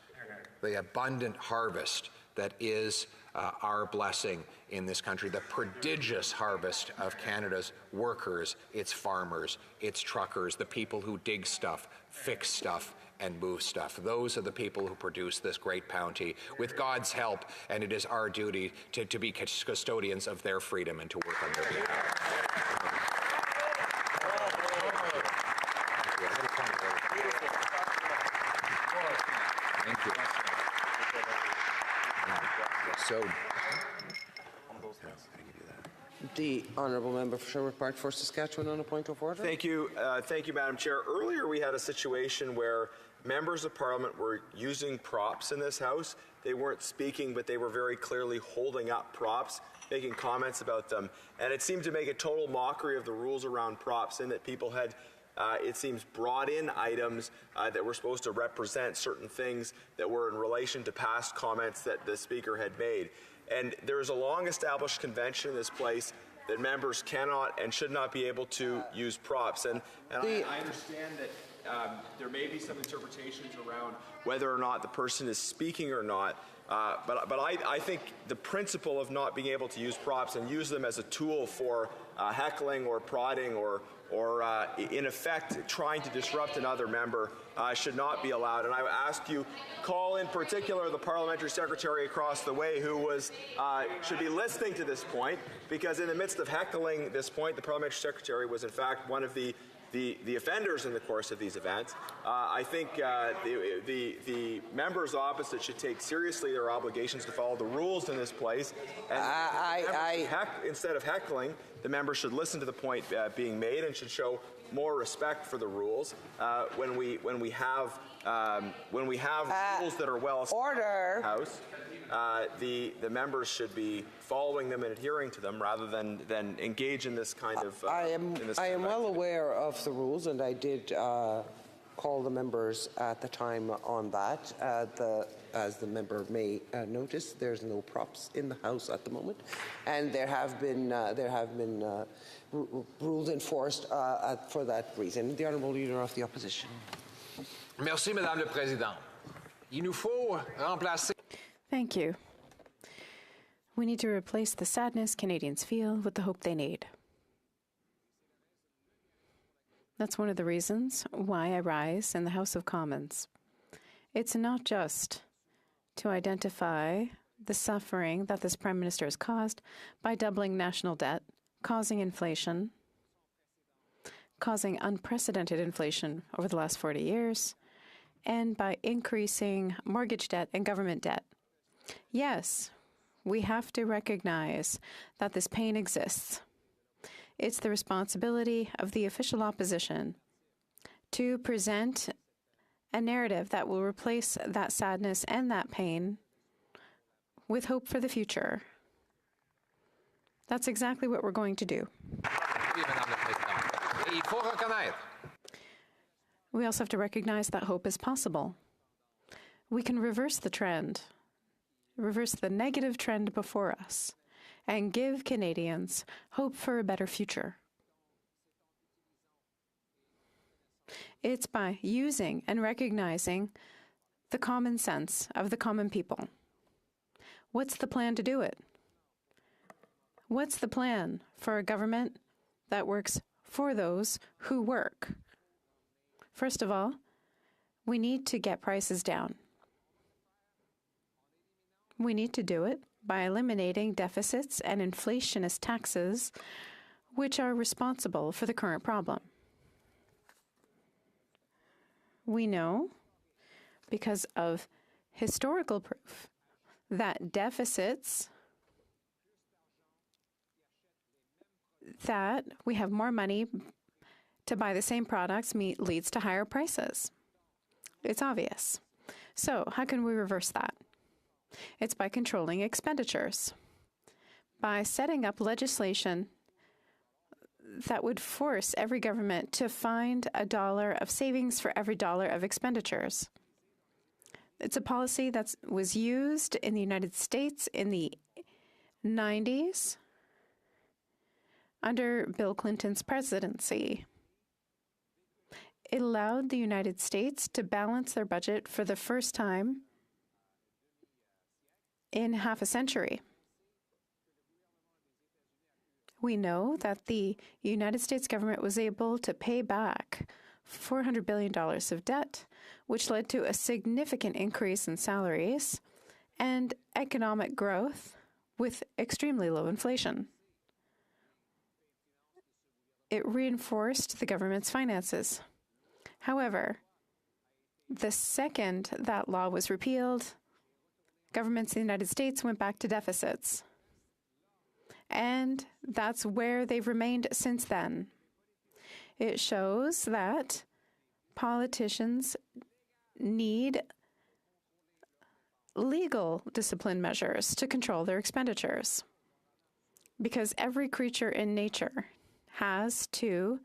the abundant harvest that is our blessing in this country, the prodigious harvest of Canada's workers, its farmers, its truckers, the people who dig stuff, fix stuff, and move stuff. Those are the people who produce this great bounty with God's help, and it is our duty to be custodians of their freedom and to work on their behalf. Thank you. So, the honourable member for Sherwood Park, First Saskatchewan, on a point of order. Thank you, Madam Chair. Earlier, we had a situation where members of Parliament were using props in this House. They weren't speaking, but they were very clearly holding up props, making comments about them, and it seemed to make a total mockery of the rules around props, in that people had, it seems, brought in items that were supposed to represent certain things that were in relation to past comments that the Speaker had made. And there is a long-established convention in this place that members cannot and should not be able to use props. And I understand that there may be some interpretations around whether or not the person is speaking or not. But I think the principle of not being able to use props and use them as a tool for heckling or prodding or in effect trying to disrupt another member should not be allowed. And I would ask you, call in particular the parliamentary secretary across the way, who was should be listening to this point, because in the midst of heckling this point, the parliamentary secretary was in fact one of the offenders in the course of these events. I think the members opposite should take seriously their obligations to follow the rules in this place. And instead of heckling, the members should listen to the point being made and should show more respect for the rules when we have rules that are well established in the House. The members should be following them and adhering to them rather than engage in this kind of. I am well aware of the rules, and I did call the members at the time on that. As the member may notice, there's no props in the House at the moment, and there have been rules enforced for that reason. The Honourable Leader of the Opposition. Merci, Madame la Présidente. Il nous faut remplacer. Thank you. We need to replace the sadness Canadians feel with the hope they need. That's one of the reasons why I rise in the House of Commons. It's not just to identify the suffering that this Prime Minister has caused by doubling national debt, causing inflation, causing unprecedented inflation over the last 40 years, and by increasing mortgage debt and government debt. Yes, we have to recognize that this pain exists. It's the responsibility of the official opposition to present a narrative that will replace that sadness and that pain with hope for the future. That's exactly what we're going to do. We also have to recognize that hope is possible. We can reverse the trend, reverse the negative trend before us, and give Canadians hope for a better future. It's by using and recognizing the common sense of the common people. What's the plan to do it? What's the plan for a government that works for those who work? First of all, we need to get prices down. We need to do it by eliminating deficits and inflationist taxes, which are responsible for the current problem. We know, because of historical proof, that deficits, that we have more money to buy the same products leads to higher prices. It's obvious. So how can we reverse that? It's by controlling expenditures, by setting up legislation that would force every government to find $1 of savings for every $1 of expenditures. It's a policy that was used in the United States in the 90s under Bill Clinton's presidency. It allowed the United States to balance their budget for the first time in half a century. We know that the United States government was able to pay back $400 billion of debt, which led to a significant increase in salaries and economic growth with extremely low inflation. It reinforced the government's finances. However, the second that law was repealed, governments in the United States went back to deficits. And that's where they've remained since then. It shows that politicians need legal discipline measures to control their expenditures, because every creature in nature has to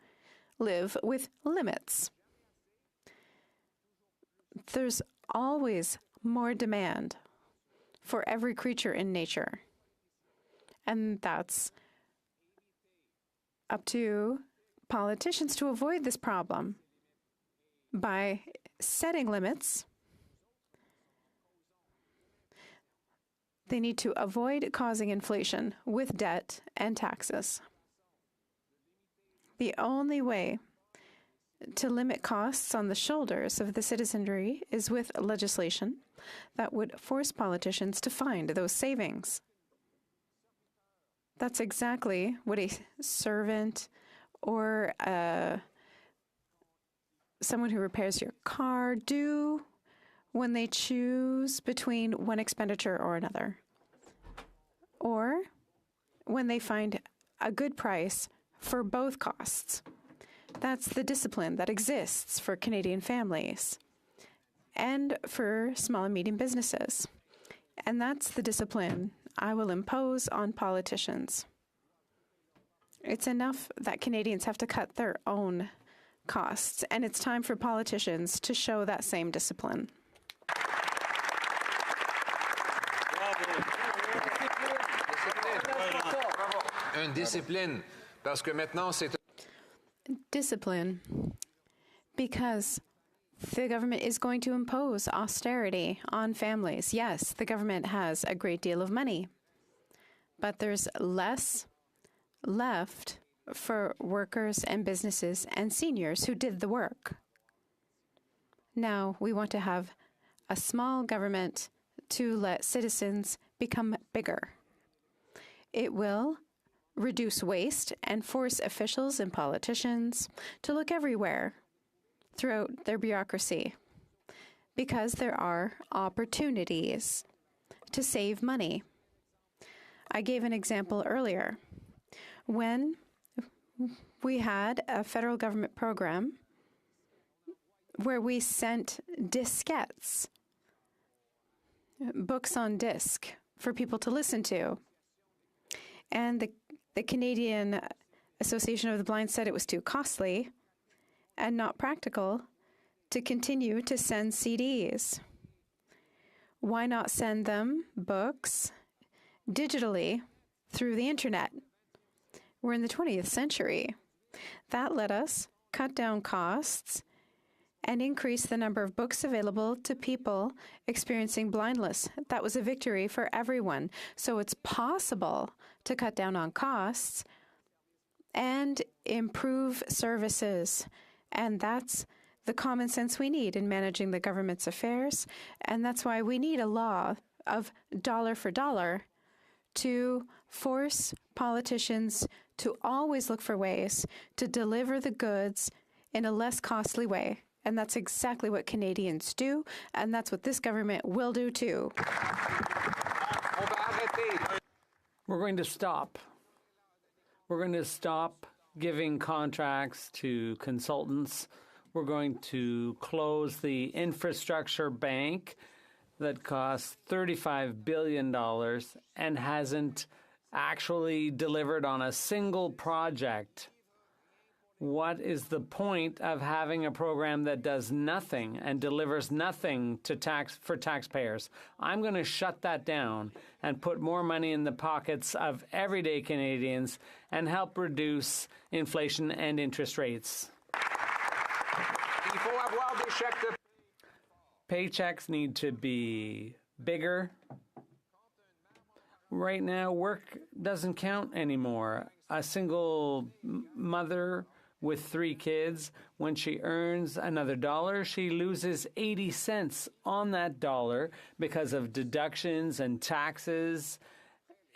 live with limits. There's always more demand for every creature in nature. And that's up to politicians to avoid this problem by setting limits. They need to avoid causing inflation with debt and taxes. The only way to limit costs on the shoulders of the citizenry is with legislation that would force politicians to find those savings. That's exactly what a servant or someone who repairs your car do when they choose between one expenditure or another, or when they find a good price for both costs. That's the discipline that exists for Canadian families and for small and medium businesses. And that's the discipline I will impose on politicians. It's enough that Canadians have to cut their own costs, and it's time for politicians to show that same discipline. Discipline, because the government is going to impose austerity on families. Yes, the government has a great deal of money, but there's less left for workers and businesses and seniors who did the work. Now, we want to have a small government to let citizens become bigger. It will reduce waste and force officials and politicians to look everywhere throughout their bureaucracy, because there are opportunities to save money. I gave an example earlier. When we had a federal government program where we sent diskettes, books on disc for people to listen to, and the Canadian Association of the Blind said it was too costly and not practical to continue to send CDs. Why not send them books digitally through the internet? We're in the 20th century. That let us cut down costs and increase the number of books available to people experiencing blindness. That was a victory for everyone. So it's possible to cut down on costs and improve services. And that's the common sense we need in managing the government's affairs. And that's why we need a law of dollar for dollar to force politicians to always look for ways to deliver the goods in a less costly way. And that's exactly what Canadians do, and that's what this government will do too. We're going to stop. We're going to stop giving contracts to consultants. We're going to close the infrastructure bank that costs $35 billion and hasn't actually delivered on a single project. What is the point of having a program that does nothing and delivers nothing to taxpayers? I'm going to shut that down and put more money in the pockets of everyday Canadians and help reduce inflation and interest rates. Paychecks need to be bigger Right now, work doesn't count anymore. A single mother with 3 kids, when she earns another dollar, she loses 80 cents on that dollar because of deductions and taxes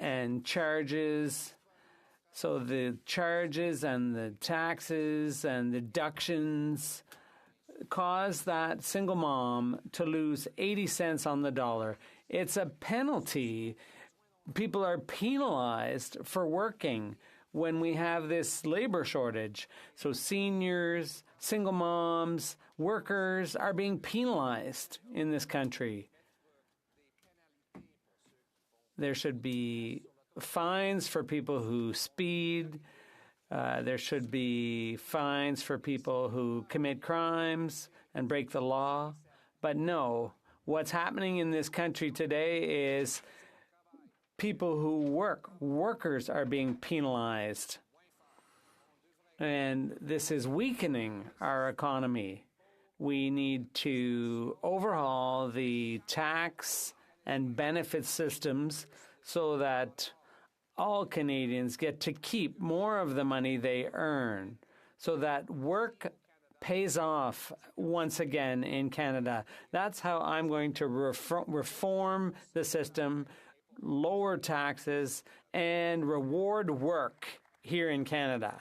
and charges. So the charges and the taxes and deductions cause that single mom to lose 80 cents on the dollar. It's a penalty. People are penalized for working when we have this labor shortage. So seniors, single moms, workers are being penalized in this country. There should be fines for people who speed. There should be fines for people who commit crimes and break the law. But no, what's happening in this country today is people who work, workers are being penalized. And this is weakening our economy. We need to overhaul the tax and benefit systems so that all Canadians get to keep more of the money they earn, so that work pays off once again in Canada. That's how I'm going to reform the system, lower taxes, and reward work here in Canada.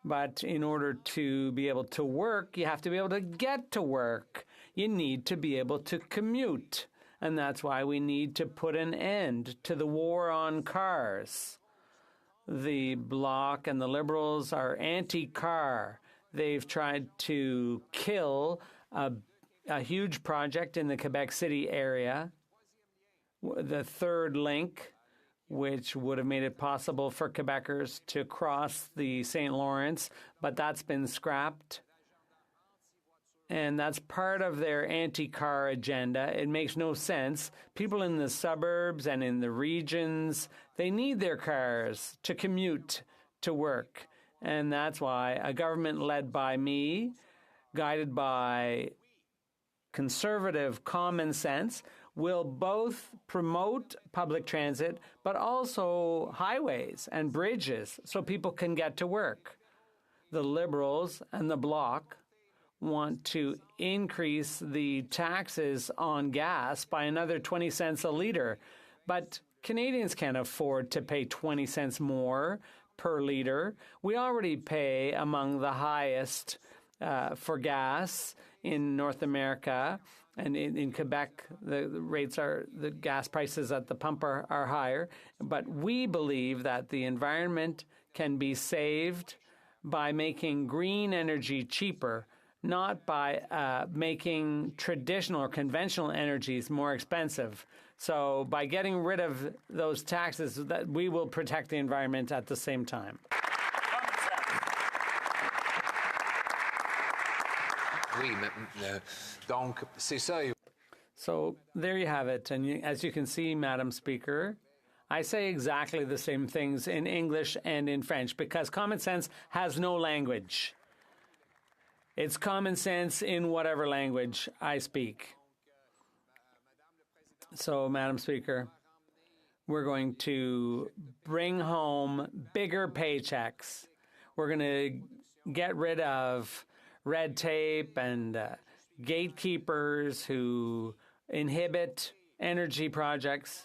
But in order to be able to work, you have to be able to get to work. You need to be able to commute. And that's why we need to put an end to the war on cars. The Bloc and the Liberals are anti-car. They've tried to kill a huge project in the Quebec City area, the third link, which would have made it possible for Quebecers to cross the St. Lawrence, but that's been scrapped. And that's part of their anti-car agenda. It makes no sense. People in the suburbs and in the regions, they need their cars to commute to work. And that's why a government led by me, guided by conservative common sense, will both promote public transit, but also highways and bridges so people can get to work. The Liberals and the Bloc want to increase the taxes on gas by another 20 cents a litre, but Canadians can't afford to pay 20 cents more per litre. We already pay among the highest for gas in North America, and in Quebec, the gas prices at the pump are higher. But we believe that the environment can be saved by making green energy cheaper, not by making traditional or conventional energies more expensive. So by getting rid of those taxes, that we will protect the environment at the same time. So there you have it. And as you can see, Madam Speaker, I say exactly the same things in English and in French because common sense has no language. It's common sense in whatever language I speak. So, Madam Speaker, we're going to bring home bigger paychecks. We're going to get rid of red tape and gatekeepers who inhibit energy projects.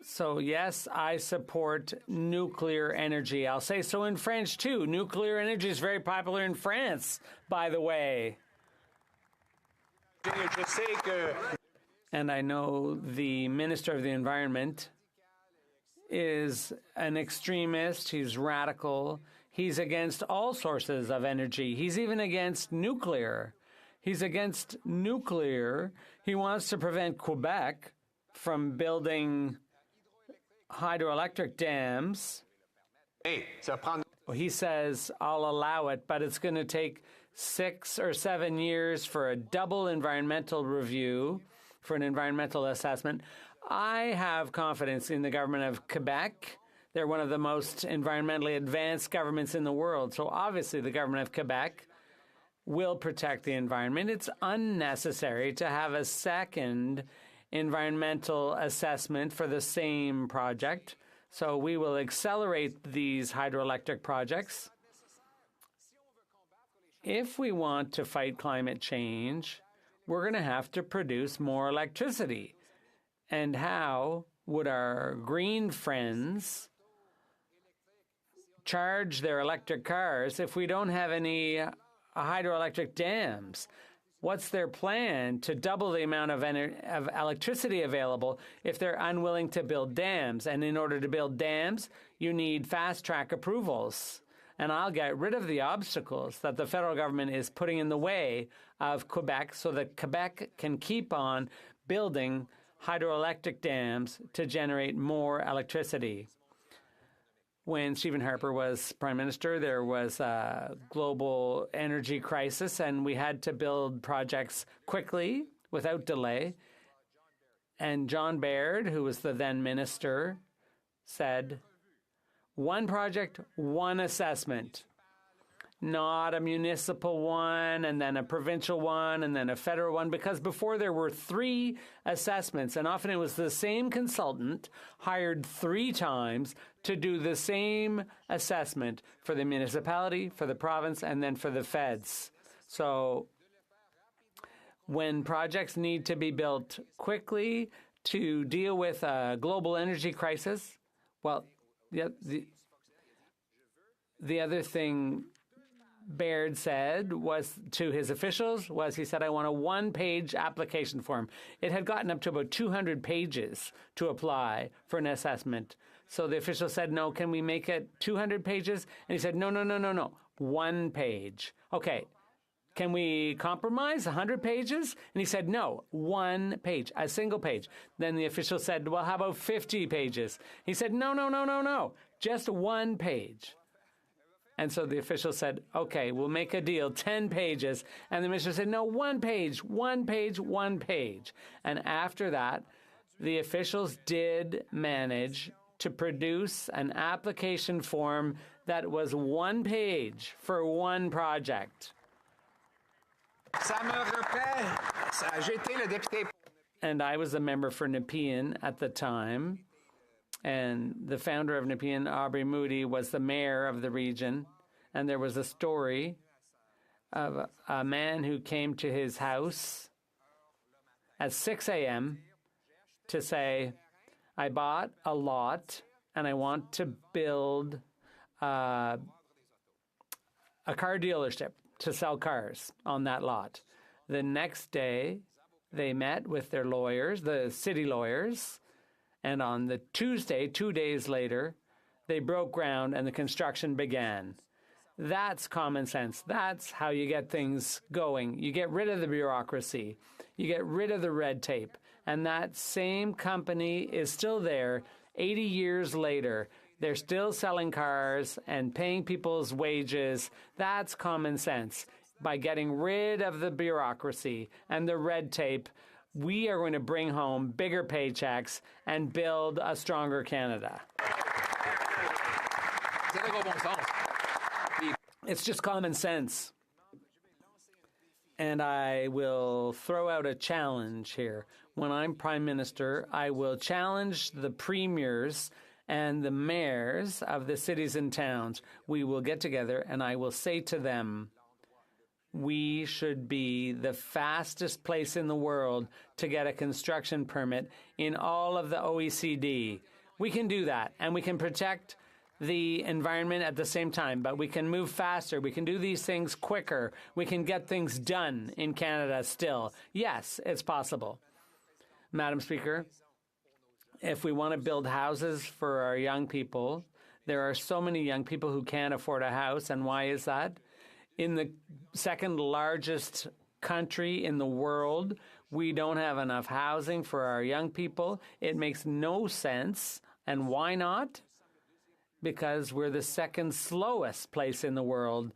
So, yes, I support nuclear energy. I'll say so in French, too. Nuclear energy is very popular in France, by the way. And I know the Minister of the Environment is an extremist. He's radical. He's against all sources of energy. He's even against nuclear. He's against nuclear. He wants to prevent Quebec from building hydroelectric dams. He says, I'll allow it, but it's going to take 6 or 7 years for a double environmental review, for an environmental assessment. I have confidence in the government of Quebec. They're one of the most environmentally advanced governments in the world. So obviously the government of Quebec will protect the environment. It's unnecessary to have a second environmental assessment for the same project. So we will accelerate these hydroelectric projects. If we want to fight climate change, we're going to have to produce more electricity. And how would our green friends charge their electric cars if we don't have any hydroelectric dams? What's their plan to double the amount of electricity available if they're unwilling to build dams? And in order to build dams, you need fast-track approvals. And I'll get rid of the obstacles that the federal government is putting in the way of Quebec so that Quebec can keep on building hydroelectric dams to generate more electricity. When Stephen Harper was Prime Minister, there was a global energy crisis, and we had to build projects quickly, without delay. And John Baird, who was the then minister, said, one project, one assessment. Not a municipal one, and then a provincial one, and then a federal one, because before there were 3 assessments, and often it was the same consultant hired 3 times to do the same assessment for the municipality, for the province, and then for the feds. So when projects need to be built quickly to deal with a global energy crisis, well, the other thing Baird said was to his officials was he said, I want a 1-page application form. It had gotten up to about 200 pages to apply for an assessment. So the official said, no, can we make it 200 pages? And he said, no, 1 page. Okay, can we compromise 100 pages? And he said, no, 1 page, a single page. Then the official said, well, how about 50 pages? He said, no, just 1 page. And so the official said, okay, we'll make a deal, 10 pages. And the minister said, no, 1 page, 1 page, 1 page. And after that, the officials did manage to produce an application form that was 1 page for 1 project. And I was a member for Nepean at the time. And the founder of Nepean, Aubrey Moody, was the mayor of the region. And there was a story of a man who came to his house at 6 a.m. to say, I bought a lot and I want to build a car dealership to sell cars on that lot. The next day, they met with their lawyers, the city lawyers, and on the Tuesday, 2 days later, they broke ground and the construction began. That's common sense. That's how you get things going. You get rid of the bureaucracy. You get rid of the red tape. And that same company is still there 80 years later. They're still selling cars and paying people's wages. That's common sense. By getting rid of the bureaucracy and the red tape, we are going to bring home bigger paychecks and build a stronger Canada. It's just common sense. And I will throw out a challenge here. When I'm Prime Minister, I will challenge the premiers and the mayors of the cities and towns. We will get together and I will say to them, we should be the fastest place in the world to get a construction permit in all of the OECD. We can do that, and we can protect the environment at the same time, but we can move faster. We can do these things quicker. We can get things done in Canada still. Yes, it's possible. Madam Speaker, if we want to build houses for our young people, there are so many young people who can't afford a house, and why is that? In the second largest country in the world, we don't have enough housing for our young people. It makes no sense. And why not? Because we're the second slowest place in the world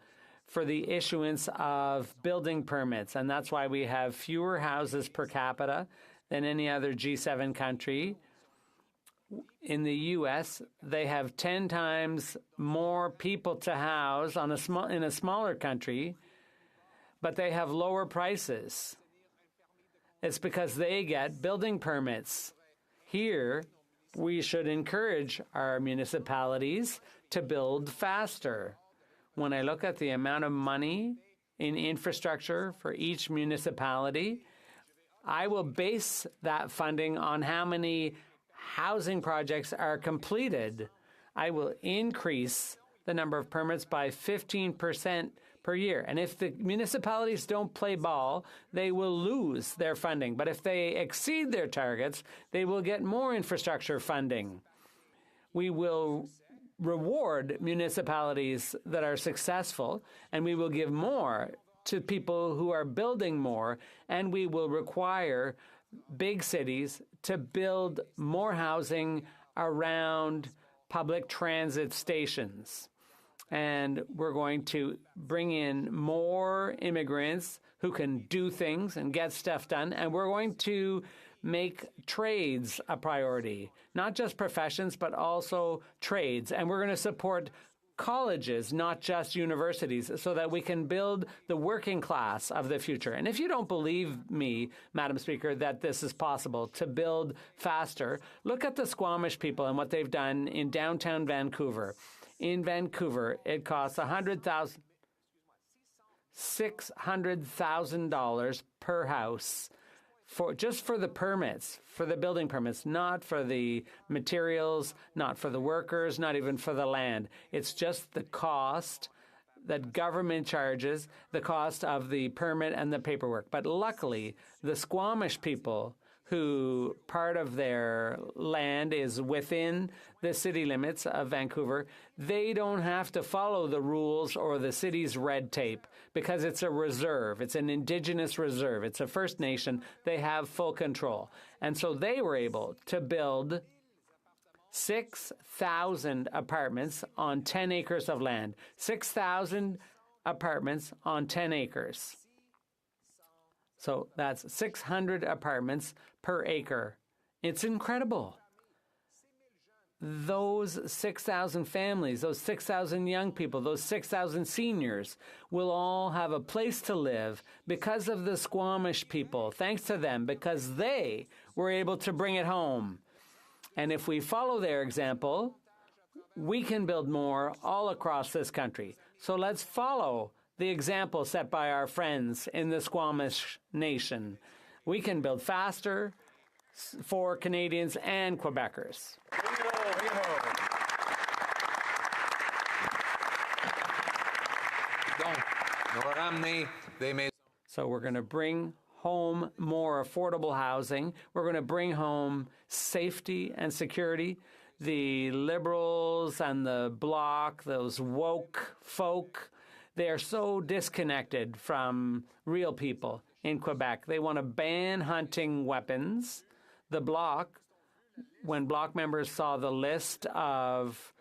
for the issuance of building permits. And that's why we have fewer houses per capita than any other G7 country. In the U.S., they have 10 times more people to house in a smaller country, but they have lower prices. It's because they get building permits. Here, we should encourage our municipalities to build faster. When I look at the amount of money in infrastructure for each municipality, I will base that funding on how many housing projects are completed. I will increase the number of permits by 15% per year. And if the municipalities don't play ball, they will lose their funding. But if they exceed their targets, they will get more infrastructure funding. We will reward municipalities that are successful, and we will give more to people who are building more, and we will require big cities to build more housing around public transit stations. And we're going to bring in more immigrants who can do things and get stuff done. And we're going to make trades a priority, not just professions, but also trades. And we're going to support colleges, not just universities, so that we can build the working class of the future. And if you don't believe me, Madam Speaker, that this is possible to build faster, look at the Squamish people and what they've done in downtown Vancouver. In Vancouver, it costs $600,000 per house just for the permits, for the building permits, not for the materials, not for the workers, not even for the land. It's just the cost that government charges, the cost of the permit and the paperwork. But luckily, the Squamish people, who part of their land is within the city limits of Vancouver, they don't have to follow the rules or the city's red tape because it's a reserve. It's an Indigenous reserve. It's a First Nation. They have full control. And so they were able to build 6,000 apartments on 10 acres of land. 6,000 apartments on 10 acres. So that's 600 apartments per acre. It's incredible. Those 6,000 families, those 6,000 young people, those 6,000 seniors will all have a place to live because of the Squamish people. Thanks to them, because they were able to bring it home. And if we follow their example, we can build more all across this country. So let's follow the example set by our friends in the Squamish Nation. We can build faster for Canadians and Quebecers. So we're going to bring home more affordable housing. We're going to bring home safety and security. The Liberals and the Bloc, those woke folk, they are so disconnected from real people in Quebec. They want to ban hunting weapons. The Bloc, when Bloc members saw the list of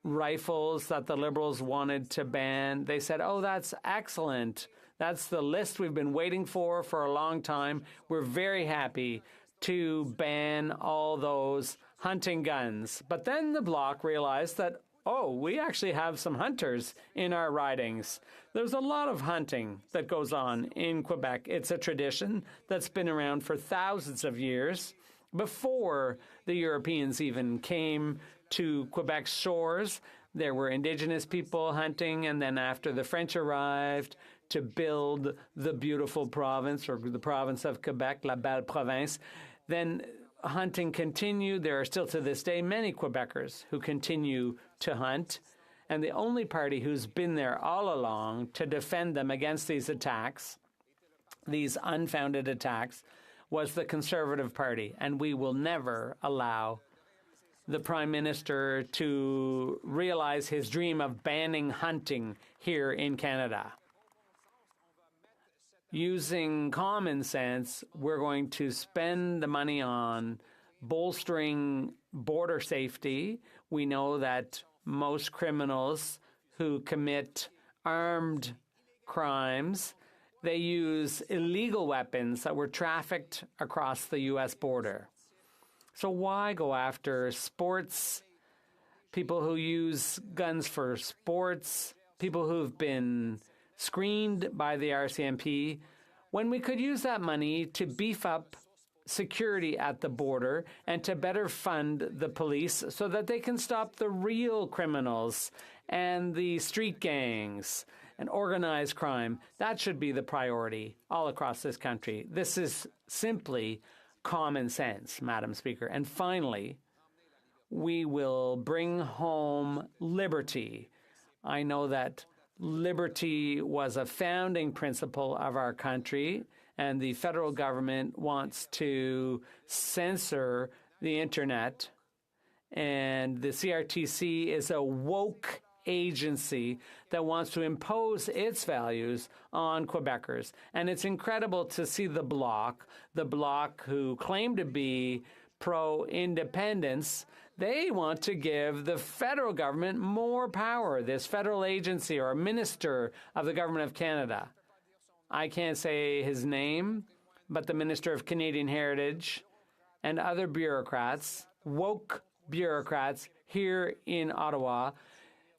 rifles that the Liberals wanted to ban, they said, oh, that's excellent. That's the list we've been waiting for a long time. We're very happy to ban all those hunting guns. But then the Bloc realized that, oh, we actually have some hunters in our ridings. There's a lot of hunting that goes on in Quebec. It's a tradition that's been around for thousands of years. Before the Europeans even came to Quebec's shores, there were Indigenous people hunting, and then after the French arrived to build the beautiful province, or the province of Quebec, La Belle Province, then hunting continued. There are still to this day many Quebecers who continue to hunt, and the only party who's been there all along to defend them against these attacks, these unfounded attacks, was the Conservative Party. And we will never allow the Prime Minister to realize his dream of banning hunting here in Canada. Using common sense, we're going to spend the money on bolstering border safety. We know that most criminals who commit armed crimes, they use illegal weapons that were trafficked across the U.S. border. So why go after sports, people who use guns for sports, people who've been screened by the RCMP, when we could use that money to beef up security at the border and to better fund the police so that they can stop the real criminals and the street gangs and organized crime. That should be the priority all across this country. This is simply common sense, Madam Speaker. And finally, we will bring home liberty. I know that liberty was a founding principle of our country, and the federal government wants to censor the internet. And the CRTC is a woke agency that wants to impose its values on Quebecers. And it's incredible to see the Bloc who claim to be pro-independence, they want to give the federal government more power, this federal agency or minister of the Government of Canada. I can't say his name, but the Minister of Canadian Heritage and other bureaucrats, woke bureaucrats here in Ottawa,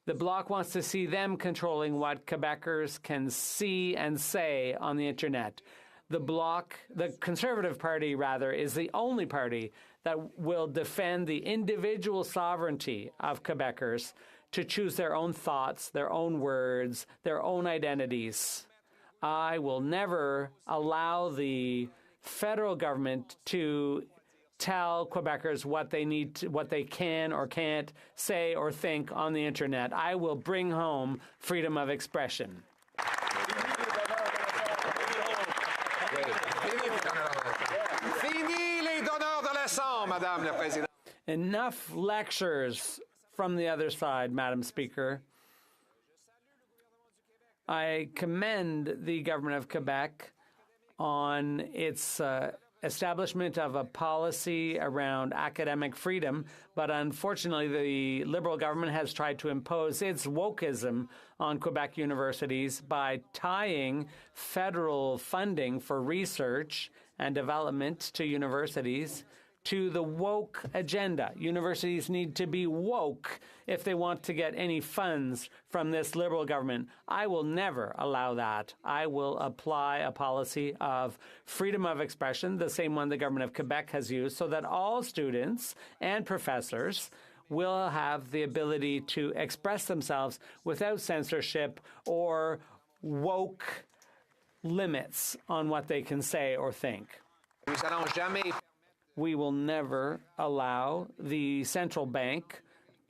the Bloc wants to see them controlling what Quebecers can see and say on the internet. The Bloc, the Conservative Party rather, is the only party that will defend the individual sovereignty of Quebecers to choose their own thoughts, their own words, their own identities. I will never allow the federal government to tell Quebecers what they need to, what they can or can't say or think on the internet. I will bring home freedom of expression. Enough lectures from the other side, Madam Speaker. I commend the government of Quebec on its establishment of a policy around academic freedom, but unfortunately the Liberal government has tried to impose its wokeism on Quebec universities by tying federal funding for research and development to universities to the woke agenda. Universities need to be woke if they want to get any funds from this Liberal government. I will never allow that. I will apply a policy of freedom of expression, the same one the government of Quebec has used, so that all students and professors will have the ability to express themselves without censorship or woke limits on what they can say or think. We will never allow the central bank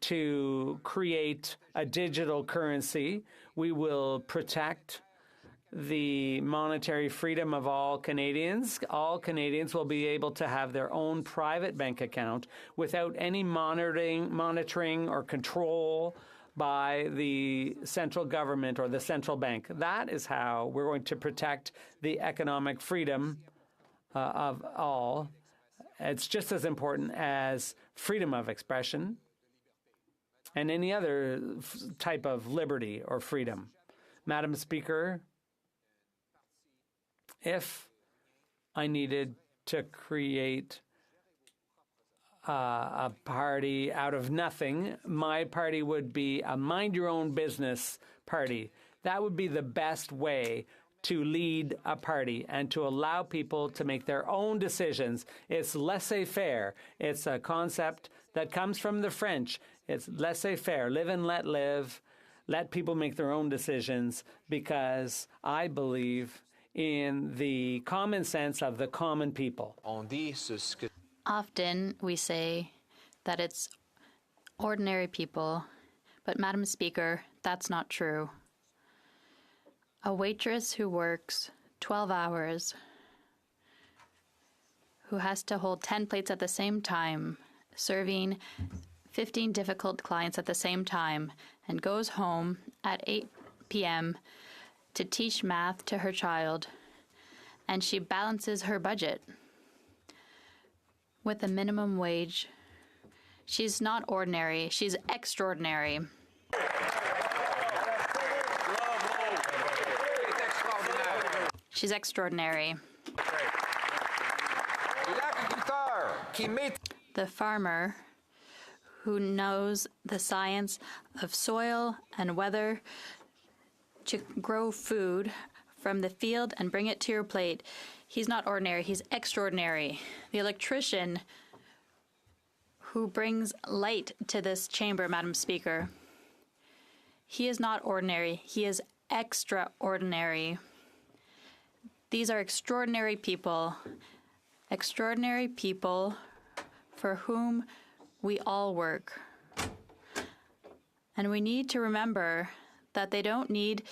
to create a digital currency. We will protect the monetary freedom of all Canadians. All Canadians will be able to have their own private bank account without any monitoring or control by the central government or the central bank. That is how we're going to protect the economic freedom of all. It's just as important as freedom of expression and any other type of liberty or freedom. Madam Speaker, if I needed to create a party out of nothing, my party would be a mind-your-own-business party. That would be the best way to lead a party and to allow people to make their own decisions. It's laissez-faire. It's a concept that comes from the French. It's laissez-faire, live and let live. Let people make their own decisions, because I believe in the common sense of the common people. Often we say that it's ordinary people, but Madam Speaker, that's not true. A waitress who works 12 hours, who has to hold 10 plates at the same time, serving 15 difficult clients at the same time, and goes home at 8 p.m. to teach math to her child, and she balances her budget with a minimum wage. She's not ordinary, she's extraordinary. She's extraordinary. The farmer who knows the science of soil and weather to grow food from the field and bring it to your plate. He's not ordinary, he's extraordinary. The electrician who brings light to this chamber, Madam Speaker, he is not ordinary, he is extraordinary. These are extraordinary people for whom we all work. And we need to remember that they don't need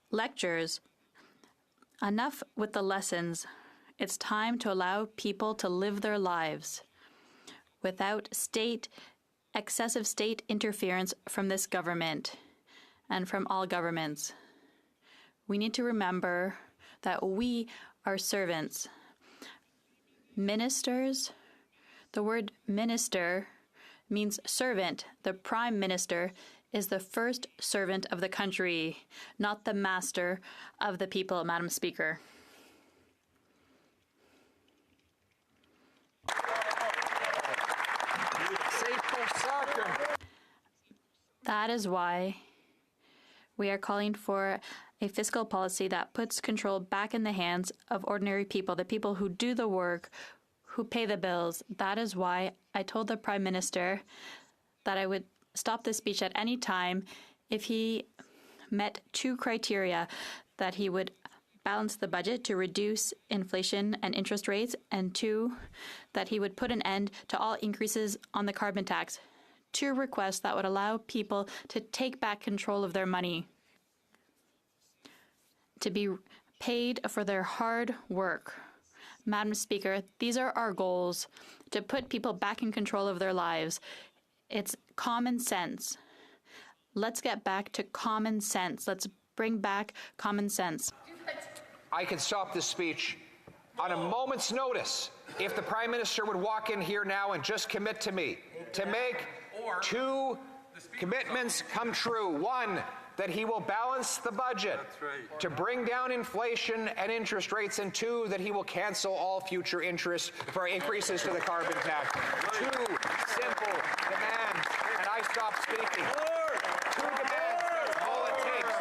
lectures. Enough with the lessons. It's time to allow people to live their lives without excessive state interference from this government and from all governments. We need to remember that we are servants. Ministers, the word minister means servant. The Prime Minister is the first servant of the country, not the master of the people, Madam Speaker. That is why we are calling for a fiscal policy that puts control back in the hands of ordinary people, the people who do the work, who pay the bills. That is why I told the Prime Minister that I would stop this speech at any time if he met two criteria: that he would balance the budget to reduce inflation and interest rates, and two, that he would put an end to all increases on the carbon tax. Two requests that would allow people to take back control of their money, to be paid for their hard work. Madam Speaker, these are our goals, to put people back in control of their lives. It's common sense. Let's get back to common sense. Let's bring back common sense. I could stop this speech on a moment's notice if the Prime Minister would walk in here now and just commit to me to make two commitments come true. One, that he will balance the budget to bring down inflation and interest rates, and two, that he will cancel all future interest for increases to the carbon tax. Two simple demands, and I stop speaking. Two demands, that's all it takes.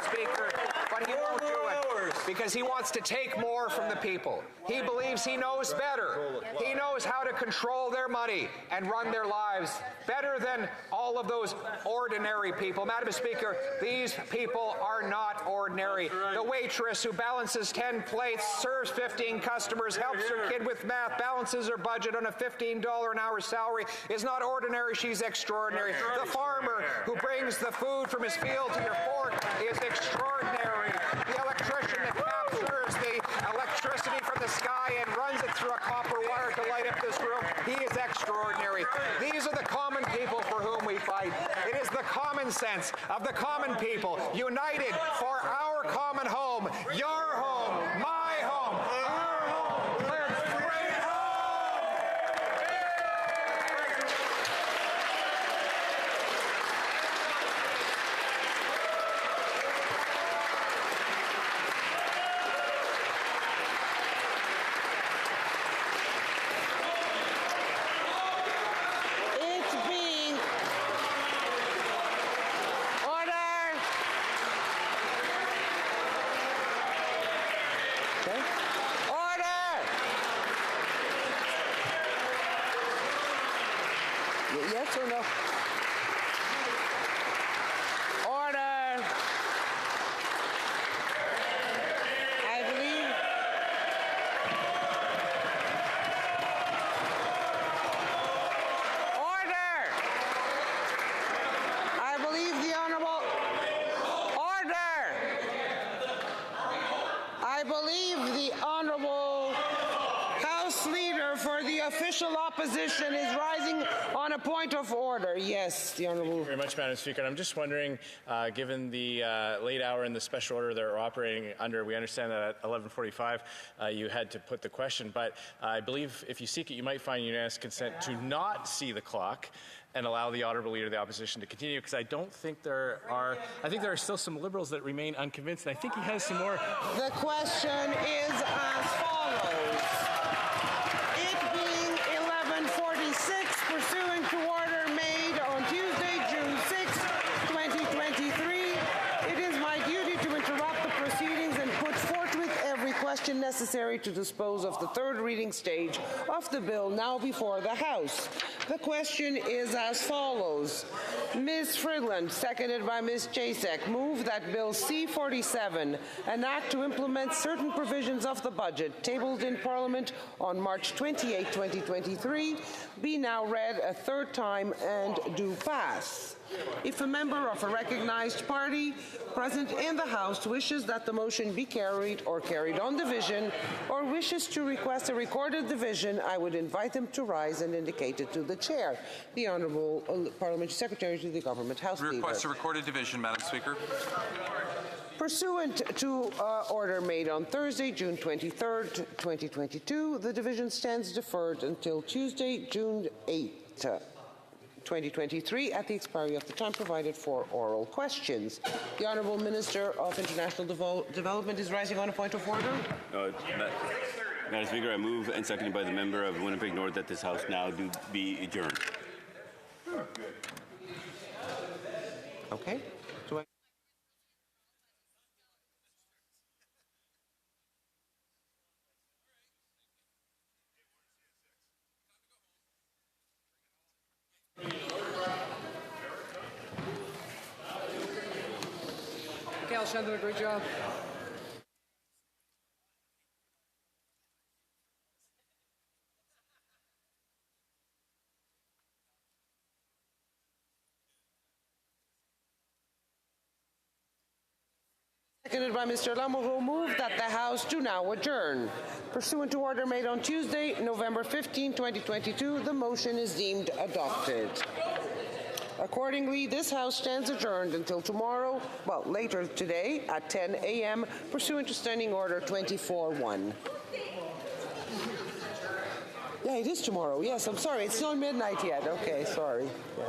Speaker, but he won't do it because he wants to take more from the people. He believes he knows better. He knows how to control their money and run their lives better than all of those ordinary people. Madam Speaker, these people are not ordinary. The waitress who balances 10 plates, serves 15 customers, helps her kid with math, balances her budget on a $15 an hour salary is not ordinary, she's extraordinary. The farmer who brings the food from his field to your fork is extraordinary. The electrician that captures the electricity from the sky and runs it through a copper wire to light up this room, he is extraordinary. These are the common people for whom we fight. It is the common sense of the common people, united for our common home, your home, my home, our home. Let's bring it home! Yes or no? Order. I believe. Order. I believe the Honorable. Order. I believe the Honorable House Leader for the official opposition is rising on a point of order. Yes, the Honourable. Thank you very much, Madam Speaker. I'm just wondering, given the late hour in the special order that we're operating under, we understand that at 11:45 you had to put the question, but I believe if you seek it, you might find unanimous consent to not see the clock and allow the Honourable Leader of the Opposition to continue, because I think there are still some Liberals that remain unconvinced, and I think he has some more. The question is as follows. It being 11:46, pursuant to order made on Tuesday, June 6, question necessary to dispose of the third reading stage of the bill now before the House. The question is as follows. Ms. Fridland, seconded by Ms. Jasek, move that Bill C-47, an act to implement certain provisions of the budget, tabled in Parliament on March 28, 2023, be now read a third time and do pass. If a member of a recognized party present in the House wishes that the motion be carried or carried on division, or wishes to request a recorded division, I would invite them to rise and indicate it to the chair. The Honourable Parliamentary Secretary to the Government House Leader. Request a recorded division, Madam Speaker. Pursuant to order made on Thursday, June 23rd, 2022, the division stands deferred until Tuesday, June 8th. 2023 at the expiry of the time provided for oral questions. The Honourable Minister of International Development is rising on a point of order. Madam Speaker, I move and seconded by the member of Winnipeg North that this House now do be adjourned. Okay. Do I Alexander, a great job. Seconded by Mr. Lamoureux, move that the House do now adjourn. Pursuant to order made on Tuesday, November 15, 2022, the motion is deemed adopted. Accordingly, this House stands adjourned until tomorrow, well, later today at 10 a.m., pursuant to Standing Order 24-1. Yeah, it is tomorrow. Yes, I'm sorry. It's not midnight yet. Okay, sorry. Yeah.